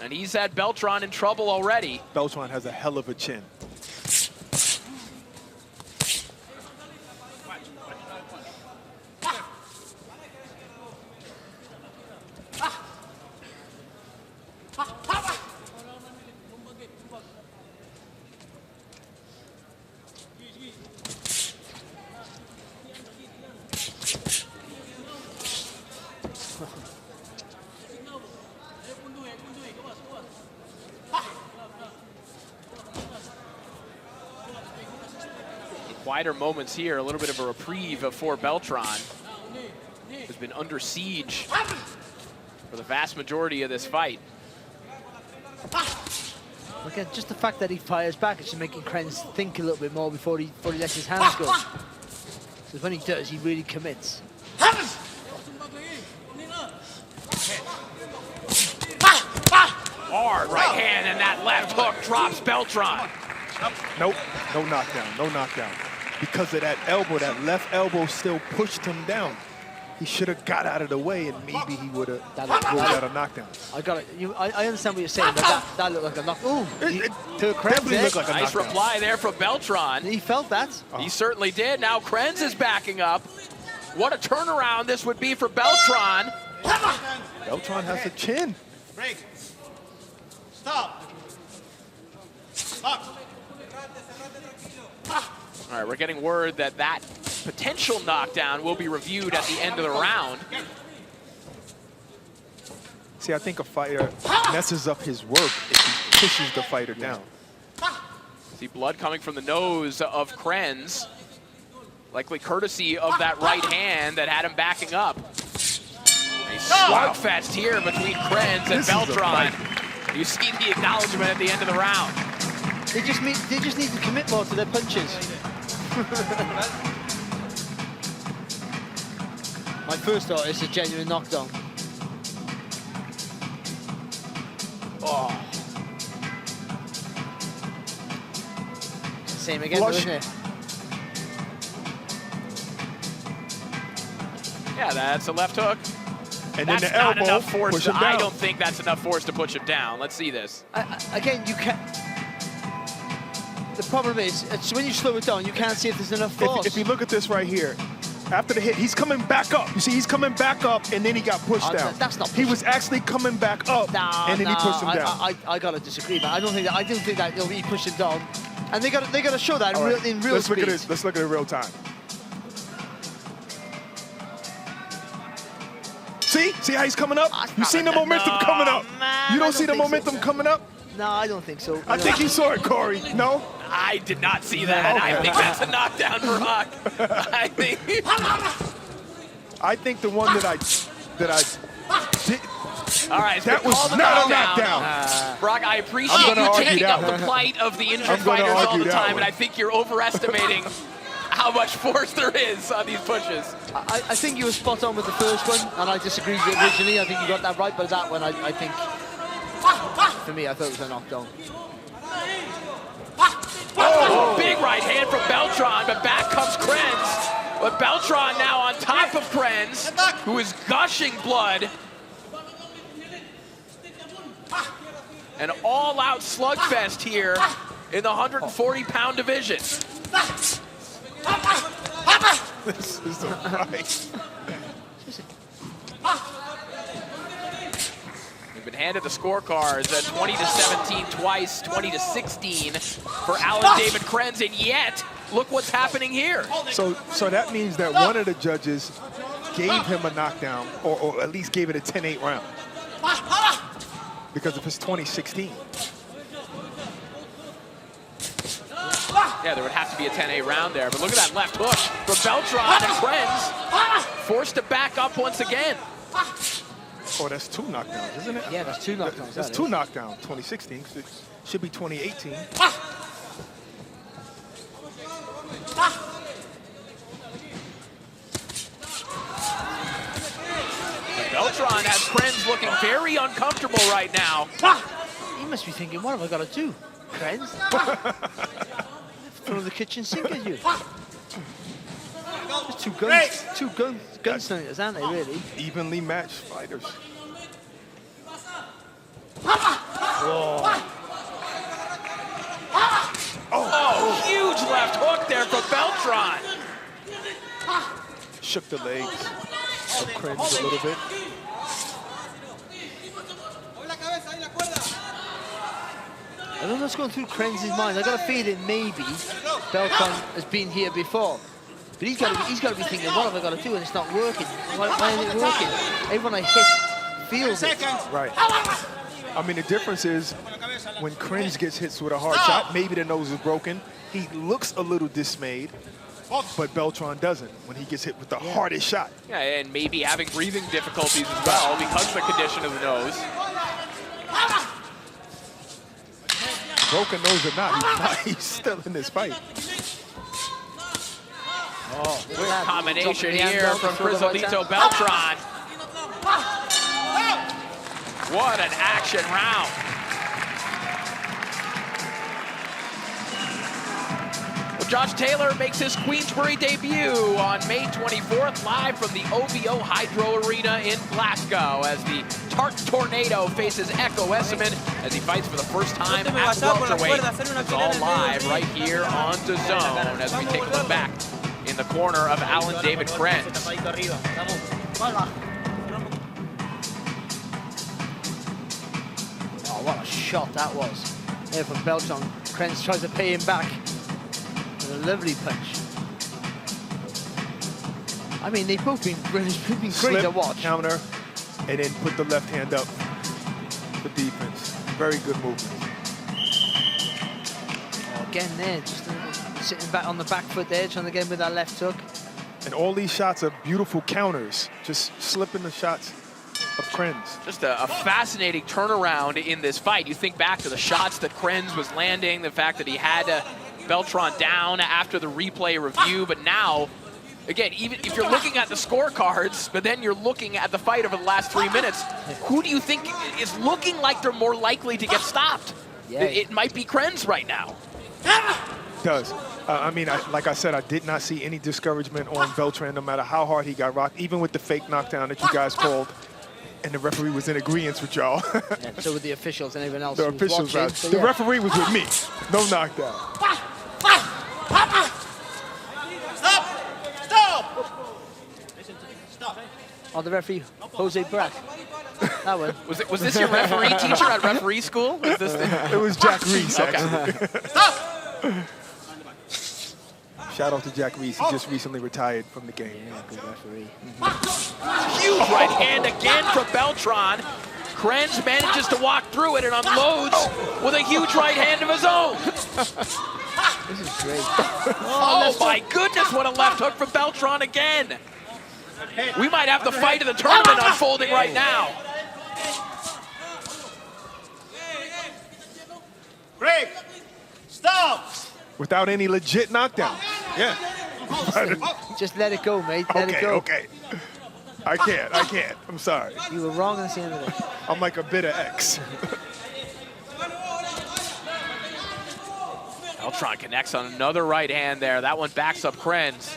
And he's had Beltran in trouble already. Beltran has a hell of a chin. Quieter moments here, a little bit of a reprieve for Beltran, who's been under siege for the vast majority of this fight. Again, just the fact that he fires back is just making Krenz think a little bit more before he lets his hands go. Because when he does, he really commits. Hard right hand, and that left hook drops Beltran. Nope, no knockdown, no knockdown. Because of that elbow, that left elbow still pushed him down. He should have got out of the way, and maybe he would have ruled out a knockdown. I understand what you're saying, but that looked like a knockdown. Definitely looked like a Nice knockdown. reply there from Beltran. He felt that. He certainly did. Now Krenz is backing up. What a turnaround this would be for Beltran. Beltran has a chin. Break. Stop. Stop. All right, we're getting word that that potential knockdown will be reviewed at the end of the round. See, I think a fighter messes up his work if he pushes the fighter down. See blood coming from the nose of Krenz. Likely courtesy of that right hand that had him backing up. A slugfest here between Krenz and Beltran. You see the acknowledgement at the end of the round. They just need to commit more to their punches. My first thought is a genuine knockdown. Oh. Same again, though, isn't it? Yeah, that's a left hook. And that's then the not elbow, enough force. push him I down. don't think that's enough force to push him down. Let's see this. Again, you can't. The problem is, it's when you slow it down, you can't see if there's enough force. If you look at this right here, after the hit, he's coming back up. You see, he's coming back up, and then he got pushed down. That's not. He was actually coming back up, and then he pushed him down. I gotta disagree, man. I don't think that he pushed him down, and they gotta show that in real Let's speed. look at it. Let's look at it in real time. See how he's coming up? You seen the momentum coming up? You don't see the momentum coming up? No, I don't think so. I think you saw it, Corey. No? I did not see that. I think that's a knockdown for Rock. I think the one that I did. All right, that was not a knockdown. Brock, I appreciate you taking up the plight of the injured fighters all the time, and I think you're overestimating how much force there is on these pushes. I think you were spot on with the first one, and I disagreed with it originally. I think you got that right, but that one, I think, for me, I thought it was a knockdown. Oh, big right hand from Beltran, but back comes Krenz. But Beltran now on top of Krenz, who is gushing blood. An all-out slugfest here in the 140-pound division. This is a fight. We've been handed the scorecards at 20-17 twice, 20-16 for Alan David Krenz, and yet, look what's happening here. So that means that one of the judges gave him a knockdown, or at least gave it a 10-8 round. Because of his 2016. Yeah, there would have to be a 10-8 round there, but look at that left hook from Beltran, and Krenz forced to back up once again. Oh, that's two knockdowns, isn't it? Yeah, that's two knockdowns. That's two knockdowns, 2016, 'cause it should be 2018. Beltran has Krenz looking very uncomfortable right now. He must be thinking, what have I got to do, Krenz? Throw the kitchen sink at you. There's two gunslingers, aren't they, really? Evenly matched fighters. Oh, huge left hook there from Beltran. Shook the legs of Krenz a little bit. I don't know what's going through Krenz's mind. I got a feeling maybe Beltran has been here before. But he's got to be thinking, what have I got to do? And it's not working. Why isn't it working? Everyone I hit feels it. Right. I mean, the difference is when Krenz gets hit with a hard shot, maybe the nose is broken. He looks a little dismayed, but Beltran doesn't when he gets hit with the hardest shot. Yeah, and maybe having breathing difficulties as well because of the condition of the nose. Broken nose or not, he's still in this fight. Oh, good combination here from Griselito Beltran. What an action round. Well, Josh Taylor makes his Queensbury debut on May 24th, live from the OVO Hydro Arena in Glasgow, as the Tart Tornado faces Echo Esseman as he fights for the first time at welterweight. It's all live right here on DAZN as we take a look back in the corner of Alan David Krenz. Oh, what a shot that was. There from Beltran. Krenz tries to pay him back with a lovely punch. I mean, they've both been brilliant, great Slip, to watch. counter, and then put the left hand up for defense. Very good movement. Oh, again there, just sitting back on the back foot there, trying to get him with that left hook. And all these shots are beautiful counters, just slipping the shots of Krenz. Just a fascinating turnaround in this fight. You think back to the shots that Krenz was landing, the fact that he had Beltran down after the replay review, but now, again, even if you're looking at the scorecards, but then you're looking at the fight over the last 3 minutes, who do you think is looking like they're more likely to get stopped? Yeah. It might be Krenz right now. Does. I mean, like I said, I did not see any discouragement on Beltran, no matter how hard he got rocked, even with the fake knockdown that you guys called. And the referee was in agreement with y'all. Yeah, so with the officials and everyone else. The officials, watching, so the yeah. referee was with me. No knockdown. Oh, the referee, Jose Brack. That one. Was this your referee teacher at referee school? Was this It was Jack Reese, actually. Shout out to Jack Reese. He just recently retired from the game. Yeah, good referee. Huge right hand again from Beltran. Krenz manages to walk through it and unloads with a huge right hand of his own. This is great. Oh my goodness, what a left hook from Beltran again. We might have the fight of the tournament unfolding right now. Break. Stop. Without any legit knockdown. Yeah. Just let it go, mate. Let it go. Okay. I can't. I'm sorry. You were wrong at the end of it. I'm like a bitter ex. Beltran connects on another right hand there. That one backs up Krenz.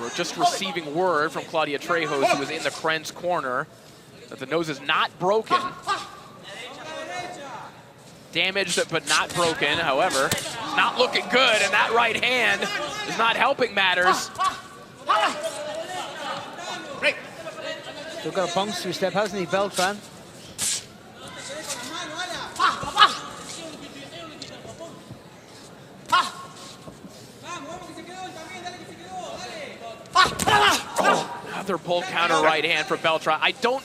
We're just receiving word from Claudia Trejos, who was in the Krenz corner, that the nose is not broken. Damaged, but not broken. However, it's not looking good, and that right hand is not helping matters. Still got a bounce through step, hasn't he, Beltran? Another pull counter right hand for Beltran. I don't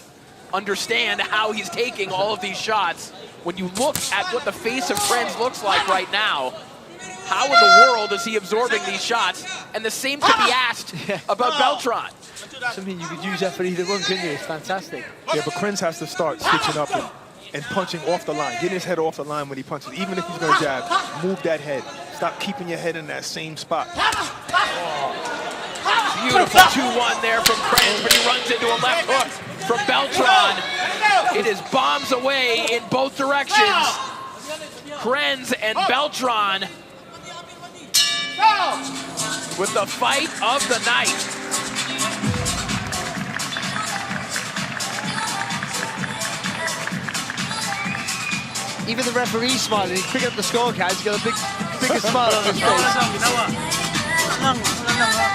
understand how he's taking all of these shots. When you look at what the face of Krenz looks like right now, how in the world is he absorbing these shots? And the same could be asked about Beltran. Something you could use that for either one, couldn't you? It's fantastic. Yeah, but Krenz has to start switching up and punching off the line, getting his head off the line when he punches. Even if he's going to jab, move that head. Stop keeping your head in that same spot. Beautiful 2-1 there from Krenz, but he runs into a left hook from Beltran. It is bombs away in both directions. Krenz and Beltran with the fight of the night. Even the referee's smiling. He's picking up the scorecard. He's got a bigger smile on his face.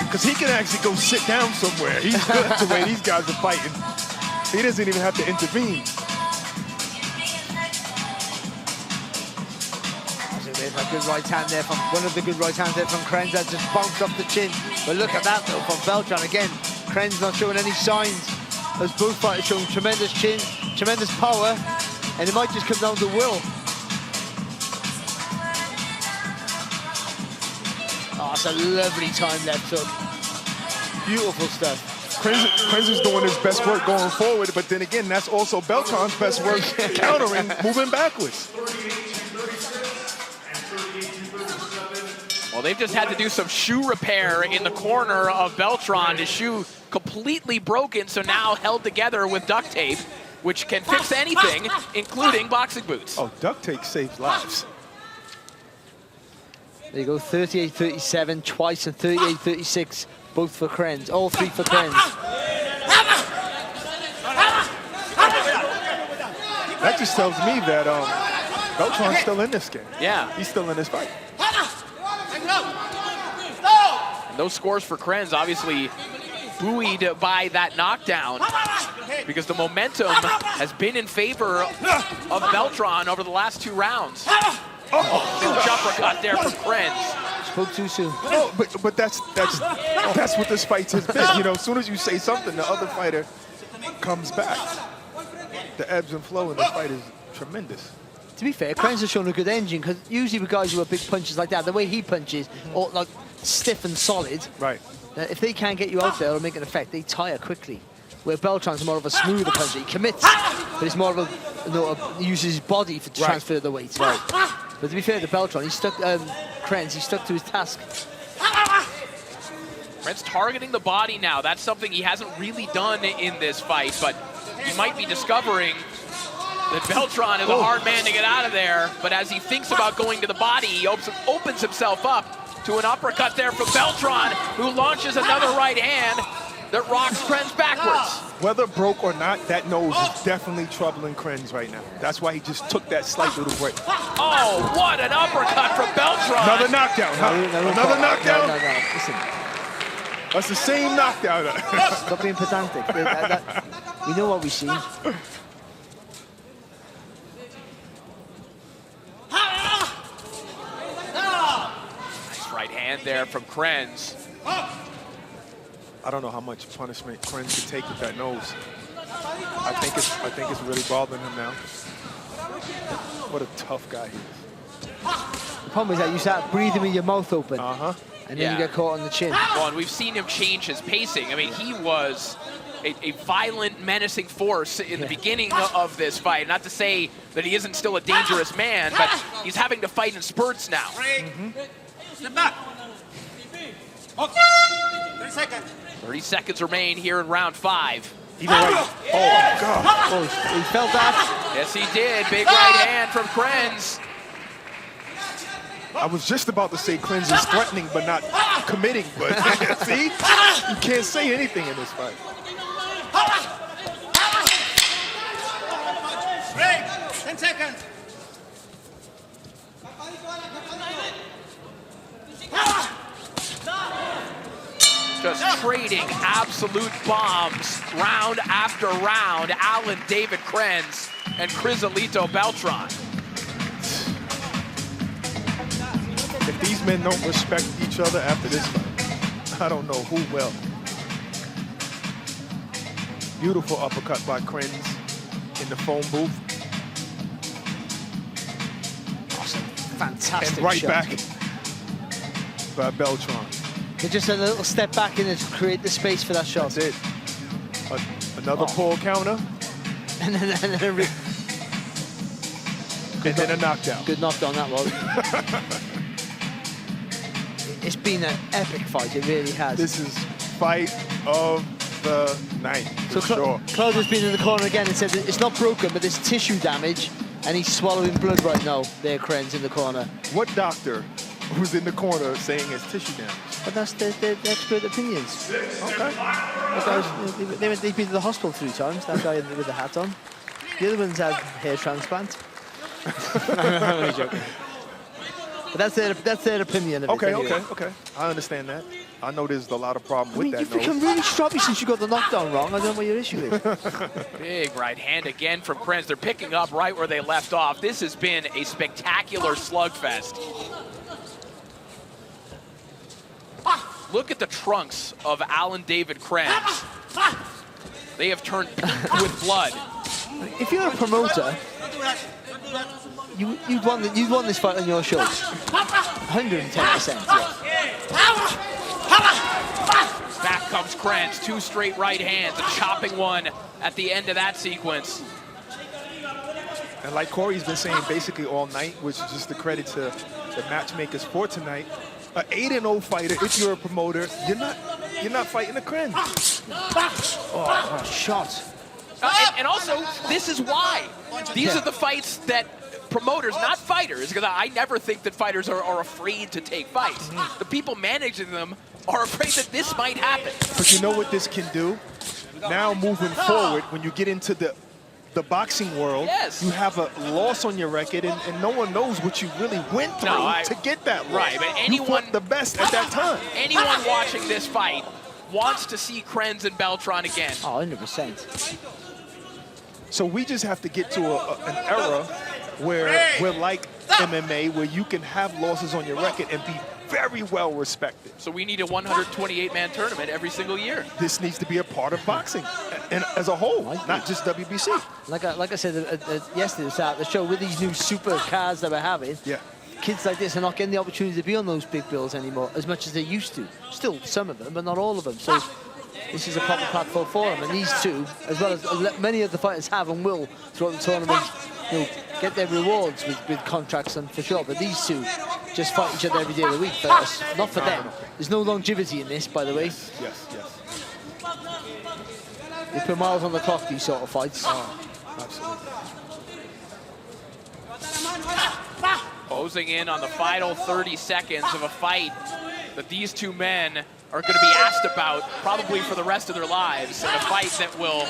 Because he can actually go sit down somewhere. He's good at the way these guys are fighting. He doesn't even have to intervene. There's a good right hand there from one of the good right hands there from Krenz that just bounced off the chin. But look at that though from Beltran again. Krenz not showing any signs. As both fighters showing tremendous chin, tremendous power, and it might just come down to will. Oh, it's a lovely time left hook. Beautiful stuff. Krenz is doing his best work going forward, but then again, that's also Beltran's best work countering, moving backwards. Well, they've just had to do some shoe repair in the corner of Beltran. His shoe completely broken, so now held together with duct tape, which can fix anything, including boxing boots. Oh, duct tape saves lives. There you go, 38-37, twice, and 38-36, both for Krenz. All three for Krenz. That just tells me that Beltran's still in this game. Yeah. He's still in this fight. And those scores for Krenz obviously buoyed by that knockdown because the momentum has been in favor of Beltran over the last 2 rounds. Huge uppercut there from Krenz. Spoke too soon. No, but that's what this fight has been. You know, as soon as you say something, the other fighter comes back. The ebbs and flow in the fight is tremendous. To be fair, Krenz has shown a good engine, because usually with guys who are big punches like that, the way he punches, or like stiff and solid, right? If they can't get you out there or make an effect, they tire quickly. Where Beltran's more of a smoother puncher. He commits, but it's more of a, you know, he uses his body to transfer the weight. Right. But to be fair to Beltran, he stuck Krenz. He stuck to his task. Krenz targeting the body now. That's something he hasn't really done in this fight, but he might be discovering that Beltran is a hard man to get out of there. But as he thinks about going to the body, he opens himself up to an uppercut there from Beltran, who launches another right hand that rocks Krenz backwards. Whether broke or not, that nose is definitely troubling Krenz right now. That's why he just took that slight little break. Oh, what an uppercut from Beltran. Another knockdown, huh? Another knockdown? No. Listen. That's the same knockdown. Stop being pedantic. We know what we see. Nice right hand there from Krenz. I don't know how much punishment Krenz could take with that nose. I think it's really bothering him now. What a tough guy he is. The problem is that you start breathing with your mouth open. And then you Yeah. get caught on the chin. Well, and we've seen him change his pacing. I mean, he was a violent, menacing force in the beginning of this fight. Not to say that he isn't still a dangerous man, but he's having to fight in spurts now. Step back. 30 seconds. 30 seconds remain here in round 5. Even right. Oh, God. Oh, he felt that. Yes, he did. Big right hand from Krenz. I was just about to say Krenz is threatening but not committing, but see? You can't say anything in this fight. Break. 10 seconds. Just trading absolute bombs round after round. Alan David Krenz and Crisolito Beltran. If these men don't respect each other after this fight, I don't know who will. Beautiful uppercut by Krenz in the phone booth. Awesome. Fantastic And right shot. back by Beltran. He just a little step back in it to create the space for that shot. That's it. Another pull counter. and then a knockdown. Good knockdown that was. It's been an epic fight, it really has. This is fight of the night, for sure. Claudia's been in the corner again and said that it's not broken, but there's tissue damage, and he's swallowing blood right now. There, Krenz in the corner. What doctor was in the corner saying it's tissue damage? But that's their expert opinions. Okay. They've been to the hospital 3 times, that guy with the hat on. The other one's had hair transplant. I'm only joking. But that's their opinion of it. Anyway. Okay. I understand that. I know there's a lot of problem with that You've nose. become really stroppy since you got the knockdown wrong. I don't know what your issue is. Big right hand again from Krenz. They're picking up right where they left off. This has been a spectacular slugfest. Look at the trunks of Alan David Krenz. They have turned pink with blood. If you're a promoter, you'd want this fight on your shoulders. 110%. Back comes Krenz, 2 straight right hands, a chopping one at the end of that sequence. And like Corey's been saying basically all night, which is just the credit to the matchmakers for tonight, an 8-0 fighter, if you're a promoter, you're not fighting a Krenz. Oh, shot. And also, this is why. These are the fights that promoters, not fighters, because I never think that fighters are afraid to take fights. The people managing them are afraid that this might happen. But you know what this can do? Now moving forward, when you get into the boxing world, you have a loss on your record, and no one knows what you really went through to get that loss. Right, but anyone, the best at that time. Anyone watching this fight wants to see Krenz and Beltran again. Oh, 100%. So we just have to get to an era where we're like MMA, where you can have losses on your record and be very well respected. So we need a 128-man tournament every single year. This needs to be a part of boxing, and as a whole, not just WBC. Like I said yesterday at the show, with these new super cars that we're having, kids like this are not getting the opportunity to be on those big bills anymore as much as they used to. Still, some of them, but not all of them. So this is a proper platform for them, and these two, as well as many of the fighters have and will throughout the tournament, get their rewards with contracts, and for sure. But these two just fight each other every day of the week. But not for them. There's no longevity in this, by the way. Yes. They put miles on the clock, these sort of fights. Absolutely. Closing in on the final 30 seconds of a fight that these two men are going to be asked about probably for the rest of their lives, and a fight that will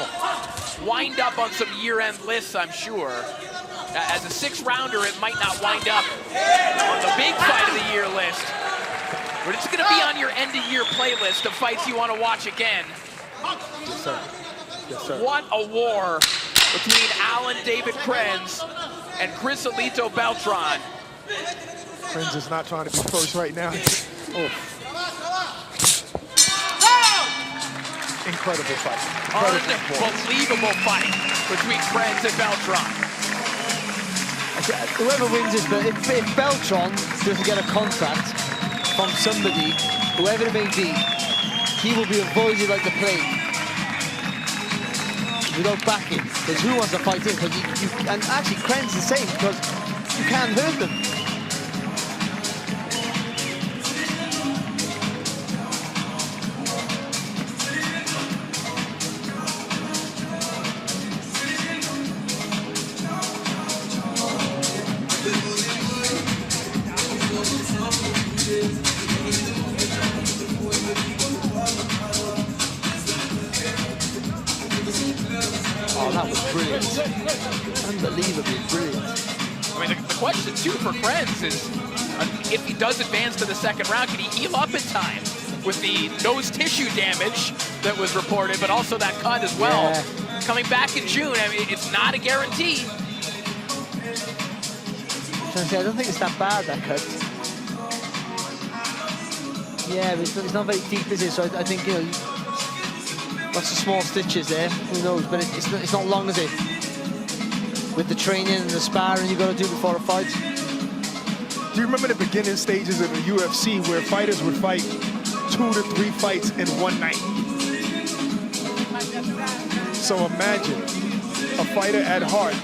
wind up on some year-end lists, I'm sure. As a 6-rounder, it might not wind up on the big fight of the year list, but it's going to be on your end-of-year playlist of fights you want to watch again. Yes, sir. Yes, sir. What a war between Alan David Krenz and Chris Alito Beltran. Krenz is not trying to be first right now. Incredible fight. Unbelievable fight between Krenz and Beltran. Whoever wins this, but if Beltran doesn't get a contract from somebody, whoever it may be, he will be avoided like the plague. Without backing, because who wants to fight him? And actually, Krenz the same, because you can't hurt them. Oh, that was brilliant. Unbelievably brilliant. I mean, the question, too, for Krenz is, if he does advance to the second round, can he heal up in time with the nose tissue damage that was reported, but also that cut as well? Yeah. Coming back in June, I mean, it's not a guarantee. I don't think it's that bad, that cut. Yeah, but it's not very deep, is it? So I think, lots of small stitches there. Who knows? But it's not long, is it? With the training and the sparring you've got to do before a fight. Do you remember the beginning stages of the UFC where fighters would fight 2 to 3 fights in one night? So imagine a fighter at heart.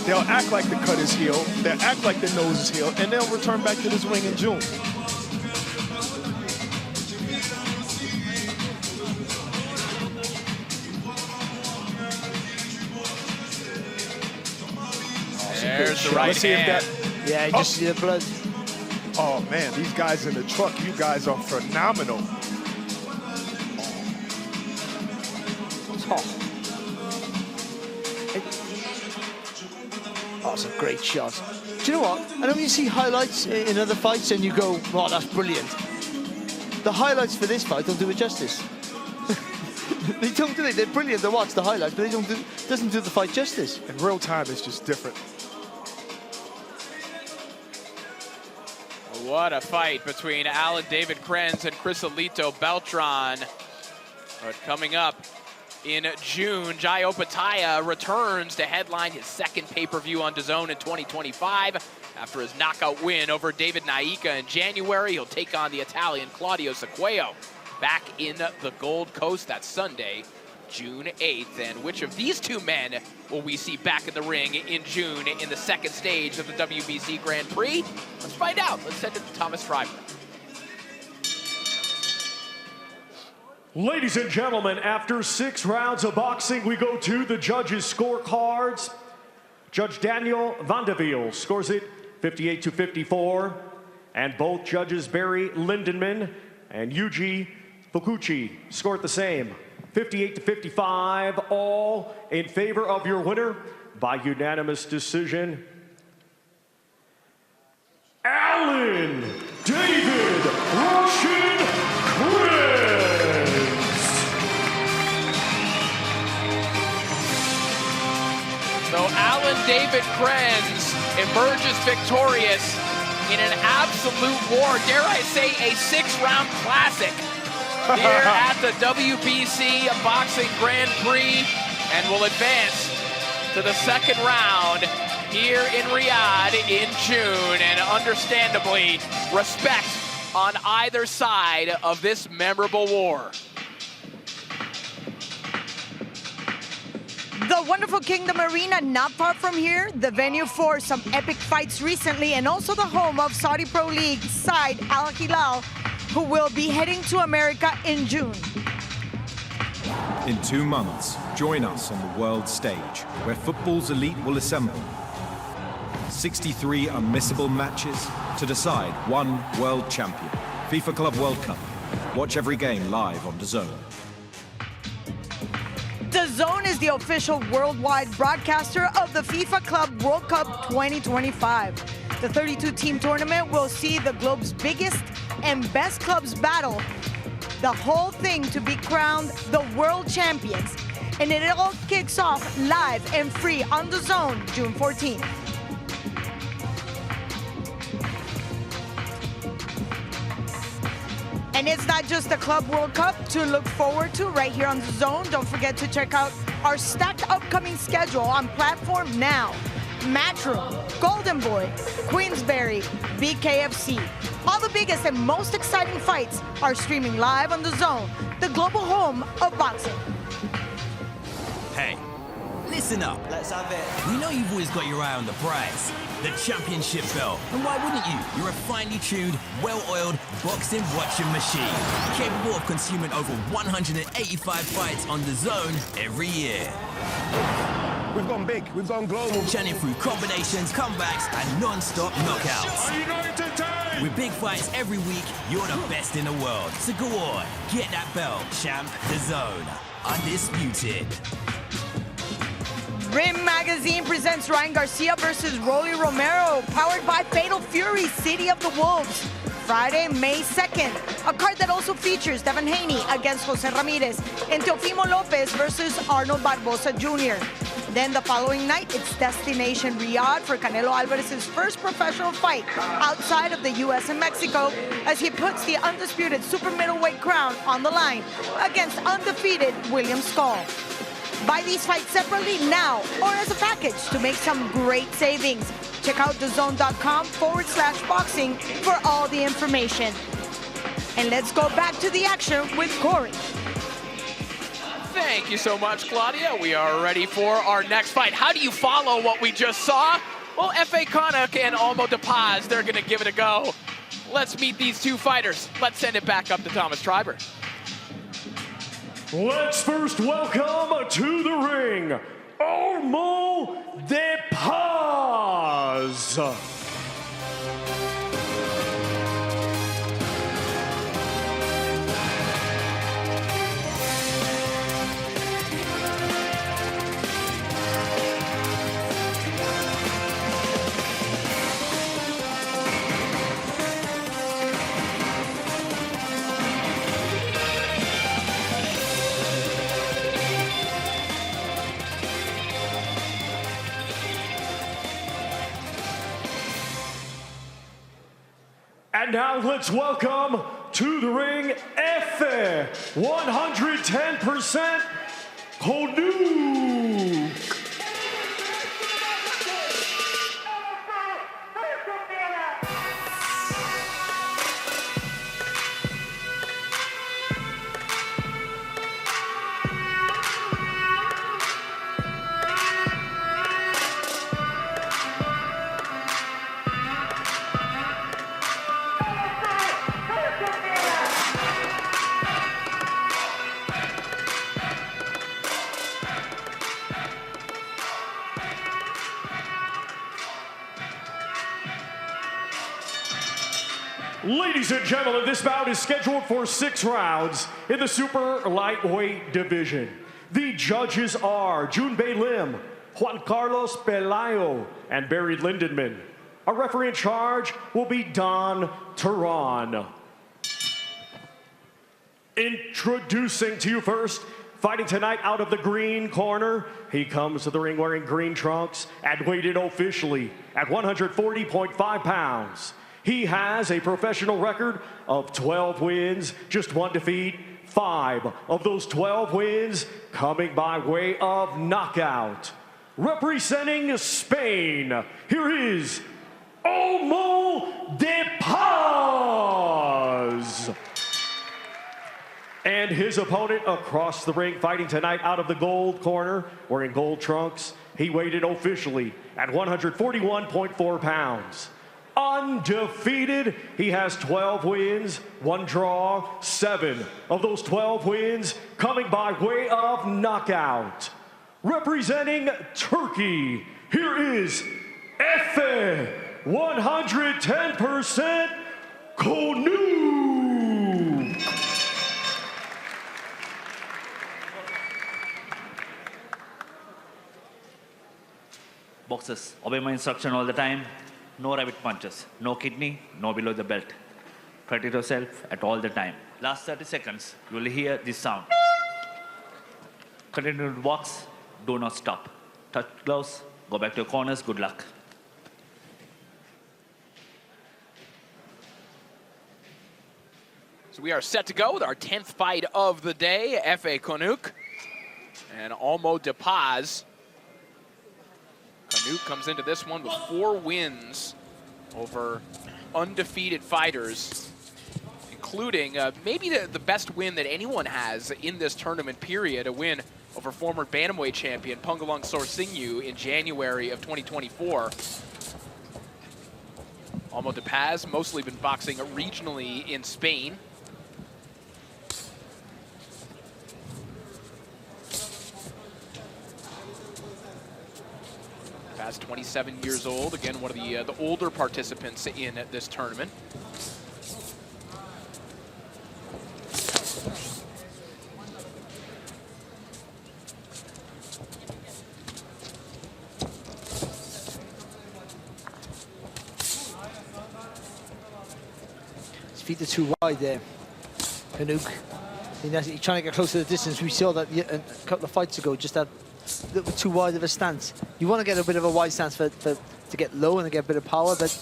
They'll act like the cut is healed, they'll act like the nose is healed, and they'll return back to this ring in June. There's the right hand. Yeah, you just see the blood. Oh man, these guys in the truck, you guys are phenomenal. Oh, it's a great shot. Do you know what? I know when you see highlights in other fights and you go, oh, that's brilliant. The highlights for this fight don't do it justice. They don't do it. They're brilliant to watch, the highlights, but doesn't do the fight justice. In real time, it's just different. What a fight between Alan David Krenz and Chris Alito Beltran. But coming up in June, Jai Opetaia returns to headline his second pay-per-view on DAZN in 2025. After his knockout win over David Naika in January, he'll take on the Italian Claudio Sequeio. back in the Gold Coast. That's Sunday, June 8th. And which of these two men will we see back in the ring in June in the second stage of the WBC Grand Prix? Let's find out. Let's send it to Thomas Schreiber. Ladies and gentlemen, after 6 rounds of boxing, we go to the judges' scorecards. Judge Daniel Vandeville scores it 58-54, and both judges Barry Lindenman and Yuji Fukuchi scored the same, 58-55, all in favor of your winner by unanimous decision, Alan David Russian Prince. So Alan David Krenz emerges victorious in an absolute war, dare I say a 6-round classic here at the WBC Boxing Grand Prix, and will advance to the second round here in Riyadh in June. And understandably, respect on either side of this memorable war. The wonderful Kingdom Arena, not far from here, the venue for some epic fights recently, and also the home of Saudi Pro League side Al Hilal, who will be heading to America in June. In 2 months, join us on the world stage, where football's elite will assemble. 63 unmissable matches to decide one world champion. FIFA Club World Cup. Watch every game live on DAZN. DAZN is the official worldwide broadcaster of the FIFA Club World Cup 2025. The 32-team tournament will see the globe's biggest and best clubs battle the whole thing to be crowned the world champions. And it all kicks off live and free on DAZN June 14th. And it's not just the Club World Cup to look forward to right here on DAZN. Don't forget to check out our stacked upcoming schedule on platform now. Matchroom, Golden Boy, Queensberry, BKFC. All the biggest and most exciting fights are streaming live on DAZN, the global home of boxing. Hey, listen up. Let's have it. We know you've always got your eye on the prize, the championship belt. And why wouldn't you? You're a finely tuned, well-oiled boxing watching machine, capable of consuming over 185 fights on DAZN every year. We've gone big, we've gone global. Churning through combinations, comebacks, and non-stop knockouts. With big fights every week, you're the best in the world. So go on, get that belt, champ. DAZN, undisputed. Rim Magazine presents Ryan Garcia versus Rolly Romero, powered by Fatal Fury, City of the Wolves. Friday, May 2nd. A card that also features Devin Haney against Jose Ramirez and Teofimo Lopez versus Arnold Barbosa Jr. Then the following night, it's Destination Riyadh for Canelo Alvarez's first professional fight outside of the U.S. and Mexico, as he puts the undisputed super middleweight crown on the line against undefeated William Skull. Buy these fights separately now or as a package to make some great savings. Check out DAZN.com/boxing for all the information. And let's go back to the action with Corey. Thank you so much, Claudia. We are ready for our next fight. How do you follow what we just saw? Well, F.A. Connick and Almo DePaz, they're going to give it a go. Let's meet these two fighters. Let's send it back up to Thomas Schreiber. Let's first welcome to the ring, Almo DePaz. And now let's welcome to the ring, Efe 110% Konuk. Ladies and gentlemen, this bout is scheduled for 6 rounds in the super lightweight division. The judges are Junbei Lim, Juan Carlos Pelayo, and Barry Lindenman. Our referee in charge will be Don Turan. Introducing to you first, fighting tonight out of the green corner, he comes to the ring wearing green trunks and weighted officially at 140.5 pounds. He has a professional record of 12 wins, just 1 defeat, 5 of those 12 wins coming by way of knockout. Representing Spain, here is Olmo de Paz. And his opponent across the ring, fighting tonight out of the gold corner, wearing gold trunks. He weighted officially at 141.4 pounds. Undefeated, he has 12 wins, 1 draw, 7 of those 12 wins coming by way of knockout. Representing Turkey, here is Efe, 110% Konu. Boxers, obey my instruction all the time. No rabbit punches, no kidney, no below the belt. Protect yourself at all the time. Last 30 seconds, you will hear this sound. Continue to box, do not stop. Touch gloves, go back to your corners, good luck. So we are set to go with our 10th fight of the day, Efe Konuk and Olmo de Paz. Konuk comes into this one with 4 wins over undefeated fighters, including maybe the best win that anyone has in this tournament period, a win over former bantamweight champion Pungalung Sorsingyu in January of 2024. Olmo de Paz mostly been boxing regionally in Spain. Paz, 27 years old, again one of the older participants in this tournament. His feet are too wide there, Konuk. He's trying to get close to the distance. We saw that a couple of fights ago, just that little too wide of a stance. You want to get a bit of a wide stance to get low and get a bit of power, but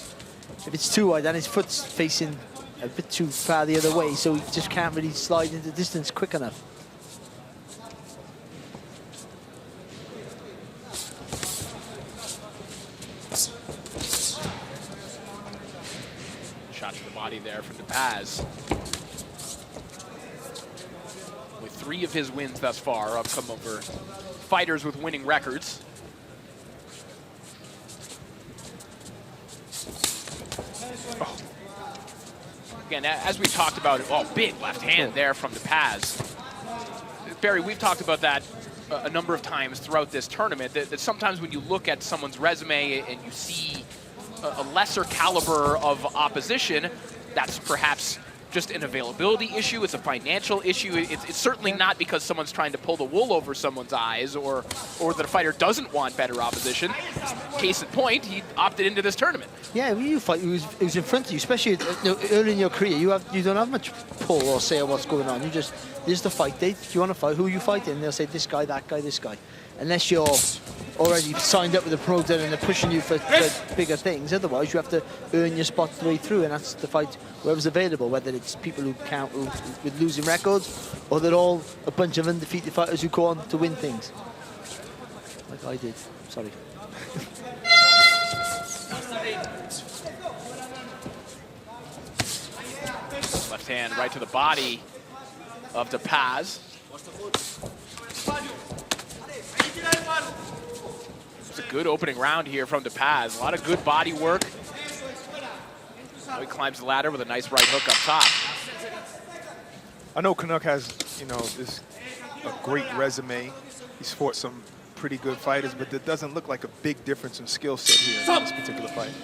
if it's too wide, then his foot's facing a bit too far the other way, so he just can't really slide into distance quick enough. Shot to the body there from de Paz. With 3 of his wins thus far have come over fighters with winning records. Oh. Again, as we talked about, big left hand there from de Paz. Barry, we've talked about that a number of times throughout this tournament, that sometimes when you look at someone's resume and you see a lesser caliber of opposition, that's perhaps just an availability issue, it's a financial issue. It's certainly not because someone's trying to pull the wool over someone's eyes or that a fighter doesn't want better opposition. Case in point, he opted into this tournament. Yeah, when you fight, it was in front of you, especially early in your career. You don't have much pull or say of what's going on. There's the fight date. If you want to fight, who are you fighting? They'll say this guy, that guy, this guy. Unless you're already signed up with a promoter and they're pushing you for bigger things. Otherwise, you have to earn your spot the way through, and that's the fight whoever's available, whether it's people who count with losing records or they're all a bunch of undefeated fighters who go on to win things. Like I did. Sorry. Left hand right to the body of de Paz. It's a good opening round here from de Paz. A lot of good body work. Now he climbs the ladder with a nice right hook up top. I know Konuk has, a great resume. He's fought some pretty good fighters, but it doesn't look like a big difference in skill set here in this particular fight.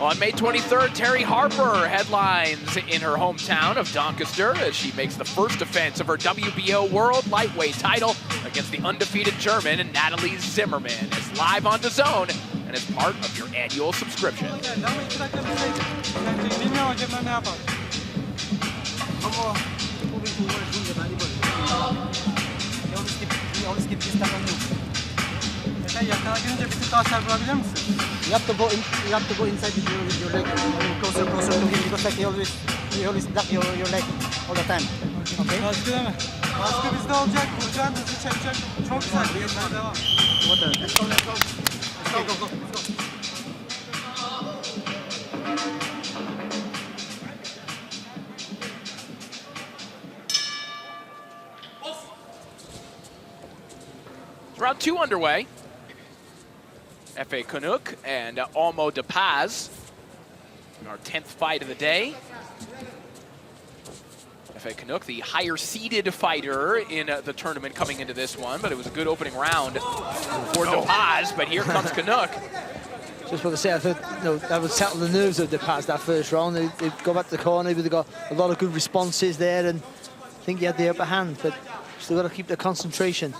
On May 23rd, Terry Harper headlines in her hometown of Doncaster as she makes the first defense of her WBO World Lightweight title against the undefeated German Natalie Zimmerman. It's live on DAZN and is part of your annual subscription. You have to go inside your leg, closer to him, because like he always block your leg all the time. Okay? Baskı bizde olacak. Vuracağın hızı çekecek. Çok güzel. Devam. Let's go. Go. Round 2 underway. F.A. Canuck and Almo De Paz in our 10th fight of the day. F.A. Canuck, the higher-seeded fighter in the tournament coming into this one, but it was a good opening round for De Paz, but here comes Canuck. Just want to say, I thought that would settle the nerves of De Paz that first round. They go back to the corner, they got a lot of good responses there, and I think he had the upper hand, but still got to keep the concentration.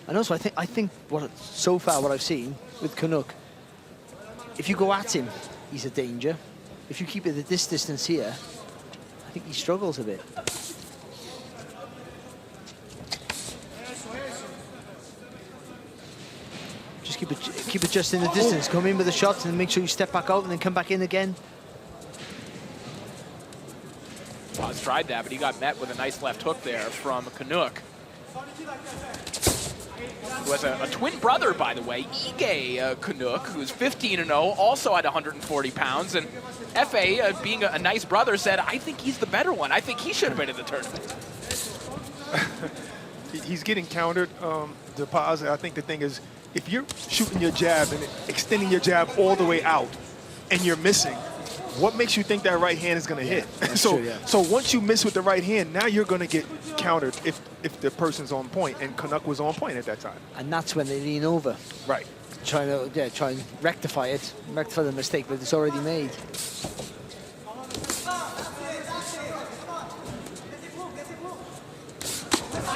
And also, I think so far what I've seen with Canuck, if you go at him, he's a danger. If you keep it at this distance here, I think he struggles a bit. Just keep it just in the distance. Come in with the shots and make sure you step back out and then come back in again. Paz tried that, but he got met with a nice left hook there from Canuck, who has a twin brother, by the way, Ige Canuck, who's 15-0, also at 140 pounds. And F.A., being a nice brother, said, I think he's the better one. I think he should have been in the tournament. He's getting countered, De Paz. I think the thing is, if you're shooting your jab and extending your jab all the way out and you're missing, what makes you think that right hand is going to hit? So once you miss with the right hand, now you're going to get countered if the person's on point, and Canuck was on point at that time. And that's when they lean over. Right. Try and rectify the mistake, but it's already made.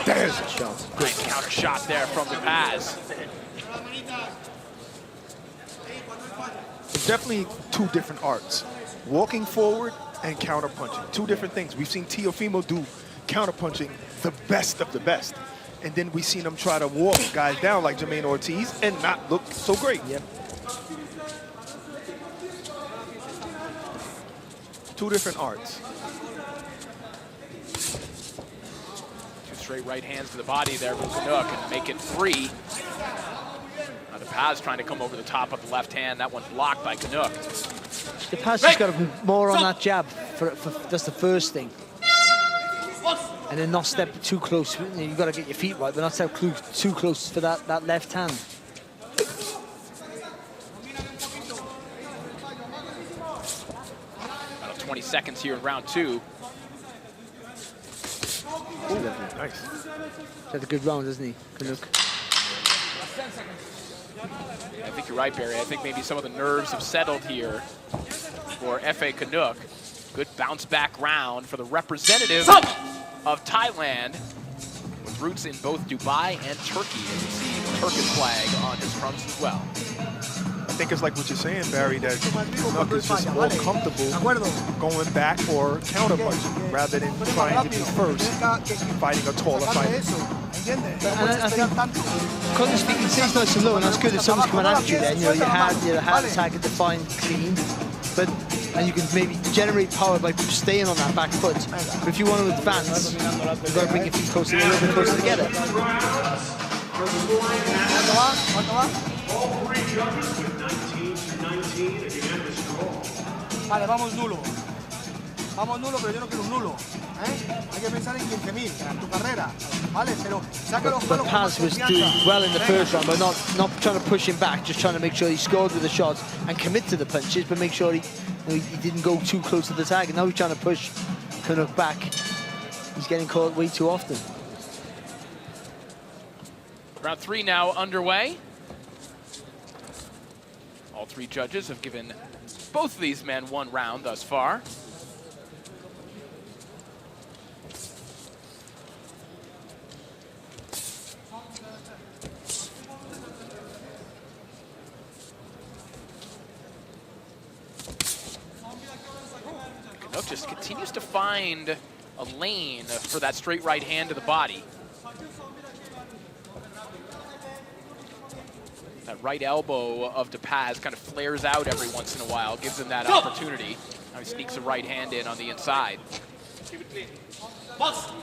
There's a shot. Nice counter shot there from De Paz. It's definitely two different arts. Walking forward and counter-punching. Two different things. We've seen Teofimo do counter-punching the best of the best. And then we've seen him try to walk guys down like Jermaine Ortiz and not look so great. Yep. Two different arts. Two straight right hands to the body there from Canuck and make it 3. Now De Paz trying to come over the top of the left hand. That one's blocked by Canuck. De Paz just got to be more on that jab. That's the first thing. And then not step too close. You've got to get your feet right, but not step too close for that left hand. About 20 seconds here in round 2. Ooh, nice. He's had a good round, hasn't he, Canuck? I think you're right, Barry. I think maybe some of the nerves have settled here for F.A. Canuck. Good bounce back round for the representative of Thailand, with roots in both Dubai and Turkey, as you see the Turkish flag on his fronts as well. I think it's like what you're saying, Barry, that Canuck is just more comfortable going back or counter-punching rather than trying to be first, fighting a taller fighter. I think, Connor's feet, he stays nice and low, and that's good if someone's coming at you then. Your hand attack is defined clean, and you can maybe generate power by staying on that back foot. But if you want to advance, you've got to bring your feet closer, a little bit closer together. All 3 judges with 19 to 19 at unanimous call. Vale, vamos nulo. Vamos nulo, pero yo no quiero un nulo. Hay que pensar en 15.000 en tu carrera. Vale, pero saca los But Paz was doing well in the first round, but not trying to push him back, just trying to make sure he scored with the shots and commit to the punches, but make sure he didn't go too close to the target. Now he's trying to push Canuck back. He's getting caught way too often. Round 3 now underway. All three judges have given both of these men 1 round thus far. Canuck just continues to find a lane for that straight right hand to the body. That right elbow of DePaz kind of flares out every once in a while, gives him that opportunity. Now he sneaks a right hand in on the inside. Keep it clean. Box.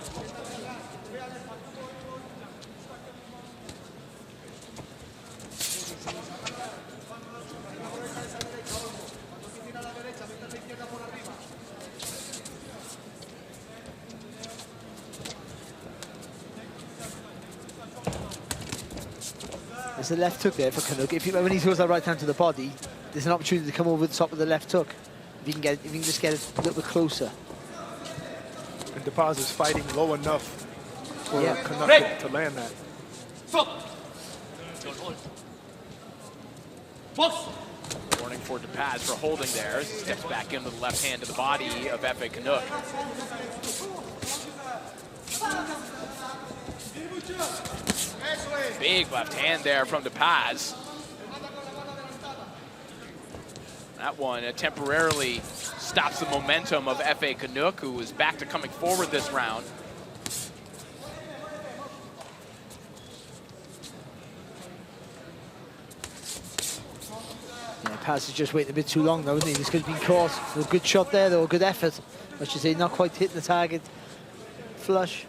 There's a left hook there for Canuck. When he throws that right hand to the body, there's an opportunity to come over the top of the left hook. If you can just get it a little bit closer. And DePaz is fighting low enough for Canuck to land that. Warning for DePaz for holding there. Steps back into the left hand to the body of Efe Canuck. Big left hand there from DePaz. That one temporarily stops the momentum of Efe Canuck, who is back to coming forward this round. Yeah, Paz is just waiting a bit too long though, isn't he? He's going to be caught. A good shot there though, a good effort. I should say, not quite hitting the target. Flush.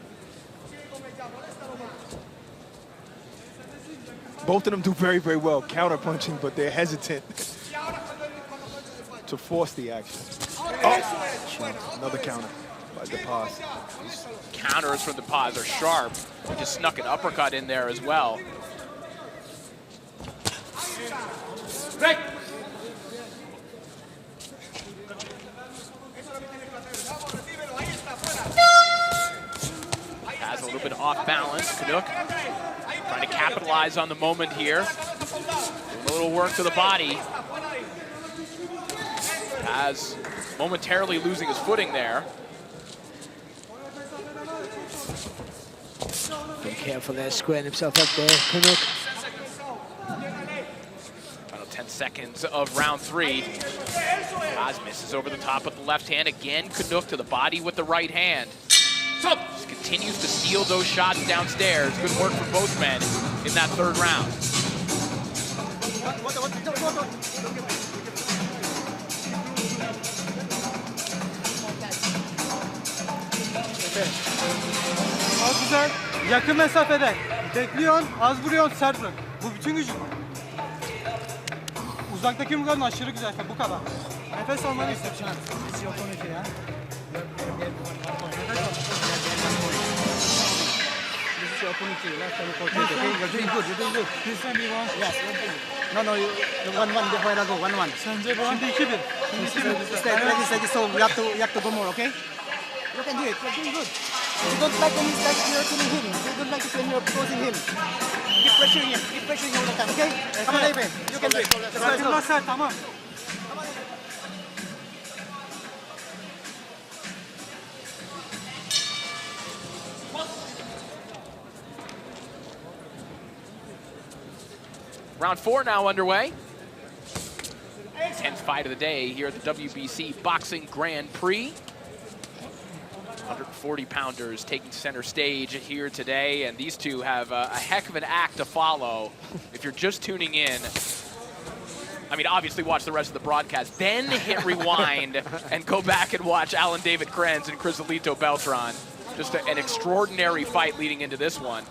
Both of them do very, very well counter-punching, but they're hesitant to force the action. Oh! Another counter by DePaz. Counters from DePaz are sharp. He just snuck an uppercut in there as well. Has a little bit off balance. Canuck trying to capitalize on the moment here. Doing a little work to the body. Has momentarily losing his footing there. Be careful there, squaring himself up there, Canuck. Final 10 seconds of round 3. Paz misses over the top with the left hand again. Canuck to the body with the right hand. Just continues to steal those shots downstairs. Good work for both men in that 3rd round. Az güzel. Yakın mesafeden. Bekliyorsun, az vuruyorsun, sert vur. Bu bütün gücün. Uzaktaki yumrukların aşırı güzel. Bu kadar. Nefes almanı istiyorum. You're doing good. You're doing good. This one you want? Yes. No. You 1-1 before I go. 1-1. Şimdi 2-1. It's like this. So you have to go more. Okay? You can do it. You're doing good. You don't like when he's like you're killing him. You don't like it when you're closing him. Keep pressuring him. Keep pressuring him all the time. Okay? Come on, David. You can do it. Let's go. Tamam. Round 4 now underway. 10th fight of the day here at the WBC Boxing Grand Prix. 140-pounders taking center stage here today, and these two have a heck of an act to follow. If you're just tuning in, I mean, obviously watch the rest of the broadcast, then hit rewind and go back and watch Alan David Krenz and Crisolito Beltran. Just an extraordinary fight leading into this one.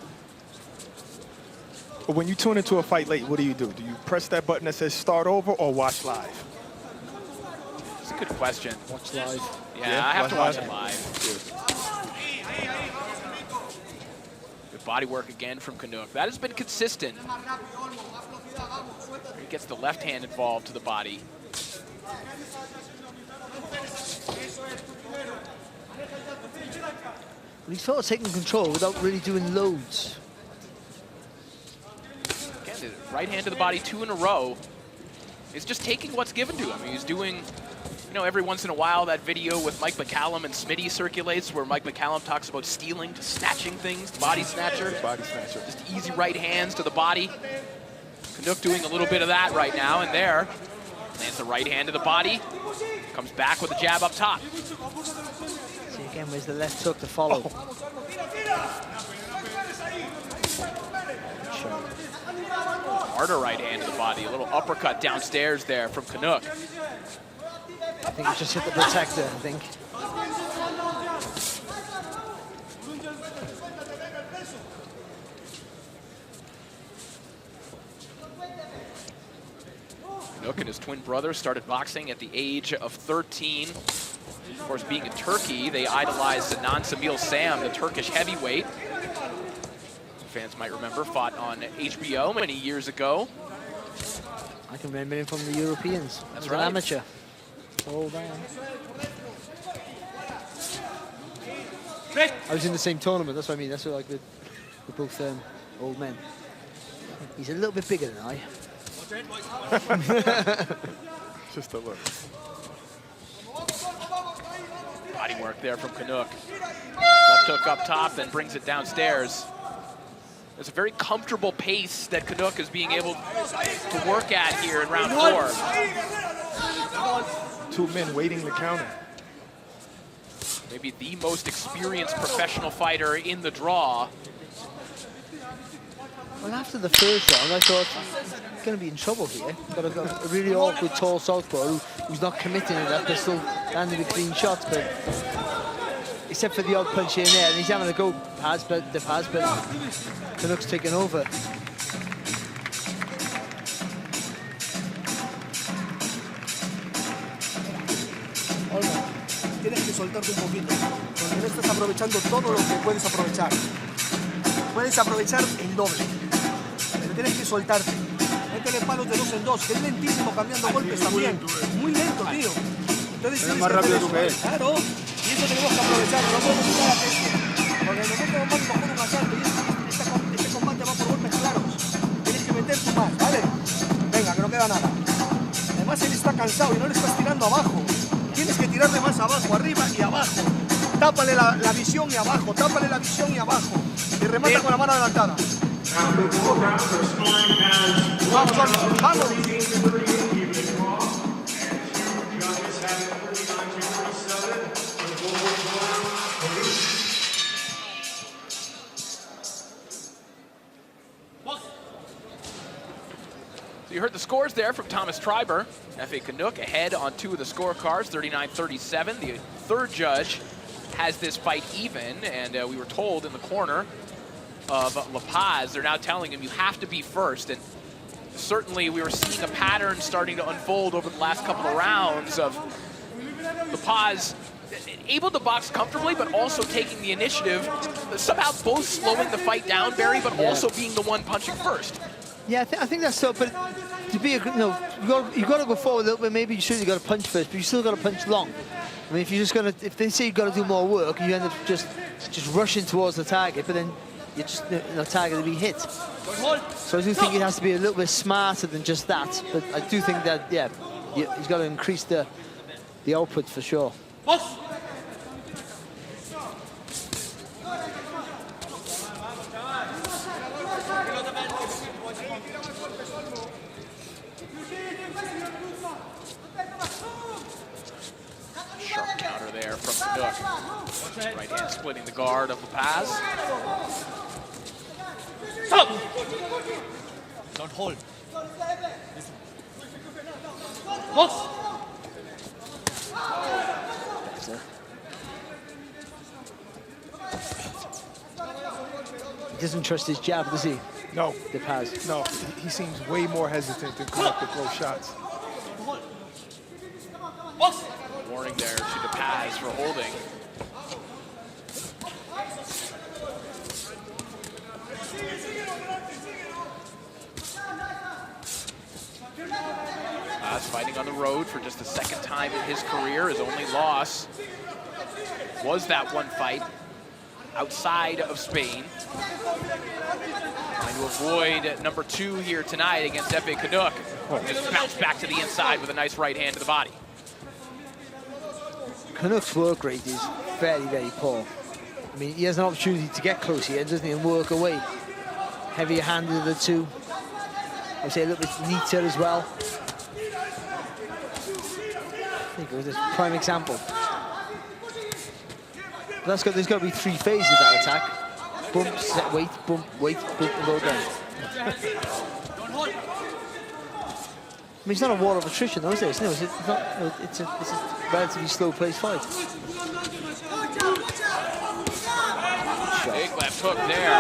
But when you tune into a fight late, what do? Do you press that button that says start over or watch live? It's a good question. Watch live. Yeah, I have to watch it live. Good body work again from Canuck. That has been consistent. He gets the left hand involved to the body. He's sort of taking control without really doing loads. Right hand to the body 2 in a row. is just taking what's given to him. He's doing, you know, every once in a while that video with Mike McCallum and Smitty circulates where Mike McCallum talks about stealing, just snatching things, body snatcher. Body snatcher. Just easy right hands to the body. Canuck doing a little bit of that right now and there. Lands the right hand to the body. Comes back with a jab up top. See again, where's the left hook to follow? Harder right hand to the body. A little uppercut downstairs there from Canuck. I think he just hit the protector, I think. Canuck and his twin brother started boxing at the age of 13. Of course, being in Turkey, they idolized Adnan Samil Sam, the Turkish heavyweight. Fans might remember, fought on HBO many years ago. I can remember him from the Europeans. That's As right. an amateur. Oh, man. I was in the same tournament, that's what I mean. That's what, like, we're both old men. He's a little bit bigger than I. Just a look. Body work there from Canuck. Left hook up top, then brings it downstairs. There's a very comfortable pace that Canuck is being able to work at here in round 4. 2 men waiting the counter. Maybe the most experienced professional fighter in the draw. Well, after the first round, I thought he's going to be in trouble here. Got a really awkward, tall southpaw who's not committing to that, but still landing with clean shots. But except for the odd punch here and there, and he's having a go pass, but Canuck's taking over. Tienes que soltarte un poquito, porque no estás aprovechando todo lo que puedes aprovechar. Puedes aprovechar el doble, pero tienes que soltarte. Métele palos de 2 en 2, que es lentísimo cambiando golpes también. Muy lento, tío. Entonces Es más rápido tú que él. Claro, y eso tenemos que aprovecharlo, no podemos estar atentos. Porque en el momento vamos a coger un asalto y este combate va por golpes claros. Tienes que meter tú más, ¿vale? Venga, que no queda nada. Además él está cansado y no le estás tirando abajo. Tienes que tirarle más abajo, arriba y abajo. Tápale la visión y abajo, tápale la visión y abajo. Y remata con la mano adelantada. Vamos, vamos, vamos. So you heard the scores there from Thomas Treiber. F.A. Canuck ahead on 2 of the scorecards, 39-37. The third judge has this fight even, and we were told in the corner of La Paz, they're now telling him you have to be first. And certainly we were seeing a pattern starting to unfold over the last couple of rounds of La Paz able to box comfortably, but also taking the initiative, somehow both slowing the fight down, Barry, but also being the one punching first. Yeah, I think that's so. But to be, you got to go forward a little bit. Maybe you should have got to punch first, but you still got to punch long. I mean, if you're just gonna, if they say you've got to do more work, you end up just rushing towards the target, but then you just the target to be hit. So I do think it has to be a little bit smarter than just that. But I do think that he's got to increase the output for sure. Sharp counter there from Canuck. Right hand splitting the guard of La Paz. Don't hold. He doesn't trust his jab, does he? No. La Paz. No, he seems way more hesitant than Canuck to throw shots. Warning there to La Paz for holding. Paz fighting on the road for just the second time in his career. His only loss was that one fight outside of Spain. Trying to avoid number 2 here tonight against F.A. Canuck. Just bounce back to the inside with a nice right hand to the body. Canuck's work rate is very, very poor. I mean, he has an opportunity to get close here, doesn't he, and work away. Heavier handed of the two. I would say a little bit neater as well. There you go, this prime example. But there's got to be 3 phases of that attack. Bump, set, wait, bump, and go down. I mean, it's not a war of attrition, though, is it? No, it's not. It's a relatively slow-paced fight. Big left hook there.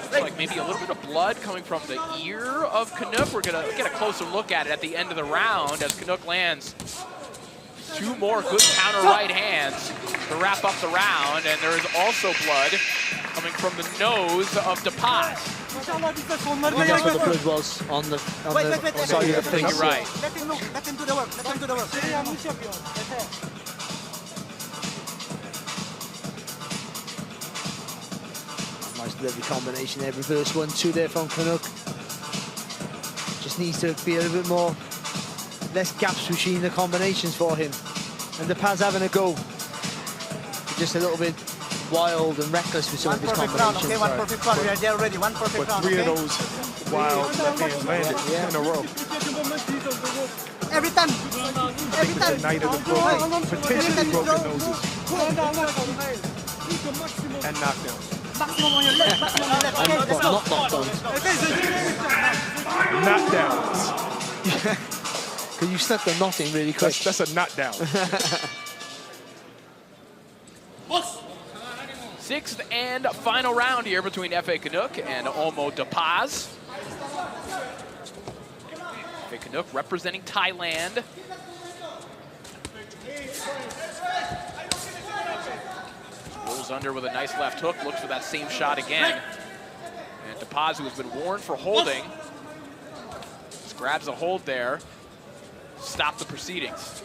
Looks like maybe a little bit of blood coming from the ear of Canuck. We're gonna get a closer look at it at the end of the round as Canuck lands 2 more good counter right hands to wrap up the round, and there is also blood coming from the nose of DePaz. And that's what the blood was on the side of the face. You're right. Let him look. Let him do the work. Let him do the work. Nice delivery combination there. Reverse 1-2 there from Canuck. Just needs to be a little bit more, less gaps between the combinations for him. And DePaz having a go. Just a little bit wild and reckless with some of his combinations. Okay, one perfect round. We are there already. One perfect round. 3 of those wild left hands landed in a row. Every time. Every time. The night of the broken, potentially broken noses. And knockdowns. Maximum on your left. Maximum on your left. Okay, let's go. Not knockdowns. Knockdowns. Because you stuck the knot in really quick. That's a knockdown. 6th and final round here between F.A. Canuck and Olmo DePaz. F.A. Canuck representing Thailand. Rolls under with a nice left hook, looks for that same shot again. And DePaz, who has been warned for holding, just grabs a hold there, stop the proceedings.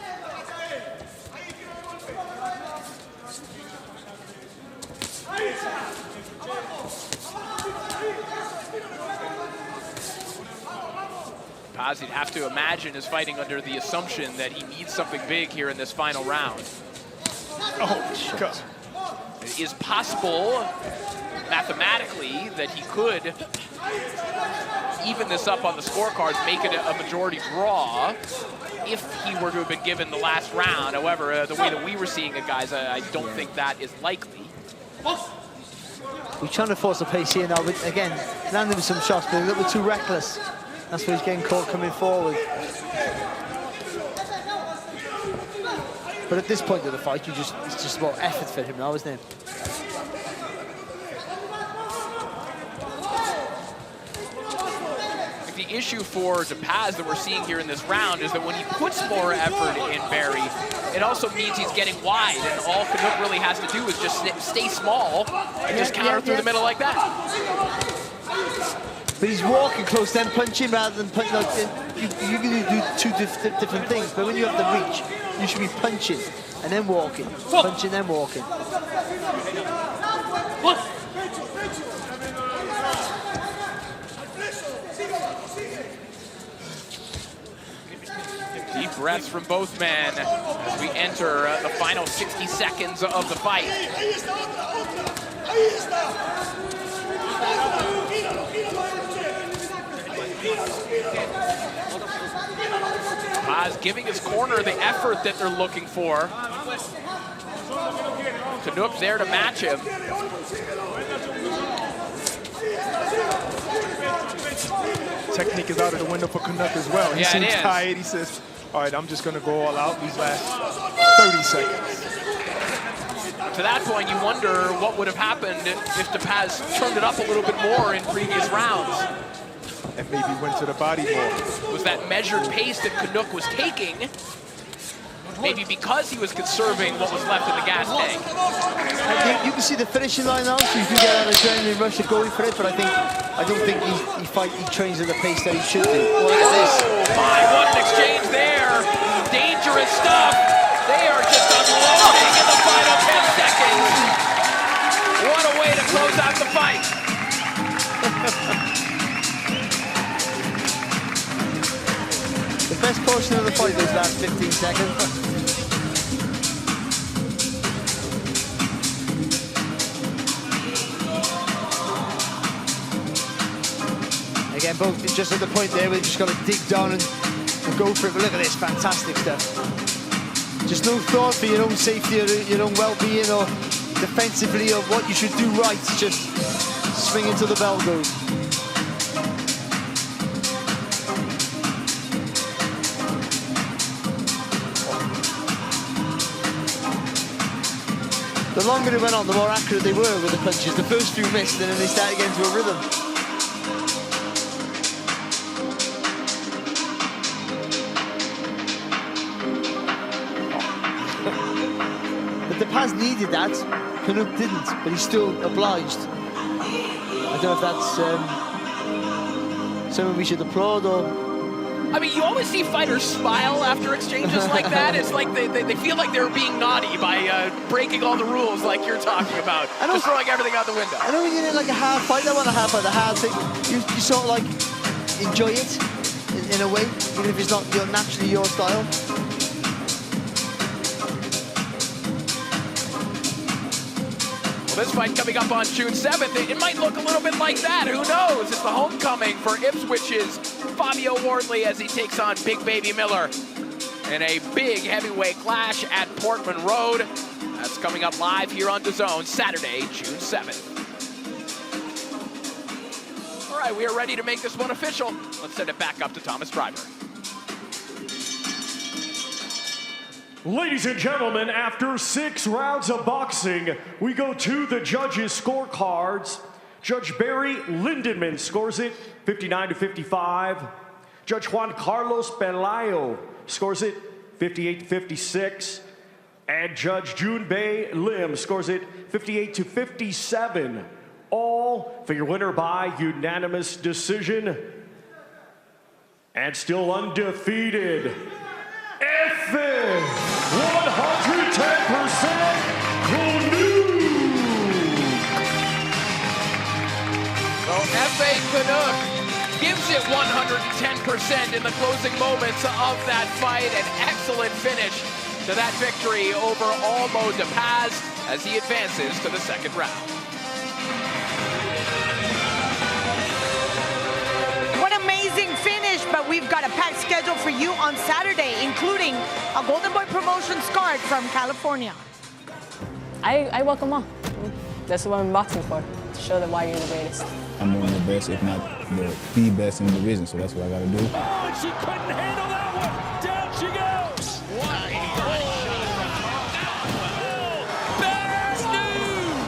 Paz, you'd have to imagine, is fighting under the assumption that he needs something big here in this final round. Oh, God. It is possible, mathematically, that he could even this up on the scorecards, make it a majority draw if he were to have been given the last round. However, the way that we were seeing it, guys, I don't think that is likely. We're trying to force the pace here now, but again, landing with some shots, but a little bit too reckless. That's why he's getting caught coming forward. But at this point of the fight, it's just about effort for him now, isn't it? The issue for DePaz that we're seeing here in this round is that when he puts more effort in Barry, it also means he's getting wide, and all Canuck really has to do is just stay small and just counter through the middle like that. But he's walking close, then punching rather than punching. You can do two different things, but when you have the reach, you should be punching and then walking. Punching, then walking. Deep breaths from both men as we enter the final 60 seconds of the fight. Paz giving his corner the effort that they're looking for. Canuck there to match him. Technique is out of the window for Canuck as well. He seems tired. He says, all right, I'm just going to go all out these last 30 seconds. To that point, you wonder what would have happened if DePaz turned it up a little bit more in previous rounds. And maybe went to the body more. Was that measured pace that Canuck was taking, maybe because he was conserving what was left in the gas tank. You can see the finishing line now, so you can get that adrenaline rush of going for it, but I don't think he trains at the pace that he should do. Look at this. Oh my, what an exchange there. Dangerous stuff. They are just unloading in the final 10 seconds. second. Again, both just at the point there where you just got to dig down and go for it. But look at this, fantastic stuff. Just no thought for your own safety or your own well-being or defensively of what you should do right. Just swing until the bell goes. The longer it went on, the more accurate they were with the punches. The first few missed, and then they started getting into a rhythm. But the Paz needed that. Canute didn't, but he's still obliged. I don't know if that's something we should applaud or... I mean, you always see fighters smile after exchanges like that. It's like they feel like they're being naughty by breaking all the rules like you're talking about. Just throwing everything out the window. I know when you're in like a hard fight, I want a hard fight, a hard thing. You sort of like enjoy it in a way, even if it's not naturally your style. Well, this fight coming up on June 7th, it might look a little bit like that. Who knows? It's the homecoming for Ipswich's Fabio Wardley as he takes on Big Baby Miller in a big heavyweight clash at Portman Road. That's coming up live here on DAZN Saturday, June 7th. All right, we are ready to make this one official. Let's send it back up to Thomas Driver. Ladies and gentlemen, after 6 rounds of boxing, we go to the judges' scorecards. Judge Barry Lindenman scores it 59-55. Judge Juan Carlos Pelayo scores it 58-56. And Judge Junbei Lim scores it 58-57. All for your winner by unanimous decision. And still undefeated, FN 110% Well, F.A. Canuck gives it 110% in the closing moments of that fight. An excellent finish to that victory over Almo de Paz as he advances to the second round. What amazing finish, but we've got a packed schedule for you on Saturday, including a Golden Boy Promotions card from California. I welcome all. That's what I'm boxing for, to show them why you're the greatest. I'm one of the best, if not the best in the division, so that's what I got to do. Oh, and she couldn't handle that one. Down she goes.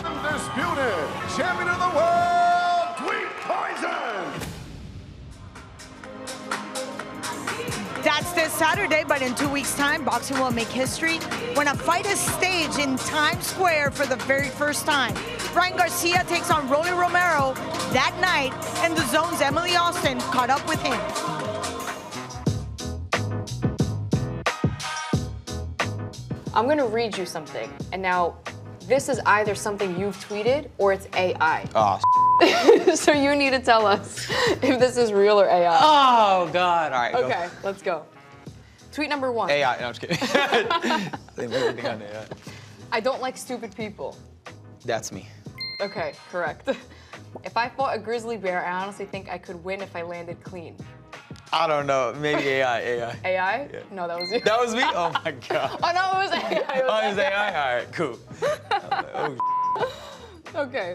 Undisputed champion of the world, Tweet Poison. That's this Saturday, but in 2 weeks' time, boxing will make history when a fight is staged in Times Square for the very first time. Ryan Garcia takes on Rolly Romero that night, and the Zone's Emily Austin caught up with him. I'm gonna read you something, and now this is either something you've tweeted or it's AI. Oh, So you need to tell us if this is real or AI. Oh, God. All right, Okay, let's go. Tweet number 1. AI. No, I'm just kidding. Everything on AI. I don't like stupid people. That's me. Okay, correct. If I fought a grizzly bear, I honestly think I could win if I landed clean. I don't know. Maybe AI. AI. AI? Yeah. No, that was you. That was me? Oh, my God. Oh, no, it was AI. It was AI? All right, cool. Oh, Okay.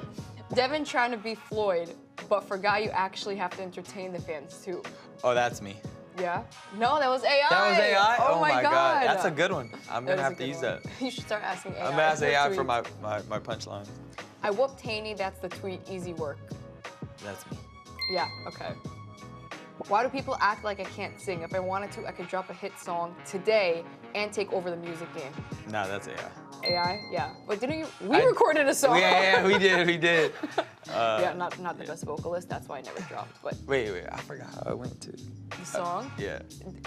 Devin trying to be Floyd, but forgot you actually have to entertain the fans, too. oh, that's me. Yeah? No, that was AI. That was AI? Oh, my God. That's a good one. I'm going That to is have a to good use one. that. You should start asking AI. I'm going to ask AI for tweets. my punchline. I whooped Haney, that's the tweet, easy work. That's me. Yeah, okay. Why do people act like I can't sing? If I wanted to, I could drop a hit song today and take over the music game. No, that's AI. AI? Yeah. But didn't you? We recorded a song. Yeah, we did. Yeah, not the best vocalist. That's why I never dropped. But Wait, I forgot how I went to. the song? Yeah.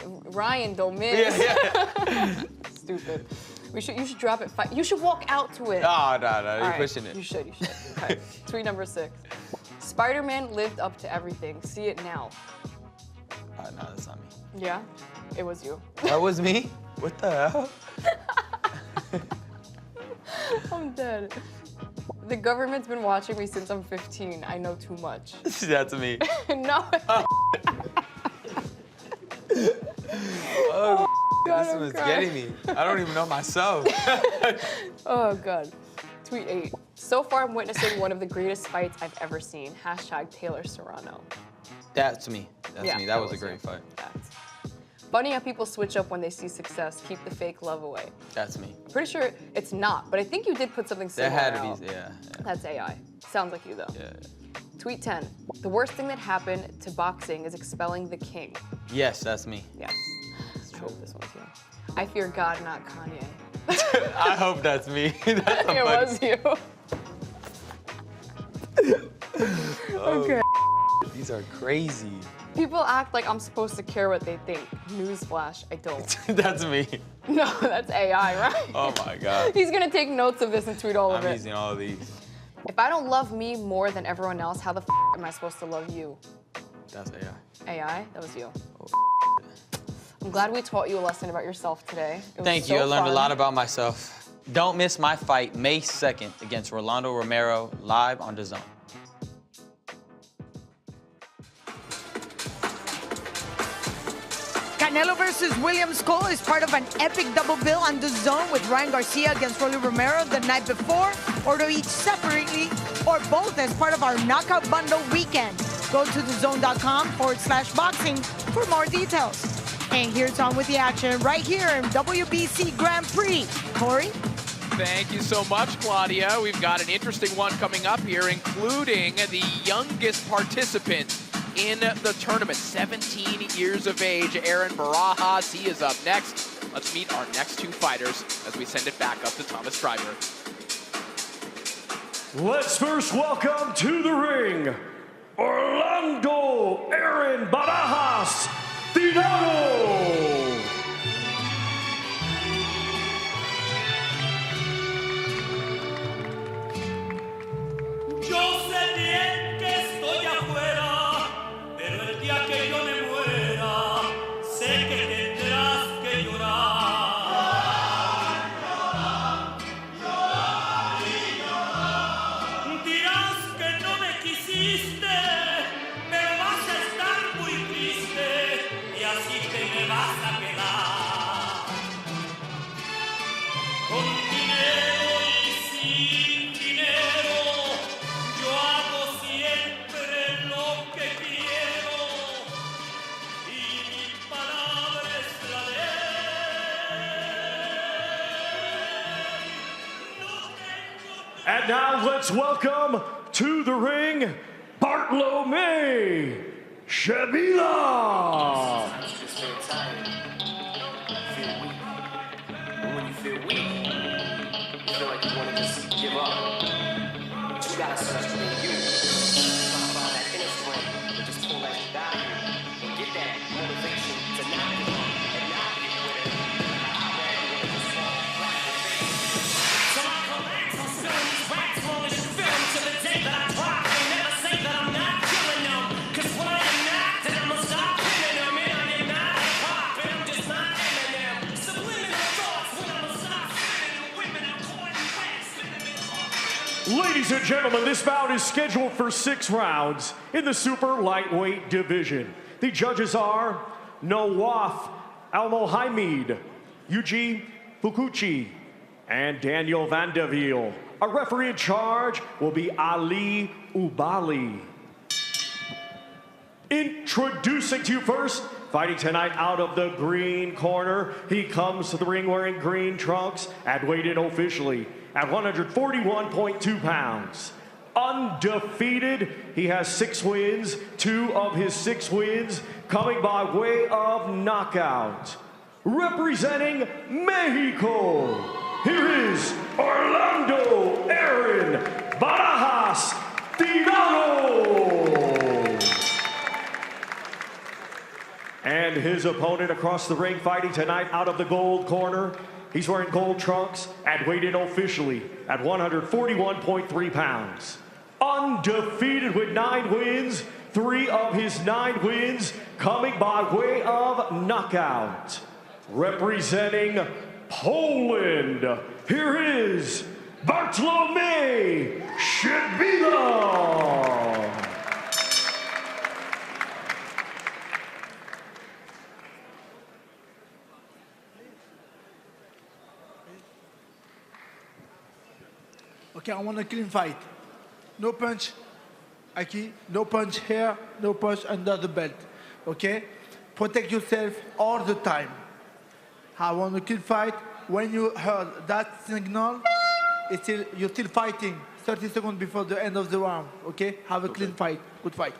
Ryan, don't miss. Yeah. Stupid. You should drop it. You should walk out to it. Oh, no, All you're right, pushing it. You should. Okay. Tweet number 6. Spider-Man lived up to everything. See it now. No, that's not me. Yeah? It was you. That was me? What the hell? I'm dead. The government's been watching me since I'm 15. I know too much. That's me. No. Oh, God, this I'm one's crying. getting me. I don't even know myself. Oh, God. Tweet 8. So far, I'm witnessing one of the greatest fights I've ever seen. Hashtag Taylor Serrano. That's me. That's Yeah, me. That was a great fight. Funny how people switch up when they see success. Keep the fake love away. That's me. I'm pretty sure it's not, but I think you did put something There similar had to out. be, yeah. That's AI. Sounds like you, though. Yeah. Tweet 10. The worst thing that happened to boxing is expelling the king. Yes, that's me. Yes. I hope this one's you. I fear God, not Kanye. I hope that's me. That's so It funny. was you. Oh, Okay. These are crazy. People act like I'm supposed to care what they think. Newsflash, I don't. That's me. No, that's AI, right? Oh my God. He's gonna take notes of this and tweet all of I'm it. using all of these. If I don't love me more than everyone else, how the am I supposed to love you? That's AI. AI? That was you. Oh, I'm glad we taught you a lesson about yourself today. It was Thank so you. I learned fun. a lot about myself. Don't miss my fight May 2nd against Rolando Romero live on DAZN. Canelo versus William Skull is part of an epic double bill on DAZN with Ryan Garcia against Rolly Romero the night before, or to each separately, or both as part of our Knockout Bundle weekend. Go to DAZN.com/boxing for more details. And here's on with the action right here in WBC Grand Prix. Corey? Thank you so much, Claudia. We've got an interesting one coming up here, including the youngest participant in the tournament, 17 years of age, Aaron Barajas. He is up next. Let's meet our next two fighters as we send it back up to Thomas Stryber. Let's first welcome to the ring, Orlando Aaron Barajas Tirado. Yo sé bien que estoy afuera, pero el día que yo me muera, sé que tendrás que llorar. Llorar y llorar. Dirás que no me quisiste, pero vas a estar muy triste y así te me vas a quedar. Con dinero y sin dinero. Yo hago siempre lo que quiero y mi palabra es la ley. And now let's welcome to the ring, Bartolomé Shabila. When you feel weak, you feel like you want to just give up. But you gotta search within you. Find that inner strength and just pull that shit out of you and get that motivation to not give up and not be a quitter. I read you want to just fall flat in the face. So I collapse, I'm spilling these wax, rolling this film to the day that I drop. They never say that I'm not killing them. Cause when I am not, then I'ma stop pinning them. And I am not hip-hop, and I'm just not Eminem. Subliminal thoughts when I'ma stop spinning the women I'm caught in wax, spinning them in heart. Ladies and gentlemen, this bout is scheduled for 6 rounds in the super lightweight division. The judges are Nawaf Al-Mohamed, Yuji Fukuchi, and Daniel Vandeville. Our referee in charge will be Ali Ubali. Introducing to you first, fighting tonight out of the green corner. He comes to the ring wearing green trunks and weighed in officially at 141.2 pounds. Undefeated, he has 6 wins. 2 of his 6 wins coming by way of knockout. Representing Mexico, here is Orlando Aaron Barajas Tirado. And his opponent across the ring fighting tonight out of the gold corner. He's wearing gold trunks and weighed in officially at 141.3 pounds. Undefeated with 9 wins, 3 of his 9 wins coming by way of knockout. representing Poland, here is Bartłomiej Szybila. Okay, I want a clean fight. No punch, Aki, no punch here, no punch under the belt. Okay? Protect yourself all the time. I want a clean fight. When you heard that signal, you're still fighting 30 seconds before the end of the round. Okay? Have a clean fight. Good fight.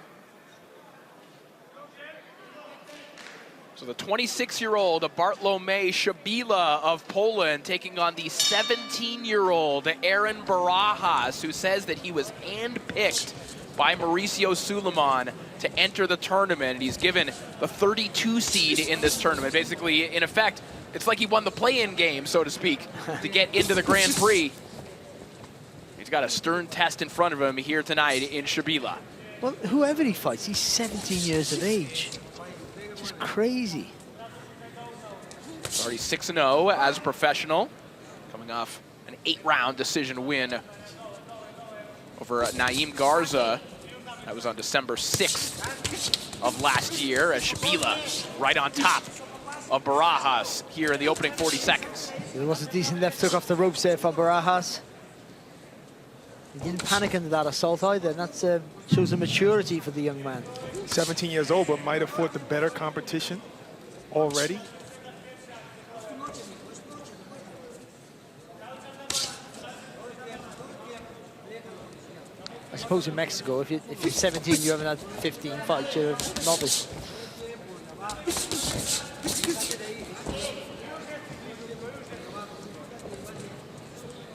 So the 26-year-old Bartłomiej Szybila of Poland taking on the 17-year-old Aaron Barajas, who says that he was handpicked by Mauricio Sulaiman to enter the tournament. And he's given the 32 seed in this tournament. Basically, in effect, it's like he won the play-in game, so to speak, to get into the Grand Prix. He's got a stern test in front of him here tonight in Szybila. Well, whoever he fights, he's 17 years of age. Just crazy. Already 6-0 as a professional, coming off an 8-round decision win over Naim Garza. That was on December 6th of last year, as Szybila right on top of Barajas here in the opening 40 seconds. There was a decent left hook off the ropes there for Barajas. He didn't panic under that assault either, and that shows a maturity for the young man. 17 years old, but might have fought the better competition already. I suppose in Mexico, if you're 17, you haven't had 15 fights, you're a novice.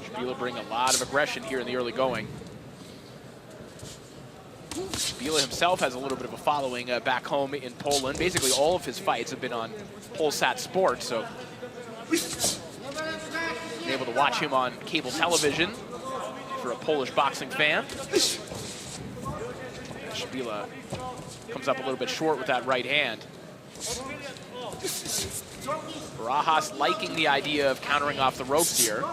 Szybila bring a lot of aggression here in the early going. Szybila himself has a little bit of a following back home in Poland. Basically, all of his fights have been on Polsat Sports, so been able to watch him on cable television for a Polish boxing fan. Szybila comes up a little bit short with that right hand. Barajas liking the idea of countering off the ropes here.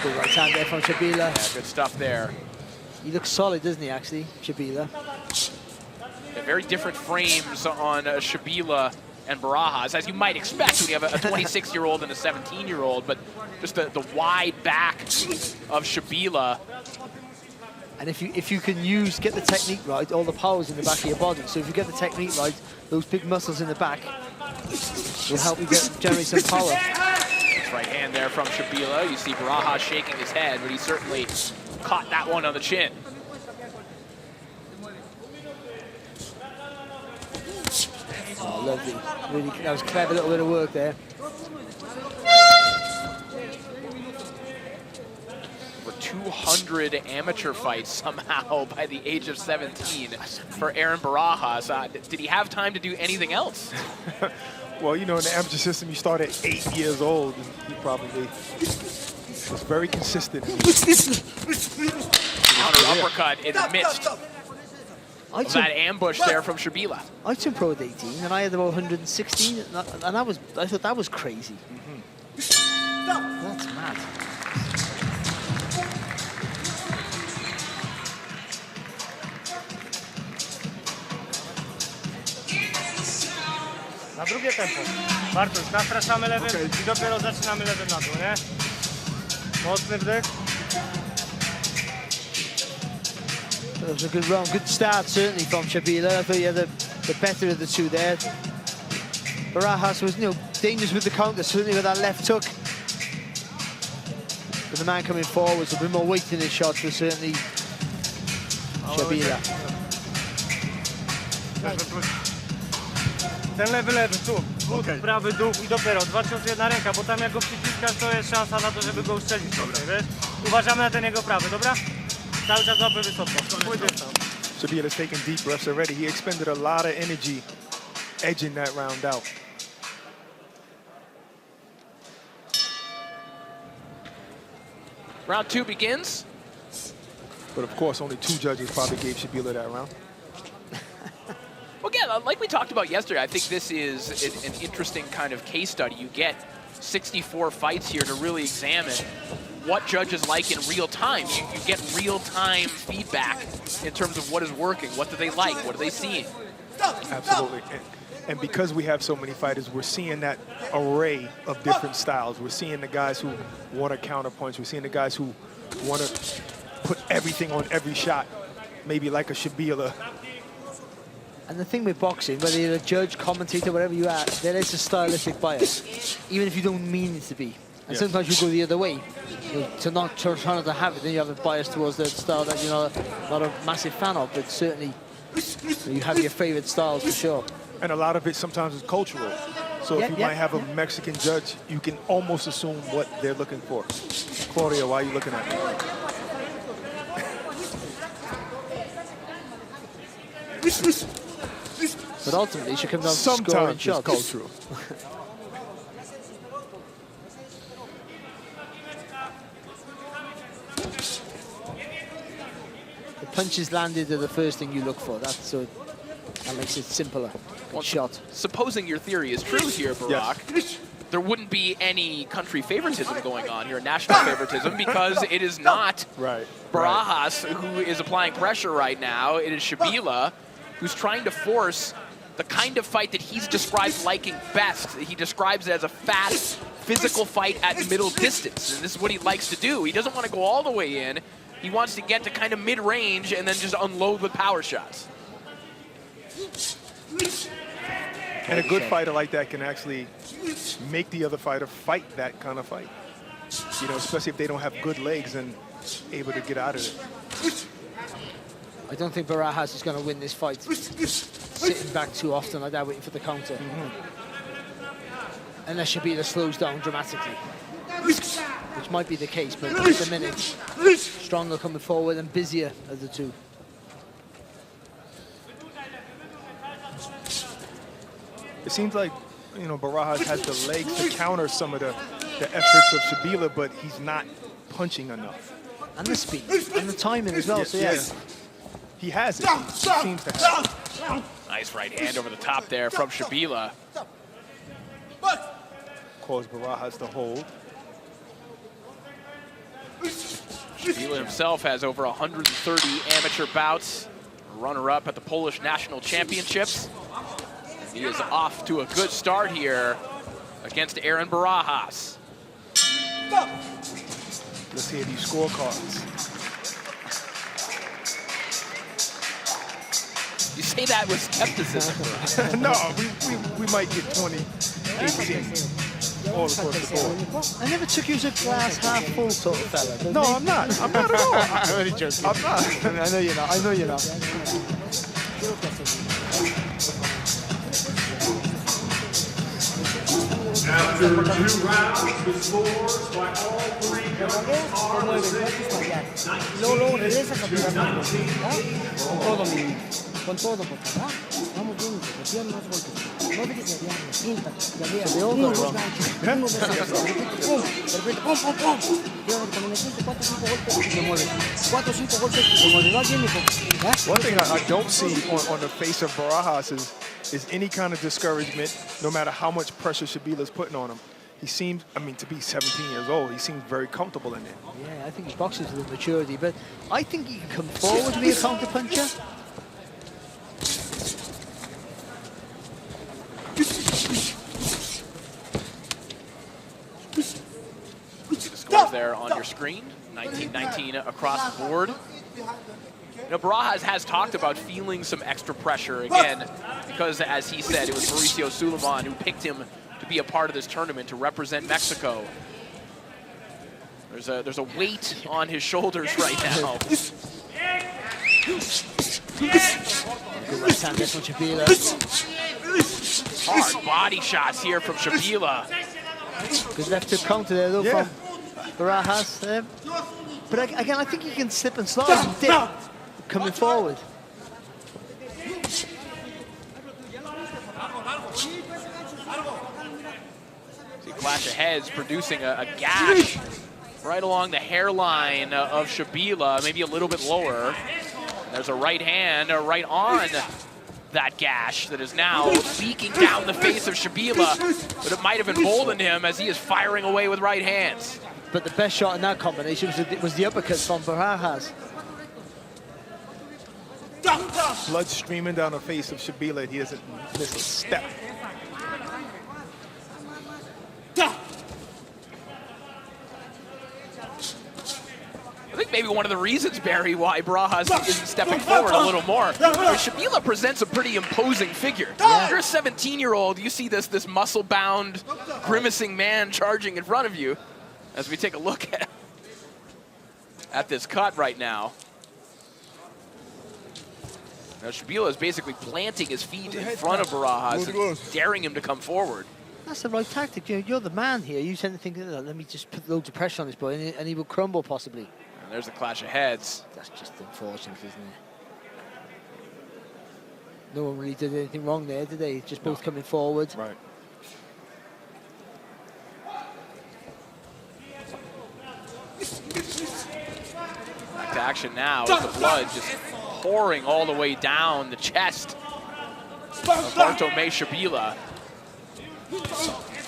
Good right hand there from Szybila. Yeah, good stuff there. He looks solid, doesn't he, actually, Szybila? Yeah, very different frames on Szybila and Barajas, as you might expect when you have a 26-year-old and a 17-year-old, but just the wide back of Szybila. And if you can get the technique right, all the power's in the back of your body. So if you get the technique right, those big muscles in the back will help you generate some power. Right hand there from Szybila. You see Barajas shaking his head, but he certainly caught that one on the chin. Oh, lovely. Really, that was a clever little bit of work there. Over 200 amateur fights somehow by the age of 17 for Aaron Barajas. Did he have time to do anything else? Well, you know, in the amateur system, you start at 8 years old, and he probably was very consistent. Counter uppercut in the midst of that ambush there from Szybila. I turned pro at 18, and I had about 116, and I thought that was crazy. That's mad. Na drugie tempo. Bartosz, nastraszamy lewym i dopiero zaczynamy lewym na dół, nie? Mocny wdech. That was a good round, good start certainly from Szybila. I thought he had the better of the two there. Barajas was, dangerous with the counter, certainly with that left hook. But the man coming forward was a bit more weight in his shots, was certainly Szybila. Ten lewy, tu. Prawy, dół i dopiero. 2-3-1 ręka, bo tam jak go przyciskasz, to jest szansa na to, żeby go ustrzelić. Wiesz? Uważamy na ten jego prawy, dobra? Cały czas łapy wysoko. Szybila has taken deep breaths already. He expended a lot of energy edging that round out. Round 2 begins. But of course, only 2 judges probably gave Szybila that round. Well, again, like we talked about yesterday, I think this is an interesting kind of case study. You get 64 fights here to really examine what judges like in real time. You get real-time feedback in terms of what is working, what do they like, what are they seeing. Absolutely. And because we have so many fighters, we're seeing that array of different styles. We're seeing the guys who want to counterpunch. We're seeing the guys who want to put everything on every shot, maybe like a Shabila. And the thing with boxing, whether you're a judge, commentator, whatever you are, there is a stylistic bias, even if you don't mean it to be. And sometimes you go the other way, to not try not to have it, then you have a bias towards the style that you're not a massive fan of, but certainly you have your favorite styles for sure. And a lot of it sometimes is cultural. So if you might have a Mexican judge, you can almost assume what they're looking for. Claudia, why are you looking at me? But ultimately, it should come down to sometimes scoring shots. Cultural. The punches landed are the first thing you look for. So that makes it simpler. Good shot. Supposing your theory is true here, Barack, there wouldn't be any country favoritism going on here, national favoritism, because it is not Barajas who is applying pressure right now. It is Shabila who's trying to force the kind of fight that he's described liking best. He describes it as a fast, physical fight at middle distance, and this is what he likes to do. He doesn't want to go all the way in. He wants to get to kind of mid-range and then just unload with power shots. And a good fighter like that can actually make the other fighter fight that kind of fight. You know, especially if they don't have good legs and able to get out of it. I don't think Barajas is going to win this fight sitting back too often like that, waiting for the counter. Unless Shabila slows down dramatically, which might be the case, but at the minute, stronger coming forward and busier of the two. It seems like, you know, Barajas has the legs to counter some of the efforts of Shabila, but he's not punching enough. And the speed, and the timing as well, so yes. He has it. He seems to have it. Nice right hand over the top there from Shabila. Cause Barajas to hold. Shabila himself has over 130 amateur bouts. Runner-up at the Polish National Championships. He is off to a good start here against Aaron Barajas. Let's hear these scorecards. You say that with skepticism. No, we might get 20-18 all across the board. I never took you as a glass half full sort of fella. No, I'm not. I'm not at all. I'm only joking. I'm not. I know you're not. I know you're not. After 2 rounds, the scores by all 3 judges are the same. Luego regresas a tirar la con todo, con todo por acá. Vamos bien, repitiendo los golpes. No dejes de arriar, pinta, de arriba. Uno, dos ganchos, uno, dos ganchos. Pum, perfecto, pum, pum, pum. Cuando me siento 4 o 5 golpes y se mueve. 4 o 5 golpes y se mueve. Va bien, hijo. One thing I don't see on the face of Barajas is any kind of discouragement, no matter how much pressure Shabila's putting on him. He seems, I mean, to be 17 years old, he seems very comfortable in it. Yeah, I think he boxes with maturity, but I think he can come forward to be a counter puncher. The scores there on your screen, 19-19 across the board. You know, Barajas has talked about feeling some extra pressure again because, as he said, it was Mauricio Suleiman who picked him to be a part of this tournament to represent Mexico. There's a weight on his shoulders right now. Good right hand there from Shabila. Hard body shots here from Shabila. Good left hook counter there though from Barajas. But again, I think he can slip and slide and dip coming forward. See, clash of heads producing a gash right along the hairline of Shabila, maybe a little bit lower. And there's a right hand right on that gash that is now leaking down the face of Shabila, but it might have emboldened him as he is firing away with right hands. But the best shot in that combination was the uppercut from Barajas. Blood streaming down the face of Shabila, and he doesn't miss a step. I think maybe one of the reasons, Barry, why Barajas isn't stepping forward a little more. Shabila presents a pretty imposing figure. Yeah. You're a 17-year-old, you see this muscle-bound, grimacing man charging in front of you. As we take a look at this cut right now. Now Shabila is basically planting his feet in front of Barajas and daring him to come forward. That's the right tactic. You're the man here. You tend to think, oh, let me just put loads of pressure on this boy, and he will crumble possibly. And there's the clash of heads. That's just unfortunate, isn't it? No one really did anything wrong there, did they? Just both coming forward. Right. Back to action now with the blood just pouring all the way down the chest of Bartolomé Shabila.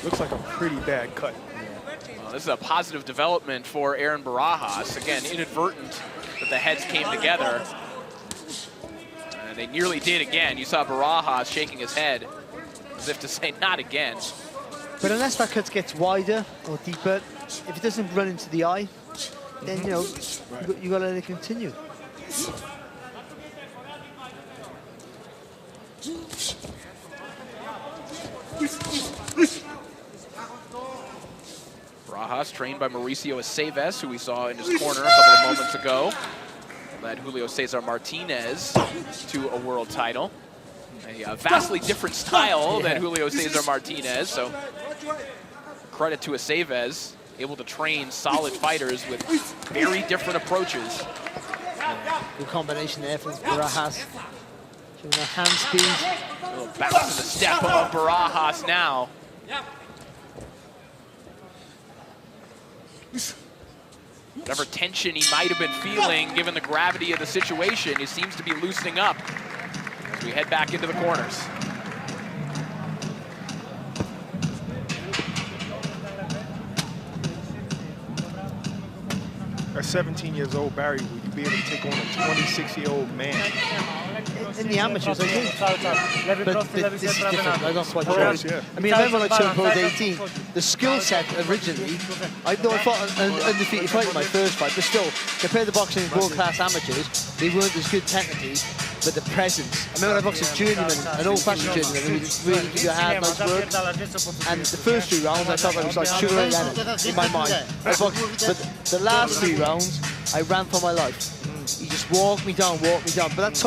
Looks like a pretty bad cut. Well, this is a positive development for Aaron Barajas. Again, inadvertent that the heads came together. And they nearly did again. You saw Barajas shaking his head as if to say, not again. But unless that cut gets wider or deeper, if it doesn't run into the eye, then, you know, you got to let it continue. Barajas, trained by Mauricio Aceves, who we saw in his corner a couple of moments ago. Led Julio Cesar Martinez to a world title. A vastly different style than Julio Cesar Martinez, so credit to Aceves, able to train solid fighters with very different approaches. Good combination there from Barajas. Showing that hand speed. A little bounce in the step of Barajas now. Whatever tension he might have been feeling, given the gravity of the situation, he seems to be loosening up as we head back into the corners. At 17 years old, Barry, would you be able to take on a 26-year-old man? In the amateurs, I think. But this is different. I'm not quite sure. I mean, I remember when I turned pro at 18, the skill set originally, I fought an undefeated fight in my first fight, but still, compared to boxing in world-class amateurs, they weren't as good technically, but the presence. I remember when I boxed a journeyman, an old-fashioned journeyman, who would really give you a hard, nice work. And the first 3 rounds, I felt I was like Sugar Ray Leonard in my mind. But the last 3 rounds, I ran for my life. He just walked me down. But that's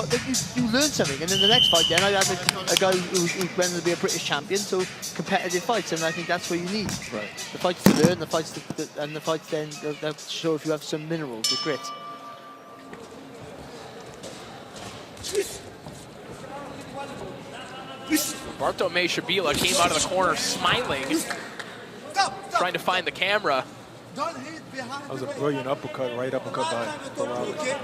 you learn something. And in the next fight, then I had a guy who went to be a British champion, so competitive fights, and I think that's what you need. Right. The fights to learn, the fights then they'll show if you have some minerals, the grit. Bartolomé Shabila came out of the corner smiling, trying to find the camera. That was a brilliant uppercut, right uppercut by Barajas.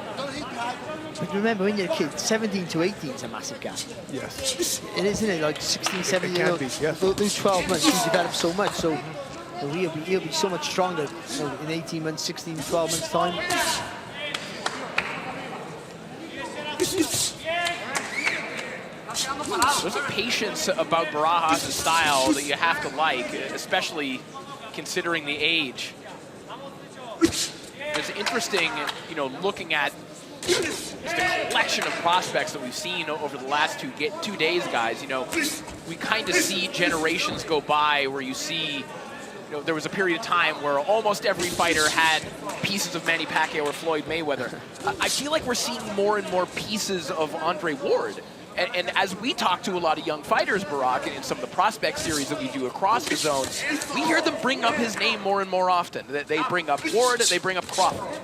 But remember, when you're a kid, 17 to 18 is a massive gap. Yes. It is, isn't it? Like 16, 17 years old. Yes. Those 12 months, you develop so much. So he'll be so much stronger in 18 months, 16, 12 months' time. There's a patience about Barajas' style that you have to like, especially considering the age. It's interesting, looking at just the collection of prospects that we've seen over the last 2 days, guys. We kind of see generations go by where you see, there was a period of time where almost every fighter had pieces of Manny Pacquiao or Floyd Mayweather. I feel like we're seeing more and more pieces of Andre Ward. And as we talk to a lot of young fighters, Barack, in some of the prospect series that we do across the zone, we hear them bring up his name more and more often. They bring up Ward, they bring up Crawford.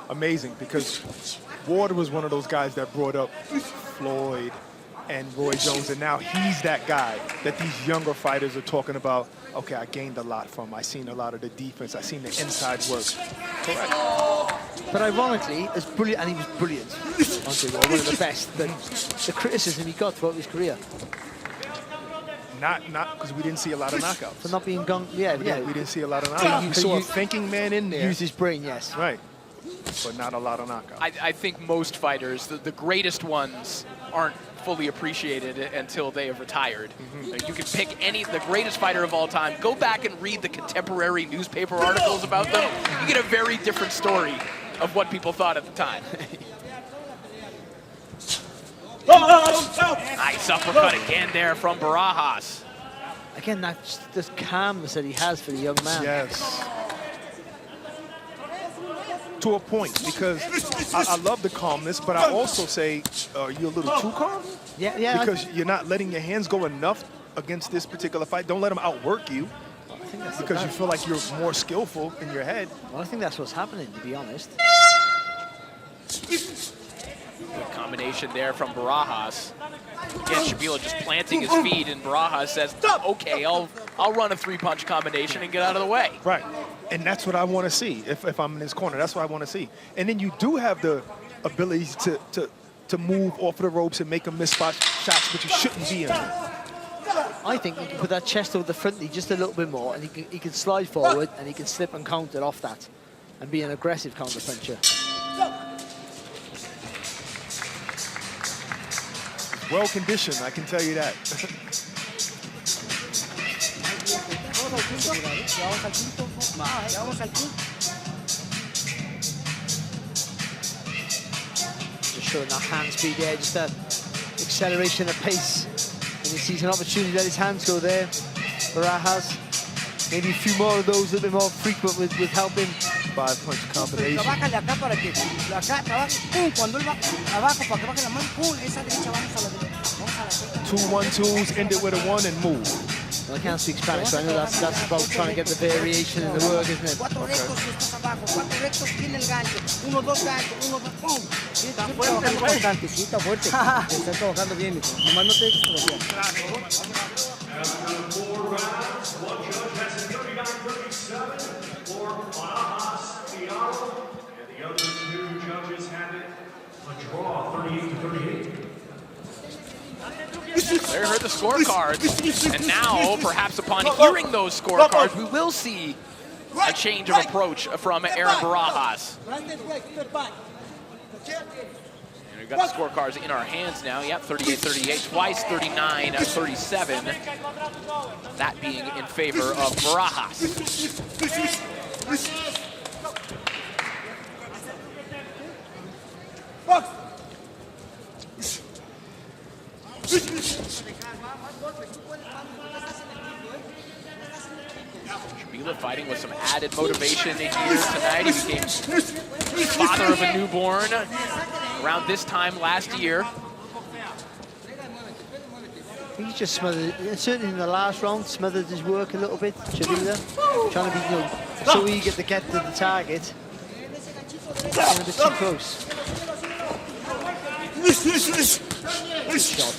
Amazing, because Ward was one of those guys that brought up Floyd, and Roy Jones, and now he's that guy that these younger fighters are talking about. Okay, I gained a lot from him. I seen a lot of the defense. I seen the inside work. Correct. But ironically, as brilliant, and he was brilliant, one of the best. But the criticism he got throughout his career. Not because we didn't see a lot of knockouts. For not being gone, yeah. We didn't see a lot of knockouts. We saw a thinking man in there. Use his brain, yes. Right. But not a lot of knockouts. I think most fighters, the greatest ones, aren't fully appreciated until they have retired. Like, you can pick the greatest fighter of all time, go back and read the contemporary newspaper articles about them, you get a very different story of what people thought at the time. Nice uppercut again there from Barajas. Again, that's this calmness that he has for the young man. Yes. To a point, because I love the calmness, but I also say, are you a little too calm? Yeah. Because you're not letting your hands go enough against this particular fight. Don't let them outwork you. Because you feel like you're more skillful in your head. Well, I think that's what's happening, to be honest. Good combination there from Barajas. Again, Shabila just planting his feet, and Barajas says, okay, I'll run a three-punch combination and get out of the way. Right. And that's what I want to see if I'm in his corner. That's what I want to see. And then you do have the ability to move off of the ropes and make him miss shots, but you shouldn't be in there. I think he can put that chest over the front knee just a little bit more, and he can slide forward, and he can slip and counter off that and be an aggressive counter puncher. Well conditioned, I can tell you that. Just showing that hand speed there, just that acceleration of pace. And he sees an opportunity to let his hands go there. Barajas, maybe a few more of those, a little bit more frequent with helping. 5-punch combination. Trabájale acá para que acá trabaje, pum, cuando él va abajo para que baje la mano, pum, esa derecha vamos a la derecha. Vamos a la 2-1-2s, end it with a 1 and move. Well, I can't speak Spanish, so I know that's about trying to get the variation in the work, isn't it? Cuatro rectos y estás abajo, cuatro rectos tiene el gancho, uno, dos ganchos, uno, dos, pum. Sí, está trabajando bastante, sí, está fuerte. Está trabajando bien, hijo. Nomás no te dejes provocar. There heard the scorecards, and now, perhaps upon hearing those scorecards, we will see a change of approach from Aaron Barajas. And we've got the scorecards in our hands now. Yep, 38-38, twice 39-37. That being in favor of Barajas. Shabila fighting with some added motivation here tonight. He became father of a newborn around this time last year. He's just smothered, certainly in the last round, smothered his work a little bit, Shabila. Trying to be so eager to get to the target. Getting a bit too close. Good shot.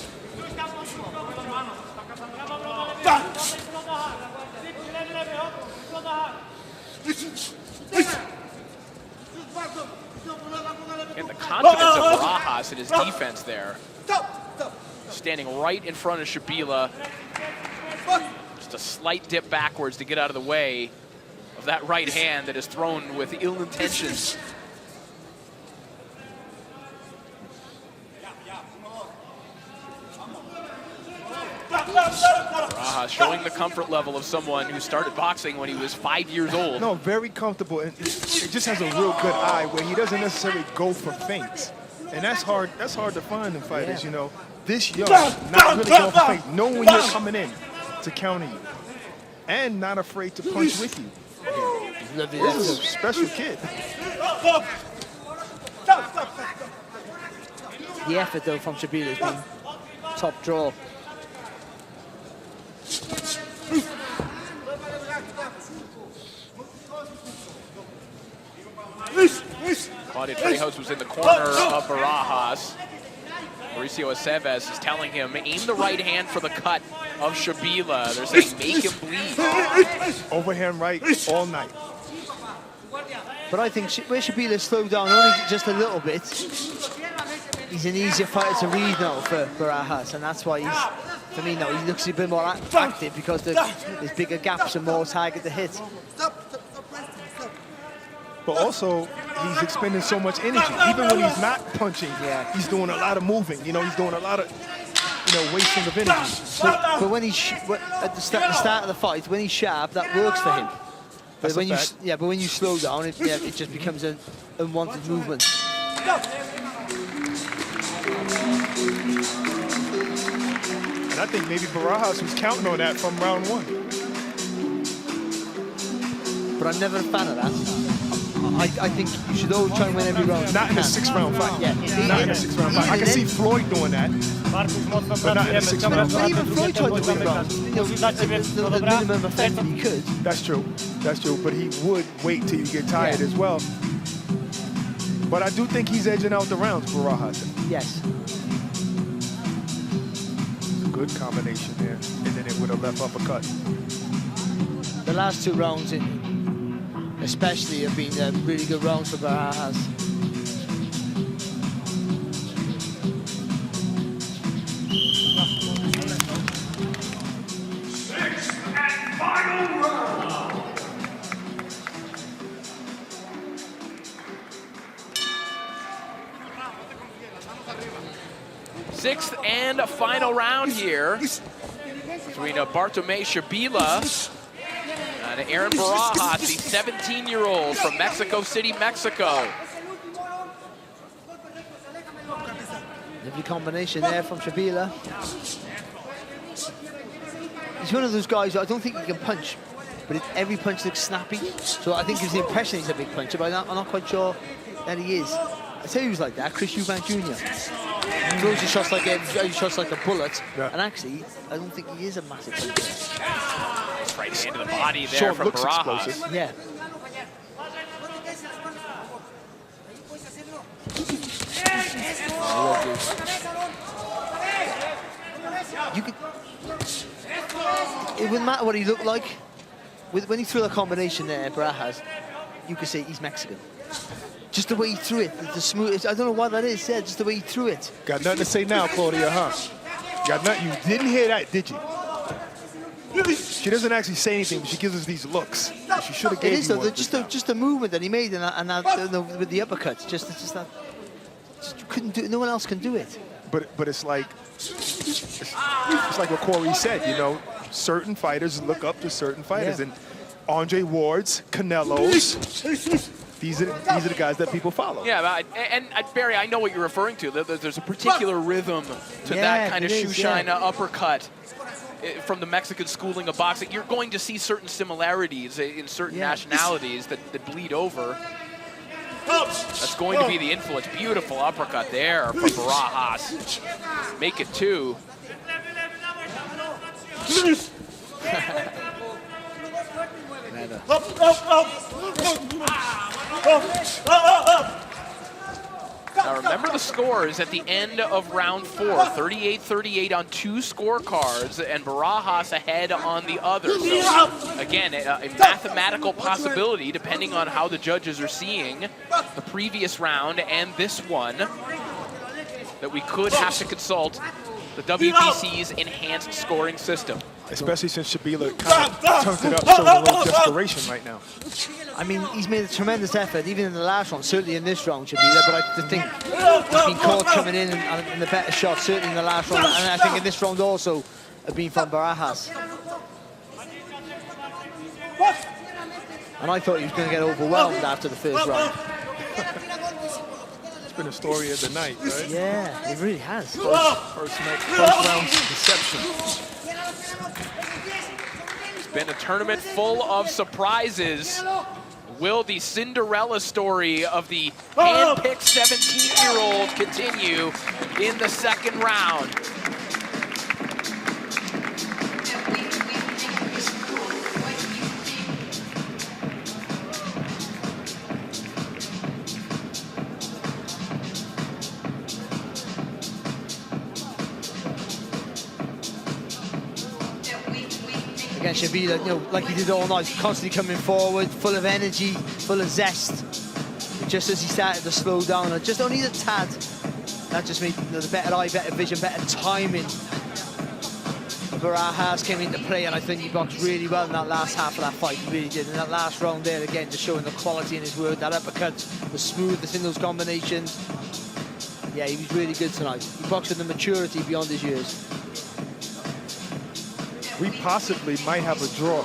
And the confidence of Barajas in his defense there. Standing right in front of Shabila. Just a slight dip backwards to get out of the way of that right hand that is thrown with ill intentions. Barajas showing the comfort level of someone who started boxing when he was 5 years old. No, very comfortable. And it just has a real good eye where he doesn't necessarily go for feints. And that's hard to find in fighters, you know. This young, not really going for feints, knowing when you're coming in to counter you. And not afraid to punch with you. This is a special kid. The effort, though, from Shabila has been top draw. Claudia Trejos was in the corner of Barajas. Mauricio Aceves is telling him, aim the right hand for the cut of Shabila. They're saying, make him bleed. Overhand right all night. But I think where Shabila slowed down only just a little bit, he's an easier fighter to read now for Barajas, and that's why he's, for me now, he looks a bit more active because there's bigger gaps and more target to hit. But also, he's expending so much energy. Even when he's not punching, he's doing a lot of moving. You know, he's doing a lot of, wasting of energy. But when at the start of the fight, when he's sharp, that works for him. But when you slow down, it just becomes an unwanted movement. And I think maybe Barajas was counting on that from round 1. But I'm never a fan of that. I think you should always try and win every round. Not in a 6-round fight. Yeah. Not in a 6-round fight. I can see Floyd doing that. But not in a 6-round fight. Even Floyd tried to win rounds. The minimum effect he could. That's true. That's true. But he would wait till you get tired as well. But I do think he's edging out the rounds, Barajas. Yes. Good combination there. And then it with a left uppercut. The last 2 rounds, especially, have been really good rounds for Barajas. Sixth and final round. Sixth and final round here between Bartolomé Shabila and Aaron Barajas, the 17-year-old from Mexico City, Mexico. Lovely combination there from Shabila. He's one of those guys, I don't think he can punch, but every punch looks snappy. So I think gives the impression he's a big puncher, but I'm not quite sure that he is. I say he was like that, Chris Eubank Jr. He throws his shots like a bullet, and actually, I don't think he is a massive puncher. Right hand to the body there from Barajas. Yeah. It wouldn't matter what he looked like. When he threw the combination there, Barajas, you could say he's Mexican. Just the way he threw it, the smooth. I don't know why that is. Yeah, just the way he threw it. Got nothing to say now, Claudia, huh? Got nothing. You didn't hear that, did you? She doesn't actually say anything, but she gives us these looks. She should have gave you one. Just the movement that he made with the uppercut. Just that. Just couldn't do it. No one else can do it. But it's like what Corey said. Certain fighters look up to certain fighters, and Andre Ward's, Canelo's. These are the guys that people follow. Yeah, and Barry, I know what you're referring to. There's a particular rhythm to that kind of shoe-shine uppercut from the Mexican schooling of boxing. You're going to see certain similarities in certain nationalities that bleed over. That's going to be the influence. Beautiful uppercut there from Barajas. Make it 2. Now remember the scores at the end of round 4, 38-38 on 2 scorecards, and Barajas ahead on the other. So again, a mathematical possibility depending on how the judges are seeing the previous round and this one, that we could have to consult the WBC's enhanced scoring system. Especially since Shabila kind of turned it up, showing a little desperation right now. I mean, he's made a tremendous effort, even in the last round, certainly in this round, Shabila, but I think he's been caught coming in the better shots, certainly in the last round, and I think in this round also have been from Barajas. And I thought he was going to get overwhelmed after the first round. It's been a story of the night, right? Yeah, it really has. First round deception. It's been a tournament full of surprises. Will the Cinderella story of the hand-picked 17-year-old continue in the second round? against Shavila, you know, like he did all night, constantly coming forward, full of energy, full of zest. Just as he started to slow down, and just only a tad, that just made, you know, the better eye, better vision, better timing. Barajas came into play, and I think he boxed really well in that last half of that fight. He really did. In that last round there, again, just showing the quality in his work. That uppercut was smooth in those combinations. Yeah, he was really good tonight. He boxed with the maturity beyond his years. We possibly might have a draw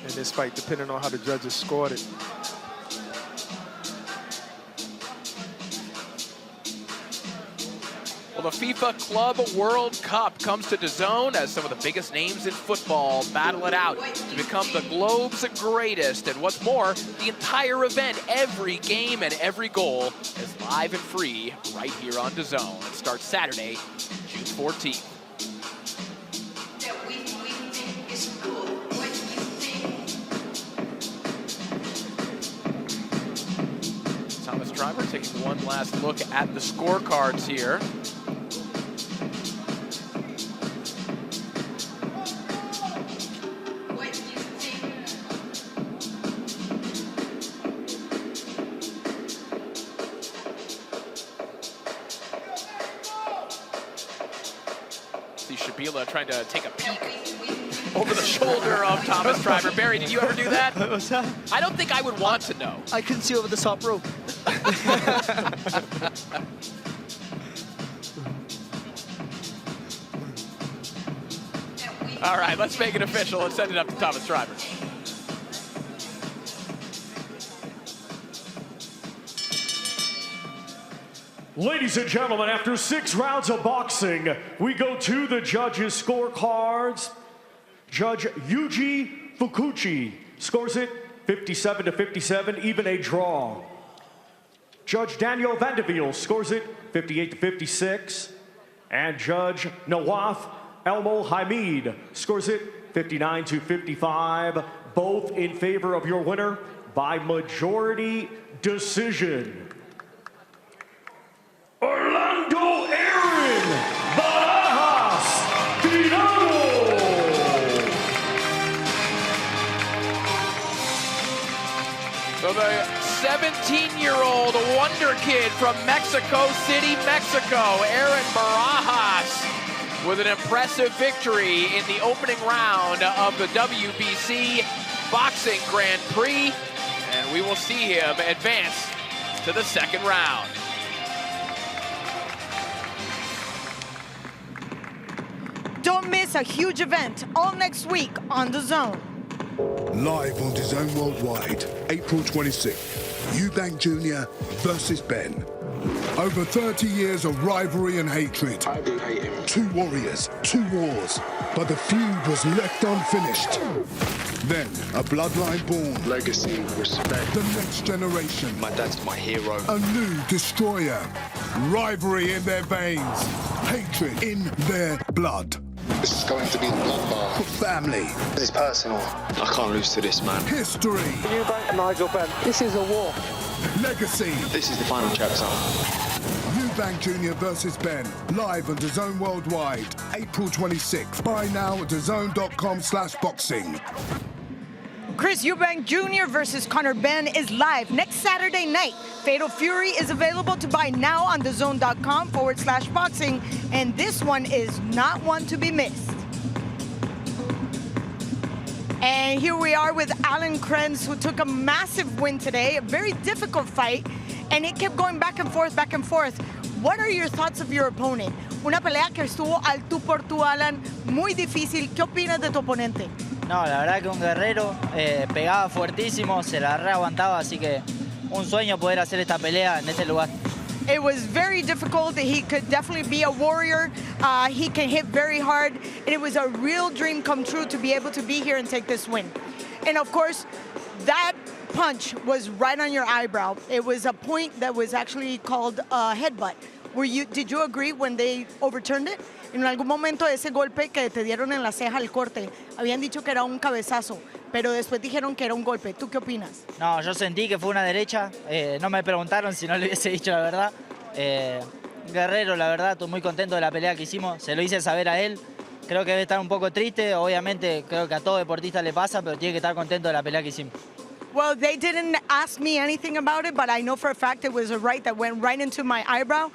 in this fight, depending on how the judges scored it. Well, the FIFA Club World Cup comes to DAZN as some of the biggest names in football battle it out to become the globe's greatest. And what's more, the entire event, every game and every goal is live and free right here on DAZN. It starts Saturday, June 14th. Thomas Driver taking one last look at the scorecards here. Shabila trying to take a peek over the shoulder of Thomas Driver. Barry, did you ever do that? What's that? I don't think I would want to know. I couldn't see over the top rope. All right, let's make it official. Let's send it up to Thomas Driver. Ladies and gentlemen, after 6 rounds of boxing, we go to the judges' scorecards. Judge Yuji Fukuchi scores it 57-57, even a draw. Judge Daniel Vandeville scores it 58-56. And Judge Nawaf Elmo Hamid scores it 59-55, both in favor of your winner by majority decision. Orlando Aaron Barajas Tirado. So the 17-year-old wonder kid from Mexico City, Mexico, Aaron Barajas, with an impressive victory in the opening round of the WBC Boxing Grand Prix. And we will see him advance to the second round. Don't miss a huge event all next week on DAZN. Live on DAZN Worldwide, April 26th. Eubank Jr. versus Ben. Over 30 years of rivalry and hatred. I do hate him. 2 warriors, 2 wars. But the feud was left unfinished. Then, a bloodline born. Legacy, respect. The next generation. My dad's my hero. A new destroyer. Rivalry in their veins. Hatred in their blood. This is going to be the bloodbath. Family. This is personal. I can't lose to this, man. History. Eubank and Nigel Benn. This is a war. Legacy. This is the final chapter. Eubank Jr. versus Ben. Live on DAZN Worldwide. April 26th. Buy now at DAZN.com/boxing. Chris Eubank Jr. versus Conor Benn is live next Saturday night. Fatal Fury is available to buy now on DAZN.com/boxing, and this one is not one to be missed. And here we are with Alan Krenz, who took a massive win today, a very difficult fight, and it kept going back and forth, back and forth. What are your thoughts of your opponent? Una pelea que estuvo al tú por tú, Alan, muy difícil. ¿Qué opinas de tu oponente? No, la verdad que un guerrero, pegaba fuertísimo, se la reaguantaba, así que un sueño poder hacer esta pelea en este lugar. It was very difficult. He could definitely be a warrior. He can hit very hard. And it was a real dream come true to be able to be here and take this win. And of course, that punch was right on your eyebrow. It was a point that was actually called a headbutt. Did you agree when they overturned it? En algún momento ese golpe que te dieron en la ceja al corte, habían dicho que era un cabezazo, pero después dijeron que era un golpe. ¿Tú qué opinas? No, yo sentí que fue una derecha. No me preguntaron si no le hubiese dicho la verdad. Guerrero, la verdad, estoy muy contento de la pelea que hicimos. Se lo hice saber a él. creo que debe estar un poco triste. Obviamente, creo que a todo deportista le pasa, pero tiene que estar contento de la pelea que hicimos. Well, they didn't ask me anything about it, but I know for a fact it was a right that went right into my eyebrow.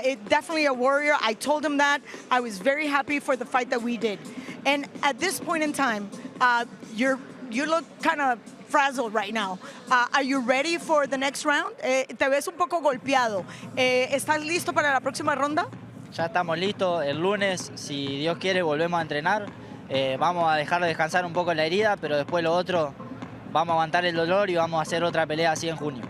It's definitely a warrior. I told him that. I was very happy for the fight that we did. And at this point in time, you look kind of frazzled right now. Are you ready for the next round? Te ves un poco golpeado. ¿Estás listo para la próxima ronda? Ya estamos listos. El lunes, si Dios quiere, volvemos a entrenar. Vamos a dejar de descansar un poco la herida, pero después lo otro, vamos a aguantar el dolor y vamos a hacer otra pelea así en junio.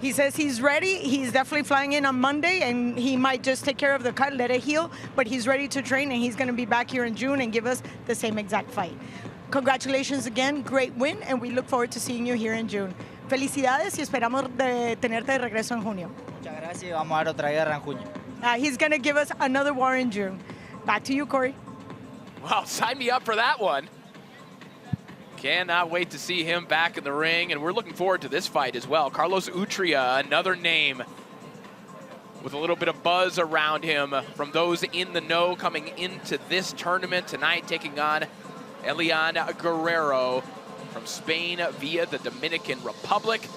He says he's ready. He's definitely flying in on Monday, and he might just take care of the cut, let it heal, but he's ready to train, and he's going to be back here in June and give us the same exact fight. Congratulations again, great win, and we look forward to seeing you here in June. Felicidades y esperamos de tenerte de regreso en junio. Muchas gracias. Vamos a dar otra guerra en junio. He's going to give us another war in June. Back to you, Corey. Wow, sign me up for that one. Cannot wait to see him back in the ring, and we're looking forward to this fight as well. Carlos Utria, another name with a little bit of buzz around him from those in the know coming into this tournament tonight, taking on Elian Guerrero from Spain via the Dominican Republic.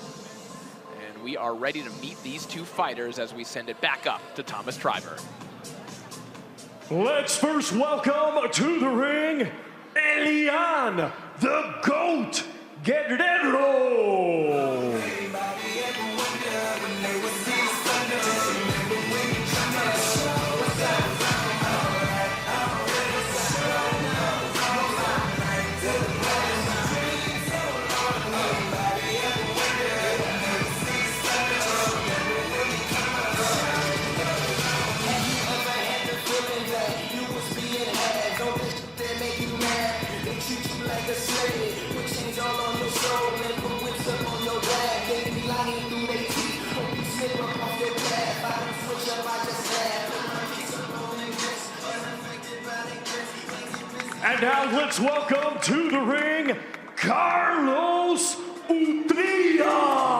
And we are ready to meet these two fighters as we send it back up to Thomas Triber. Let's first welcome to the ring, Elian, the GOAT, Guerrero. And now let's welcome to the ring, Carlos Utria.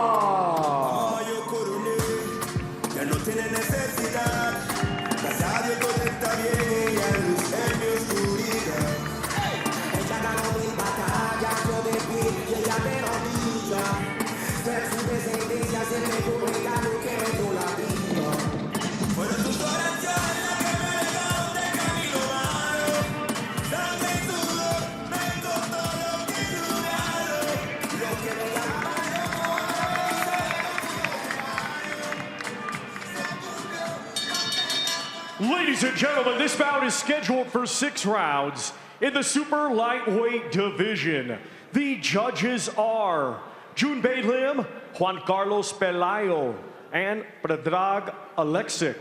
Ladies and gentlemen, this bout is scheduled for 6 rounds in the super lightweight division. The judges are June Lim, Juan Carlos Pelayo, and Predrag Alexic.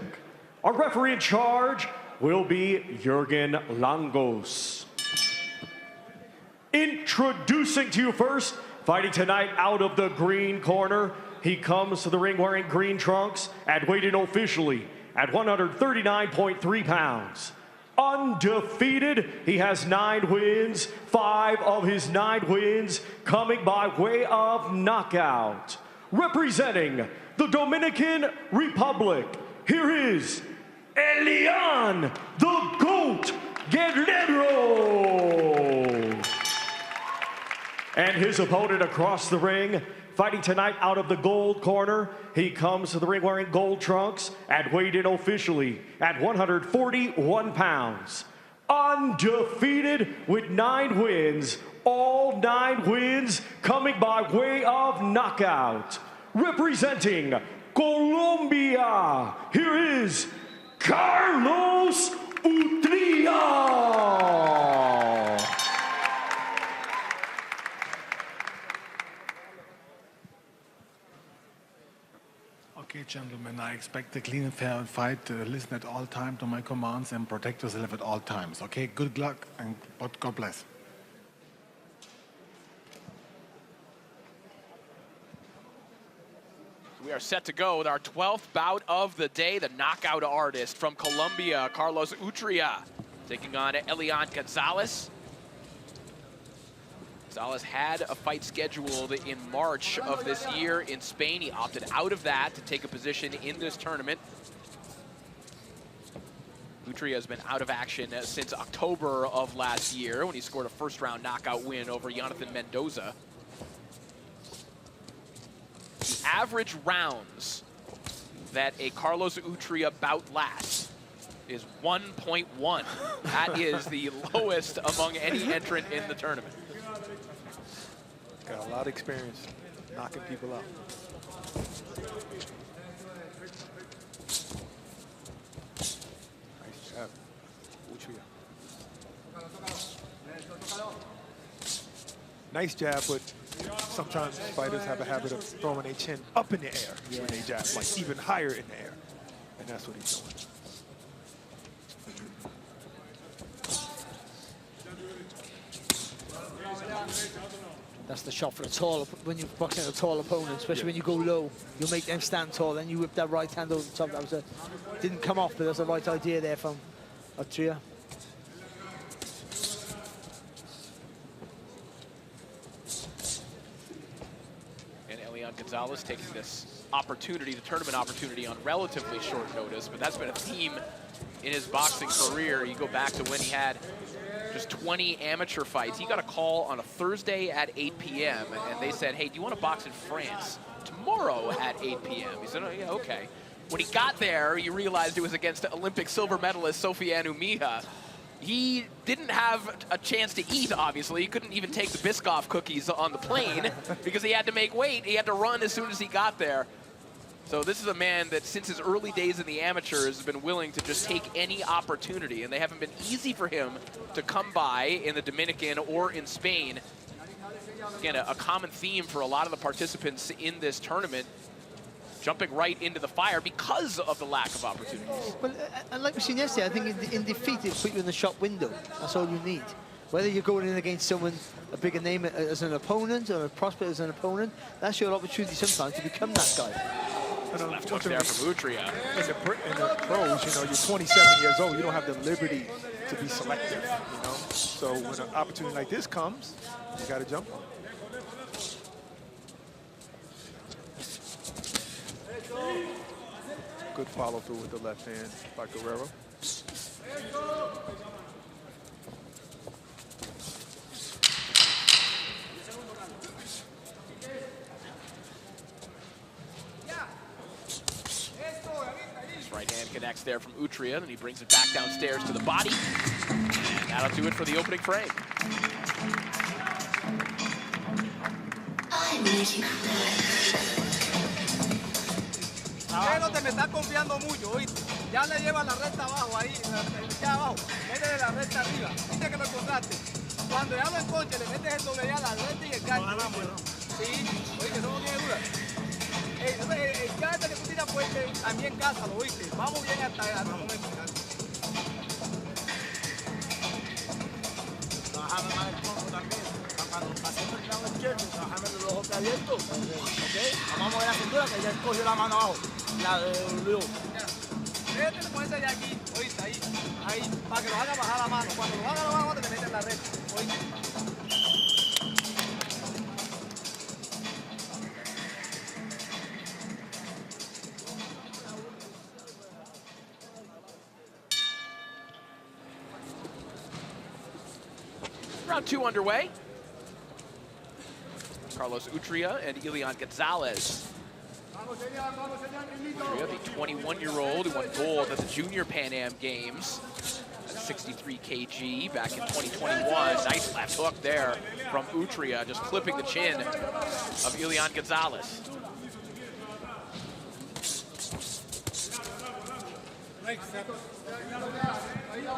Our referee in charge will be Jürgen Langos. Introducing to you first, fighting tonight out of the green corner. He comes to the ring wearing green trunks and weighted officially at 139.3 pounds. Undefeated, he has 9 wins, 5 of his 9 wins coming by way of knockout. Representing the Dominican Republic, here is Elian, the GOAT, Guerrero. And his opponent across the ring, fighting tonight out of the gold corner. He comes to the ring wearing gold trunks and weighed in officially at 141 pounds. Undefeated with 9 wins, all 9 wins coming by way of knockout. Representing Colombia, here is Carlos Utria. Okay, gentlemen, I expect a clean and fair fight. Listen at all times to my commands and protect yourself at all times. Okay, good luck and God bless. We are set to go with our 12th bout of the day. The knockout artist from Colombia, Carlos Utria, taking on Elian Gonzalez. Gonzalez had a fight scheduled in March of this year in Spain. He opted out of that to take a position in this tournament. Utria has been out of action since October of last year when he scored a first-round knockout win over Jonathan Mendoza. The average rounds that a Carlos Utria bout lasts is 1.1. That is the lowest among any entrant in the tournament. Got a lot of experience knocking people out. Nice jab, Utria. Nice jab, but sometimes fighters have a habit of throwing their chin up in the air when they jab, like even higher in the air. And that's what he's doing. That's the shot for a tall, when you're boxing a tall opponent, especially when you go low, you make them stand tall, then you whip that right hand over the top. That was didn't come off, but that's the right idea there from Utria. And Elian Gonzalez taking this opportunity, the tournament opportunity, on relatively short notice, but that's been a theme in his boxing career. You go back to when he had just 20 amateur fights. He got a call on a Thursday at 8 p.m. and they said, hey, do you want to box in France tomorrow at 8 p.m.? He said, oh, yeah, okay. When he got there, he realized it was against Olympic silver medalist Sofiane Oumiha. He didn't have a chance to eat, obviously. He couldn't even take the Biscoff cookies on the plane because he had to make weight. He had to run as soon as he got there. So this is a man that since his early days in the amateurs has been willing to just take any opportunity, and they haven't been easy for him to come by in the Dominican or in Spain. Again, a common theme for a lot of the participants in this tournament, jumping right into the fire because of the lack of opportunities. Well, and like we seen yesterday, I think in defeat, it put you in the shop window. That's all you need. Whether you're going in against someone, a bigger name as an opponent or a prospect as an opponent, that's your opportunity sometimes to become that guy. Left hook there from Utria. In the pros, you know, you're 27 years old. You don't have the liberty to be selective, you know. So when an opportunity like this comes, you got to jump on it. Good follow through with the left hand by Guerrero. Right hand connects there from Utria, and he brings it back downstairs to the body. And that'll do it for the opening frame. Pero te me estás confiando mucho, ¿oíste? Ya le lleva la recta abajo ahí, ya abajo. Métele la recta arriba. Dice que lo encontraste. Cuando ya lo encontres, le metes el doble ya, la recta y el gancho. Sí, oíste, eso no tiene duda. El gancho que tú tiras fuerte, también cázalo, ¿oíste? Vamos bien hasta el momento. Trabajame más el fondo también. Cuando pasemos el lado izquierdo, trabajame los ojos abiertos. ¿Ok? Vamos a mover la cintura que ya cogió la mano abajo. La de Luis. Métele con ese de aquí, oíste, ahí, para que lo haga bajar la mano. Cuando lo haga abajo, te metes en la red, oíste. Round two underway. Carlos Utria and Elian Gonzalez. Utria, the 21-year-old who won gold at the Junior Pan Am Games at 63 kg back in 2021. Nice left hook there from Utria, just clipping the chin of Elian Gonzalez.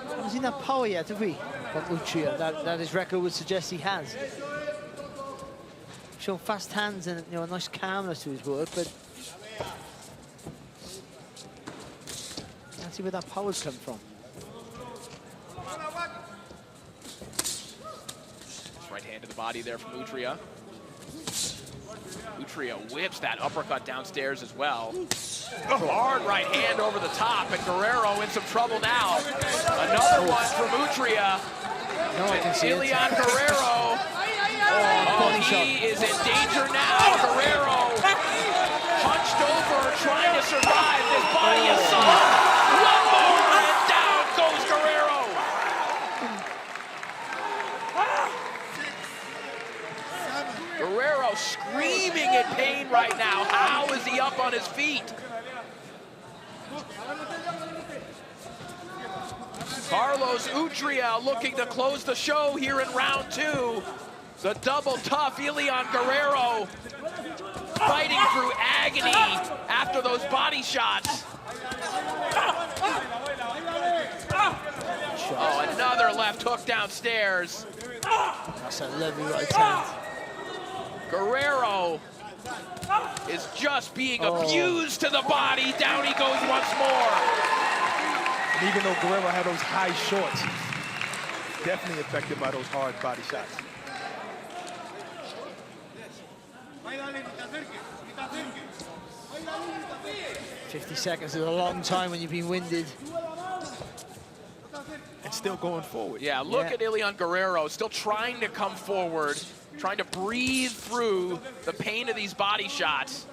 Haven't seen that power yet, have we, from Utria, that his record would suggest he has. Shown fast hands and, you know, a nice calmness to his work, but can't see where that power's come from. Right hand to the body there from Utria. Utria whips that uppercut downstairs as well. Hard right hand over the top, and Guerrero in some trouble now. Another one from Utria. Elian Guerrero. Oh, he is in danger now. Guerrero hunched over, trying to survive. This body assault. One more, and down goes right now. How is he up on his feet? Carlos Utria looking to close the show here in round 2. The double tough Ilian Guerrero fighting through agony after those body shots. Oh, another left hook downstairs. That's a lovely right hand. Guerrero is just being abused to the body. Down he goes once more. And even though Guerrero had those high shorts, definitely affected by those hard body shots. 50 seconds is a long time when you've been winded. And still going forward. Yeah, look at Ilian Guerrero, still trying to come forward, trying to breathe through the pain of these body shots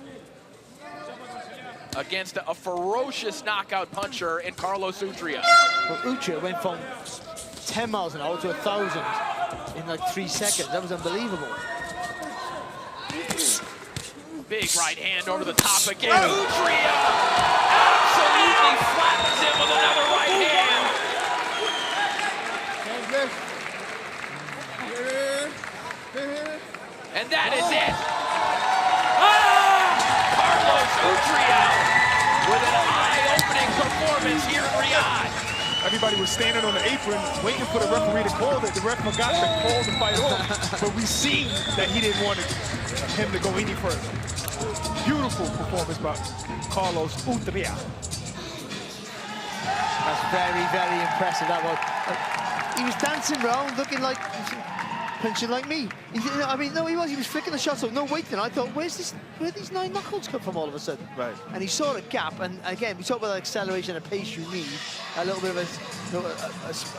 against a ferocious knockout puncher in Carlos Utria. Well, Utria went from 10 miles an hour to 1,000 in like 3 seconds. That was unbelievable. Big right hand over the top again. Utria absolutely flattens him with another right hand. And that is it. Carlos Utria with an eye-opening performance here in Riyadh. Everybody was standing on the apron waiting for the referee to call it. The ref forgot to call the fight off. But we see that he didn't want him to go any further. Beautiful performance by Carlos Utria. That's very, very impressive, that was. He was dancing around looking like, punching like me. I mean, no, he was flicking the shots up, no waiting. I thought, where these 9 knockouts come from all of a sudden? Right. And he saw a gap, and again, we talk about the acceleration and pace you need, a little bit of a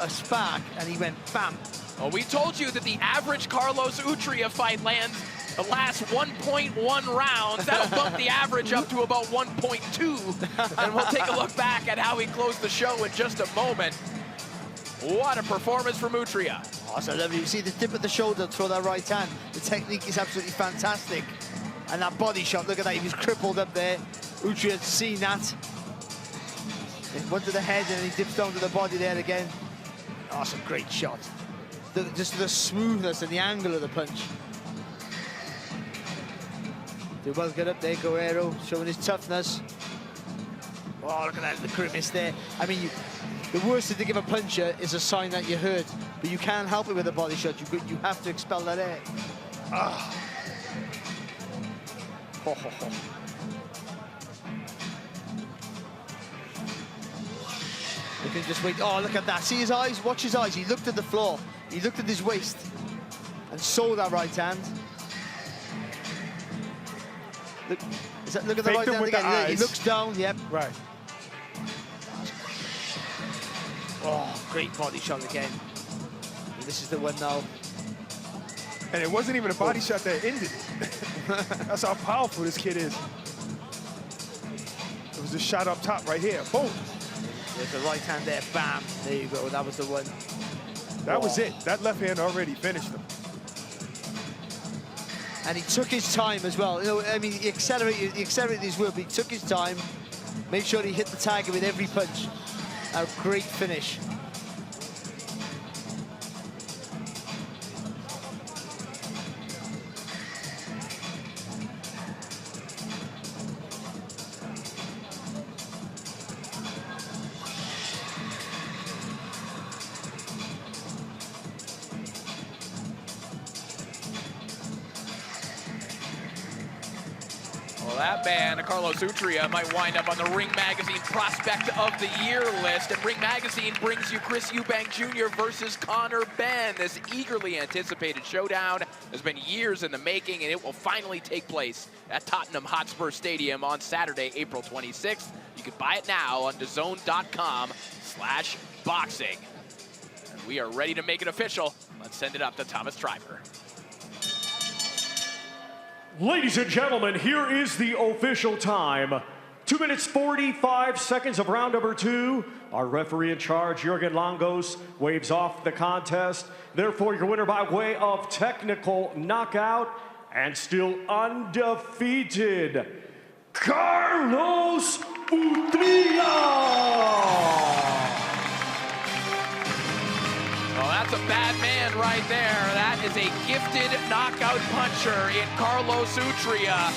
spark, and he went bam. Well, we told you that the average Carlos Utria fight lands the last 1.1 rounds. That'll bump the average up to about 1.2. And we'll take a look back at how he closed the show in just a moment. What a performance from Utria. Oh, so lovely. You see the tip of the shoulder, throw that right hand. The technique is absolutely fantastic. And that body shot, look at that. He was crippled up there. Utria had seen that. It went to the head and he dipped down to the body there again. Oh, it's a great shot. Just the smoothness and the angle of the punch. Did well get up there, Guerrero, showing his toughness. Oh, look at that, the grimace there. I mean, the worst thing to give a puncher is a sign that you're hurt, but you can't help it with a body shot. You have to expel that air. Ah. Ho, ho, ho. You can just wait. Oh, look at that. See his eyes? Watch his eyes. He looked at the floor. He looked at his waist and saw that right hand. Look at the right hand again. He looks down, yep. Right. Oh, great body shot again. And this is the one now. And it wasn't even a body shot that ended. That's how powerful this kid is. It was a shot up top right here. Boom. There's the right hand there. Bam. There you go. That was the one. That was it. That left hand already finished him. And he took his time as well. You know, I mean, he accelerated his work, but he took his time, made sure he hit the target with every punch. A great finish. Well, that man, Carlos Utria, might wind up on the Ring Magazine Prospect of the Year list. And Ring Magazine brings you Chris Eubank Jr. versus Conor Benn. This eagerly anticipated showdown has been years in the making, and it will finally take place at Tottenham Hotspur Stadium on Saturday, April 26th. You can buy it now on DAZN.com/boxing. And we are ready to make it official. Let's send it up to Thomas Triber. Ladies and gentlemen, here is the official time. 2 minutes, 45 seconds of round number 2. Our referee in charge, Jürgen Langos, waves off the contest. Therefore, your winner by way of technical knockout, and still undefeated, Carlos Utria. Well, that's a bad man right there. That is a gifted knockout puncher in Carlos Utria,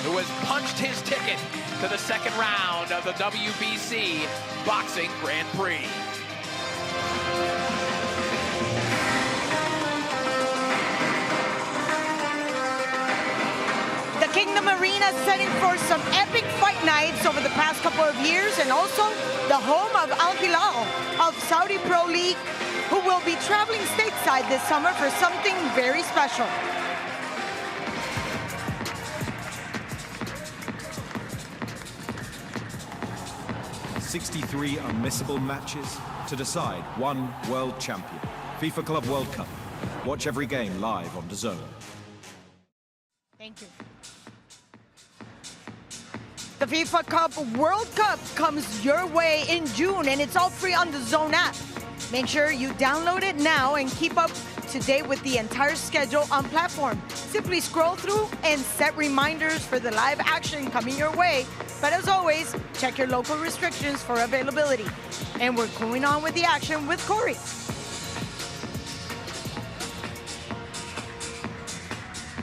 who has punched his ticket to the second round of the WBC Boxing Grand Prix. The Kingdom Arena setting for some epic fight nights over the past couple of years, and also the home of Al Hilal of Saudi Pro League, who will be traveling stateside this summer for something very special. "63 unmissable matches to decide one world champion. FIFA Club World Cup. Watch every game live on DAZN." Thank you. The FIFA Cup World Cup comes your way in June, and it's all free on the DAZN app. Make sure you download it now and keep up to date with the entire schedule on platform. Simply scroll through and set reminders for the live action coming your way. But as always, check your local restrictions for availability. And we're going on with the action with Corey.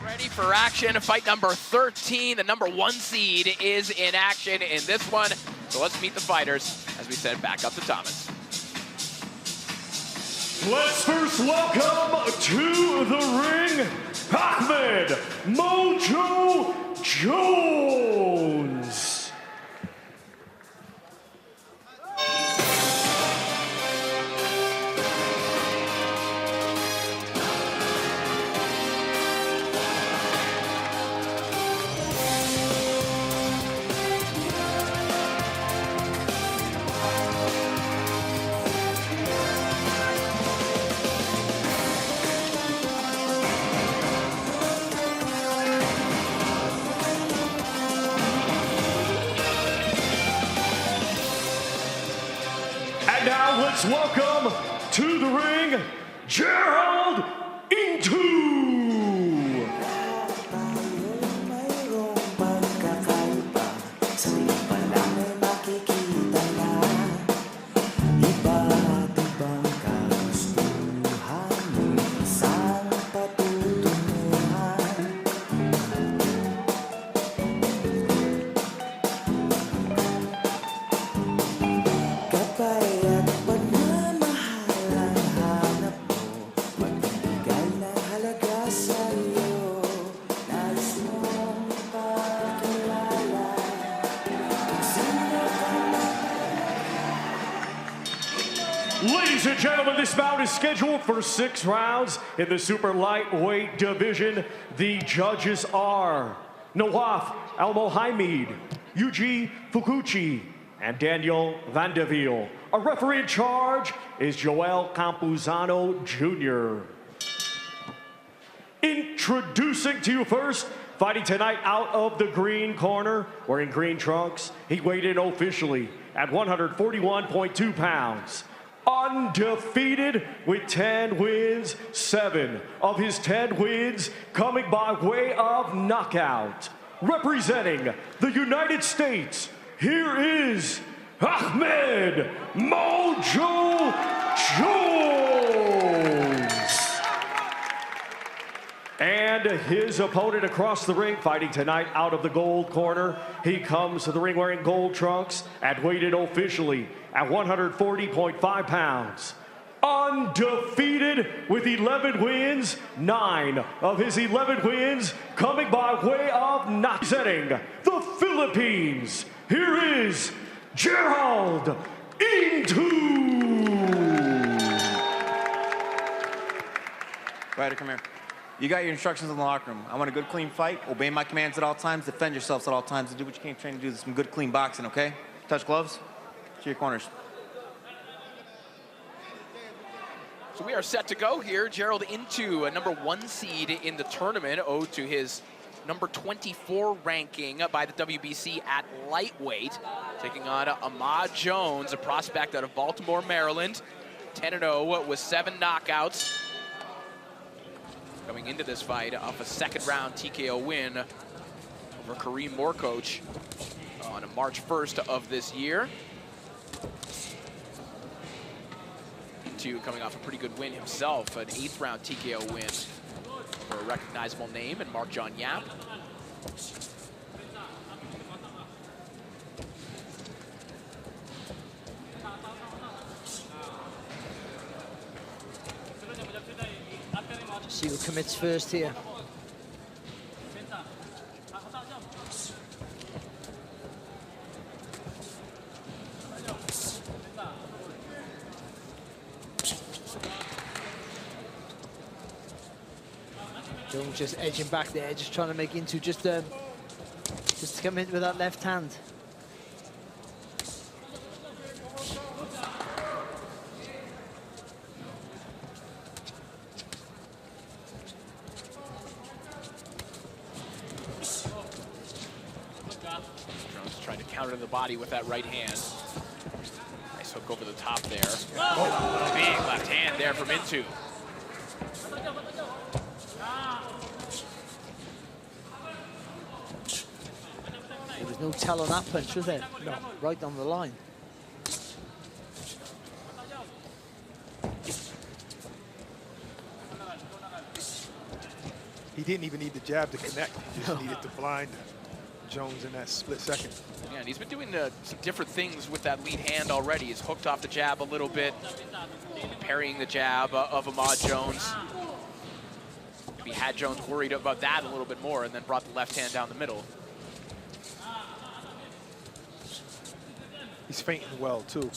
Ready for action. Fight number 13. The number 1 seed is in action in this one. So let's meet the fighters as we send back up to Thomas. Let's first welcome to the ring, Ahmed Mojo Jones. Now let's welcome to the ring, Gerald Intu. Ladies and gentlemen, this bout is scheduled for 6 rounds in the super lightweight division. The judges are Nawaf Al-Mohamed, Yuji Fukuchi, and Daniel Vandeville. Our referee in charge is Joel Campuzano Jr. Introducing to you first, fighting tonight out of the green corner, wearing green trunks, he weighed in officially at 141.2 pounds. Undefeated with 10 wins, 7 of his 10 wins coming by way of knockout. Representing the United States, here is Ahmed Mojo Jones. And his opponent across the ring, fighting tonight out of the gold corner. He comes to the ring wearing gold trunks and weighed in officially at 140.5 pounds. Undefeated with 11 wins, 9 of his 11 wins coming by way of knockout. Representing the Philippines, here is Gerald Intu. Ryder, come here. You got your instructions in the locker room. I want a good, clean fight. Obey my commands at all times. Defend yourselves at all times. And do what you came trained to do. Some good, clean boxing, okay? Touch gloves. To your corners. So we are set to go here. Gerald Intu, a number 1 seed in the tournament, owed to his number 24 ranking by the WBC at lightweight, taking on Ahmed Jones, a prospect out of Baltimore, Maryland. 10-0 with 7 knockouts. coming into this fight off a second-round TKO win over Kareem Morcoach on March 1st of this year. Two coming off a pretty good win himself, an 8th-round TKO win for a recognizable name in Mark John Yap. See who commits first here. Jones just edging back there, just trying to make into just to come in with that left hand. Jones trying to counter the body with that right hand. Nice hook over the top there. Oh, big left hand there from Intu. There was no tell on that punch, was there? No. Right on the line. He didn't even need the jab to connect. He just needed to blind Jones in that split second. Yeah, and he's been doing some different things with that lead hand already. He's hooked off the jab a little bit, parrying the jab of Ahmad Jones. Maybe had Jones worried about that a little bit more and then brought the left hand down the middle. He's feinting well, too.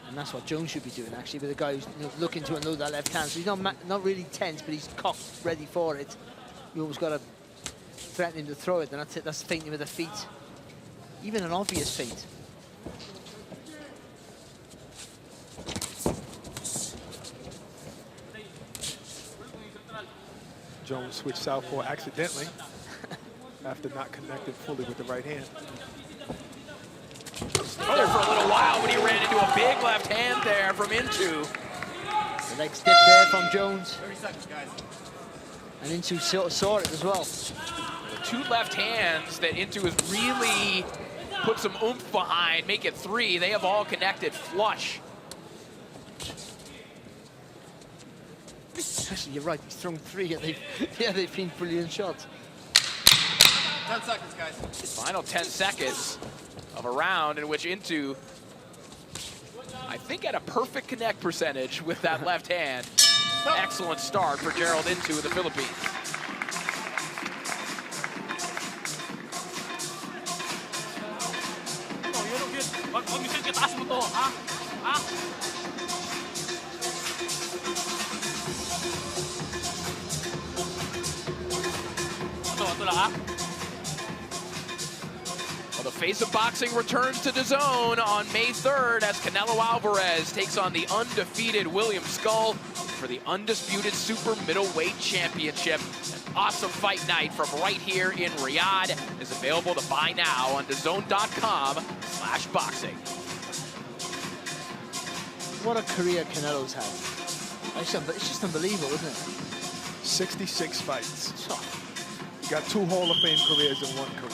And that's what Jones should be doing, actually, with a guy who's looking to unload that left hand. So he's not really tense, but he's cocked, ready for it. You always got to threaten him to throw it, and that's it. That's feinting with the feet. Even an obvious feint. Jones switched southpaw accidentally after not connecting fully with the right hand. Oh, there for a little while when he ran into a big left hand there from Intu. The leg step there from Jones. 30 seconds, guys. And Intu saw it as well. The two left hands that Intu has really put some oomph behind, make it 3. They have all connected flush. Actually, you're right, he's thrown 3 and they've been brilliant shots. 10 seconds, guys. Final 10 seconds of a round in which Intu, I think, had a perfect connect percentage with that left hand. Excellent start for Gerald Intu of the Philippines. Well, the face of boxing returns to DAZN on May 3rd as Canelo Alvarez takes on the undefeated William Skull for the undisputed super middleweight championship. An awesome fight night from right here in Riyadh is available to buy now on DAZN.com/boxing. What a career Canelo's had. It's just unbelievable, isn't it? 66 fights. He got 2 Hall of Fame careers in 1 career.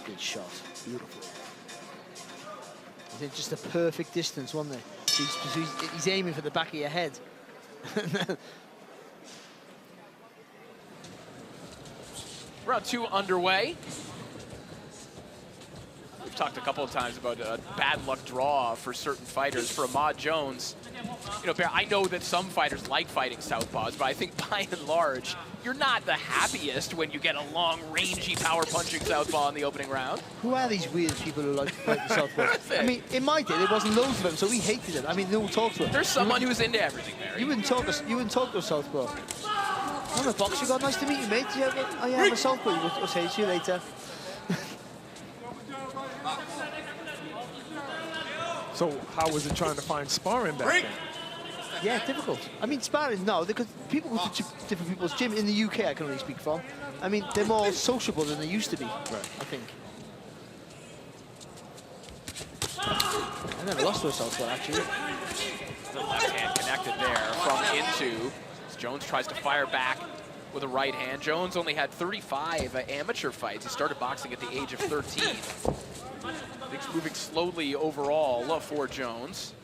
Good shot. Beautiful. I think just a perfect distance, wasn't it? He's aiming for the back of your head. Round 2 underway. We've talked a couple of times about a bad luck draw for certain fighters. For Ahmad Jones, you know, Bear, I know that some fighters like fighting southpaws, but I think by and large, you're not the happiest when you get a long, rangy, power-punching southpaw in the opening round. Who are these weird people who like the southpaw? I mean, in my day, there wasn't loads of them, so we hated it. I mean, no one talked to them. There's someone who's into everything, Barry. You wouldn't talk to a southpaw. I'm a boxer. God, nice to meet you, mate. Yeah, I am a southpaw. We'll say see you later. So how was it trying to find sparring back then? Yeah, difficult. I mean, sparring, no, because people go to different people's gym. In the UK, I can only speak from. I mean, they're more sociable than they used to be, I think. I never lost to a southpaw, actually. The left hand connected there from Into. Jones tries to fire back with a right hand. Jones only had 35 amateur fights. He started boxing at the age of 13. Things moving slowly overall for Jones.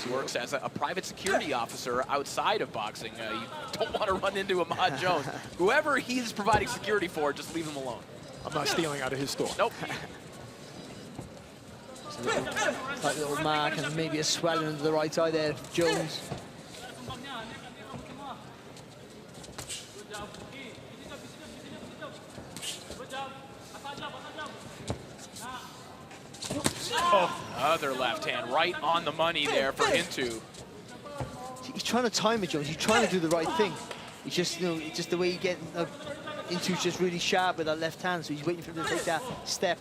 He works as a private security officer outside of boxing. You don't want to run into Ahmad Jones. Whoever he's providing security for, just leave him alone. I'm not stealing out of his store. Nope. That little mark and maybe a swelling under the right eye there, Jones. Other left hand, right on the money there for Into. He's trying to time it, Jones. He's trying to do the right thing. He's just, you know, it's just the way you get Intu's just really sharp with that left hand, so he's waiting for him to take that step.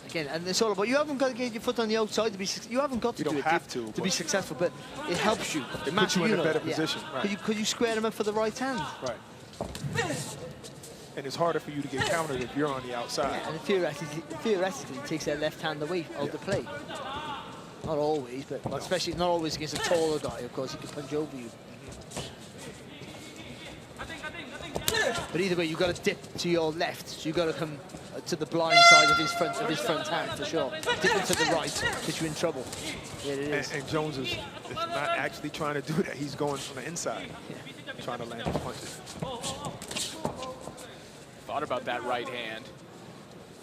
Again, and it's all about, you haven't got to get your foot on the outside to be, you haven't got to do it to be successful, but it helps you. It puts you in a better position. Right. Could you square him up for the right hand? Right. And it's harder for you to get countered if you're on the outside. Yeah, and theoretically, it takes their left hand away out the play. Not always, but especially not always against a taller guy. Of course, he can punch over you. But either way, you've got to dip to your left, so you've got to come to the blind side of his front hand for sure. Dipping to the right, puts you in trouble. Yeah, it is. And Jones is not actually trying to do that. He's going from the inside, trying to land his punches. Thought about that right hand.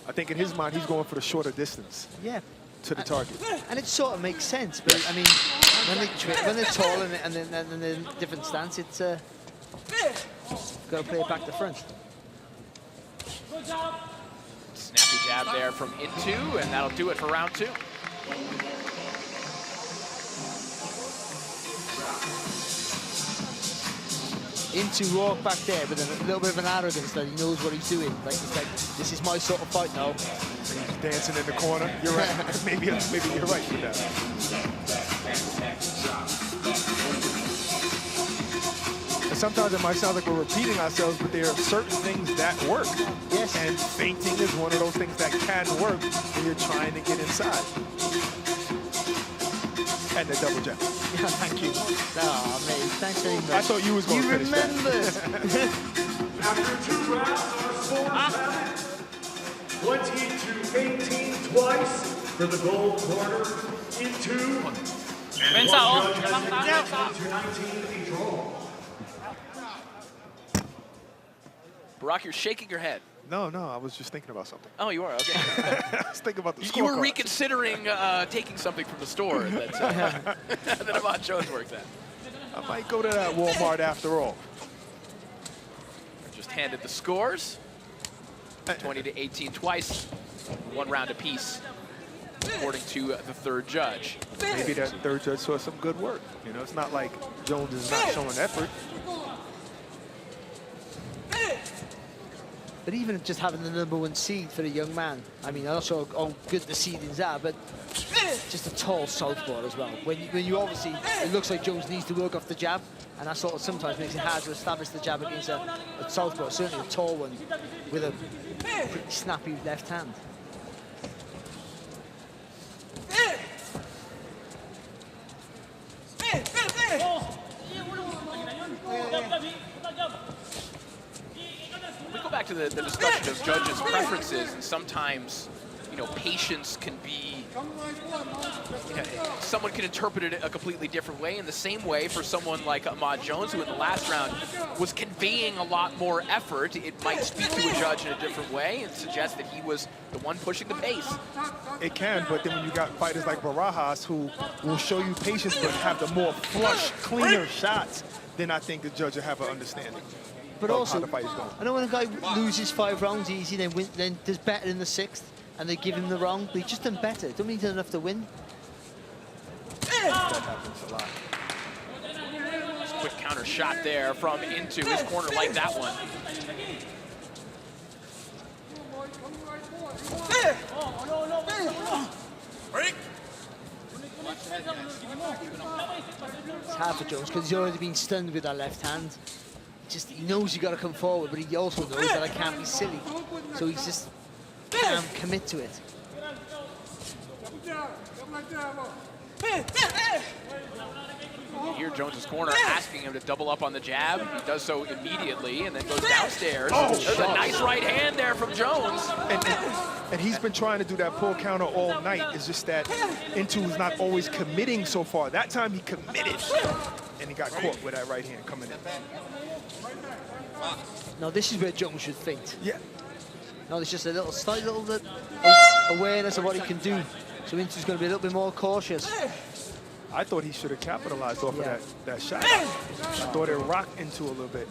I think in his mind, he's going for the shorter distance. Yeah. To the target. And it sort of makes sense, but I mean, when they're tall and in a different stance, it's got to play it back to front. Snappy jab there from Into, and that'll do it for round 2. Into walk back there with a little bit of an arrogance that he knows what he's doing. Like, it's like, this is my sort of fight now. He's dancing in the corner. You're right. maybe you're right with that. And sometimes it might sound like we're repeating ourselves, but there are certain things that work. Yes. And feinting is one of those things that can work when you're trying to get inside. And the double jab. Yeah, thank you. Oh, mate, thanks very much. I thought you was going to finish remembered. After 2 rounds, 20-18 twice for the gold corner. Into. Barack, you're shaking your head. No, I was just thinking about something. Oh, you are? Okay. I was thinking about the scorecard. You were reconsidering taking something from the store that Ahmad Jones worked at. I might go to that Walmart after all. Just handed the scores. 20-18 twice. 1 round apiece, according to the third judge. Maybe that third judge saw some good work. You know, it's not like Jones is not showing effort. But even just having the #1 seed for a young man, I mean, I'm not sure how good the seedings are, but just a tall southpaw as well. When you obviously, it looks like Jones needs to work off the jab, and that sort of sometimes makes it hard to establish the jab against a southpaw, certainly a tall one with a pretty snappy left hand. We go back to the discussion of judges' preferences, and sometimes, you know, patience can be, someone can interpret it a completely different way. In the same way, for someone like Ahmad Jones, who in the last round was conveying a lot more effort, it might speak to a judge in a different way and suggest that he was the one pushing the pace. It can, but then when you got fighters like Barajas who will show you patience but have the more flush, cleaner shots, then I think the judge will have an understanding. But also, how the fight is going. I know when a guy loses 5 rounds easy, then does better in the 6th, and they give him the wrong, but he's just done better. Don't mean he's done enough to win. That happens a lot. Quick counter shot there from Into his corner, like that one. It's hard for Jones because he's already been stunned with that left hand. He knows you got to come forward, but he also knows that I can't be silly. So he's just can't commit to it. You hear Jones's corner asking him to double up on the jab. He does so immediately and then goes downstairs. Oh, there's a nice right hand there from Jones. And he's been trying to do that pull counter all night. It's just that Into is not always committing so far. That time he committed, and he got caught with that right hand coming in. Now this is where Jones should feint. Yeah. No, there's just a slight little bit awareness of what he can do. So Intu's going to be a little bit more cautious. I thought he should have capitalized off of that shot. I thought it rocked Into a little bit.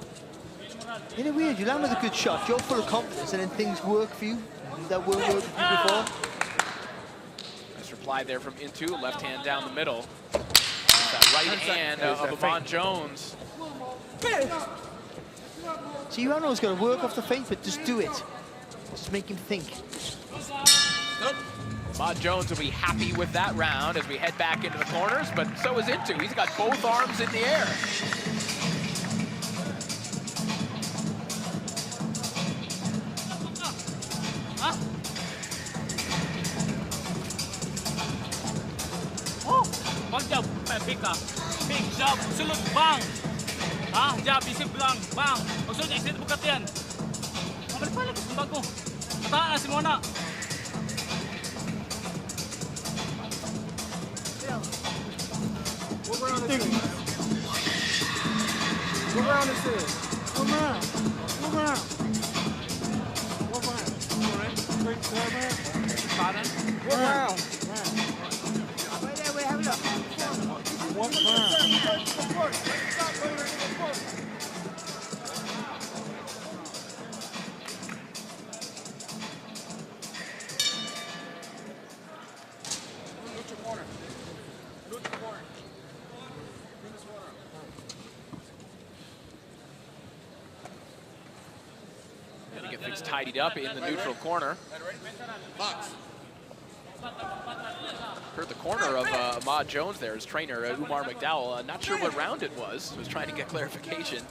In a weird, you land with a good shot, you're full of confidence, and then things work for you that weren't working for you before. Nice reply there from Into, left hand down the middle. That right hand of Amon Jones. See, Rano's got to work off the feint, but just do it. Just make him think. Amon Jones will be happy with that round as we head back into the corners, but so is Into. He's got both arms in the air. Bang jab, big jab, sulot, bang. Jab, isip lang, bang. Maksudnya isip bukat yan. Balik-balik, bago. Taas mo na. Go around this thing. Go around this thing. Go around. Go around. Go around. All right. Straight to the man. Go around. Wait there, wait, have it up. One round. Things tidied up in the neutral corner. Heard the corner of Ahmad Jones there, his trainer, Umar McDowell. Not sure what round it was trying to get clarification.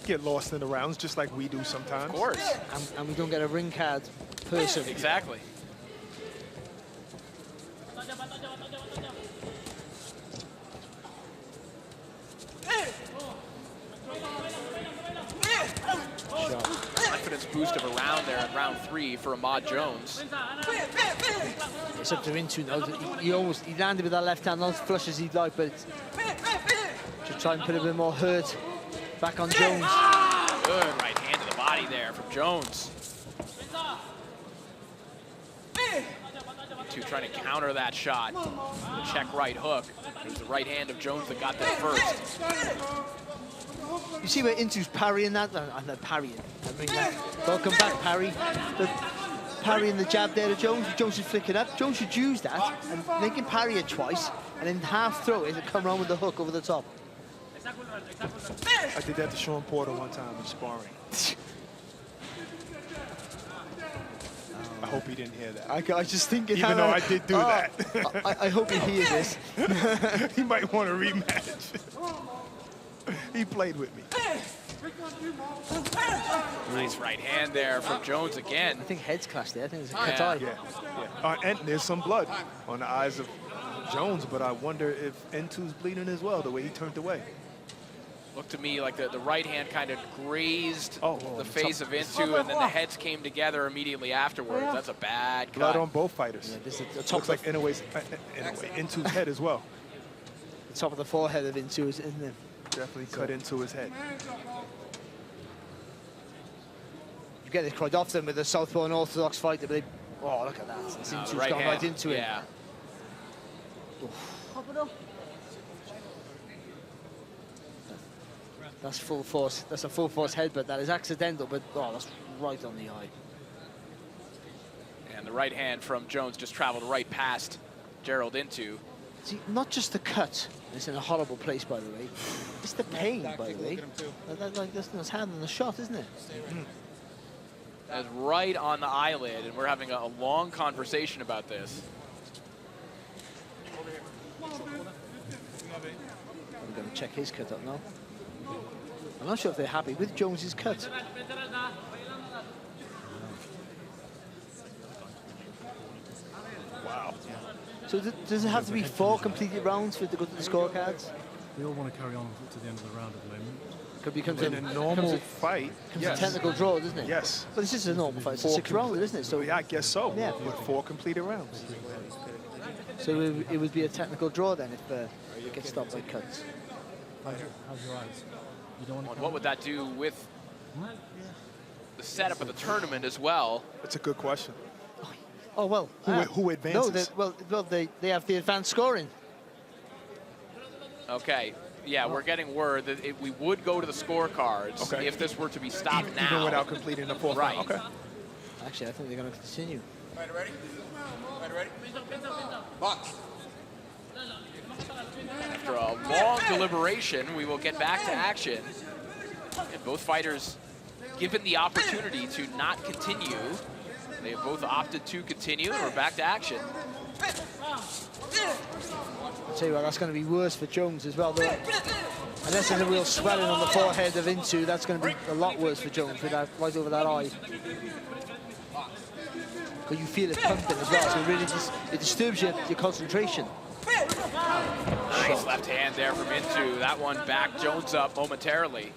Get lost in the rounds just like we do sometimes. Of course. And we don't get a ring card person. Exactly. Confidence boost of a round there in round 3 for Ahmad Jones. It's up to Intu now. He landed with that left hand, not as flush as he'd like, but to try and put a bit more hurt back on Jones. Good right hand to the body there from Jones. Intu trying to counter that shot. The check right hook. It was the right hand of Jones that got there first. You see where Intu's parrying that? I'm not parrying. I mean, welcome back, parry. The parrying the jab there to Jones. Jones is flicking up. Jones should use that and make him parry it twice, and then half throw it and come around with the hook over the top. I did that to Sean Porter one time in sparring. I hope he didn't hear that. I just think it even though I did do that. I hope he hears this. He might want a rematch. He played with me. Nice right hand there from Jones again. I think heads clashed there. I think there's a cut eye. Yeah. And there's some blood on the eyes of Jones, but I wonder if Intu's bleeding as well, the way he turned away. Looked to me like the right hand kind of grazed the face of Intu, and then the heads came together immediately afterwards. That's a bad cut. Blood on both fighters. Yeah, this is the Looks like in a way, Intu's head as well. The top of the forehead of Intu, isn't it? Definitely cut into his head. You get this quite often with a southpaw and orthodox fighter, but oh, look at that. Intu's right gone hand. right into it. Yeah. That's full force. That's a full force headbutt. That is accidental, but oh, that's right on the eye. And the right hand from Jones just traveled right past Gerald Intu. See, not just the cut. It's in a horrible place, by the way. It's the pain, by the way. Like this hand on the shot, isn't it? That's right on the eyelid, and we're having a long conversation about this. I'm going to check his cut up now. I'm not sure if they're happy with Jones's cut. So does it have to be 4 completed rounds for it to go to the scorecards? We all want to carry on to the end of the round at the moment. Could become in a normal fight, yes. A technical draw, doesn't it? Yes. But this is a normal fight. It's a 6-rounder, isn't it? So yeah, I guess so. Yeah. With 4 completed rounds. So it would be a technical draw then if it gets stopped by cuts. How's your eyes? You don't want to What would that do with the setup of the tournament as well? That's a good question. Oh well. Who advances? No, they have the advanced scoring. Okay. Yeah, we're getting word that we would go to the scorecards if this were to be stopped now. Even without completing the 4th round. Okay. Actually, I think they're going to continue. Ready? Box. After a long deliberation, we will get back to action. And both fighters given the opportunity to not continue. They have both opted to continue, and we're back to action. I'll tell you what, that's going to be worse for Jones as well, though. Unless there's a real swelling on the forehead of Into, that's going to be a lot worse for Jones with that right over that eye. Because you feel it pumping as well, so it really it disturbs your concentration. Nice left hand there from Into. That one backed Jones up momentarily.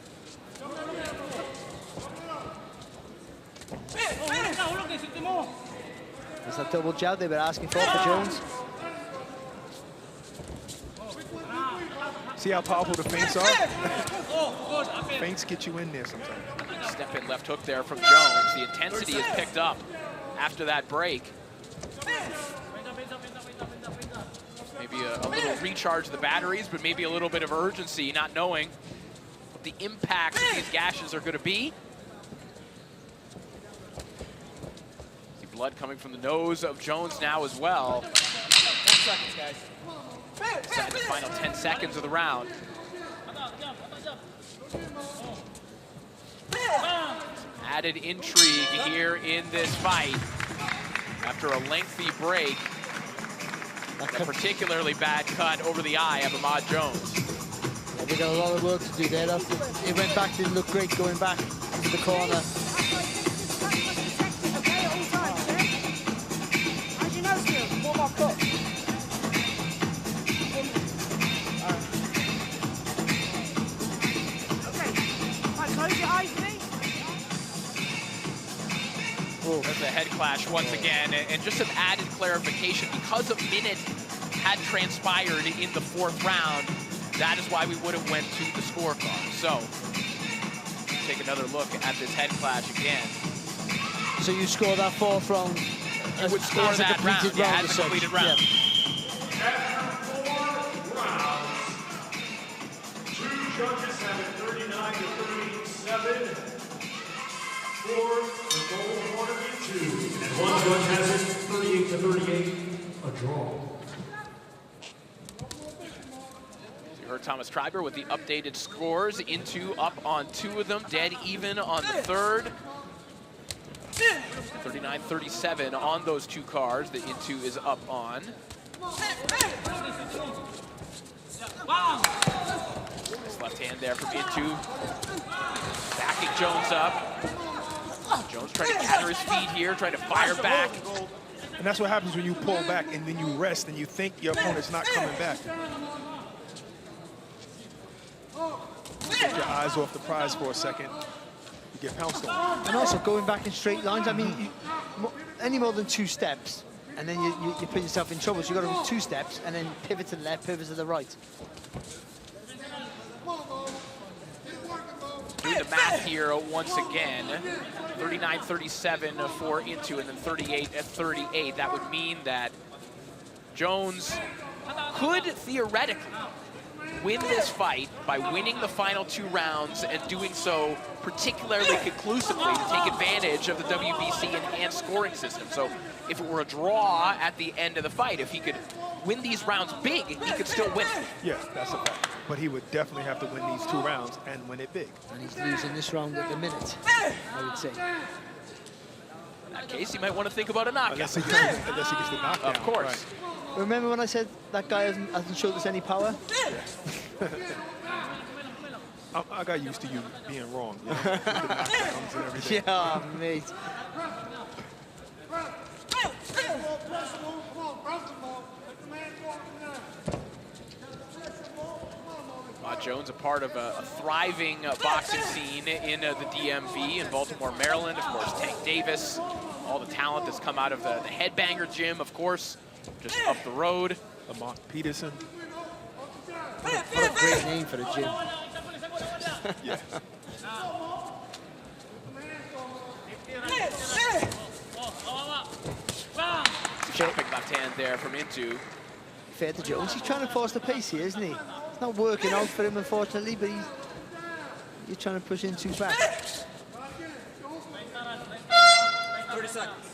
There's that double jab they were asking for Jones. See how powerful the feints are? Feints get you in there sometimes. Step in left hook there from Jones. The intensity is picked up after that break. Maybe a little recharge of the batteries, but maybe a little bit of urgency, not knowing what the impact of these gashes are going to be. See blood coming from the nose of Jones now as well. 10 seconds, guys. Inside the final 10 seconds of the round. Added intrigue here in this fight. After a lengthy break, a particularly bad cut over the eye of Ahmad Jones. Yeah, they got a lot of work to do there. It went back, didn't look great going back into the corner. There's a head clash once again, and just some added clarification. Because a minute had transpired in the 4th round, that is why we would have went to the scorecard. So, take another look at this head clash again. So you score that 4th round? You would score that round, yeah, as a completed round. Two judges have it 39 to 37 for the gold corner Into, and one judge has it 38 to 38, a draw. You heard Thomas Treiber with the updated scores. Into up on 2 of them, dead even on the 3rd. 39-37 on those 2 cards that Into is up on. Nice left hand there from Into. Backing Jones up. Jones trying to gather his feet here, trying to fire back. And that's what happens when you pull back and then you rest and you think your opponent's not coming back. Take your eyes off the prize for a second. You get pounced on. And also going back in straight lines. I mean, any more than 2 steps, and then you put yourself in trouble. So you've got to do 2 steps and then pivot to the left, pivot to the right. Doing the math here once again. 39-37 for Into, and then 38-38. That would mean that Jones could theoretically win this fight by winning the final 2 rounds and doing so particularly conclusively to take advantage of the WBC enhanced scoring system. So if it were a draw at the end of the fight, if he could win these rounds big, he could still win it. Yeah, that's a fact. But he would definitely have to win these 2 rounds and win it big. And he's losing this round at the minute, I would say. In that case, he might want to think about a knockout. Unless he gets the knockdown. Of course. Right. Remember when I said that guy hasn't showed us any power? I got used to you being wrong. You know, with the knockdowns and everything. Yeah, mate. Lamont Jones, a part of a thriving boxing scene in the DMV in Baltimore, Maryland. Of course, Tank Davis, all the talent that's come out of the Headbanger gym, of course, just up the road. Lamont Peterson. What a great name for the gym. Yeah. Chopping left hand there from Into. Fair to Jones, he's trying to force the pace here, isn't he? It's not working out for him, unfortunately, but you're trying to push Into back. 30 seconds.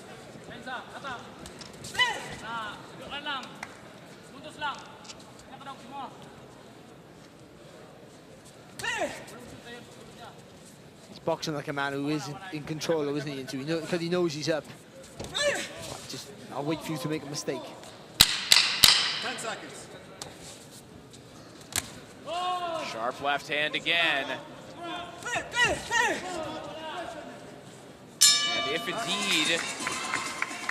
He's boxing like a man who is in control, isn't he, Into? Because he knows he's up. Just, I'll wait for you to make a mistake. 10 seconds. Sharp left hand again. And if indeed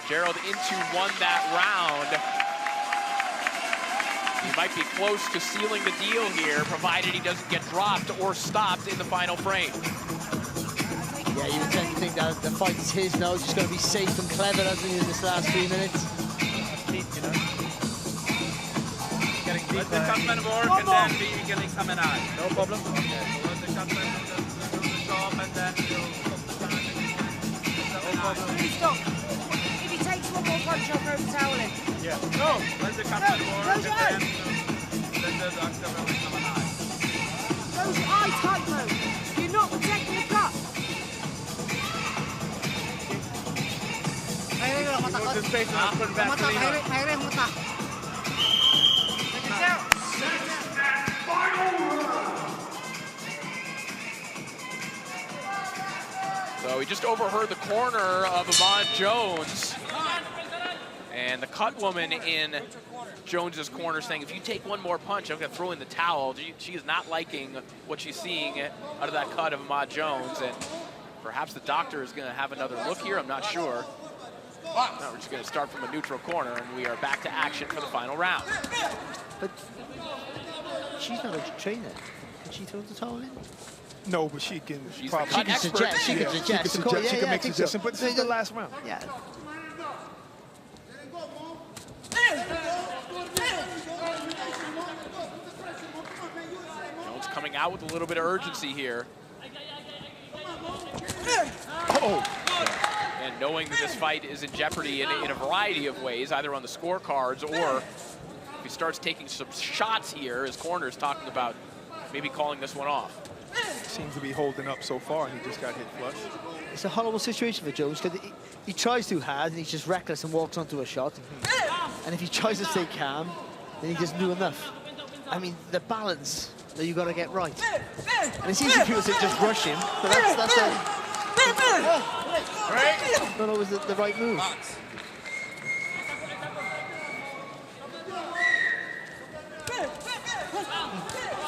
Gerald Into won that round, he might be close to sealing the deal here, provided he doesn't get dropped or stopped in the final frame. Yeah, you would tend to think that the fight is his now. He's just going to be safe and clever, hasn't he, in this last 3 minutes? Getting deeper. Let the cutman work and then be getting some and eye. No problem. Okay. Let the cutman do the job and then you'll stop the time. Stop. If he takes one more punch, I'll throw the towel in. Yeah. No. Let the cutman work and then the doctor will come and eye. Those eye tight mode. You're not protecting the cut. Move the space and put it back to the So we just overheard the corner of Lamont Jones. And the cut woman in Jones's corner saying, if you take one more punch, I'm going to throw in the towel. She is not liking what she's seeing out of that cut of Lamont Jones. And perhaps the doctor is going to have another look here. I'm not sure. No, we're just going to start from a neutral corner, and we are back to action for the final round. But she's not a trainer. Can she throw the towel in? No, but she can. She's probably. the cut expert. She can suggest. She can make suggestions. But this is the last round. Yeah. Jones coming out with a little bit of urgency here. Oh. And knowing that this fight is in jeopardy in a variety of ways, either on the scorecards or if he starts taking some shots here, his corner is talking about maybe calling this one off. Seems to be holding up so far, and he just got hit flush. It's a horrible situation for Jones because he tries too hard and he's just reckless and walks onto a shot. And if he tries to stay calm, then he doesn't do enough. I mean, the balance that you got to get right. And it's easy for people to just rush him, but that's not always the right move.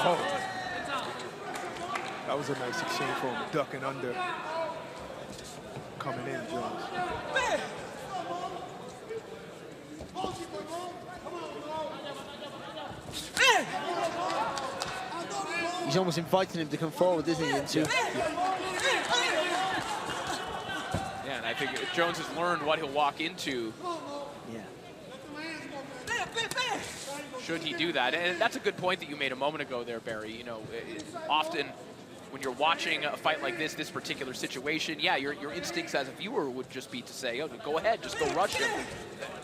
Oh. That was a nice exchange for him, ducking under. Coming in, Jones. He's almost inviting him to come forward, isn't he? Into Yeah, and I think Jones has learned what he'll walk into. Yeah. Should he do that? And that's a good point that you made a moment ago there, Barry. You know, often when you're watching a fight like this particular situation, yeah, your instincts as a viewer would just be to say, oh, go ahead, just go rush him.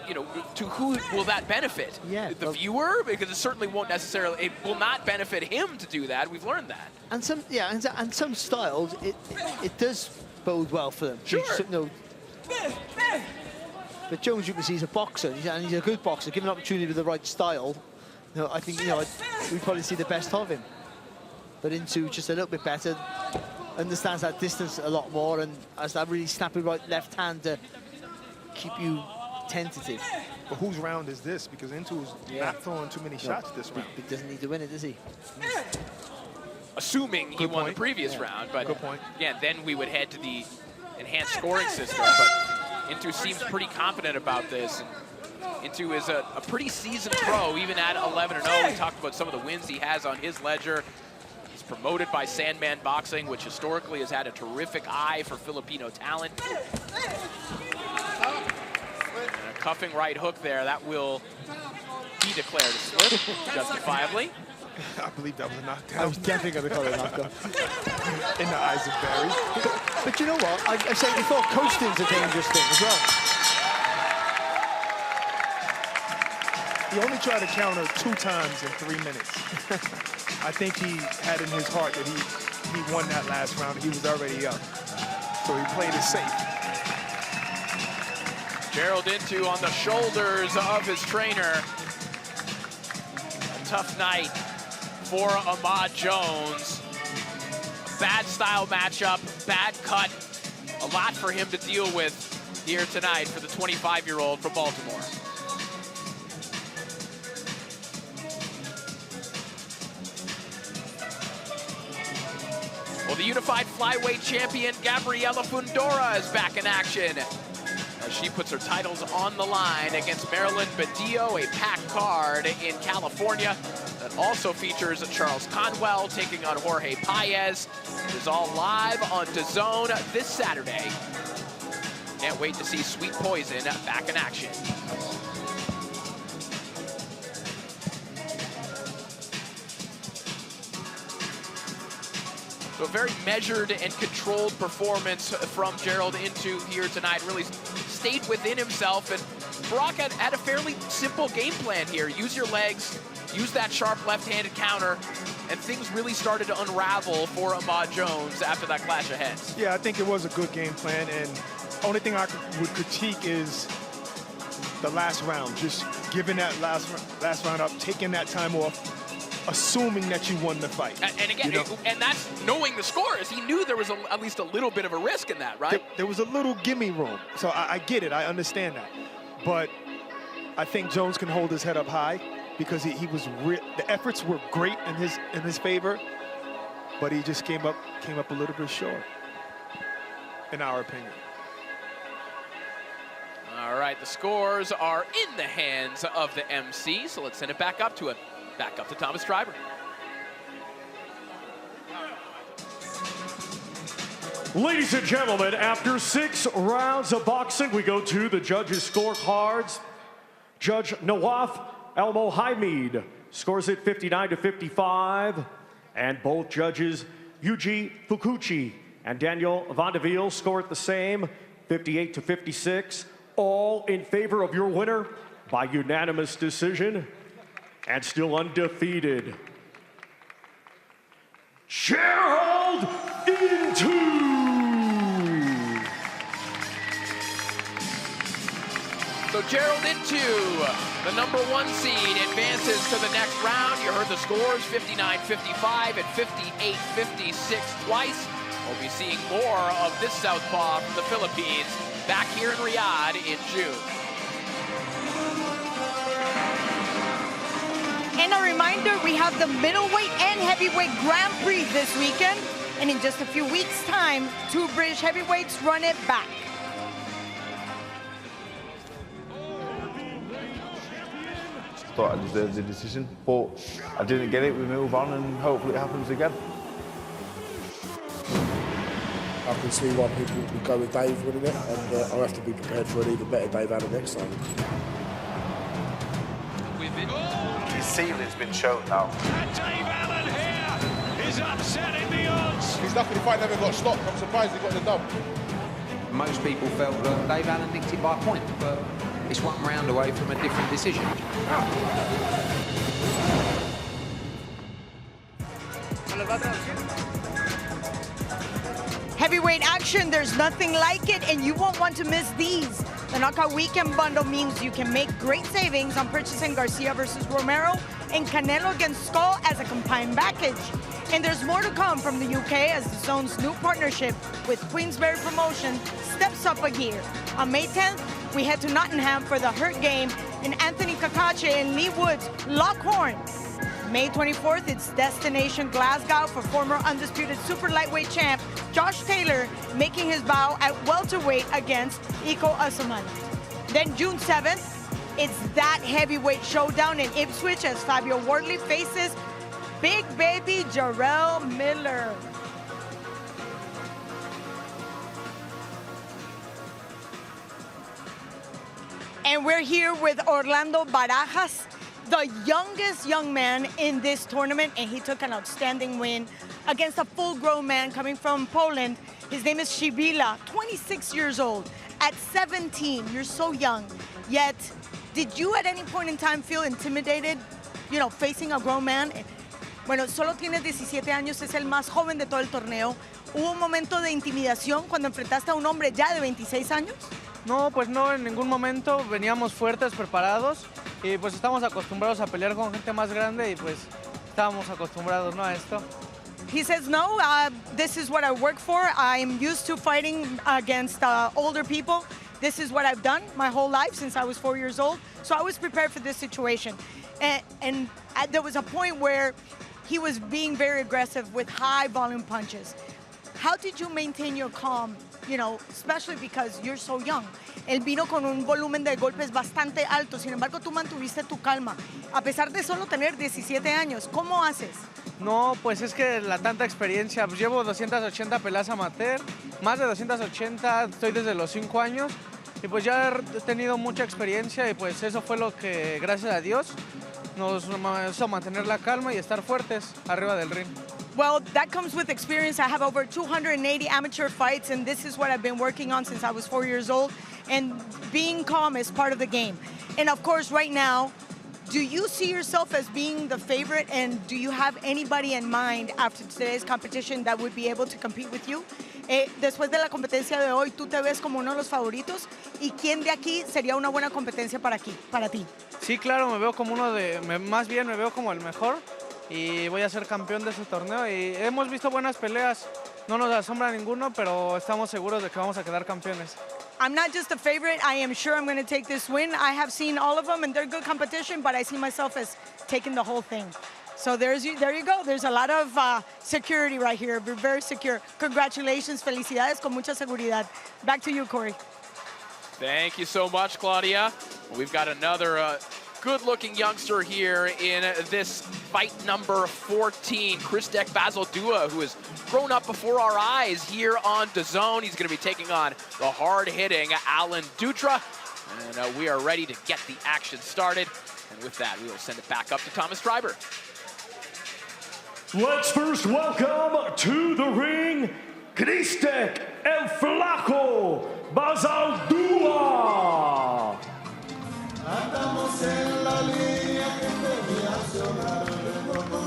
You know, to who will that benefit? Yeah, the viewer? Because it certainly won't necessarily, it will not benefit him to do that. We've learned that. And some styles, it does bode well for them. Sure. But Jones, you can see, he's a boxer, and he's a good boxer. Given an opportunity with the right style, I think we probably see the best of him. But Into just a little bit better, understands that distance a lot more, and has that really snappy right left hand to keep you tentative. But whose round is this? Because Intu's not throwing too many shots this round. He doesn't need to win it, does he? Assuming he won the previous round, but good point. Again, then we would head to the enhanced scoring system. But Into seems pretty confident about this. And Into is a pretty seasoned pro, even at 11-0. We talked about some of the wins he has on his ledger. It's promoted by Sandman Boxing, which historically has had a terrific eye for Filipino talent. And a cuffing right hook there, that will be declared a slip, justifiably. I believe that was a knockdown. I was definitely going to call it a knockdown. In the eyes of Barry. But you know what? I've said before, coasting's a dangerous thing as well. He only tried to counter 2 times in 3 minutes. I think he had in his heart that he won that last round. He was already up. So he played it safe. Gerald Into on the shoulders of his trainer. A tough night for Ahmad Jones. A bad style matchup, bad cut. A lot for him to deal with here tonight for the 25-year-old from Baltimore. Well, the unified flyweight champion, Gabriela Fundora, is back in action as she puts her titles on the line against Marilyn Badillo, a packed card in California that also features Charles Conwell taking on Jorge Paez. It is all live on DAZN this Saturday. Can't wait to see Sweet Poison back in action. So a very measured and controlled performance from Gerald Into here tonight. Really stayed within himself, and Brock had a fairly simple game plan here. Use your legs, use that sharp left-handed counter, and things really started to unravel for Ahmad Jones after that clash of heads. Yeah, I think it was a good game plan, and only thing I would critique is the last round. Just giving that last round up, taking that time off, assuming that you won the fight. And again, and that's knowing the scores. He knew there was at least a little bit of a risk in that, right? There was a little gimme room. So I get it. I understand that. But I think Jones can hold his head up high because he was the efforts were great in his favor, but he just came up a little bit short, in our opinion. All right, the scores are in the hands of the MC, so let's send it back up to him. Back up to Thomas Driver. Ladies and gentlemen, after 6 rounds of boxing, we go to the judges' scorecards. Judge Nawaf Al-Mohamed scores it 59-55, and both judges Yuji Fukuchi and Daniel Vandeville score it the same, 58-56, all in favor of your winner by unanimous decision. And still undefeated, Gerald Into. So Gerald Into, the #1 seed, advances to the next round. You heard the scores, 59-55 and 58-56 twice. We'll be seeing more of this southpaw from the Philippines back here in Riyadh in June. And a reminder, we have the middleweight and heavyweight Grand Prix this weekend. And in just a few weeks' time, 2 British heavyweights run it back. Thought I deserved the decision, but I didn't get it. We move on and hopefully it happens again. I can see why people would go with Dave winning it, and I'll have to be prepared for an even better Dave Allen next time. His ceiling's been shown now. Dave Allen here is upsetting the odds. He's lucky the fight never got stopped. I'm surprised he got the dub. Most people felt that Dave Allen nicked it by a point, but it's 1 round away from a different decision. Heavyweight action, there's nothing like it, and you won't want to miss these. The Knockout Weekend Bundle means you can make great savings on purchasing Garcia versus Romero and Canelo against Skull as a combined package. And there's more to come from the UK as DAZN's new partnership with Queensberry Promotion steps up a gear. On May 10th, we head to Nottingham for the Hurt Game, and Anthony Kakache and Lee Woods lock horns. May 24th, it's Destination Glasgow for former undisputed super lightweight champ Josh Taylor making his bow at welterweight against Iko Usman. Then June 7th, it's that heavyweight showdown in Ipswich as Fabio Wardley faces Big Baby Jarrell Miller. And we're here with Orlando Barajas, the youngest young man in this tournament, and he took an outstanding win against a full-grown man coming from Poland. His name is Shibila, 26 years old. At 17, you're so young. Yet, did you at any point in time feel intimidated, you know, facing a grown man? Bueno, solo tienes 17 años, es el más joven de todo el torneo. ¿Hubo un momento de intimidación cuando enfrentaste a un hombre ya de 26 años? No, pues no, en ningún momento. Veníamos fuertes, preparados y pues estamos acostumbrados a pelear con gente más grande y pues estábamos acostumbrados, ¿no?, a esto. He says, no, this is what I work for. I'm used to fighting against older people. This is what I've done my whole life since I was 4 years old. So I was prepared for this situation. And there was a point where he was being very aggressive with high volume punches. How did you maintain your calm, you know, especially because you're so young? Él vino con un volumen de golpes bastante alto, sin embargo tú mantuviste tu calma, a pesar de solo tener 17 años. ¿Cómo haces? No, pues es que la tanta experiencia, pues llevo 280 peleas amateur, más de 280, estoy desde los 5 años y pues ya he tenido mucha experiencia y pues eso fue lo que, gracias a Dios, nos hizo mantener la calma y estar fuertes arriba del ring. Well, that comes with experience. I have over 280 amateur fights, and this is what I've been working on since I was 4 years old. And being calm is part of the game. And of course, right now, do you see yourself as being the favorite? And do you have anybody in mind after today's competition that would be able to compete with you? Después de la competencia de hoy, ¿tú te ves como uno de los favoritos? ¿Y quién de aquí sería una buena competencia para ti? Sí, claro, me veo como más bien me veo como el mejor. Y voy a ser campeón de ese torneo y hemos visto buenas peleas, no nos asombra ninguno, pero estamos seguros de que vamos a quedar campeones. I'm not just a favorite, I am sure I'm going to take this win. I have seen all of them and they're good competition, but I see myself as taking the whole thing. So there you go, there's a lot of security right here, we're very secure. Congratulations, felicidades, con mucha seguridad. Back to you, Corey. Thank you so much, Claudia. We've got another good-looking youngster here in this fight number 14, Krzysztof Bazaldua, who has grown up before our eyes here on DAZN. He's going to be taking on the hard-hitting Alan Dutra, and we are ready to get the action started. And with that, we will send it back up to Thomas Streiber. Let's first welcome to the ring, Krzysztof El Flaco Bazaldua. Andamos en la línea que debía sonar,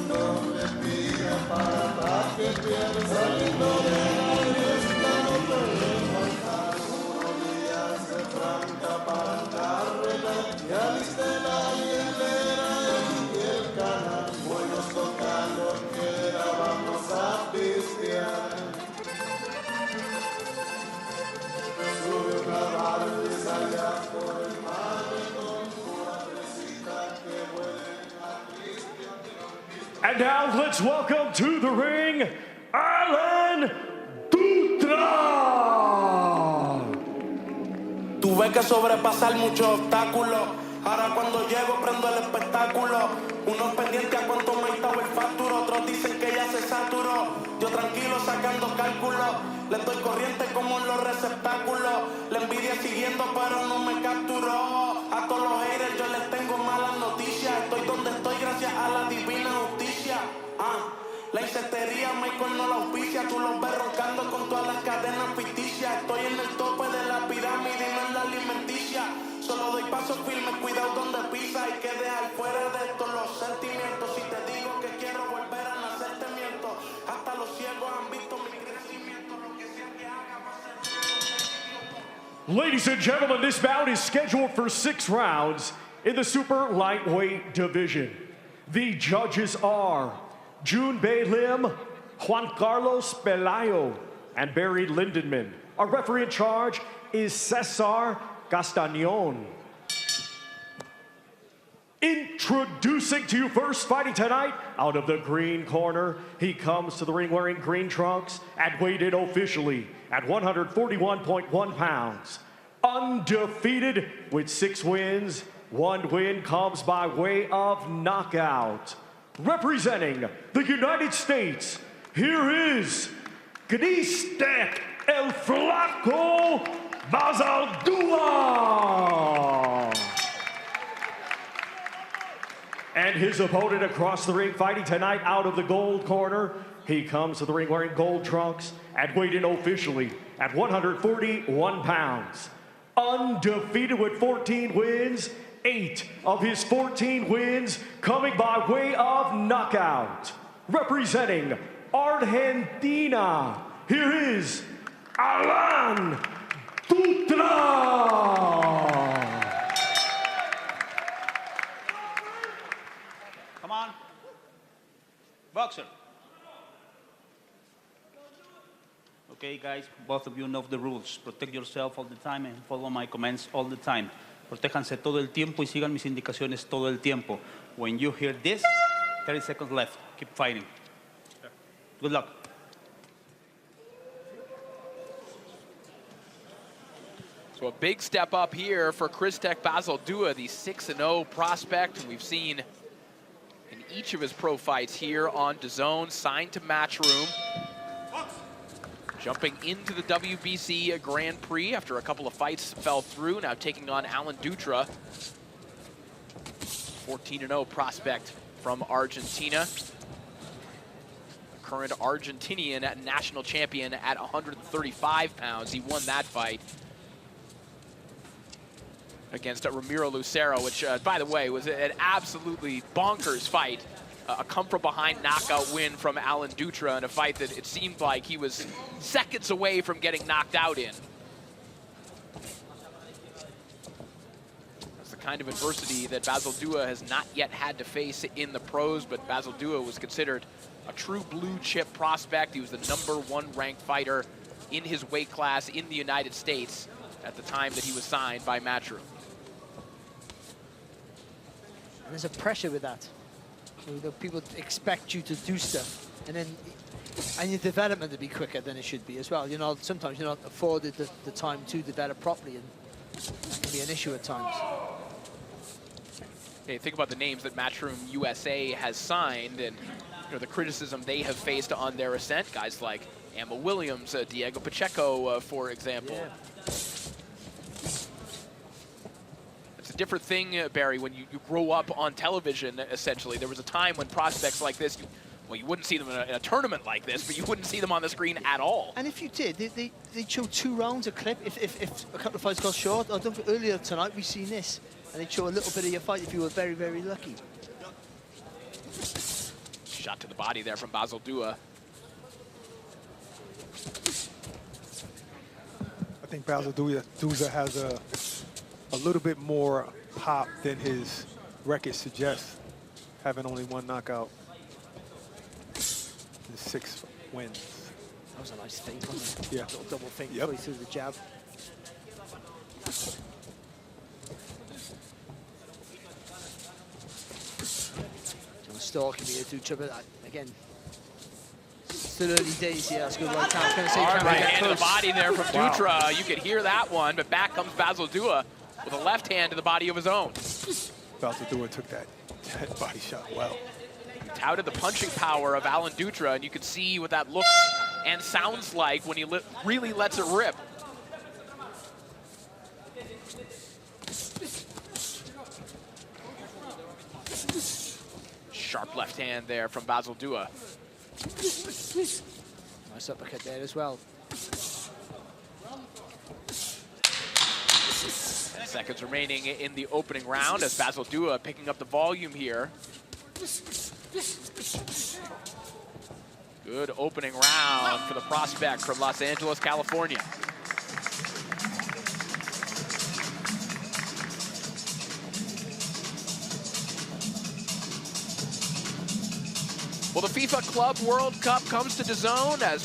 no me pide para que pierda saliendo de la fiesta, no podemos estar unos días de franca para carrera, ya viste la hielera y el canal, buenos tocando quiera, vamos a pistear. Sube una barriz allá por el mar. And now let's welcome to the ring, Alan Dutra. Tuve que sobrepasar muchos obstáculos. Ahora cuando llego prendo el espectáculo. Unos pendientes a cuánto me estaba el facturo. Otros dicen que ya se saturó. Yo tranquilo sacando cálculos. Le doy corriente como en los receptáculos. La envidia siguiendo pero no me capturó. A todos los haters yo les tengo malas noticias. Estoy donde estoy gracias a la divina justicia. La incetería Michael no la auspicia. Tú los ves roncando con todas las cadenas ficticias. Estoy en el tope de la pirámide y no en la alimenticia. Solo doy pasos firmes, cuidado donde pisa. Hay que dejar fuera de estos los sentimientos. Si te digo que quiero volver a nacer te miento. Hasta los ciegos han visto mi crecimiento. Lo que sea que haga va a ser... Ladies and gentlemen, this bout is scheduled for 6 rounds in the super lightweight division. The judges are June Bay Lim, Juan Carlos Pelayo, and Barry Lindenman. Our referee in charge is Cesar Castañón. Introducing to you first, fighting tonight, out of the green corner, he comes to the ring wearing green trunks and weighed in officially at 141.1 pounds. Undefeated with 6 wins. 1 win comes by way of knockout. representing the United States, here is Christek El Flaco Basaldua. And his opponent across the ring, fighting tonight out of the gold corner. He comes to the ring wearing gold trunks and weighed in officially at 141 pounds. Undefeated with 14 wins, 8 of his 14 wins coming by way of knockout. Representing Argentina, here is Alan Dutra. Come on. Boxer. Okay, guys, both of you know the rules. Protect yourself all the time and follow my commands all the time. Protéjanse todo el tiempo y sigan mis indicaciones todo el tiempo. When you hear this, 30 seconds left. Keep fighting. Good luck. So a big step up here for Christek Basaldua, the 6-0 prospect we've seen in each of his pro fights here on DAZN, signed to Matchroom. Jumping into the WBC Grand Prix after a couple of fights fell through, now taking on Alan Dutra, 14-0 prospect from Argentina. Current Argentinian national champion at 135 pounds. He won that fight against Ramiro Lucero, which, by the way, was an absolutely bonkers fight. A come-from-behind knockout win from Alan Dutra in a fight that it seemed like he was seconds away from getting knocked out in. That's the kind of adversity that Basaldua has not yet had to face in the pros, but Basaldua was considered a true blue-chip prospect. He was the #1 ranked fighter in his weight class in the United States at the time that he was signed by Matchroom. And there's a pressure with that. People expect you to do stuff, and your development to be quicker than it should be as well. Sometimes you're not afforded the time to develop properly, and that can be an issue at times. Hey, think about the names that Matchroom USA has signed, and the criticism they have faced on their ascent. Guys like Emma Williams, Diego Pacheco, for example. Yeah. Different thing, Barry, when you grow up on television, essentially. There was a time when prospects like this, you wouldn't see them in a tournament like this, but you wouldn't see them on the screen at all. And if you did, they show 2 rounds of clip. If a couple of fights got short, I don't think earlier tonight we've seen this, and they'd show a little bit of your fight if you were very, very lucky. Shot to the body there from Basaldua. I think Basaldua has a little bit more pop than his record suggests, having only 1 knockout and 6 wins. That was a nice feint, wasn't it? Yeah. Little double feint through the jab. Stalking me to each other again. Still early days here. That's a good right hand. I was going to say, hard right hand to the body there from Dutra. You could hear that one, but back comes Basaldua with a left hand to the body of his own. Basaldua took that body shot well. Touted the punching power of Alan Dutra, and you could see what that looks and sounds like when he really lets it rip. Sharp left hand there from Basaldua. Nice uppercut there as well. Seconds remaining in the opening round as Basaldua picking up the volume here. Good opening round for the prospect from Los Angeles, California. Well, the FIFA Club World Cup comes to DAZN as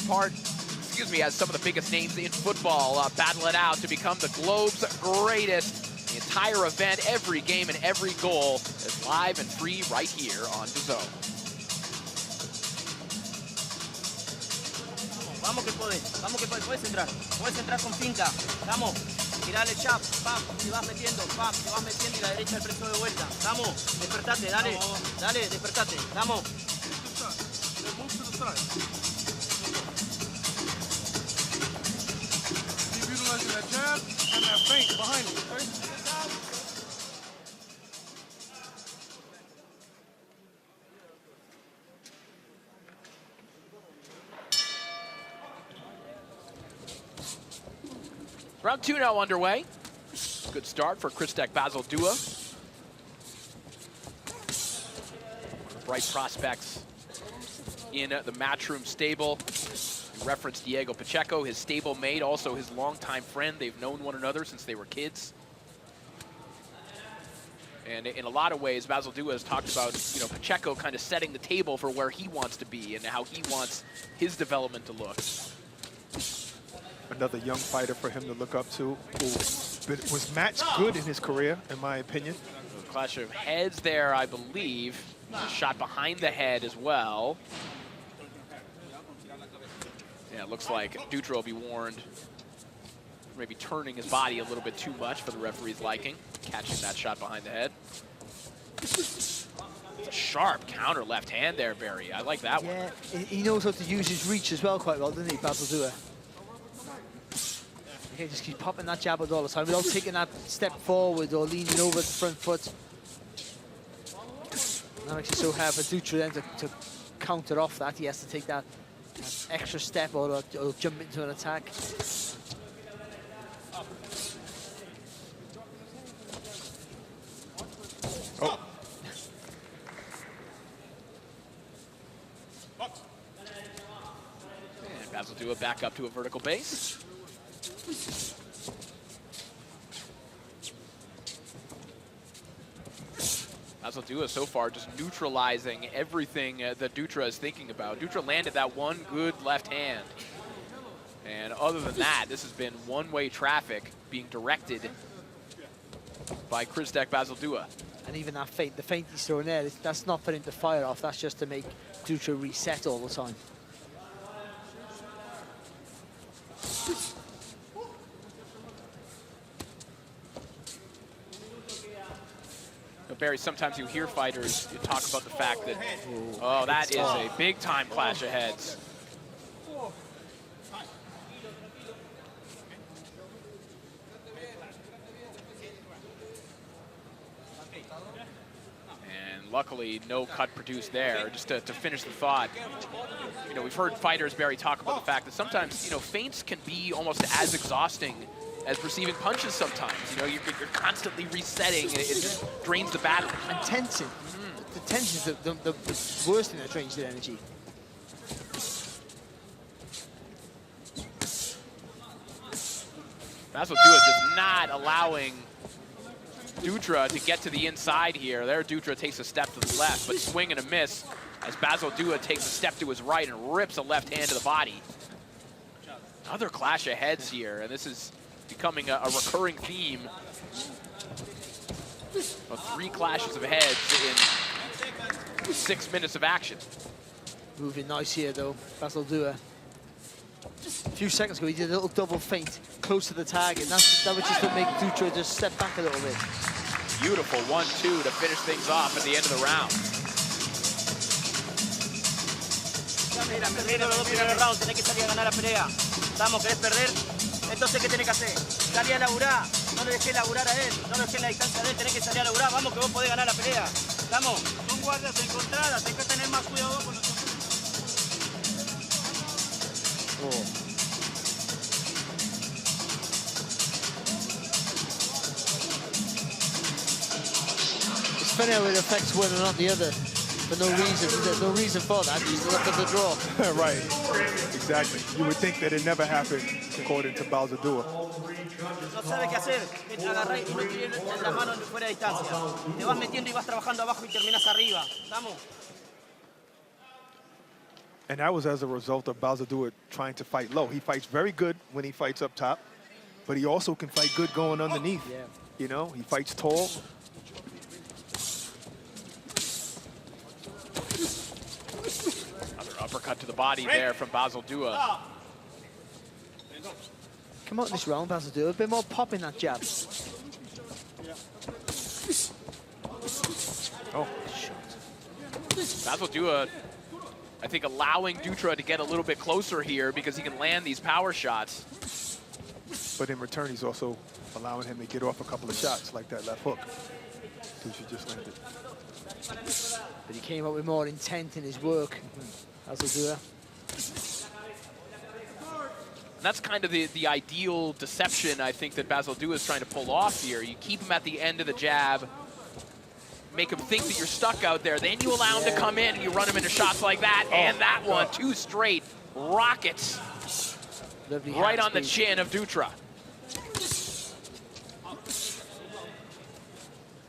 some of the biggest names in football battle it out to become the globe's greatest. The entire event, every game and every goal is live and free right here on DAZN. Vamos que puedes entrar con finca, vamos. Tirale chap, pam, te vas metiendo, pam, te vas metiendo y la derecha el preso de vuelta. Vamos, despertate, dale, dale, despertate, vamos. Keep utilizing that jab and that feint behind him, okay? Round 2 now underway. Good start for Krzysztof Bazaldua. Bright prospects in the Matchroom stable. You referenced Diego Pacheco, his stablemate, also his longtime friend. They've known one another since they were kids. And in a lot of ways, Bazaldua has talked about, you know, Pacheco kind of setting the table for where he wants to be and how he wants his development to look. Another young fighter for him to look up to, who was matched good in his career, in my opinion. A clash of heads there, I believe. A shot behind the head as well. Yeah, it looks like Dutra will be warned. Maybe turning his body a little bit too much for the referee's liking. Catching that shot behind the head. It's a sharp counter left hand there, Barry. I like that one. Yeah, he knows how to use his reach as well quite well, doesn't he, Bazaldua? He just keeps popping that jab out all the time without taking that step forward or leaning over the front foot. Not actually so hard for Dutra then to counter off that. He has to take that extra step or jump into an attack. Oh. And Bazaldua back up to a vertical base. Bazaldua so far just neutralizing everything that Dutra is thinking about. Dutra landed that one good left hand. And other than that, this has been one-way traffic being directed by Krzysztof Bazaldua. And even that feint, the feint he's throwing there, that's not for him to fire off, that's just to make Dutra reset all the time. Barry, sometimes you hear fighters talk about the fact that, oh, that is a big-time clash of heads. And luckily, no cut produced there. Just to finish the thought, you know, we've heard fighters, Barry, talk about the fact that sometimes, you know, feints can be almost as exhausting as receiving punches sometimes. You know, you're constantly resetting, and it just drains the battle. And tensing. The tension is the worst thing that drains the energy. Bazaldua just not allowing Dutra to get to the inside here. There, Dutra takes a step to the left, but swing and a miss as Bazaldua takes a step to his right and rips a left hand to the body. Another clash of heads here, and this is becoming a recurring theme of 3 clashes of heads in 6 minutes of action. Moving nice here though, Bazaldua. A few seconds ago he did a little double feint close to the target, and that was just to make Dutra just step back a little bit. Beautiful 1-2 to finish things off at the end of the round. Mira, perdiendo los 2 primeros rounds, tenés que salir a ganar la pelea. Vamos, ¿querés perder? Entonces, ¿qué tenés que hacer? Salir a laburar, no le dejés laburar a él, no le dejés la distancia de él, tenés que salir a laburar, vamos que vos podés ganar la pelea. Vamos, son guardias encontradas, tenés que tener más cuidado con los... It's funny how it affects one and not the other. For no reason. There's no reason for that. Just look at the draw. Right. Exactly. You would think that it never happened, according to Bazaldua. No sabe qué hacer, agarrar y no tirar la mano fuera de distancia. Te vas metiendo y vas trabajando abajo y terminas arriba. Vamos. And that was as a result of Bazaldua trying to fight low. He fights very good when he fights up top, but he also can fight good going underneath. Yeah. You know, he fights tall. Another uppercut to the body there from Bazaldua. Come out this round, Basil do a bit more pop in that jab. Oh, Basil Dua, I think, allowing Dutra to get a little bit closer here because he can land these power shots. but in return, he's also allowing him to get off a couple of shots like that left hook. Dutra just landed. But he came up with more intent in his work, Basil Dua. And that's kind of the ideal deception, I think, that Basil Dua is trying to pull off here. You keep him at the end of the jab, make him think that you're stuck out there, then you allow him to come in and you run him into shots like that, and that one, 2 straight rockets right on the chin of Dutra.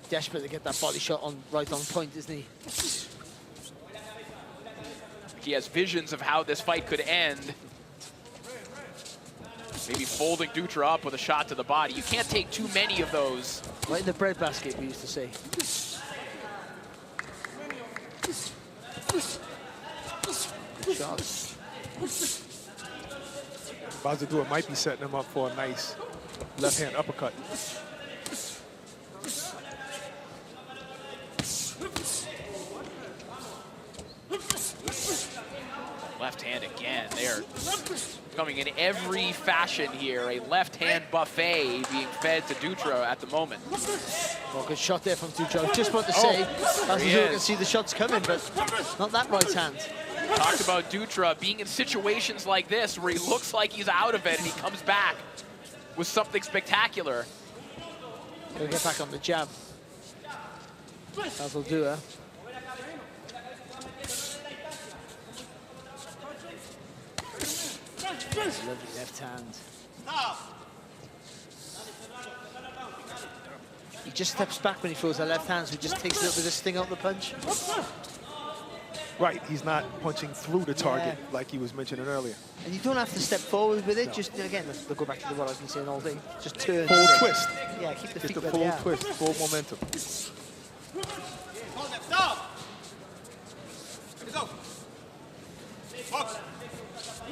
Desperate to get that body shot on right on point, isn't he? He has visions of how this fight could end. Maybe folding Dutra up with a shot to the body. You can't take too many of those. Right in the breadbasket, we used to say. Good shots. Basil Dua might be setting him up for a nice left-hand uppercut. Left hand again. They're coming in every fashion here. A left-hand buffet being fed to Dutra at the moment. Well, good shot there from Dutra. I was just about to say, Basil Dua can see the shots coming, but not that right hand. Talked about Dutra being in situations like this where he looks like he's out of it and he comes back with something spectacular. He'll get back on the jab. Basil Dua. Lovely left hand. He just steps back when he throws that left hand, so he just takes a little bit of sting out the punch. Right, he's not punching through the target like he was mentioning earlier. And you don't have to step forward with it, no. Just, again, let's go back to what I've been saying all day. Just turn. Full twist. Yeah, keep the feet Just a where full they are. twist, full momentum.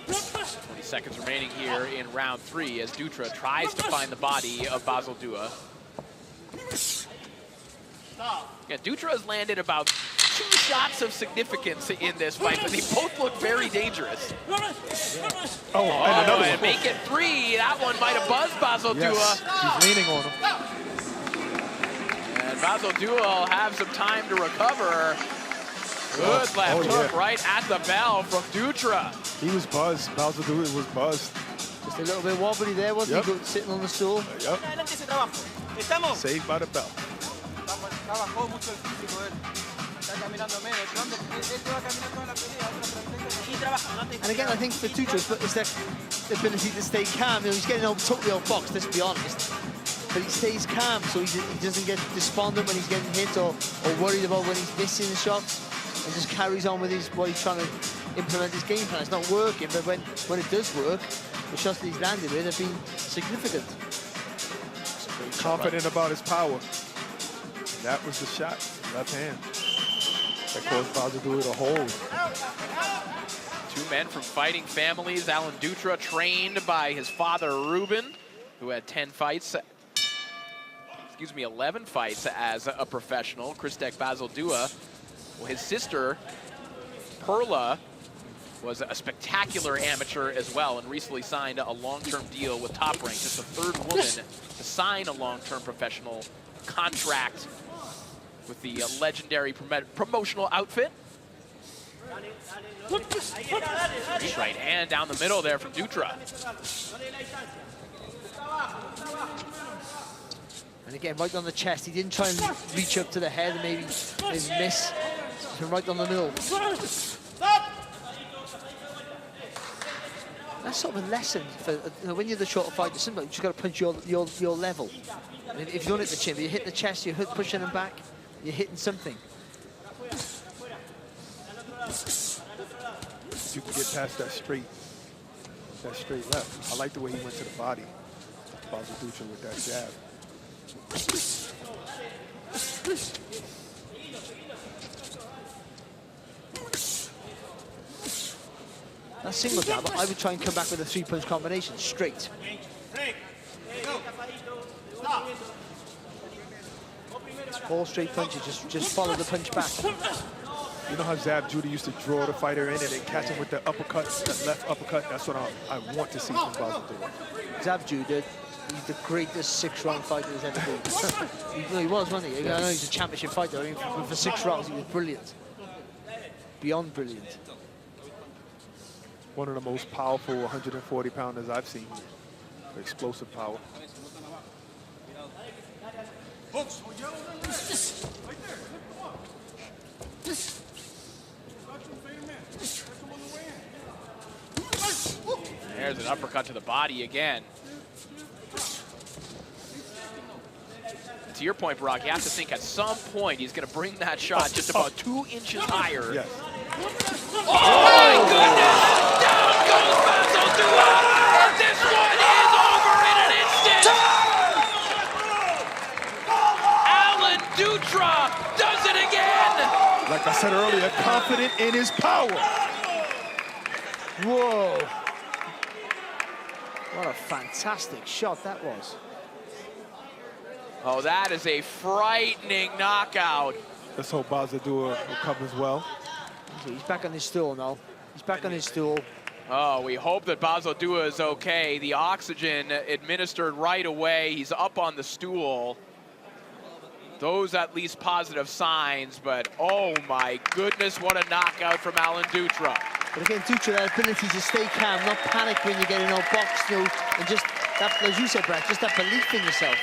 20 seconds remaining here in round 3 as Dutra tries to find the body of Basil Dua. Yeah, Dutra has landed about 2 shots of significance in this fight, but they both look very dangerous. Oh, and another one. And make it 3. That one might have buzzed Basil Dua. He's leaning on him. And Basil Dua will have some time to recover. Good left hook right at the bell from Dutra. He was buzzed. Basil Dua was buzzed. Just a little bit wobbly there, wasn't he? Sitting on the stool. Yep. Saved by the bell. And again, I think for Dutra, it's that ability to stay calm. You know, he's getting totally outboxed, let's be honest. But he stays calm, so he doesn't get despondent when he's getting hit or worried about when he's missing the shots, and just carries on with what he's trying to implement his game plan. It's not working, but when it does work, the shots that he's landed with have been significant. Confident about his power. That was the shot, left hand. That caused Basil Dua to hold. 2 men from fighting families. Alan Dutra, trained by his father, Ruben, who had 11 fights as a professional. Kristek Basil Dua. Well, his sister, Perla, was a spectacular amateur as well and recently signed a long-term deal with Top Rank, just the 3rd woman to sign a long-term professional contract with the legendary promotional outfit. Right hand down the middle there from Dutra. And again, right on the chest. He didn't try and reach up to the head and maybe miss. Right on the middle. That's sort of a lesson for when you're the shorter fighter. Sometimes you just got to punch your level. And if you don't hit the chin, but you hit the chest, you're pushing him back. You're hitting something. You can get past that straight left. I like the way he went to the body. Basil Dutra with that jab. That single jab, I would try and come back with a 3-punch combination straight. 4 straight punches, just follow the punch back. You know how Zab Judah used to draw the fighter in and then catch him with the uppercut, that left uppercut? That's what I want to see from Basel Dua. Zab Judah, he's the greatest 6-round fighter there's ever been. He was, wasn't he? I know he's a championship fighter. I mean, for 6 rounds, he was brilliant. Beyond brilliant. One of the most powerful 140-pounders I've seen. Explosive power. There's an uppercut to the body again. To your point, Brock, you have to think at some point he's going to bring that shot just about 2 inches higher. Yes. Oh my goodness! Down goes Basel Dua, and this one is over in an instant. Alan Dutra does it again. Like I said earlier, confident in his power. Whoa. What a fantastic shot that was. Oh, that is a frightening knockout. Let's hope Basel Dua recovers well. He's back on his stool now. He's back on his stool. Oh, we hope that Basel Dua is okay. The oxygen administered right away. He's up on the stool. Those at least positive signs, but oh my goodness, what a knockout from Alan Dutra. But again, Dutra, that ability to stay calm, not panic when you get in a box, you know, and just, that, as you said, Brad, just that belief in yourself.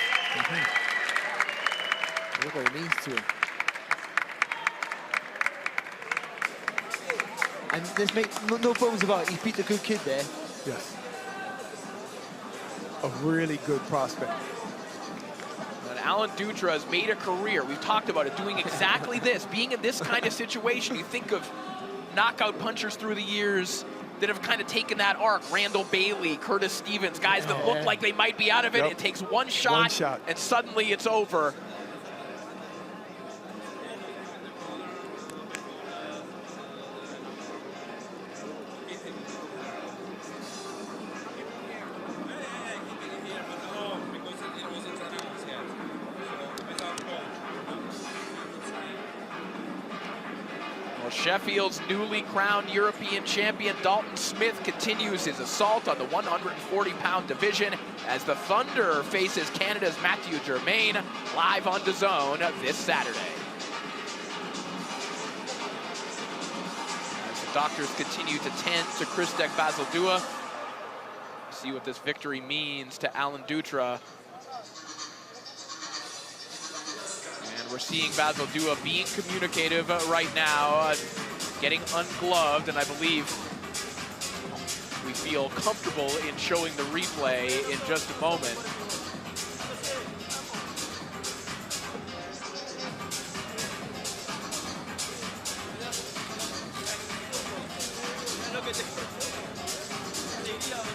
Look what it means to him. And there's no bones about it. He beat the good kid there. Yes. A really good prospect. And Alan Dutra has made a career. We've talked about it, doing exactly this, being in this kind of situation. You think of knockout punchers through the years that have kind of taken that arc. Randall Bailey, Curtis Stevens, guys that look like they might be out of it. Yep. It takes one shot, and suddenly it's over. Sheffield's newly crowned European champion Dalton Smith continues his assault on the 140-pound division as the Thunder faces Canada's Matthew Germain live on DAZN this Saturday. As the doctors continue to tend to Krzysztof Basel Dua, see what this victory means to Alan Dutra. We're seeing Basel Dua being communicative right now, getting ungloved, and I believe we feel comfortable in showing the replay in just a moment.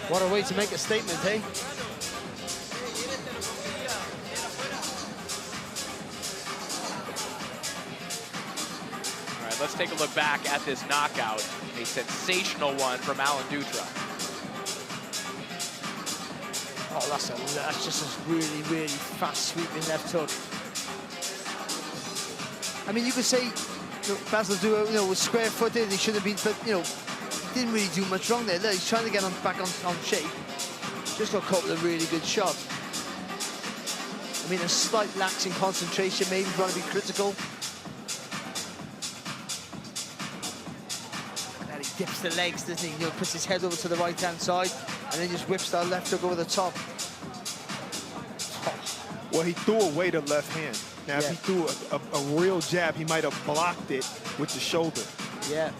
What a way to make a statement, eh? Let's take a look back at this knockout. A sensational one from Alan Dutra. Oh, that's just a really, really fast sweeping left hook. I mean, you could say, you know, Basel Dua, you know, was square-footed. He should have been, but you know, he didn't really do much wrong there. Look, he's trying to get back on shape. Just got caught with a really good shot. I mean, a slight lax in concentration, maybe trying to be critical. He dips the legs, doesn't he? You know, puts his head over to the right-hand side, and then just whips that left hook over the top. Well, he threw away the left hand. Now, if he threw a real jab, he might have blocked it with the shoulder. Yeah.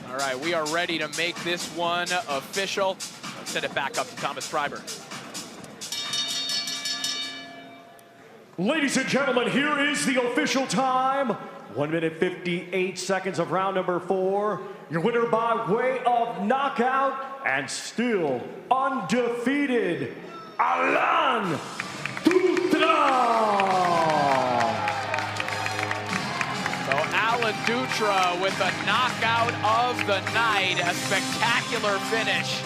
All right, we are ready to make this one official. Let's send it back up to Thomas Schreiber. Ladies and gentlemen, here is the official time. 1 minute 58 seconds of round number 4. Your winner by way of knockout and still undefeated, Alan Dutra. So Alan Dylan Dutra with a knockout of the night, a spectacular finish.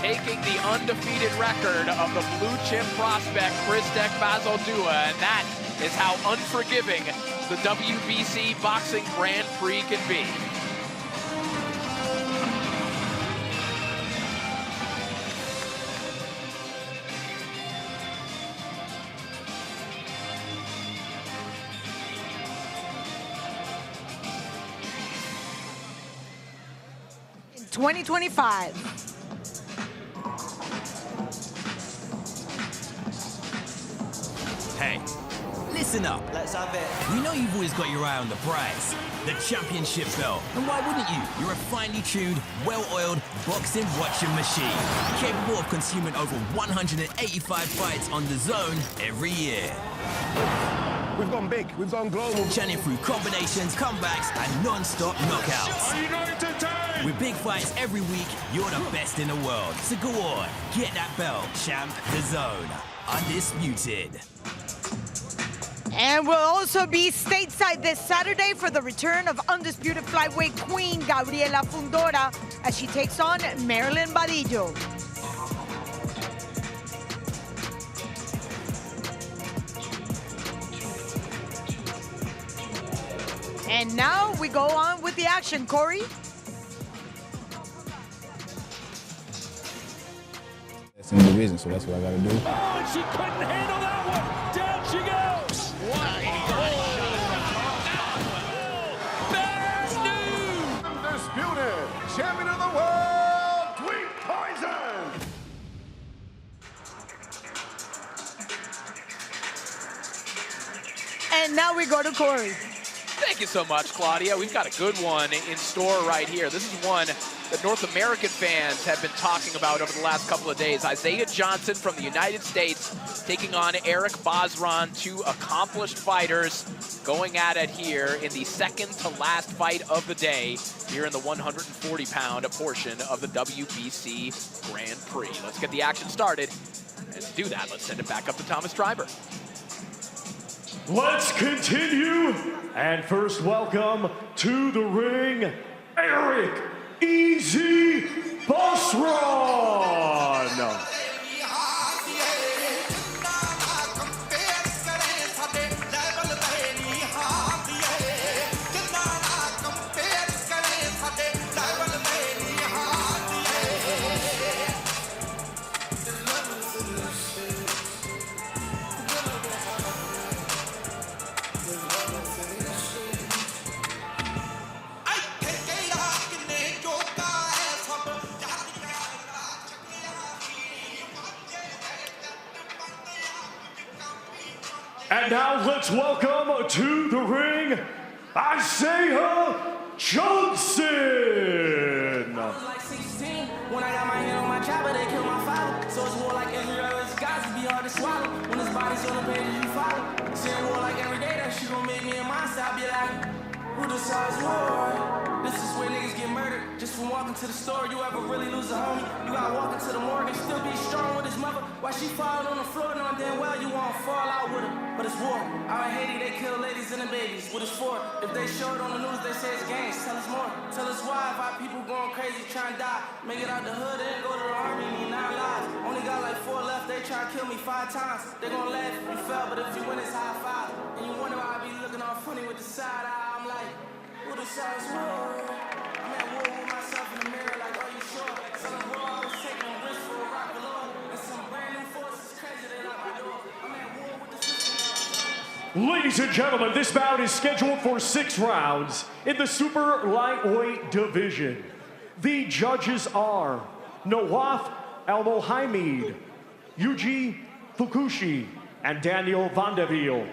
Taking the undefeated record of the blue chip prospect Krzysztof Bazaldua, and that is how unforgiving the WBC Boxing Grand Prix can be. In 2025. Hey, listen up. Let's have it. We know you've always got your eye on the prize, the championship belt. And why wouldn't you? You're a finely tuned, well-oiled boxing watching machine, capable of consuming over 185 fights on the zone every year. We've gone big, we've gone global. Churning through combinations, comebacks, and non-stop knockouts. With big fights every week, you're the best in the world. So go on, get that belt, champ. The zone, undisputed. And we'll also be stateside this Saturday for the return of undisputed flyweight queen Gabriela Fundora as she takes on Marilyn Badillo. And now we go on with the action, Corey. That's the reason, so that's what I gotta do. Oh, she couldn't handle that one. Down she goes. Undisputed champion of the world, Sweet Poison. And now we go to Corey. Thank you so much, Claudia. We've got a good one in store right here. This is one that North American fans have been talking about over the last couple of days. Isaiah Johnson from the United States taking on Eric Bazran, two accomplished fighters going at it here in the second to last fight of the day here in the 140-pound portion of the WBC Grand Prix. Let's get the action started. And to do that, let's send it back up to Thomas Treiber. Let's continue. And first, welcome to the ring, Eric Easy Bazran. And now let's welcome to the ring, Isaiah Johnson. Like 16, when I got my hand on my chopper, they killed my father. So it's war like Israel, it's God's to be hard to swallow. When his body's on the page, you follow. Saying war like every day, that she gon' make me a monster. I'll be like, who decides war? This is where niggas get murdered. Just from walking to the store, you ever really lose a homie? You gotta walk into the morgue and still be strong with his mother. Why she fall on the floor, knowing damn well you won't fall out with her. But it's war. Out in Haiti, they kill ladies and the babies. What it's for? If they show it on the news, they say it's gangs. Tell us more. Tell us why people going crazy trying to die. Make it out the hood and go to the army, need 9 lives. Only got like 4 left, they try to kill me 5 times. They gon' laugh if you fell, but if you win, it's high five. And you wonder why I be looking all funny with the side eye. I'm like, who decides war? I'm at war with myself in the mirror, like, are you sure? Some war, I was taking a risk for a rock below. And some brand new forces crazy, they lock my door. I'm at war with the system. Ladies and gentlemen, this bout is scheduled for 6 rounds in the super lightweight division. The judges are Nawaf Al-Mohamed, Yuji Fukushi, and Daniel Vandeville.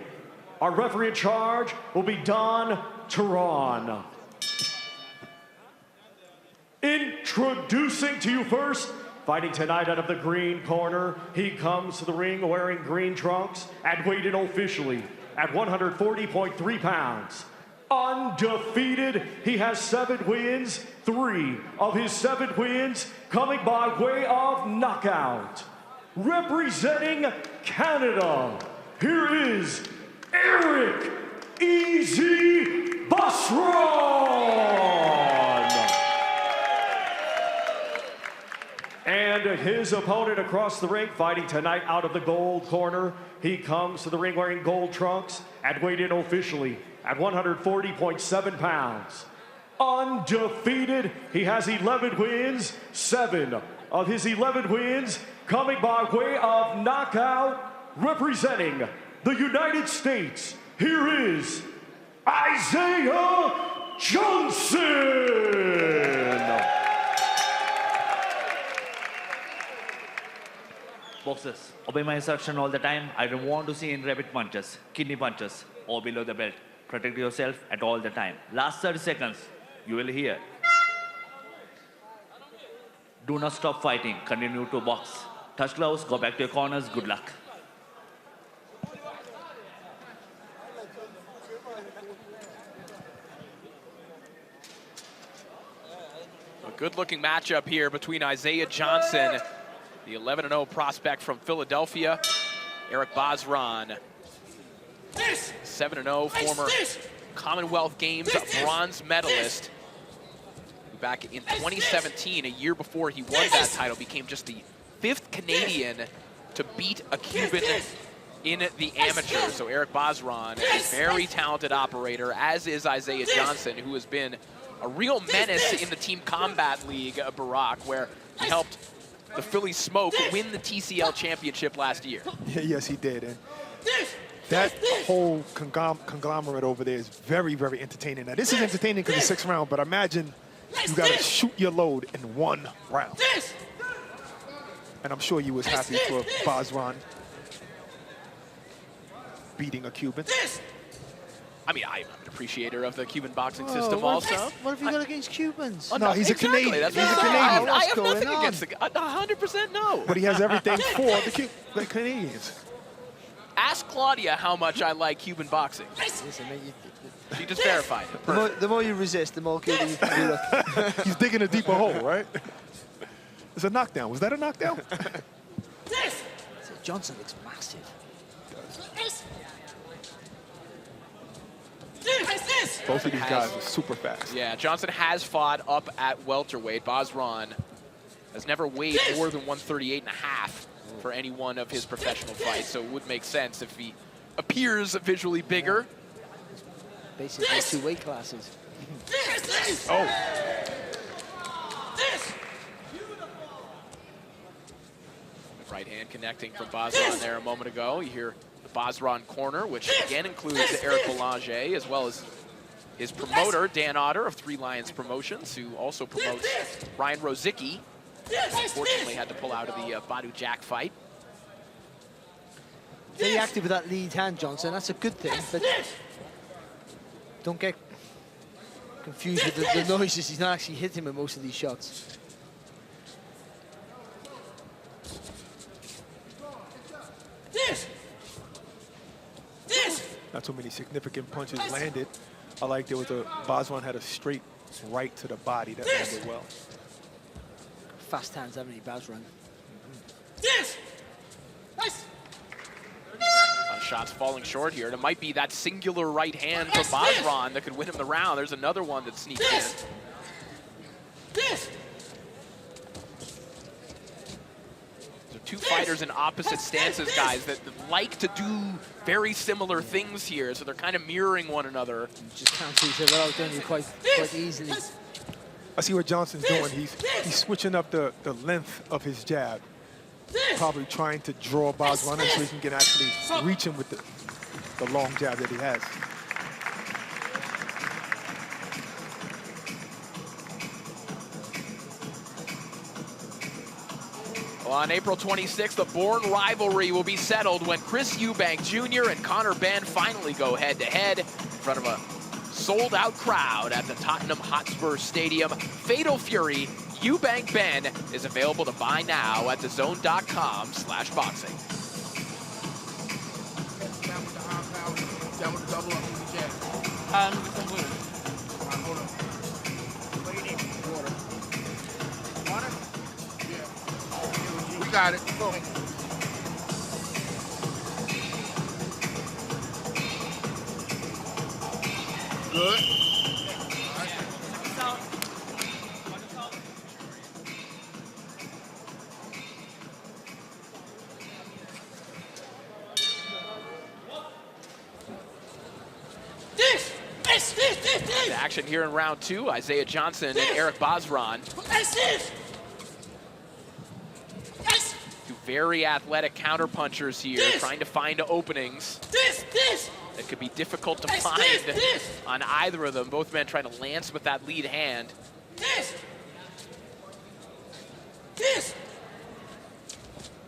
Our referee in charge will be Don Tehran. Introducing to you first, fighting tonight out of the green corner, he comes to the ring wearing green trunks and weighed in officially at 140.3 pounds. Undefeated, he has 7 wins, 3 of his 7 wins coming by way of knockout. Representing Canada, here is Eric Easy his opponent across the ring, fighting tonight out of the gold corner. He comes to the ring wearing gold trunks and weighed in officially at 140.7 pounds. Undefeated, he has 11 wins, 7 of his 11 wins coming by way of knockout. Representing the United States, here is Isaiah Johnson. Boxers, obey my instruction all the time. I don't want to see any rabbit punches, kidney punches, or below the belt. Protect yourself at all the time. Last 30 seconds, you will hear. Do not stop fighting. Continue to box. Touch gloves, go back to your corners. Good luck. A good-looking matchup here between Isaiah Johnson, the 11-0 prospect from Philadelphia, Eric Bazran, 7-0 former Commonwealth Games bronze medalist, who back in 2017, a year before he won that title, became just the 5th Canadian to beat a Cuban in the amateurs. So Eric Bazran, a very talented operator, as is Isaiah Johnson, who has been a real menace in the Team Combat League, Barack, where he helped the Philly Smoke win the TCL championship last year. Yes, he did. And that whole conglomerate over there is very, very entertaining. Now, this is entertaining because it's 6th round, but imagine you got to shoot your load in 1 round. And I'm sure you was happy for Bazran beating a Cuban. I mean, I'm an appreciator of the Cuban boxing system also. What have you got against Cubans? Oh, no, he's exactly. a Canadian. That's He's a what Canadian. I have nothing against the 100% no. But he has everything for the Canadians. Ask Claudia how much I like Cuban boxing. Listen, mate, She just verified. the more you resist, the more Cuban you can look. He's digging a deeper hole, right? It's a knockdown. Was that a knockdown? Johnson looks massive. Both of these guys are super fast. Yeah, Johnson has fought up at welterweight. Bazran has never weighed more than 138.5 for any one of his professional fights, so it would make sense if he appears visually bigger. Basically 2 weight classes. Oh. Right hand connecting from Bazran there a moment ago. You hear the Bazran corner, which again includes Eric Boulanger, as well as his promoter, Dan Otter of Three Lions Promotions, who also promotes Ryan Rozicki. Unfortunately had to pull out of the Badu Jack fight. Very active with that lead hand, Johnson. That's a good thing, but don't get confused with the noises. He's not actually hitting with most of these shots. Not too many significant punches landed. I like there was Bazran had a straight right to the body that landed well. Fast hands, haven't he, Bazran? Shots falling short here. And it might be that singular right hand from Bazran that could win him the round. There's another one that sneaks in. So 2 fighters in opposite stances, guys, that like to do very similar things here. So they're kind of mirroring one another. Just cancel each other out, don't you, quite easily. I see what Johnson's doing. He's switching up the length of his jab. Probably trying to draw Bazran in so he can actually reach him with the long jab that he has. Well, on April 26th, the Bourne rivalry will be settled when Chris Eubank Jr. and Conor Benn finally go head-to-head in front of a sold-out crowd at the Tottenham Hotspur Stadium. Fatal Fury Eubank Ben is available to buy now at thezone.com/boxing. We got it. Go. Good. The action here in round 2, Isaiah Johnson and Eric Bazran. Two very athletic counterpunchers here, trying to find openings. That could be difficult to find on either of them. Both men trying to lance with that lead hand.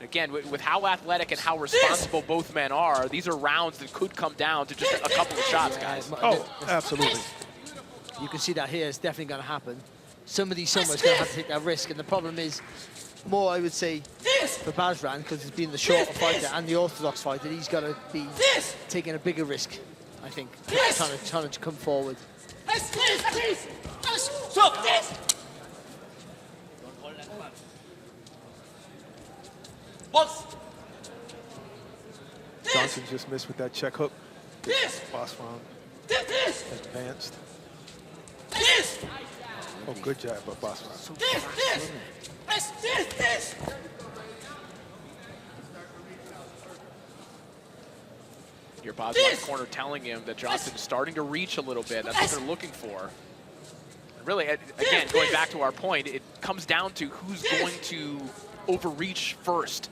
Again, with how athletic and how responsible both men are, these are rounds that could come down to just a couple of shots, guys. Oh, absolutely. You can see that here. It's definitely going to happen. Somebody's going to have to take that risk, and the problem is more, I would say, for Bazran, because he's been the shorter fighter and the orthodox fighter. He's got to be taking a bigger risk, I think, trying to come forward. Johnson just missed with that check hook. Bazran advanced. Oh, good jab by Bazran. Your Bazran's corner telling him that Johnson's starting to reach a little bit. That's what they're looking for. Really, again, going back to our point, it comes down to who's going to overreach first.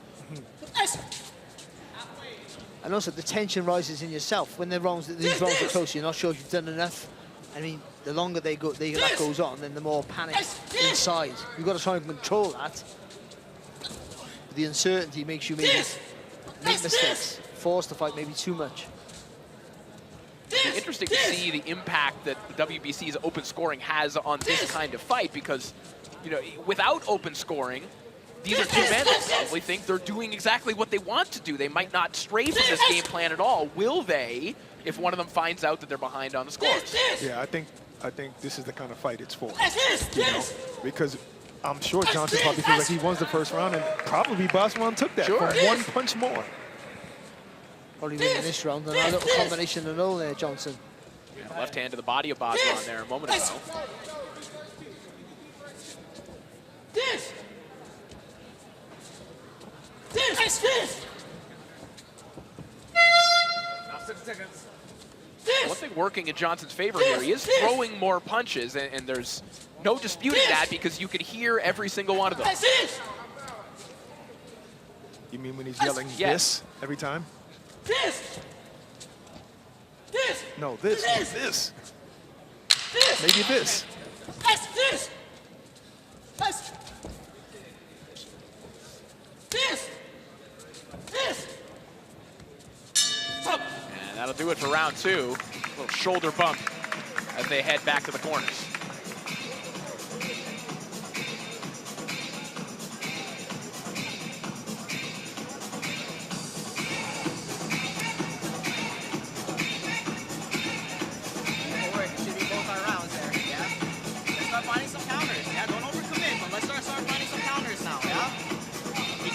And also, the tension rises in yourself when these rounds are close. You're not sure if you've done enough. I mean, the longer that goes on, then the more panic inside. You've got to try and control that. The uncertainty makes you maybe make mistakes, force the fight maybe too much. It'll be interesting to see the impact that the WBC's open scoring has on this kind of fight, because, you know, without open scoring, these are two men that probably think they're doing exactly what they want to do. They might not stray from this game plan at all. Will they, if one of them finds out that they're behind on the scores? Yeah, I think this is the kind of fight it's for. You know, because I'm sure Johnson probably feels like he won the first round, and probably Bazran took that for one punch more. Probably winning this round. And a little combination and all there, Johnson. Yeah, left hand to the body of Bazran there a moment ago. One thing working in Johnson's favor here, he is throwing more punches, and there's no disputing that, because you can hear every single one of them. You mean when he's yelling this every time? No, this. Maybe this. And that'll do it for round 2. A little shoulder bump as they head back to the corners.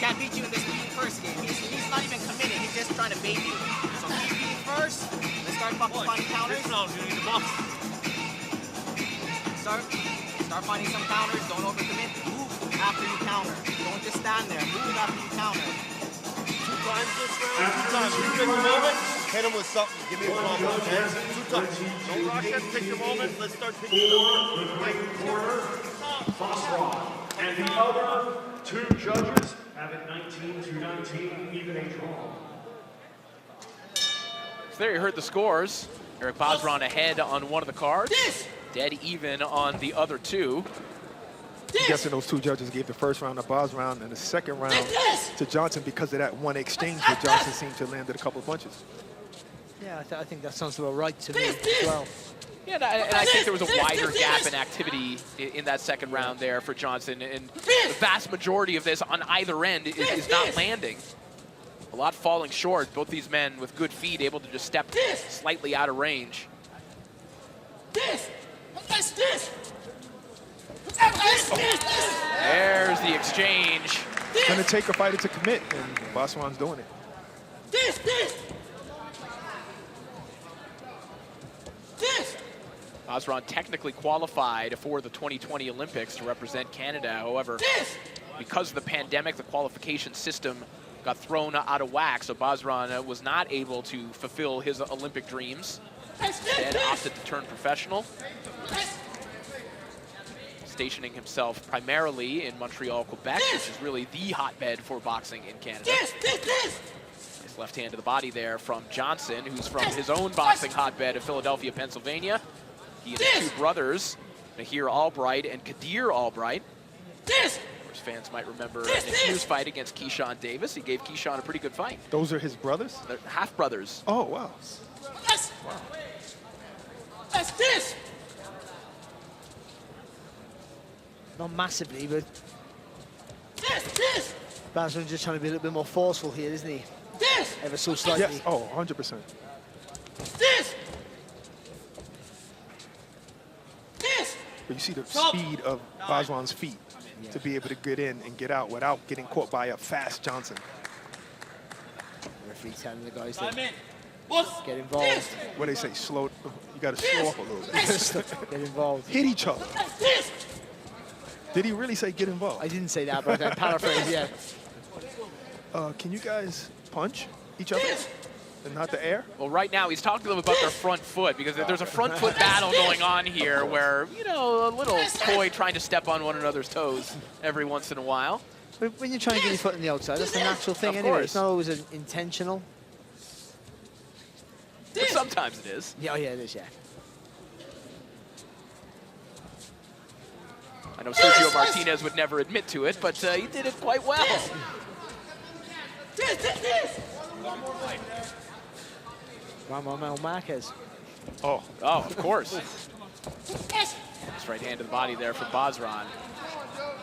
Can't beat you in this first game. He's not even committed. He's just trying to bait you. So keep beating first. Let's start fucking finding counters. You need the box. Start finding some counters. Don't overcommit. Move after you counter. Don't just stand there. Move after you counter. 2 times this round. 2 times. You pick a moment. Hit him with something. Give me a combo. 2 times. Don't rush it. Take your moment. Let's start picking the corner, Bazran. And the other 2 judges have it 19-19, even a draw. So there you heard the scores. Eric Bazran ahead on one of the cards. Dead even on the other 2. I'm guessing those 2 judges gave the first round to Bazran and the second round to Johnson because of that one exchange where Johnson seemed to land a couple of punches. Yeah, I think that sounds about right to me as well. Yeah, and I think there was a wider gap in activity in that second round there for Johnson, and the vast majority of this on either end is not landing. A lot falling short. Both these men with good feet able to just step slightly out of range. There's the exchange. It's going to take a fighter to commit, and Bazran's doing it. Bazran technically qualified for the 2020 Olympics to represent Canada. However, because of the pandemic, the qualification system got thrown out of whack, so Bazran was not able to fulfill his Olympic dreams. Instead, opted to turn professional, stationing himself primarily in Montreal, Quebec, which is really the hotbed for boxing in Canada. Nice left hand to the body there from Johnson, who's from his own boxing hotbed of Philadelphia, Pennsylvania. He and his two brothers, Nahir Albright and Kadir Albright. Of course, fans might remember Nahir's fight against Keyshawn Davis. He gave Keyshawn a pretty good fight. Those are his brothers? They're half brothers. Oh, wow. Not massively, but Basran's just trying to be a little bit more forceful here, isn't he? Ever so slightly. Yes. Oh, 100%. But you see the speed of Basran's feet to be able to get in and get out without getting caught by a fast Johnson. The referee telling the guys to get involved. What they say, slow. You got to slow up a little bit. Get involved. Hit each other. Did he really say get involved? I didn't say that, but I can paraphrase, yeah. Can you guys punch each other and not the air? Well, right now he's talking to them about their front foot, because there's a front foot battle going on here where, you know, a little toy trying to step on one another's toes every once in a while. But when you're trying to get your foot on the outside, that's a natural thing anyway. It's not always intentional. But sometimes it is. Yeah, it is, yeah. I know Sergio Martinez would never admit to it, but he did it quite well. Ramon Marquez. Oh, of course. Nice right hand to the body there for Basran.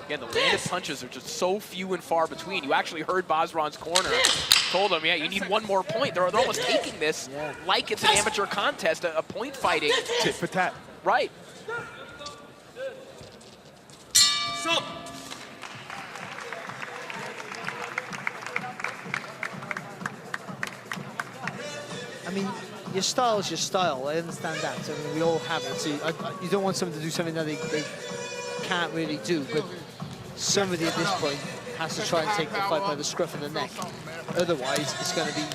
Again, the landed punches are just so few and far between. You actually heard Basran's corner told him, yeah, you need one more point. They're almost taking this like it's an amateur contest, a point fighting. Tit for tat. Right. Stop. I mean, your style is your style. I understand that. I mean, we all have it. So you don't want someone to do something that they can't really do. But somebody at this point has to try and take the fight by the scruff of the neck. Otherwise, it's going to be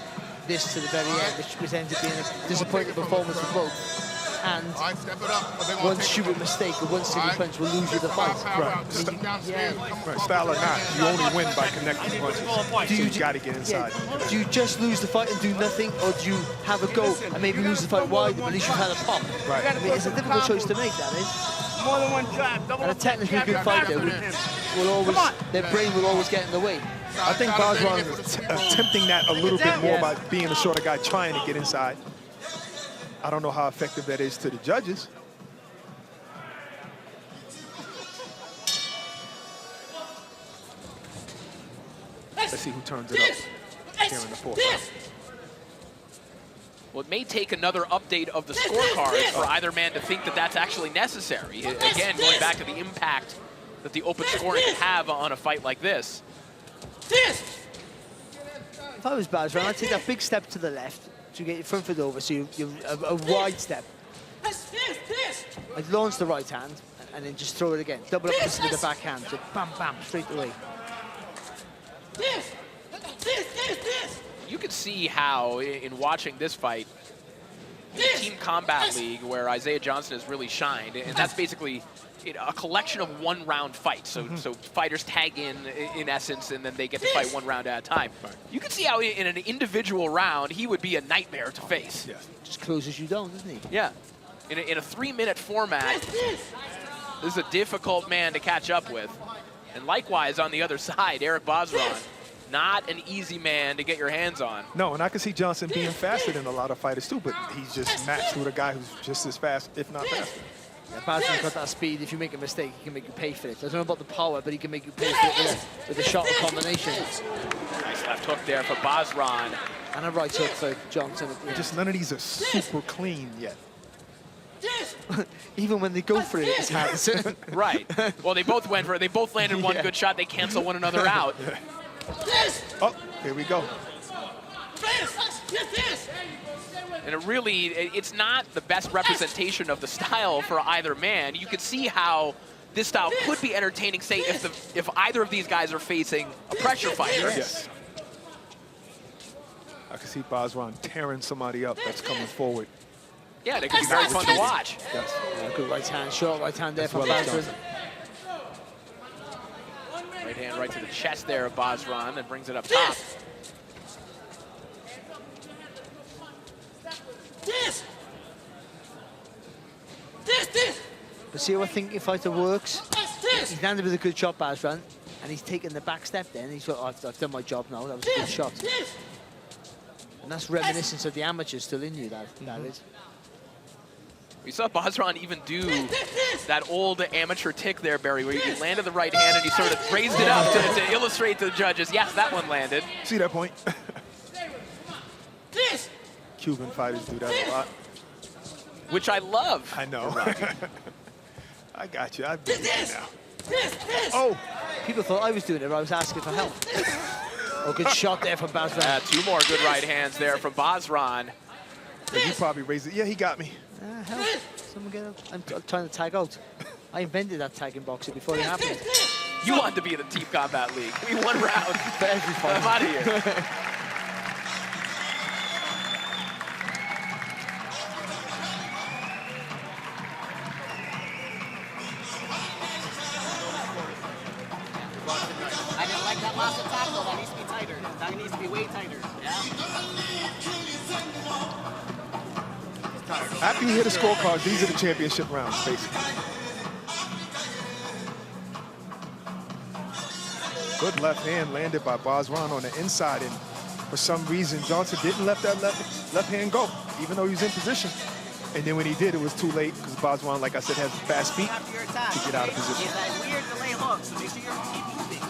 this to the very end, which ends up being a disappointing performance for both. And one stupid mistake or one silly punch will lose you the fight. Right. Right. Style or not, you only win by connecting punches. You got to get inside. Yeah. Do you just lose the fight and do nothing, or do you have a go and maybe lose the fight wide, but at least you've had a pop? Right. I mean, it's a difficult choice to make, that is. More than one jab. And a technically good fighter will always, their brain will always get in the way. I think Basran is attempting that a little bit more by being the sort of guy trying to get inside. I don't know how effective that is to the judges. Let's see who turns it up here in the fourth round. Well, it may take another update of the scorecards for either man to think that that's actually necessary. Again, going back to the impact that the open scoring can have on a fight like this. If I was Basran, I'd take that big step to the left to get your front foot over, so you're a wide step. I'd launch the right hand and then just throw it again. Double up with the backhand, so bam, bam, straight away. You can see how, in watching this fight, in the Team Combat League, where Isaiah Johnson has really shined, and that's basically a collection of one-round fights. So fighters tag in essence, and then they get to fight one round at a time. You can see how in an individual round, he would be a nightmare to face. Yeah. Just closes you down, doesn't he? Yeah. In a 3-minute format, this is a difficult man to catch up with. And likewise, on the other side, Eric Basran, not an easy man to get your hands on. No, and I can see Johnson being faster than a lot of fighters too, but he's just matched with a guy who's just as fast, if not faster. Yeah, Basran's got that speed. If you make a mistake, he can make you pay for it. I don't know about the power, but he can make you pay for it with a shot or combination. Nice left hook there for Basran. And a right hook for Johnson. Just none of these are super clean yet. Even when they go for it, it's hard. Right. Well, they both went for it. They both landed one good shot. They cancel one another out. Oh, here we go. And it's not the best representation of the style for either man. You can see how this style could be entertaining, say, if either of these guys are facing a pressure fighter. Yes. I can see Basran tearing somebody up that's coming forward. Yeah, they could be very fun to watch. Yes. Good right hand, short right hand there from well as Basran. Right hand right to the chest there of Basran and brings it up top. But see how I think your fighter works? He's landed with a good shot, Basran, and he's taken the back step then. He's thought, I've done my job now, that was a good shot. And that's reminiscence of the amateurs still in you, that is. We saw Basran even do that old amateur tick there, Barry, where he landed the right hand and he sort of raised it up to illustrate to the judges, yes, that one landed. See that point? Cuban fighters do that a lot. Which I love. I know. I got you. I believe you now. Oh! People thought I was doing it, but I was asking for help. Oh, good shot there from Basran. Two more good right hands there from Basran. You probably raised it. Yeah, he got me. Help. Someone get out. I'm trying to tag out. I invented that tag in boxing before it happened. You wanted to be in the Team Combat League. We won round. For every fight. I'm out of here. I didn't like that last attack though. That needs to be tighter. That needs to be way tighter. Yeah. After you hit a scorecard, these are the championship rounds, basically. Good left hand landed by Basran on the inside, and for some reason, Johnson didn't let that left hand go, even though he was in position. And then when he did, it was too late, because Basran, like I said, has fast feet to get out of position. It's that weird delay hook, so make sure you're keeping moving.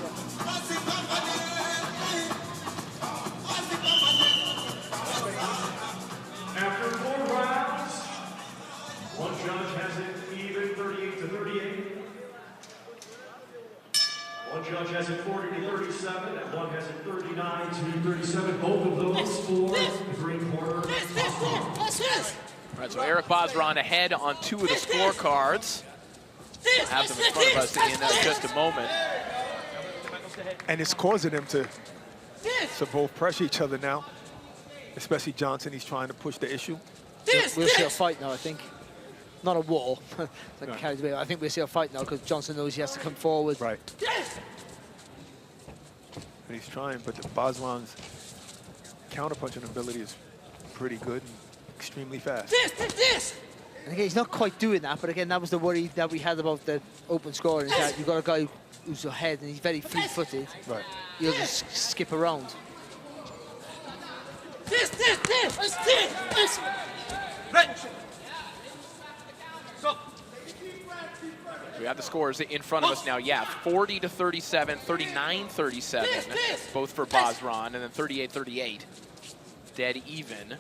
After 4 rounds, one judge has it even 38-38. One judge has it 40-37, and one has it 39-37. Both of those for the green corner. All right, so Eric Basran ahead on 2 of the scorecards. Have them in front of us in just a moment. And it's causing them to both pressure each other now, especially Johnson. He's trying to push the issue. We'll see a fight now, I think. Not a war. I think we'll see a fight now because Johnson knows he has to come forward. Right. And he's trying, but the Basran's counterpunching ability is pretty good and extremely fast. And again, he's not quite doing that, but again, that was the worry that we had about the open scoring, is that you've got a guy who's ahead and he's very fleet-footed. Right. He'll just skip around. We have the scores in front of us now. Yeah, 40-37, 39-37, both for Basran, and then 38-38, dead even.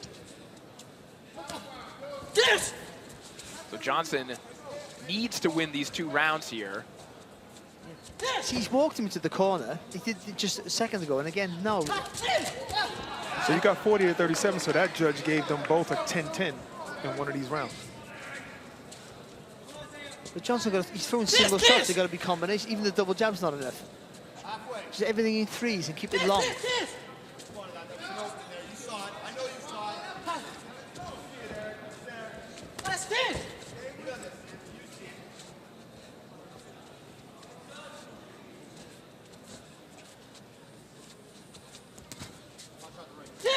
So Johnson needs to win these 2 rounds here. See, he's walked him into the corner. He did it just a second ago, and again, no. So you got 40-37, so that judge gave them both a 10-10 in one of these rounds. But Johnson, he's throwing single shots. They've got to be combination. Even the double jab's not enough. Just everything in threes and keep it long.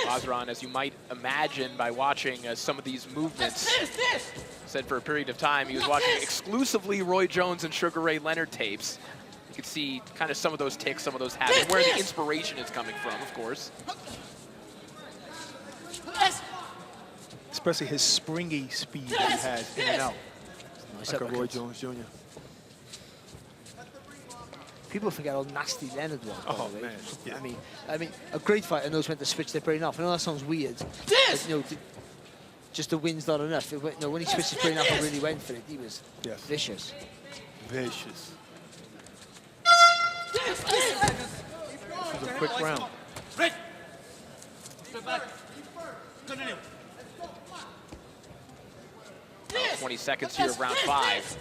Basran, as you might imagine by watching some of these movements, said for a period of time he was watching exclusively Roy Jones and Sugar Ray Leonard tapes. You could see kind of some of those ticks, some of those habits, where the inspiration is coming from, of course. Especially his springy speed that he has in and out. Nice like a Roy Jones Jr. People forget how nasty Leonard was. Oh, man. Yeah. I mean, a great fighter knows when to switch their brain off. I know that sounds weird. But, you know, just the win's not enough. When he switched his brain off and really went for it, he was vicious. Vicious. This was a quick round. 20 seconds here of round 5.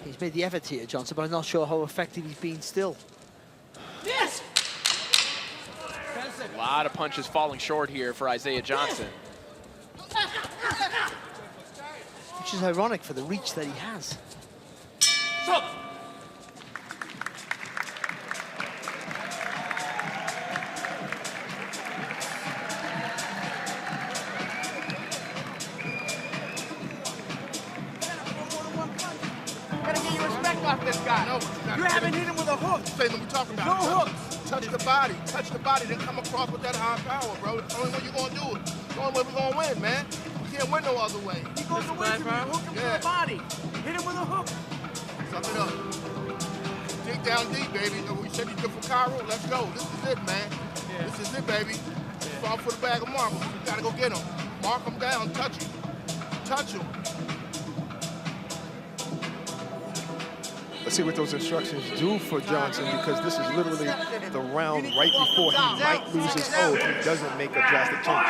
He's made the effort here, Johnson, but I'm not sure how effective he's been still. A lot of punches falling short here for Isaiah Johnson. Which is ironic for the reach that he has. Gotta get your respect off this guy. No, you haven't hit him with a hook. Say what we talking about. No hook. Touch the body, then come across with that high power, bro. It's the only way you're gonna do it. The only way we're gonna win, man. We can't win no other way. He goes away from you, hook him to the body. Hit him with a hook. Sum it up. Dig down deep, baby. We said he did for Cairo. Let's go. This is it, man. Yeah. This is it, baby. Fall for the bag of marbles. We gotta go get him. Mark him down. Touch him. Touch him. Let's see what those instructions do for Johnson, because this is literally the round right before he might lose his oath if he doesn't make a drastic change.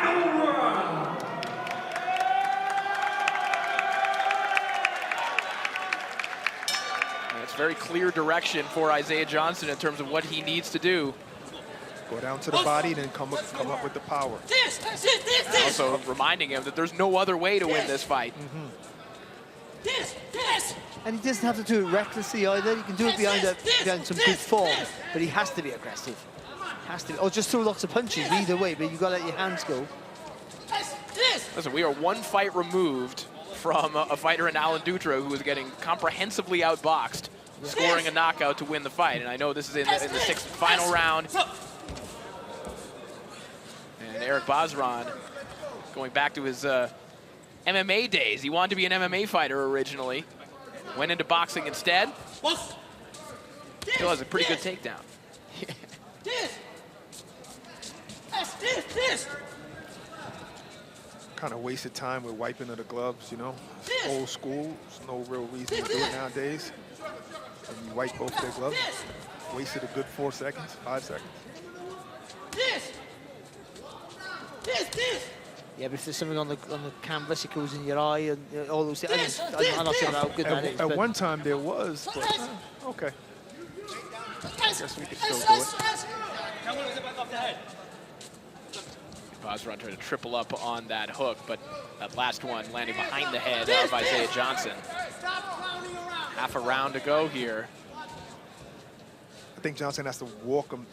It's very clear direction for Isaiah Johnson in terms of what he needs to do. Go down to the body, then come up with the power. Also reminding him that there's no other way to win this fight. And he doesn't have to do it recklessly either. He can do it behind some good form, but he has to be aggressive. Has to be, or just throw lots of punches either way, but you've got to let your hands go. Listen, we are one fight removed from a fighter in Alan Dutra who was getting comprehensively outboxed, scoring a knockout to win the fight. And I know this is in the sixth final round. And Eric Bazran, going back to his MMA days, he wanted to be an MMA fighter originally. Went into boxing instead. Still has a pretty good takedown. Kind of wasted time with wiping of the gloves, you know. It's old school. There's no real reason to do it nowadays. And you wipe both their gloves. Wasted a good 4 seconds, 5 seconds. Yeah, but if there's something on the canvas, it goes in your eye and all those things. I'm not sure how good that is. At one time there was, but okay. I guess we can still do it. Bazran trying to triple up on that hook, but that last one landing behind the head of Isaiah Johnson. Half a round to go here. I think Johnson has to walk him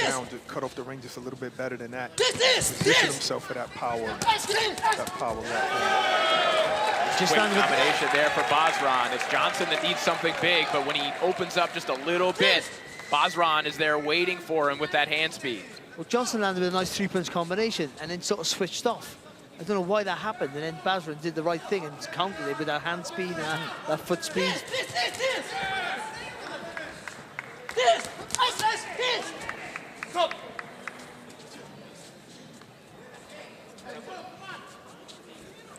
down to cut off the ring just a little bit better than that. Position himself for that power. That power right. Quick combination there for Bazran. It's Johnson that needs something big, but when he opens up just a little bit, Bazran is there waiting for him with that hand speed. Well, Johnson landed with a nice three-punch combination and then sort of switched off. I don't know why that happened, and then Bazran did the right thing and countered it with that hand speed and that foot speed.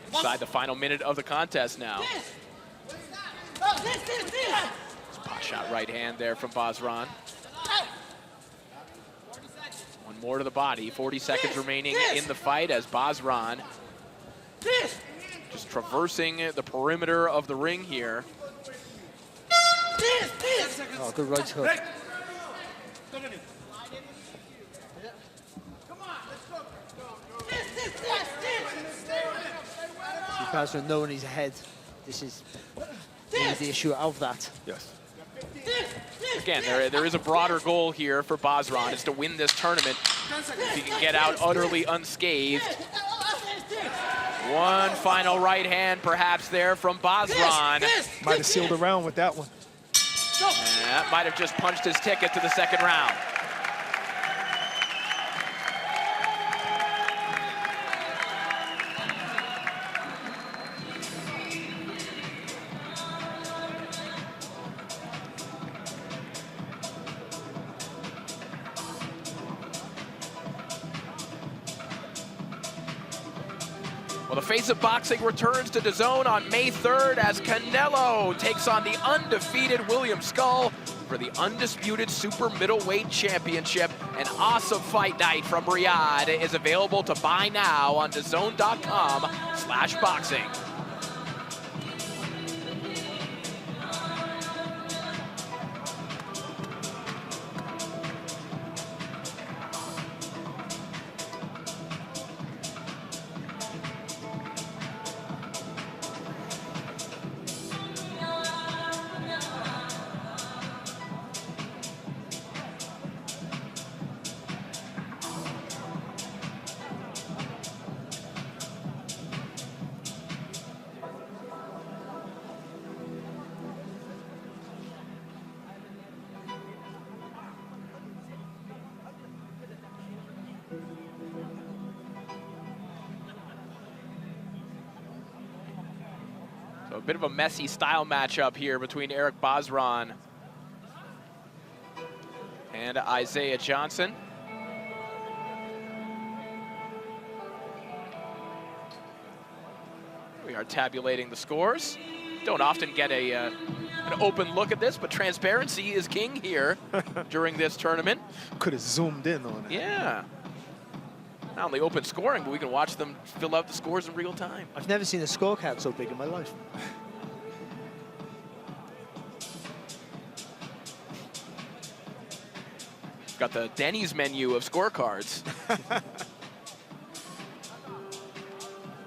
Inside the final minute of the contest now. Pot shot right hand there from Bazran. One more to the body. 40 seconds remaining in the fight as Bazran just traversing the perimeter of the ring here. Oh, good right hook. Bazran knowing he's ahead. This is the issue of that. Yes. Again, there is a broader goal here for Bazran. It's to win this tournament. If he can get out utterly unscathed. One final right hand perhaps there from Bazran. Might have sealed the round with that one. And that might have just punched his ticket to the second round. Well, the face of boxing returns to DAZN on May 3rd as Canelo takes on the undefeated William Skull for the undisputed super middleweight championship. An awesome fight night from Riyadh is available to buy now on DAZN.com/boxing. So a bit of a messy style matchup here between Eric Bazran and Isaiah Johnson. We are tabulating the scores. Don't often get an open look at this, but transparency is king here during this tournament. Could have zoomed in on it. Yeah. Not only open scoring, but we can watch them fill out the scores in real time. I've never seen a scorecard so big in my life. Got the Denny's menu of scorecards.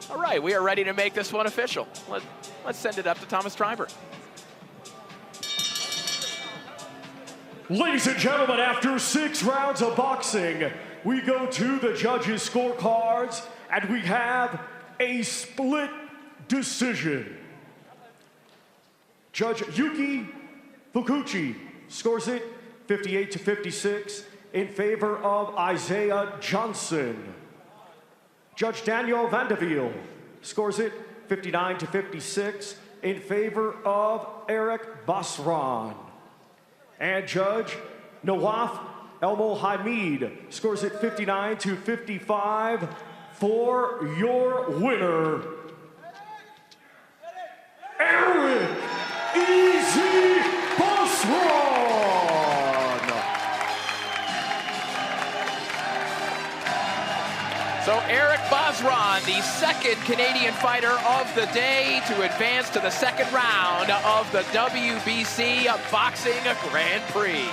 All right, we are ready to make this one official. Let's send it up to Thomas Treiber. Ladies and gentlemen, after 6 rounds of boxing, we go to the judges' scorecards, and we have a split decision. Judge Yuki Fukuchi scores it 58-56 in favor of Isaiah Johnson. Judge Daniel Vandeville scores it 59-56 in favor of Eric Bazran. And Judge Nawaf El-Mohammed scores it 59-55 for your winner, Eric Easy Bazran. So Eric Bazran, the second Canadian fighter of the day to advance to the second round of the WBC Boxing Grand Prix.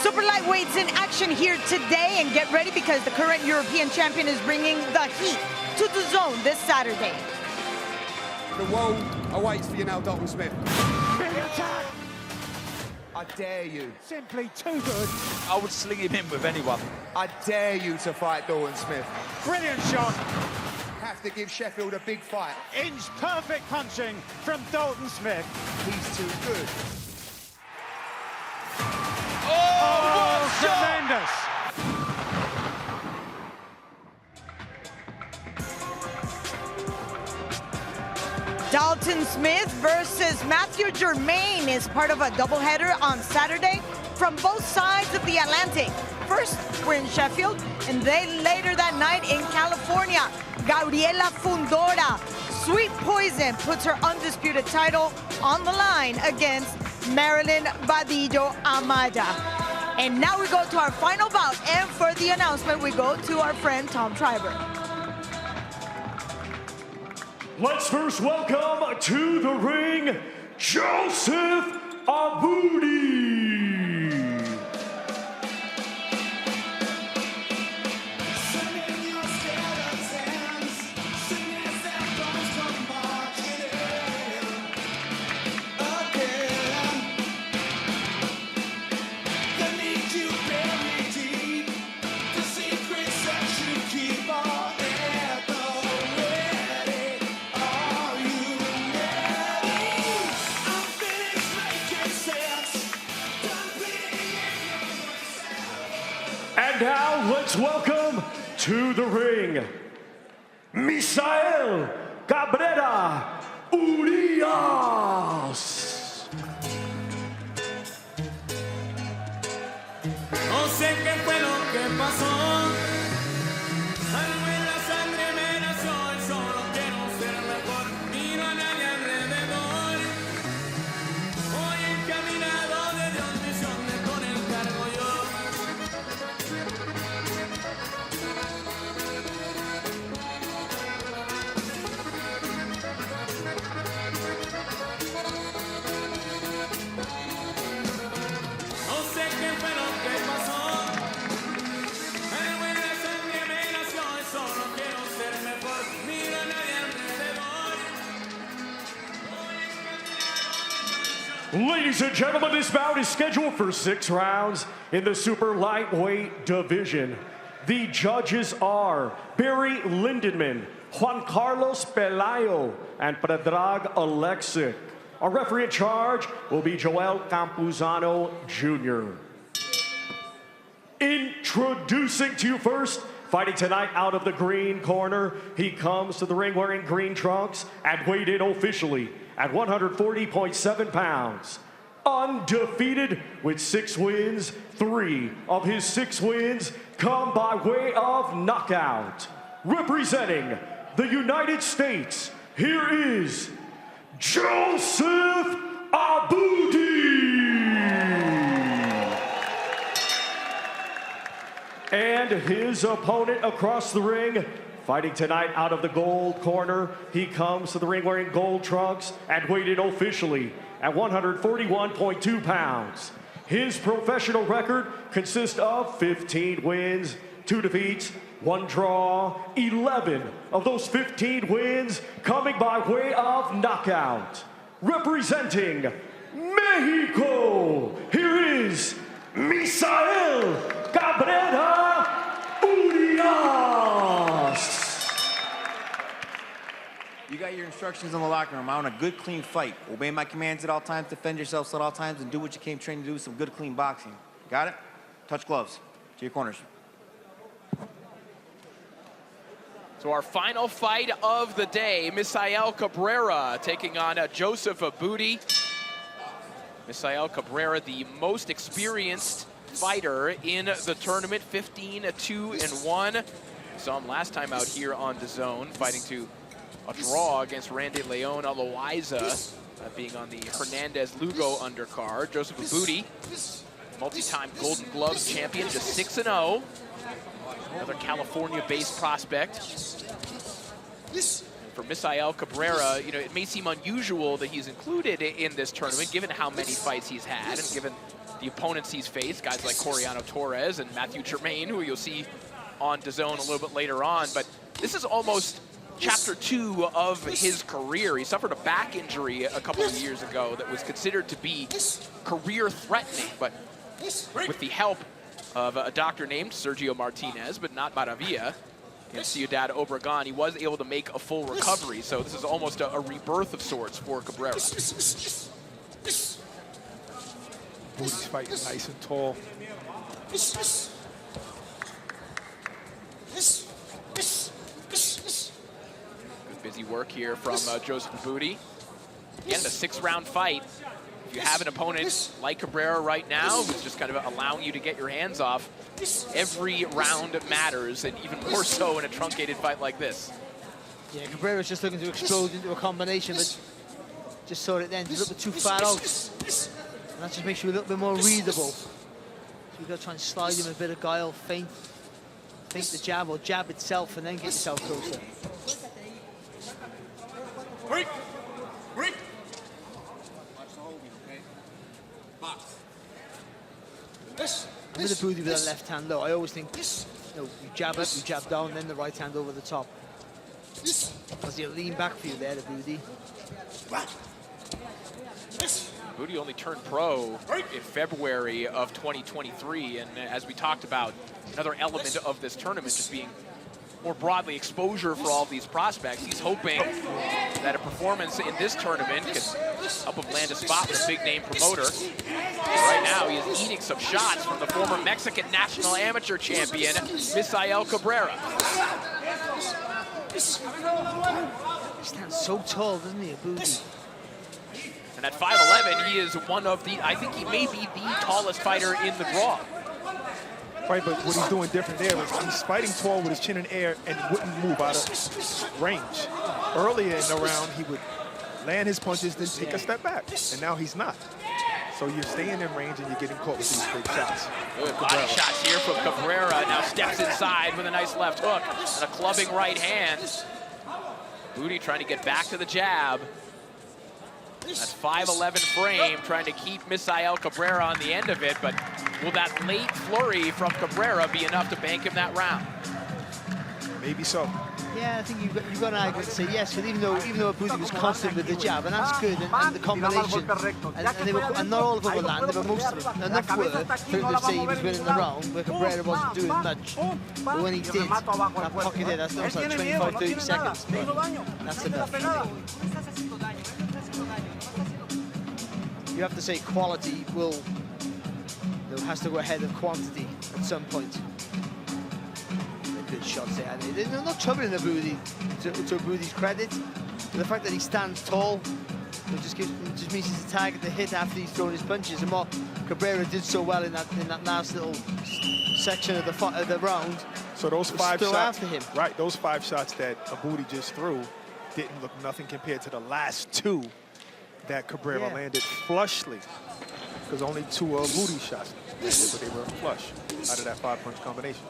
Super lightweights in action here today, and get ready because the current European champion is bringing the heat to the zone this Saturday. The world awaits for you now, Dalton Smith. Big attack! I dare you. Simply too good. I would sling him in with anyone. I dare you to fight Dalton Smith. Brilliant shot. Have to give Sheffield a big fight. Inch perfect punching from Dalton Smith. He's too good. Oh, tremendous. Dalton Smith versus Matthew Germain is part of a doubleheader on Saturday from both sides of the Atlantic. First, we're in Sheffield, and then later that night in California, Gabriela Fundora, Sweet Poison, puts her undisputed title on the line against Marilyn Badillo Amaya. And now we go to our final bout, and for the announcement, we go to our friend Tom Treiber. Let's first welcome to the ring, Joseph Aboudi. And now let's welcome to the ring, Misael Cabrera Urias. No sé qué fue lo que pasó. Algo en la sangre me nació y solo quiero ser mejor. Miro a nadie alrededor. Hoy encaminado desde audición de con el cargo yo. No sé qué fue lo que pasó. Algo en la sangre me nació y solo quiero ser mejor. Miro a nadie alrededor. Ladies and gentlemen, this bout is scheduled for 6 rounds in the super lightweight division. The judges are Barry Lindenman, Juan Carlos Pelayo, and Predrag Alexic. Our referee in charge will be Joel Campuzano Jr. In Introducing to you first, fighting tonight out of the green corner, he comes to the ring wearing green trunks and weighed in officially at 140.7 pounds. Undefeated with 6 wins, 3 of his 6 wins come by way of knockout. Representing the United States, here is Joseph Aboudi. And his opponent across the ring, fighting tonight out of the gold corner, he comes to the ring wearing gold trunks and weighed in officially at 141.2 pounds. His professional record consists of 15 wins, 2 defeats, 1 draw, 11 of those 15 wins coming by way of knockout. Representing Mexico, here is Misael Cabrera Urias. You got your instructions in the locker room. I want a good, clean fight. Obey my commands at all times, defend yourselves at all times, and do what you came trained to do, some good, clean boxing. Got it? Touch gloves. To your corners. So our final fight of the day, Misael Cabrera taking on Joseph Aboudi. Misael Cabrera, the most experienced fighter in the tournament, 15-2-1. Saw him last time out here on DAZN, fighting to a draw against Randy Leon Aloaiza, being on the Hernandez-Lugo undercard. Joseph Aboudi, multi-time Golden Gloves champion, just 6-0. Another California-based prospect. For Misael Cabrera, you know, it may seem unusual that he's included in this tournament, given how many fights he's had and given the opponents he's faced, guys like Coriano Torres and Matthew Germain, who you'll see on DAZN a little bit later on. But this is almost chapter 2 of his career. He suffered a back injury a couple of years ago that was considered to be career-threatening, but with the help of a doctor named Sergio Martinez, but not Maravilla, in Ciudad Obregón, he was able to make a full recovery. So this is almost a rebirth of sorts for Cabrera. Booty's fighting nice and tall. Good busy work here from Joseph Aboudi. Again, a 6-round fight. If you have an opponent like Cabrera right now, who's just kind of allowing you to get your hands off, every round matters, and even more so in a truncated fight like this. Yeah, Cabrera's just looking to explode into a combination, but just saw it then, a little bit too far out. And that just makes you a little bit more readable. So you've got to try and slide him a bit of guile, feint the jab or jab itself, and then get yourself closer. Break! I'm with Aboudi with that left hand low. I always think, you know, you jab up, you jab down, then the right hand over the top. Because he'll lean back for you there, Aboudi. Aboudi only turned pro in February of 2023, and as we talked about, another element of this tournament just being more broadly exposure for all these prospects. He's hoping that a performance in this tournament can help him land a spot with a big-name promoter. Right now, he is eating some shots from the former Mexican national amateur champion, Misael Cabrera. He stands so tall, doesn't he, Aboudi? And at 5'11", he is one of the, I think he may be the tallest fighter in the draw. Right, but what he's doing different there is he's fighting tall with his chin in air and wouldn't move out of range. Earlier in the round, he would land his punches, then take a step back, and now he's not. So you're staying in range and you're getting caught with these big shots. Good body shots here from Cabrera. Now steps inside with a nice left hook and a clubbing right hand. Aboudi trying to get back to the jab. That 5'11" frame trying to keep Misael Cabrera on the end of it, but will that late flurry from Cabrera be enough to bank him that round? Maybe so. Yeah, I think you've got an argument to say yes, but even though Aboudi was constant with the jab, and that's good, and the combination, and not all of them were landed, but most of them, enough were for him to say he was winning the round, where Cabrera wasn't doing much. But when he did, that pocket there, that's almost like 25, 30 seconds, maybe. That's enough. You have to say quality will Though has to go ahead of quantity at some point. Good shots there. They're not troubling Abudi, to Abudi's credit. But the fact that he stands tall, it just means he's a target to hit after he's thrown his punches. And what Cabrera did so well in that last little section of the round. So those 5 shots, after him. Right, those 5 shots that Abudi just threw didn't look nothing compared to the last 2 that Cabrera landed flushly. Because only 2 of Abudi shots landed, but they were flush out of that 5-punch combination.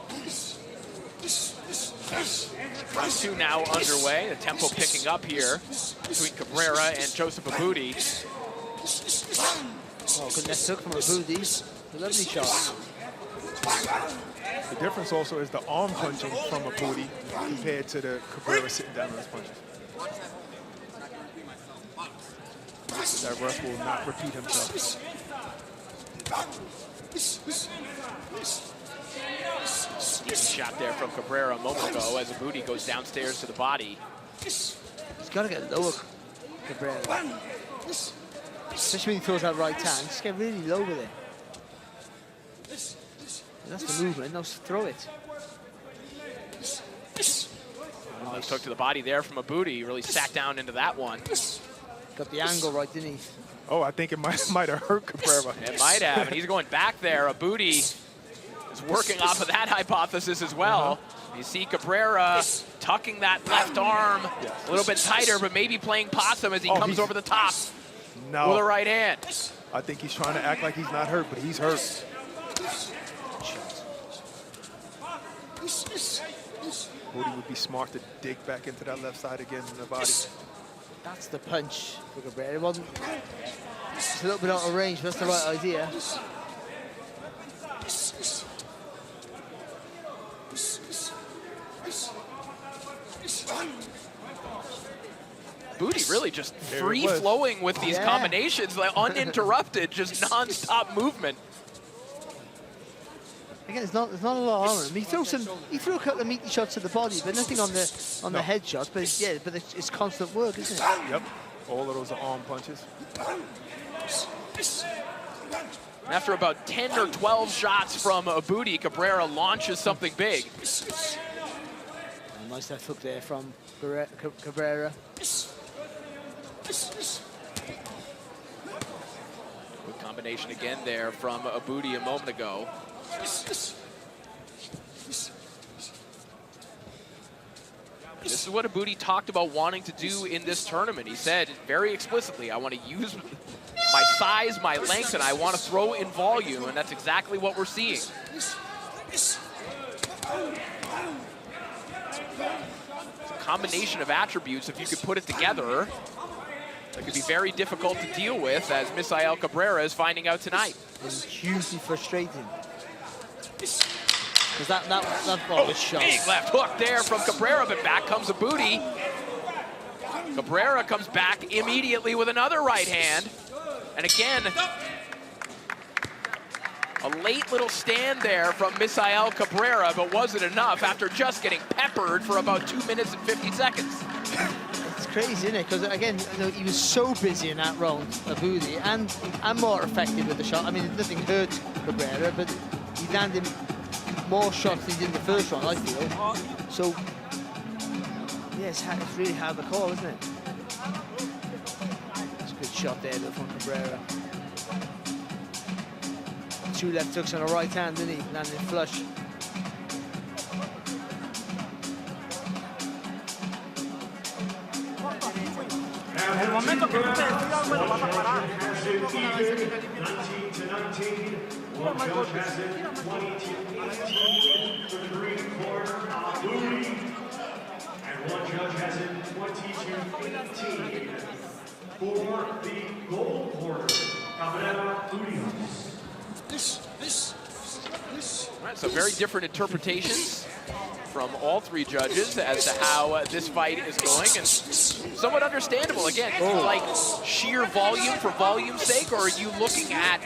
Round 2 now underway. The tempo picking up here between Cabrera and Joseph Abudi. Oh, good net hook from Abudi. A lovely shot. The difference also is the arm punching from Abudi compared to the Cabrera sitting down on his punches. That Russ will not repeat himself. Shot there from Cabrera a moment ago as Abudi goes downstairs to the body. He's got to get lower, Cabrera. Especially when he throws that right hand. Just get really low with it. And that's the movement. Now throw it. Nice hook to the body there from Abudi. Really sat down into that one. Got the angle right, didn't he? Oh, I think it might have hurt Cabrera. It might have, and he's going back there. Abudi is working off of that hypothesis as well. You see Cabrera tucking that left arm a little bit tighter, but maybe playing possum as he comes over the top with a right hand. I think he's trying to act like he's not hurt, but he's hurt. Abudi would be smart to dig back into that left side again in the body. That's the punch for Cabrera. It wasn't. It's a little bit out of range, but that's the right idea. Abudi really just free-flowing with these combinations, like uninterrupted, just non-stop movement. Again, there's not a lot on him. He threw a couple of meaty shots to the body, but nothing on the head shots. But it's constant work, isn't it? Yep. All of those are arm punches. After about 10 or 12 shots from Abudi, Cabrera launches something big. Nice left hook there from Cabrera. Good combination again there from Abudi a moment ago. This is what Abudi talked about wanting to do in this tournament. He said very explicitly, I want to use my size, my length, and I want to throw in volume, and that's exactly what we're seeing. It's a combination of attributes, if you could put it together, that could be very difficult to deal with, as Misael Cabrera is finding out tonight. It's hugely frustrating. Because that ball was shot. Big left hook there from Cabrera, but back comes Abudi. Cabrera comes back immediately with another right hand. And again, a late little stand there from Misael Cabrera, but wasn't enough after just getting peppered for about 2 minutes and 50 seconds. It's crazy, isn't it? Because again, he was so busy in that round, Abudi, and more effective with the shot. I mean, nothing hurt Cabrera, but he landed more shots than he did in the first round, I feel. So, yeah, it's really hard to call, isn't it? It's a good shot there though, from Cabrera. 2 left hooks on the right hand, didn't he? Landed flush. El momento que tú te decidas, bueno, vas a parar. 19 to 19. One judge has it 20-18 for the green corner, Abudi. And one judge has it 22-18 for the gold corner, Cabrera Urias. All right, so very different interpretations from all 3 judges as to how this fight is going, and somewhat understandable. Again, like sheer volume for volume's sake, or are you looking at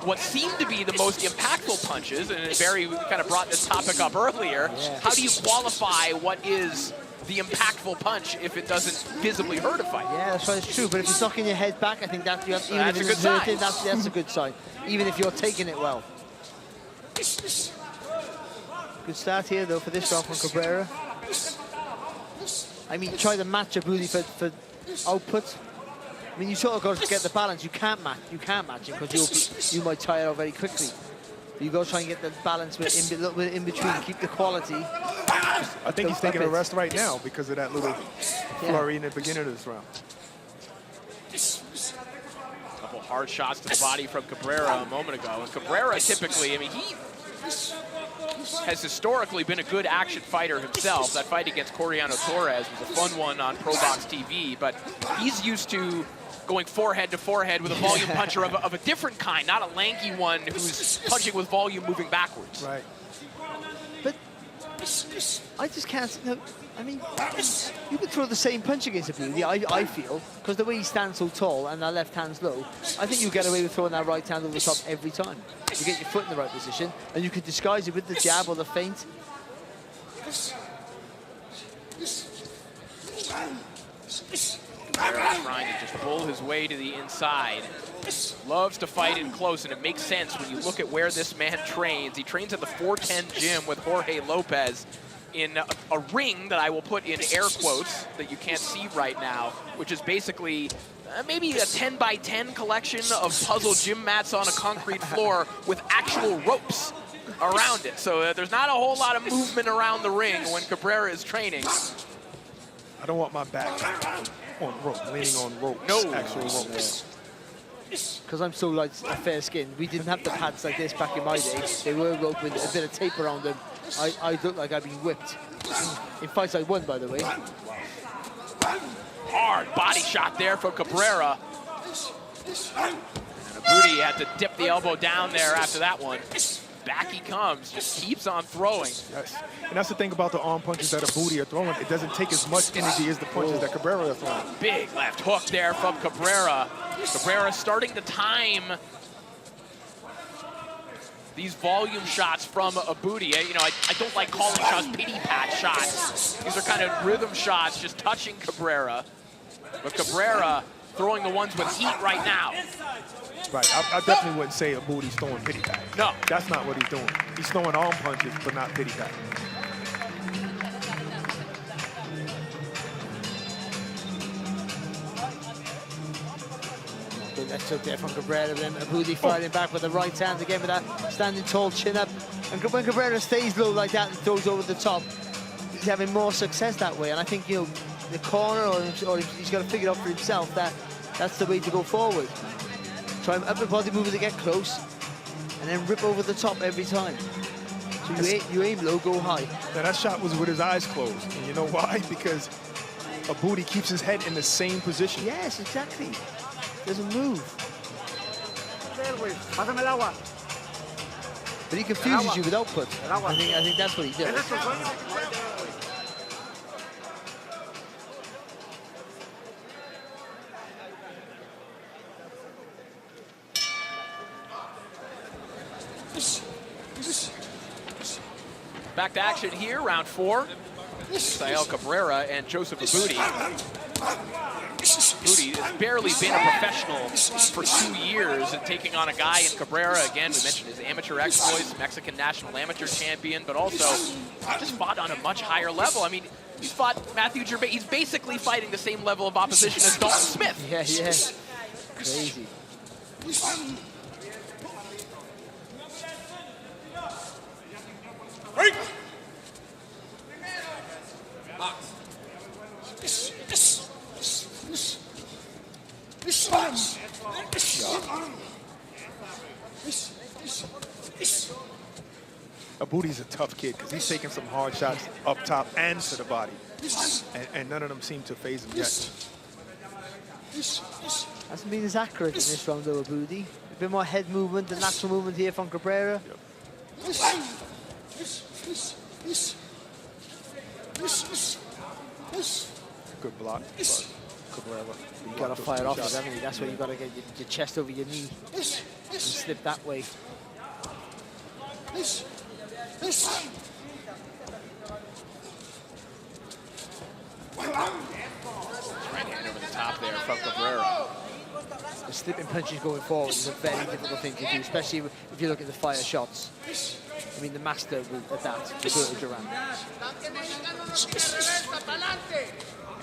what seemed to be the most impactful punches? And Barry kind of brought this topic up earlier. Yeah. How do you qualify what is the impactful punch if it doesn't visibly hurt a fight? Yeah, that's right, it's true. But if you're knocking your head back, I think that even that's if a good it's hurting, sign. that's a good sign. Even if you're taking it well. Good start here, though, for this round from Cabrera. I mean, try to match Aboudi for output. I mean, you sort of got to get the balance. You can't match it because you might tire out very quickly. But you got to try and get the balance a little bit in between, keep the quality. I think he's taking a rest right now because of that little flurry in the beginning of this round. A couple hard shots to the body from Cabrera a moment ago. And Cabrera typically, I mean, he has historically been a good action fighter himself. That fight against Coriano Torres was a fun one on Pro Box TV, but he's used to going forehead to forehead with a volume puncher of a different kind, not a lanky one who's punching with volume moving backwards. Right. But I just can't. No, I mean, you could throw the same punch against Aboudi, I feel, because the way he stands so tall and that left hand's low, I think you get away with throwing that right hand over the top every time. You get your foot in the right position, and you can disguise it with the jab or the feint. Trying to just pull his way to the inside. Loves to fight in close, and it makes sense when you look at where this man trains. He trains at the 410 gym with Jorge Lopez in a ring that I will put in air quotes that you can't see right now, which is basically maybe a 10 by 10 collection of puzzle gym mats on a concrete floor with actual ropes around it. So there's not a whole lot of movement around the ring when Cabrera is training. I don't want my back on rope, leaning on ropes. No. Actual ropes. Because I'm so light, fair skinned, we didn't have the pads like this back in my day. They were rope with a bit of tape around them. I look like I've been whipped. In fights I won, by the way. Hard body shot there from Cabrera. And Aboudi had to dip the elbow down there after that one. Back he comes, just keeps on throwing. Yes. And that's the thing about the arm punches that Aboudi are throwing. It doesn't take as much energy as the punches that Cabrera are throwing. Big left hook there from Cabrera. Cabrera starting to time these volume shots from Aboudi. You know, I don't like calling shots pity-pat shots. These are kind of rhythm shots, just touching Cabrera. But Cabrera throwing the ones with heat right now. Right, I definitely wouldn't say Aboudi's throwing pity-pat. No. That's not what he's doing. He's throwing arm punches, but not pity-pat. Good left hook there from Cabrera, but then Aboudi fighting back with the right hand again with that standing tall chin up. And when Cabrera stays low like that and throws over the top, he's having more success that way. And I think, you know, the corner or he's got to figure it out for himself that that's the way to go forward. Try and upper body movement to get close, and then rip over the top every time. So you aim low, go high. Now that shot was with his eyes closed, and you know why? Because Aboudi keeps his head in the same position. Yes, exactly. Doesn't move. But he confuses you with output. I think that's what he does. Back to action here, round 4. Sael Cabrera and Joseph Aboudi. Aboudi has barely been a professional for 2 years and taking on a guy in Cabrera. Again, we mentioned his amateur exploits, Mexican national amateur champion, but also just fought on a much higher level. I mean, he's fought Matthew Gervais. He's basically fighting the same level of opposition as Dalton Smith. Yeah, yeah. Crazy. Aboudi's a tough kid because he's taking some hard shots up top and to the body. And none of them seem to phase him yet. Hasn't been as accurate in this round though, Aboudi. A bit more head movement than natural movement here from Cabrera. Good block, but Cabrera. You gotta fire off it, haven't you? That's where you gotta get your chest over your knee and slip that way. Right hand over the top there from Cabrera. The slipping punches going forward is a very difficult thing to do, especially if you look at the fire shots. I mean, the master will adapt to Duran.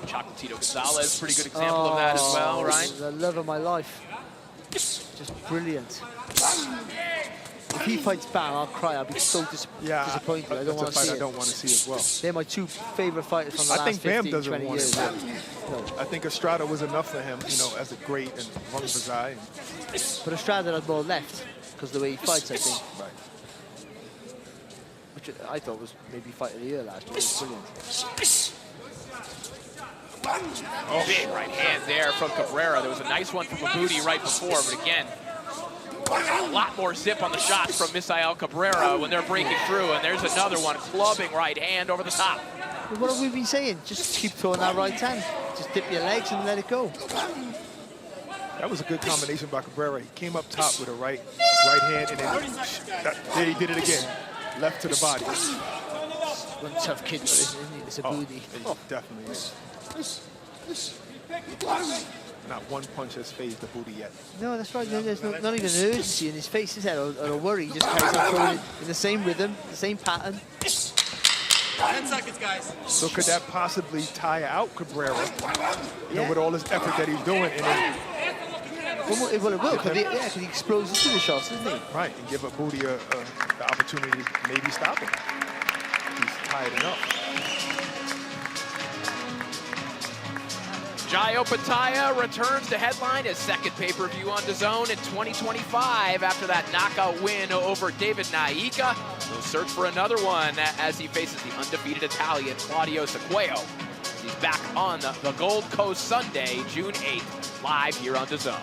Chocolatito Gonzalez, pretty good example of that as well, right? The love of my life. Just brilliant. If he fights Bam, I'll cry. I'll be so disappointed. I don't want to see it. I don't want to see as well. They're my two favorite fighters from the last 15, 20 years. No. I think Estrada was enough for him, you know, as a great and Wang Bazai. But Estrada had more left because of the way he fights, I think. Right. Which I thought was maybe fight of the year last year. It was brilliant. Oh, big right hand there from Cabrera. There was a nice one from Abudi right before, but again, a lot more zip on the shots from Misael Cabrera when they're breaking through, and there's another one, clubbing right hand over the top. Well, what have we been saying? Just keep throwing that right hand. Just dip your legs and let it go. That was a good combination by Cabrera. He came up top with a right hand, and then there he did it again. Left to the body. One tough kid, isn't he? It's Abudi. Oh, definitely is. Not one punch has phased the booty yet. No, that's right. There's not even an urgency in his face, is there? Or a worry. He just carries on throwing it in the same rhythm, the same pattern. 10 seconds, guys. So could that possibly tire out Cabrera, you know, with all this effort that he's doing? And then well, it will, because he explodes into the shots, doesn't he? Right, and give Abudi the opportunity to maybe stop him. He's tired enough. Jayo Pataya returns to headline his second pay-per-view on DAZN in 2025 after that knockout win over David Naika. He'll search for another one as he faces the undefeated Italian Claudio Sequeio. He's back on the Gold Coast Sunday, June 8th, live here on DAZN.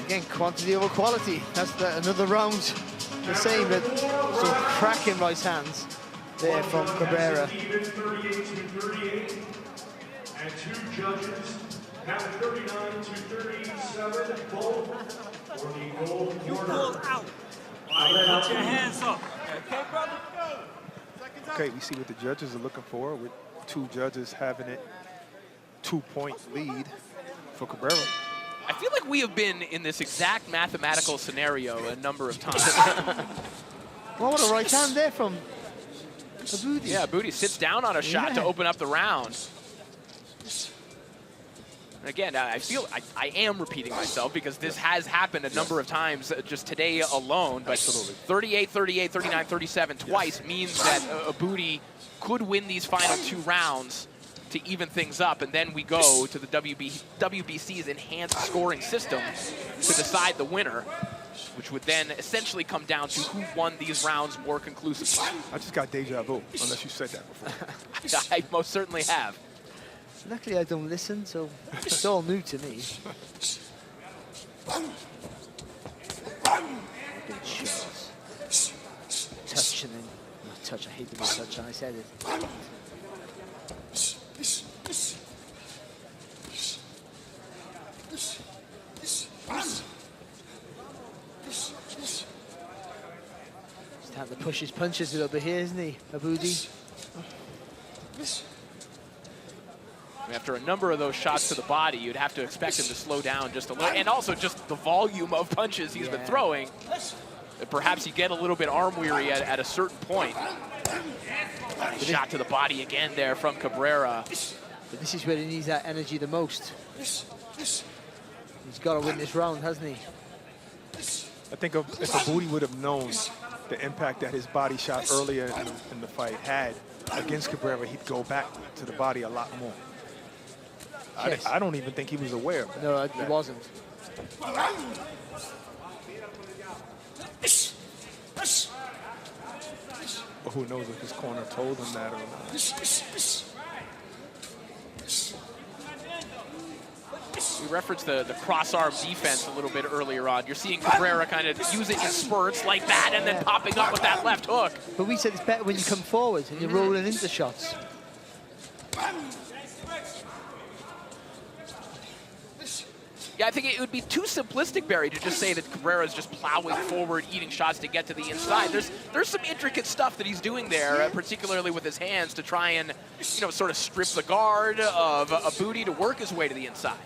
Again, quantity over quality. That's another round the same, but some cracking right hands there from Cabrera. 38-38, and two judges have 39-37, both for the gold corner. Out. Put your hands up. Okay, brother? Okay, we see what the judges are looking for, with two judges having it 2-point lead for Cabrera. I feel like we have been in this exact mathematical scenario a number of times. Well, what a right hand there from Abudi. Yeah, Abudi sits down on a shot to open up the round. Again, I feel I am repeating myself because this has happened a number of times just today alone. But 38-38, 39-37 twice means that Abudi could win these final two rounds to even things up, and then we go to the WBC's enhanced scoring system to decide the winner, which would then essentially come down to who won these rounds more conclusively. I just got deja vu, unless you said that before. I most certainly have. Luckily, I don't listen, so it's all new to me. Good shots. Touch and then, not touch, I hate the word touch, and I said it. Just have to push his punches a little bit here, isn't he, Abudi? After a number of those shots to the body, you'd have to expect him to slow down just a little, and also just the volume of punches he's been throwing. Perhaps you get a little bit arm weary at a certain point. Shot to the body again there from Cabrera. But this is where he needs that energy the most. He's got to win this round, hasn't he? I think if Abudi would have known the impact that his body shot earlier in the fight had against Cabrera, he'd go back to the body a lot more. Yes. I don't even think he was aware of that. No, he wasn't. But who knows if his corner told him that or not. We referenced the cross-arm defense a little bit earlier on. You're seeing Cabrera kind of use it in spurts like that and then popping up with that left hook. But we said it's better when you come forward and you're rolling into shots. Yeah, I think it would be too simplistic, Barry, to just say that Cabrera's just plowing forward, eating shots to get to the inside. There's some intricate stuff that he's doing there, particularly with his hands, to try and, sort of strip the guard of Abudi to work his way to the inside.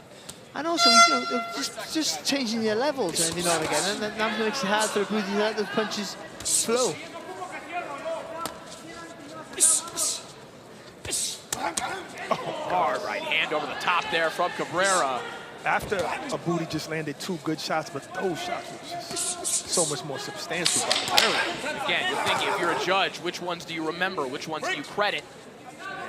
And also, just changing their levels every now and again, and that makes it hard for Abudi to let those punches flow. Hard right hand over the top there from Cabrera. After Abudi just landed 2 good shots, but those shots were just so much more substantial. Again, you're thinking, if you're a judge, which ones do you remember? Which ones do you credit?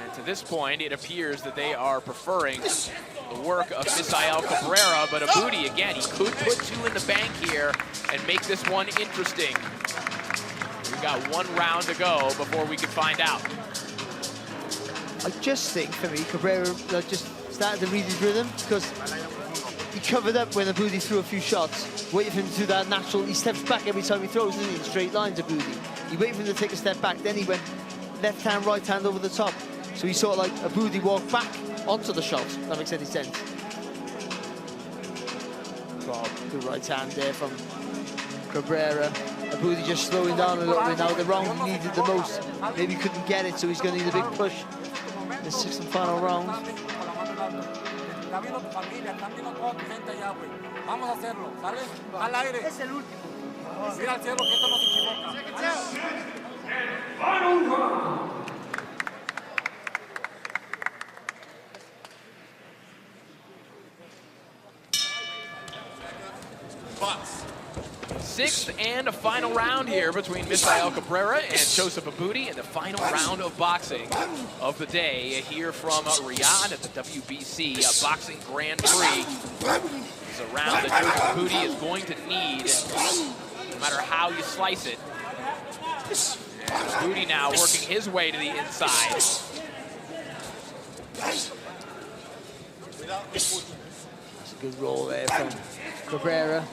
And to this point, it appears that they are preferring the work of Misael Cabrera, but Abudi, again, he could put 2 in the bank here and make this one interesting. We've got 1 round to go before we can find out. I just think, for me, Cabrera just started to read his rhythm, because he covered up when Abudi threw a few shots, waiting for him to do that natural. He steps back every time he throws, isn't he, in straight lines, Abudi. He waited for him to take a step back, then he went left hand, right hand over the top. So he sort of like Abudi walked back onto the shot, if that makes any sense. Oh, good right hand there from Cabrera. Abudi just slowing down a little bit now. The round he needed the most. Maybe he couldn't get it, so he's going to need a big push. The 6th and final round. Sixth and a final round here between Misael Cabrera and Joseph Abudi in the final round of boxing of the day here from Riyadh at the WBC Boxing Grand Prix. It's a round that Joseph Abudi is going to need, no matter how you slice it. And Abudi now working his way to the inside. That's a good roll there from Cabrera.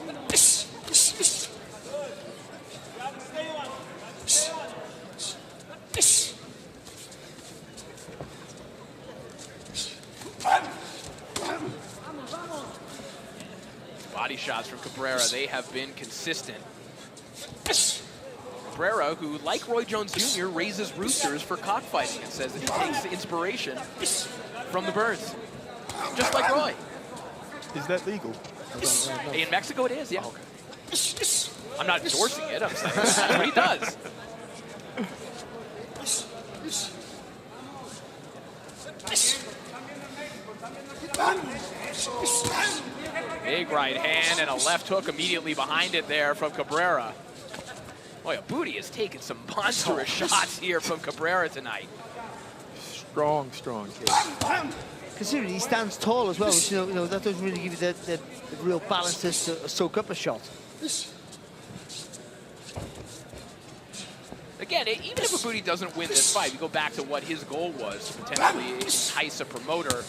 Body shots from Cabrera, they have been consistent. Cabrera, who, like Roy Jones Jr., raises roosters for cockfighting and says that he takes inspiration from the birds, just like Roy. Is that legal? In Mexico it is, yeah. Okay. I'm not endorsing it, I'm saying that's what he does. Big right hand and a left hook immediately behind it there from Cabrera. Boy, Abudi has taken some monstrous shots here from Cabrera tonight. Strong kid. Considering he stands tall as well, which, you know, that doesn't really give you the real balance to soak up a shot. Again, even if Abudi doesn't win this fight, we go back to what his goal was to potentially entice a promoter.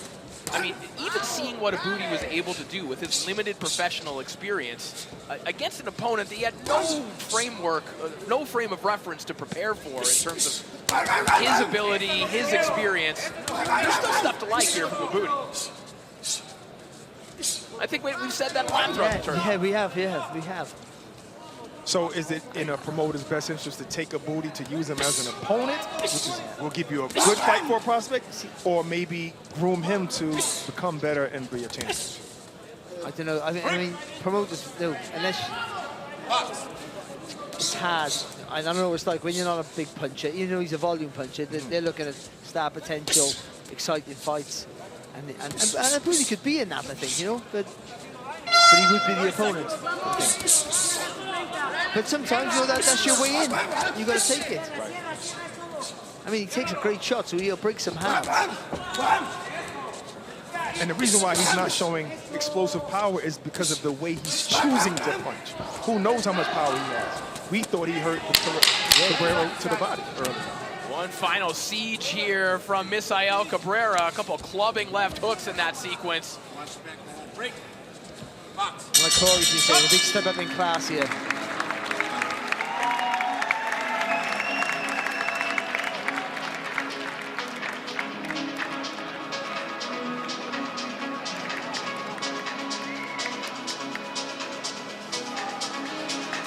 I mean, even seeing what Abudi was able to do with his limited professional experience against an opponent that he had no framework, no frame of reference to prepare for in terms of his ability, his experience. There's still stuff to like here from Abudi. I think we've said that a lot throughout the tournament. Yeah, we have. So is it in a promoter's best interest to take Abudi to use him as an opponent, which will give you a good fight for a prospect, or maybe groom him to become better and be a champion? I don't know. I mean, promoters, no, unless it's hard. I don't know what it's like when you're not a big puncher. You know, he's a volume puncher. They're looking at star potential, exciting fights, and Abudi could be in that, I think, you know, but he would be the opponent. But sometimes, you know, that's your way in. You've got to take it. I mean, he takes a great shot, so he'll break some hands. And the reason why he's not showing explosive power is because of the way he's choosing to punch. Who knows how much power he has? We thought he hurt Cabrera to the body earlier. One final siege here from Misael Cabrera. A couple of clubbing left hooks in that sequence. Like Corey's been saying, a big step up in class here.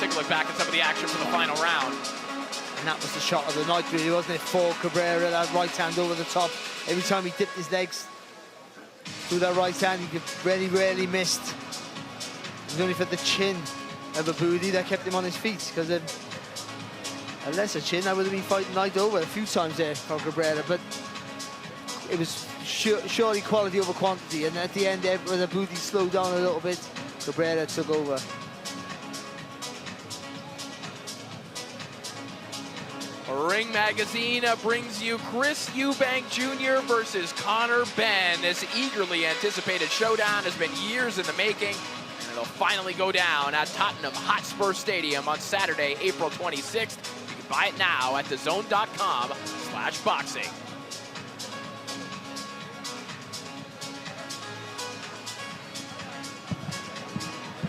Take a look back at some of the action from the final round. And that was the shot of the night, really, wasn't it? For Cabrera, that right hand over the top. Every time he dipped his legs through that right hand, he very rarely missed. It was only for the chin of Abudi that kept him on his feet, because a lesser chin, I would have been fighting night over a few times there for Cabrera, but it was surely quality over quantity, and at the end there, when Abudi slowed down a little bit, Cabrera took over. Ring Magazine brings you Chris Eubank Jr. versus Conor Benn. This eagerly anticipated showdown has been years in the making, and it'll finally go down at Tottenham Hotspur Stadium on Saturday, April 26th. You can buy it now at DAZN.com/boxing.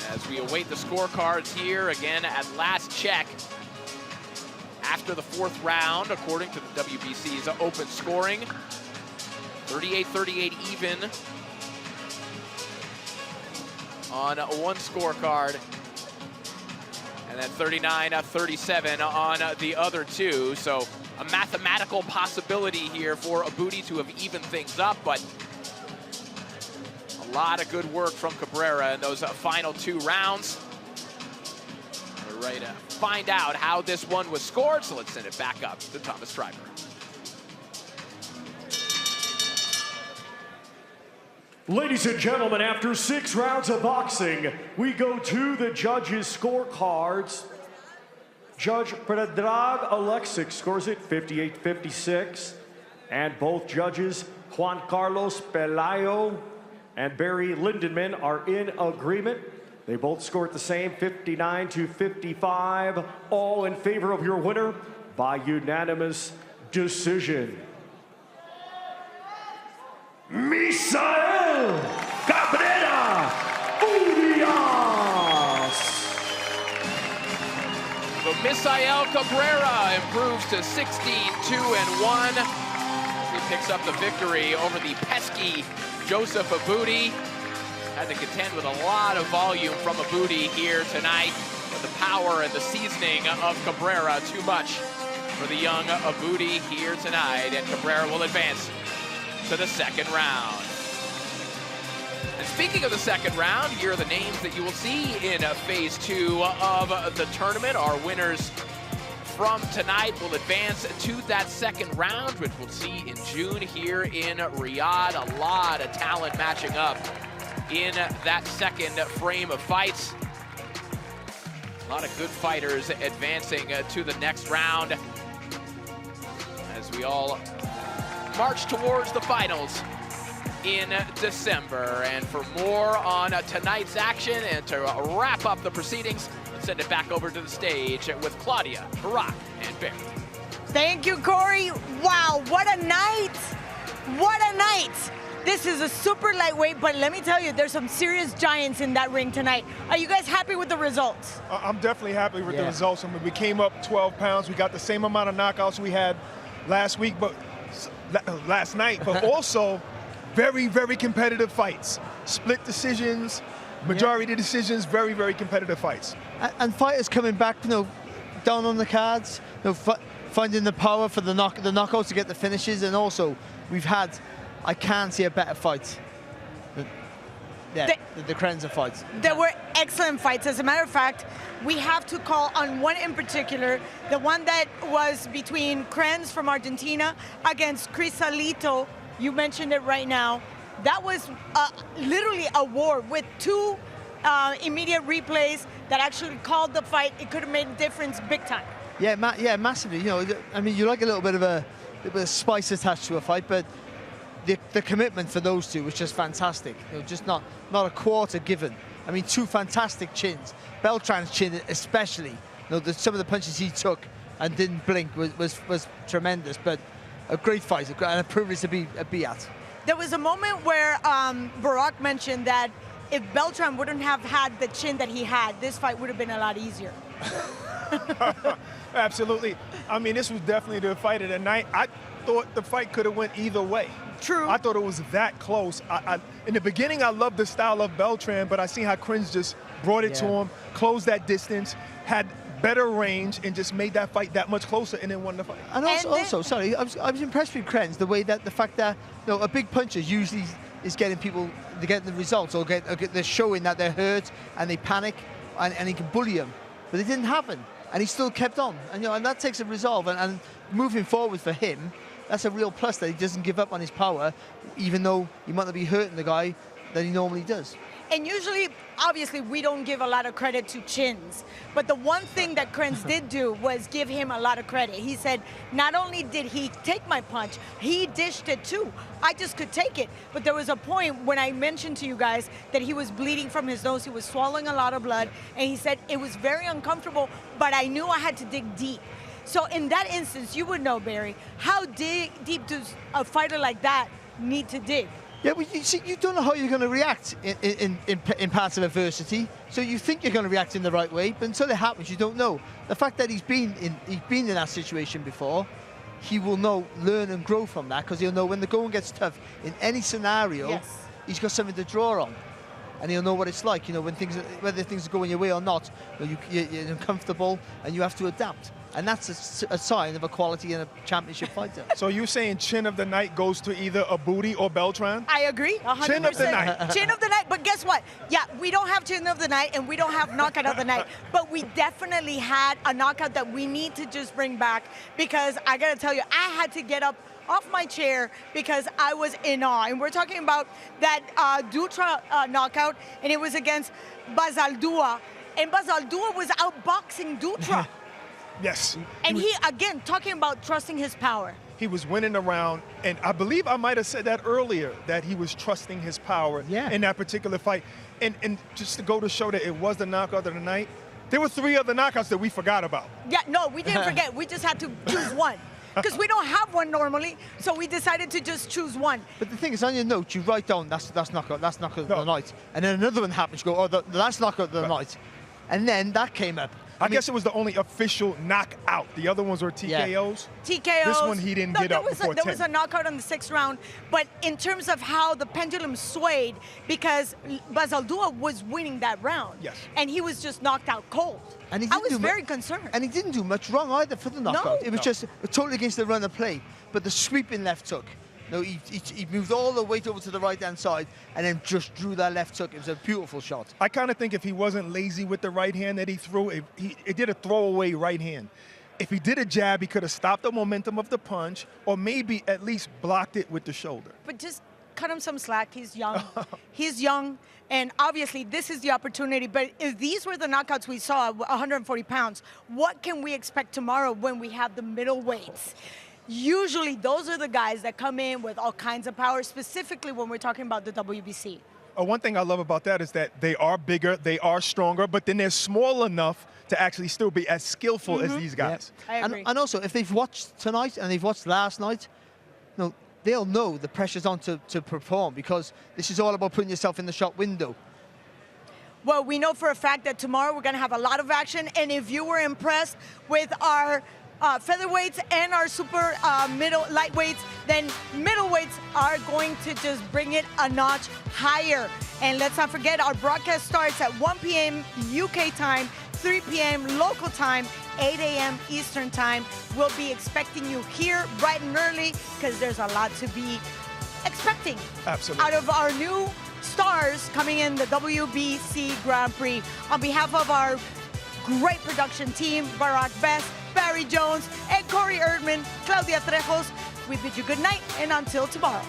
As we await the scorecards here, again, at last check, after the fourth round, according to the WBC's open scoring, 38-38 even on one scorecard, and then 39-37 on the other two. So a mathematical possibility here for Abudi to have evened things up, but a lot of good work from Cabrera in those final two rounds. We're ready to find out how this one was scored, so let's send it back up to Thomas Schreiber. Ladies and gentlemen, after 6 rounds of boxing, we go to the judges' scorecards. Judge Predrag Alexic scores it 58-56, and both judges, Juan Carlos Pelayo and Barry Lindenman, are in agreement. They both scored the same, 59-55, all in favor of your winner by unanimous decision. Misael Cabrera Urias. So Misael Cabrera improves to 16-2-1. He picks up the victory over the pesky Joseph Abudi. Had to contend with a lot of volume from Abudi here tonight, but the power and the seasoning of Cabrera too much for the young Abudi here tonight, and Cabrera will advance to the second round. And speaking of the second round, here are the names that you will see in phase 2 of the tournament. Our winners from tonight will advance to that second round, which we'll see in June here in Riyadh. A lot of talent matching up in that second frame of fights. A lot of good fighters advancing to the next round as we all march towards the finals in December. And for more on tonight's action and to wrap up the proceedings, let's send it back over to the stage with Claudia, Barack, and Barry. Thank you, Corey. Wow, what a night. What a night. This is a super lightweight, but let me tell you, there's some serious giants in that ring tonight. Are you guys happy with the results? I'm definitely happy with the results. I mean, we came up 12 pounds. We got the same amount of knockouts we had last night, but also very, very competitive fights. Split decisions, majority decisions, very, very competitive fights. And fighters coming back, down on the cards, finding the power for the knockouts to get the finishes, and also we've had, I can't see a better fight. The Krenzer fights. There were excellent fights. As a matter of fact, we have to call on one in particular, the one that was between Krenz from Argentina against Crisalito. You mentioned it right now. That was literally a war with 2 immediate replays that actually called the fight. It could have made a difference big time. Yeah, massively. I mean, you like a little bit of spice attached to a fight, but the commitment for those two was just fantastic. Just not a quarter given. I mean, 2 fantastic chins. Beltran's chin especially. Some of the punches he took and didn't blink was tremendous, but a great fight and a privilege to be at. There was a moment where Barack mentioned that if Beltran wouldn't have had the chin that he had, this fight would have been a lot easier. Absolutely. I mean, this was definitely the fight of the night. I thought the fight could have went either way. True. I thought it was that close. In the beginning, I loved the style of Beltran, but I seen how Krenz just brought it to him, closed that distance, had better range, and just made that fight that much closer, and then won the fight. And also, sorry, I was impressed with Krenz, the fact that a big puncher usually is getting people to get the results or they're showing that they're hurt and they panic and he can bully them. But it didn't happen, and he still kept on. And and that takes a resolve. And moving forward for him, that's a real plus that he doesn't give up on his power, even though he might not be hurting the guy that he normally does. And usually, obviously, we don't give a lot of credit to chins. But the one thing that Krenz did do was give him a lot of credit. He said, not only did he take my punch, he dished it too. I just could take it. But there was a point when I mentioned to you guys that he was bleeding from his nose. He was swallowing a lot of blood. And he said, it was very uncomfortable, but I knew I had to dig deep. So in that instance, you would know, Barry, how deep does a fighter like that need to dig? Yeah, well, you see, you don't know how you're going to react in parts of adversity. So you think you're going to react in the right way, but until it happens, you don't know. The fact that he's been in that situation before, he will learn and grow from that, because he'll know when the going gets tough in any scenario, he's got something to draw on, and he'll know what it's like. When whether things are going your way or not, you're uncomfortable and you have to adapt. And that's a sign of a quality in a championship fighter. So you're saying chin of the night goes to either a Booty or Beltran? I agree, 100%. Chin of the night. Chin of the night, but guess what? Yeah, we don't have chin of the night and we don't have knockout of the night, but we definitely had a knockout that we need to just bring back, because I gotta tell you, I had to get up off my chair because I was in awe. And we're talking about that Dutra knockout, and it was against Basaldua, and Basaldua was outboxing Dutra. Yes. And he, again, talking about trusting his power. He was winning the round, and I believe I might have said that earlier, that he was trusting his power in that particular fight. And just to go to show that it was the knockout of the night, there were 3 other knockouts that we forgot about. Yeah, no, we didn't forget. We just had to choose one. Because we don't have one normally, so we decided to just choose one. But the thing is, on your notes, you write down that's knockout of the night. And then another one happens, you go, oh, that's knockout of the night. And then that came up. I guess it was the only official knockout. The other ones were TKOs. TKOs. This one he didn't get up before 10. There was a knockout on the 6th round, but in terms of how the pendulum swayed, because Basaldua was winning that round. Yes. And he was just knocked out cold. And I was very concerned. And he didn't do much wrong either for the knockout. No. It was just totally against the run of play. But the sweeping left hook, he moved all the weight over to the right-hand side and then just drew that left hook. It was a beautiful shot. I kind of think if he wasn't lazy with the right hand that he threw, it did a throwaway right hand. If he did a jab, he could have stopped the momentum of the punch, or maybe at least blocked it with the shoulder. But just cut him some slack. He's young. He's young. And obviously, this is the opportunity. But if these were the knockouts we saw at 140 pounds, what can we expect tomorrow when we have the middleweights? Usually, those are the guys that come in with all kinds of power, specifically when we're talking about the WBC. One thing I love about that is that they are bigger, they are stronger, but then they're small enough to actually still be as skillful as these guys. I agree. And also, if they've watched tonight and they've watched last night, they'll know the pressure's on to perform, because this is all about putting yourself in the shot window. Well, we know for a fact that tomorrow we're going to have a lot of action, and if you were impressed with our featherweights and our super middle lightweights, then middleweights are going to just bring it a notch higher. And let's not forget, our broadcast starts at 1 p.m. UK time, 3 p.m. local time, 8 a.m. Eastern time. We'll be expecting you here bright and early, because there's a lot to be expecting. Absolutely. Out of our new stars coming in the WBC Grand Prix. On behalf of our great production team, Barack Best, Barry Jones, and Corey Erdman, Claudia Trejos, we bid you good night, and until tomorrow.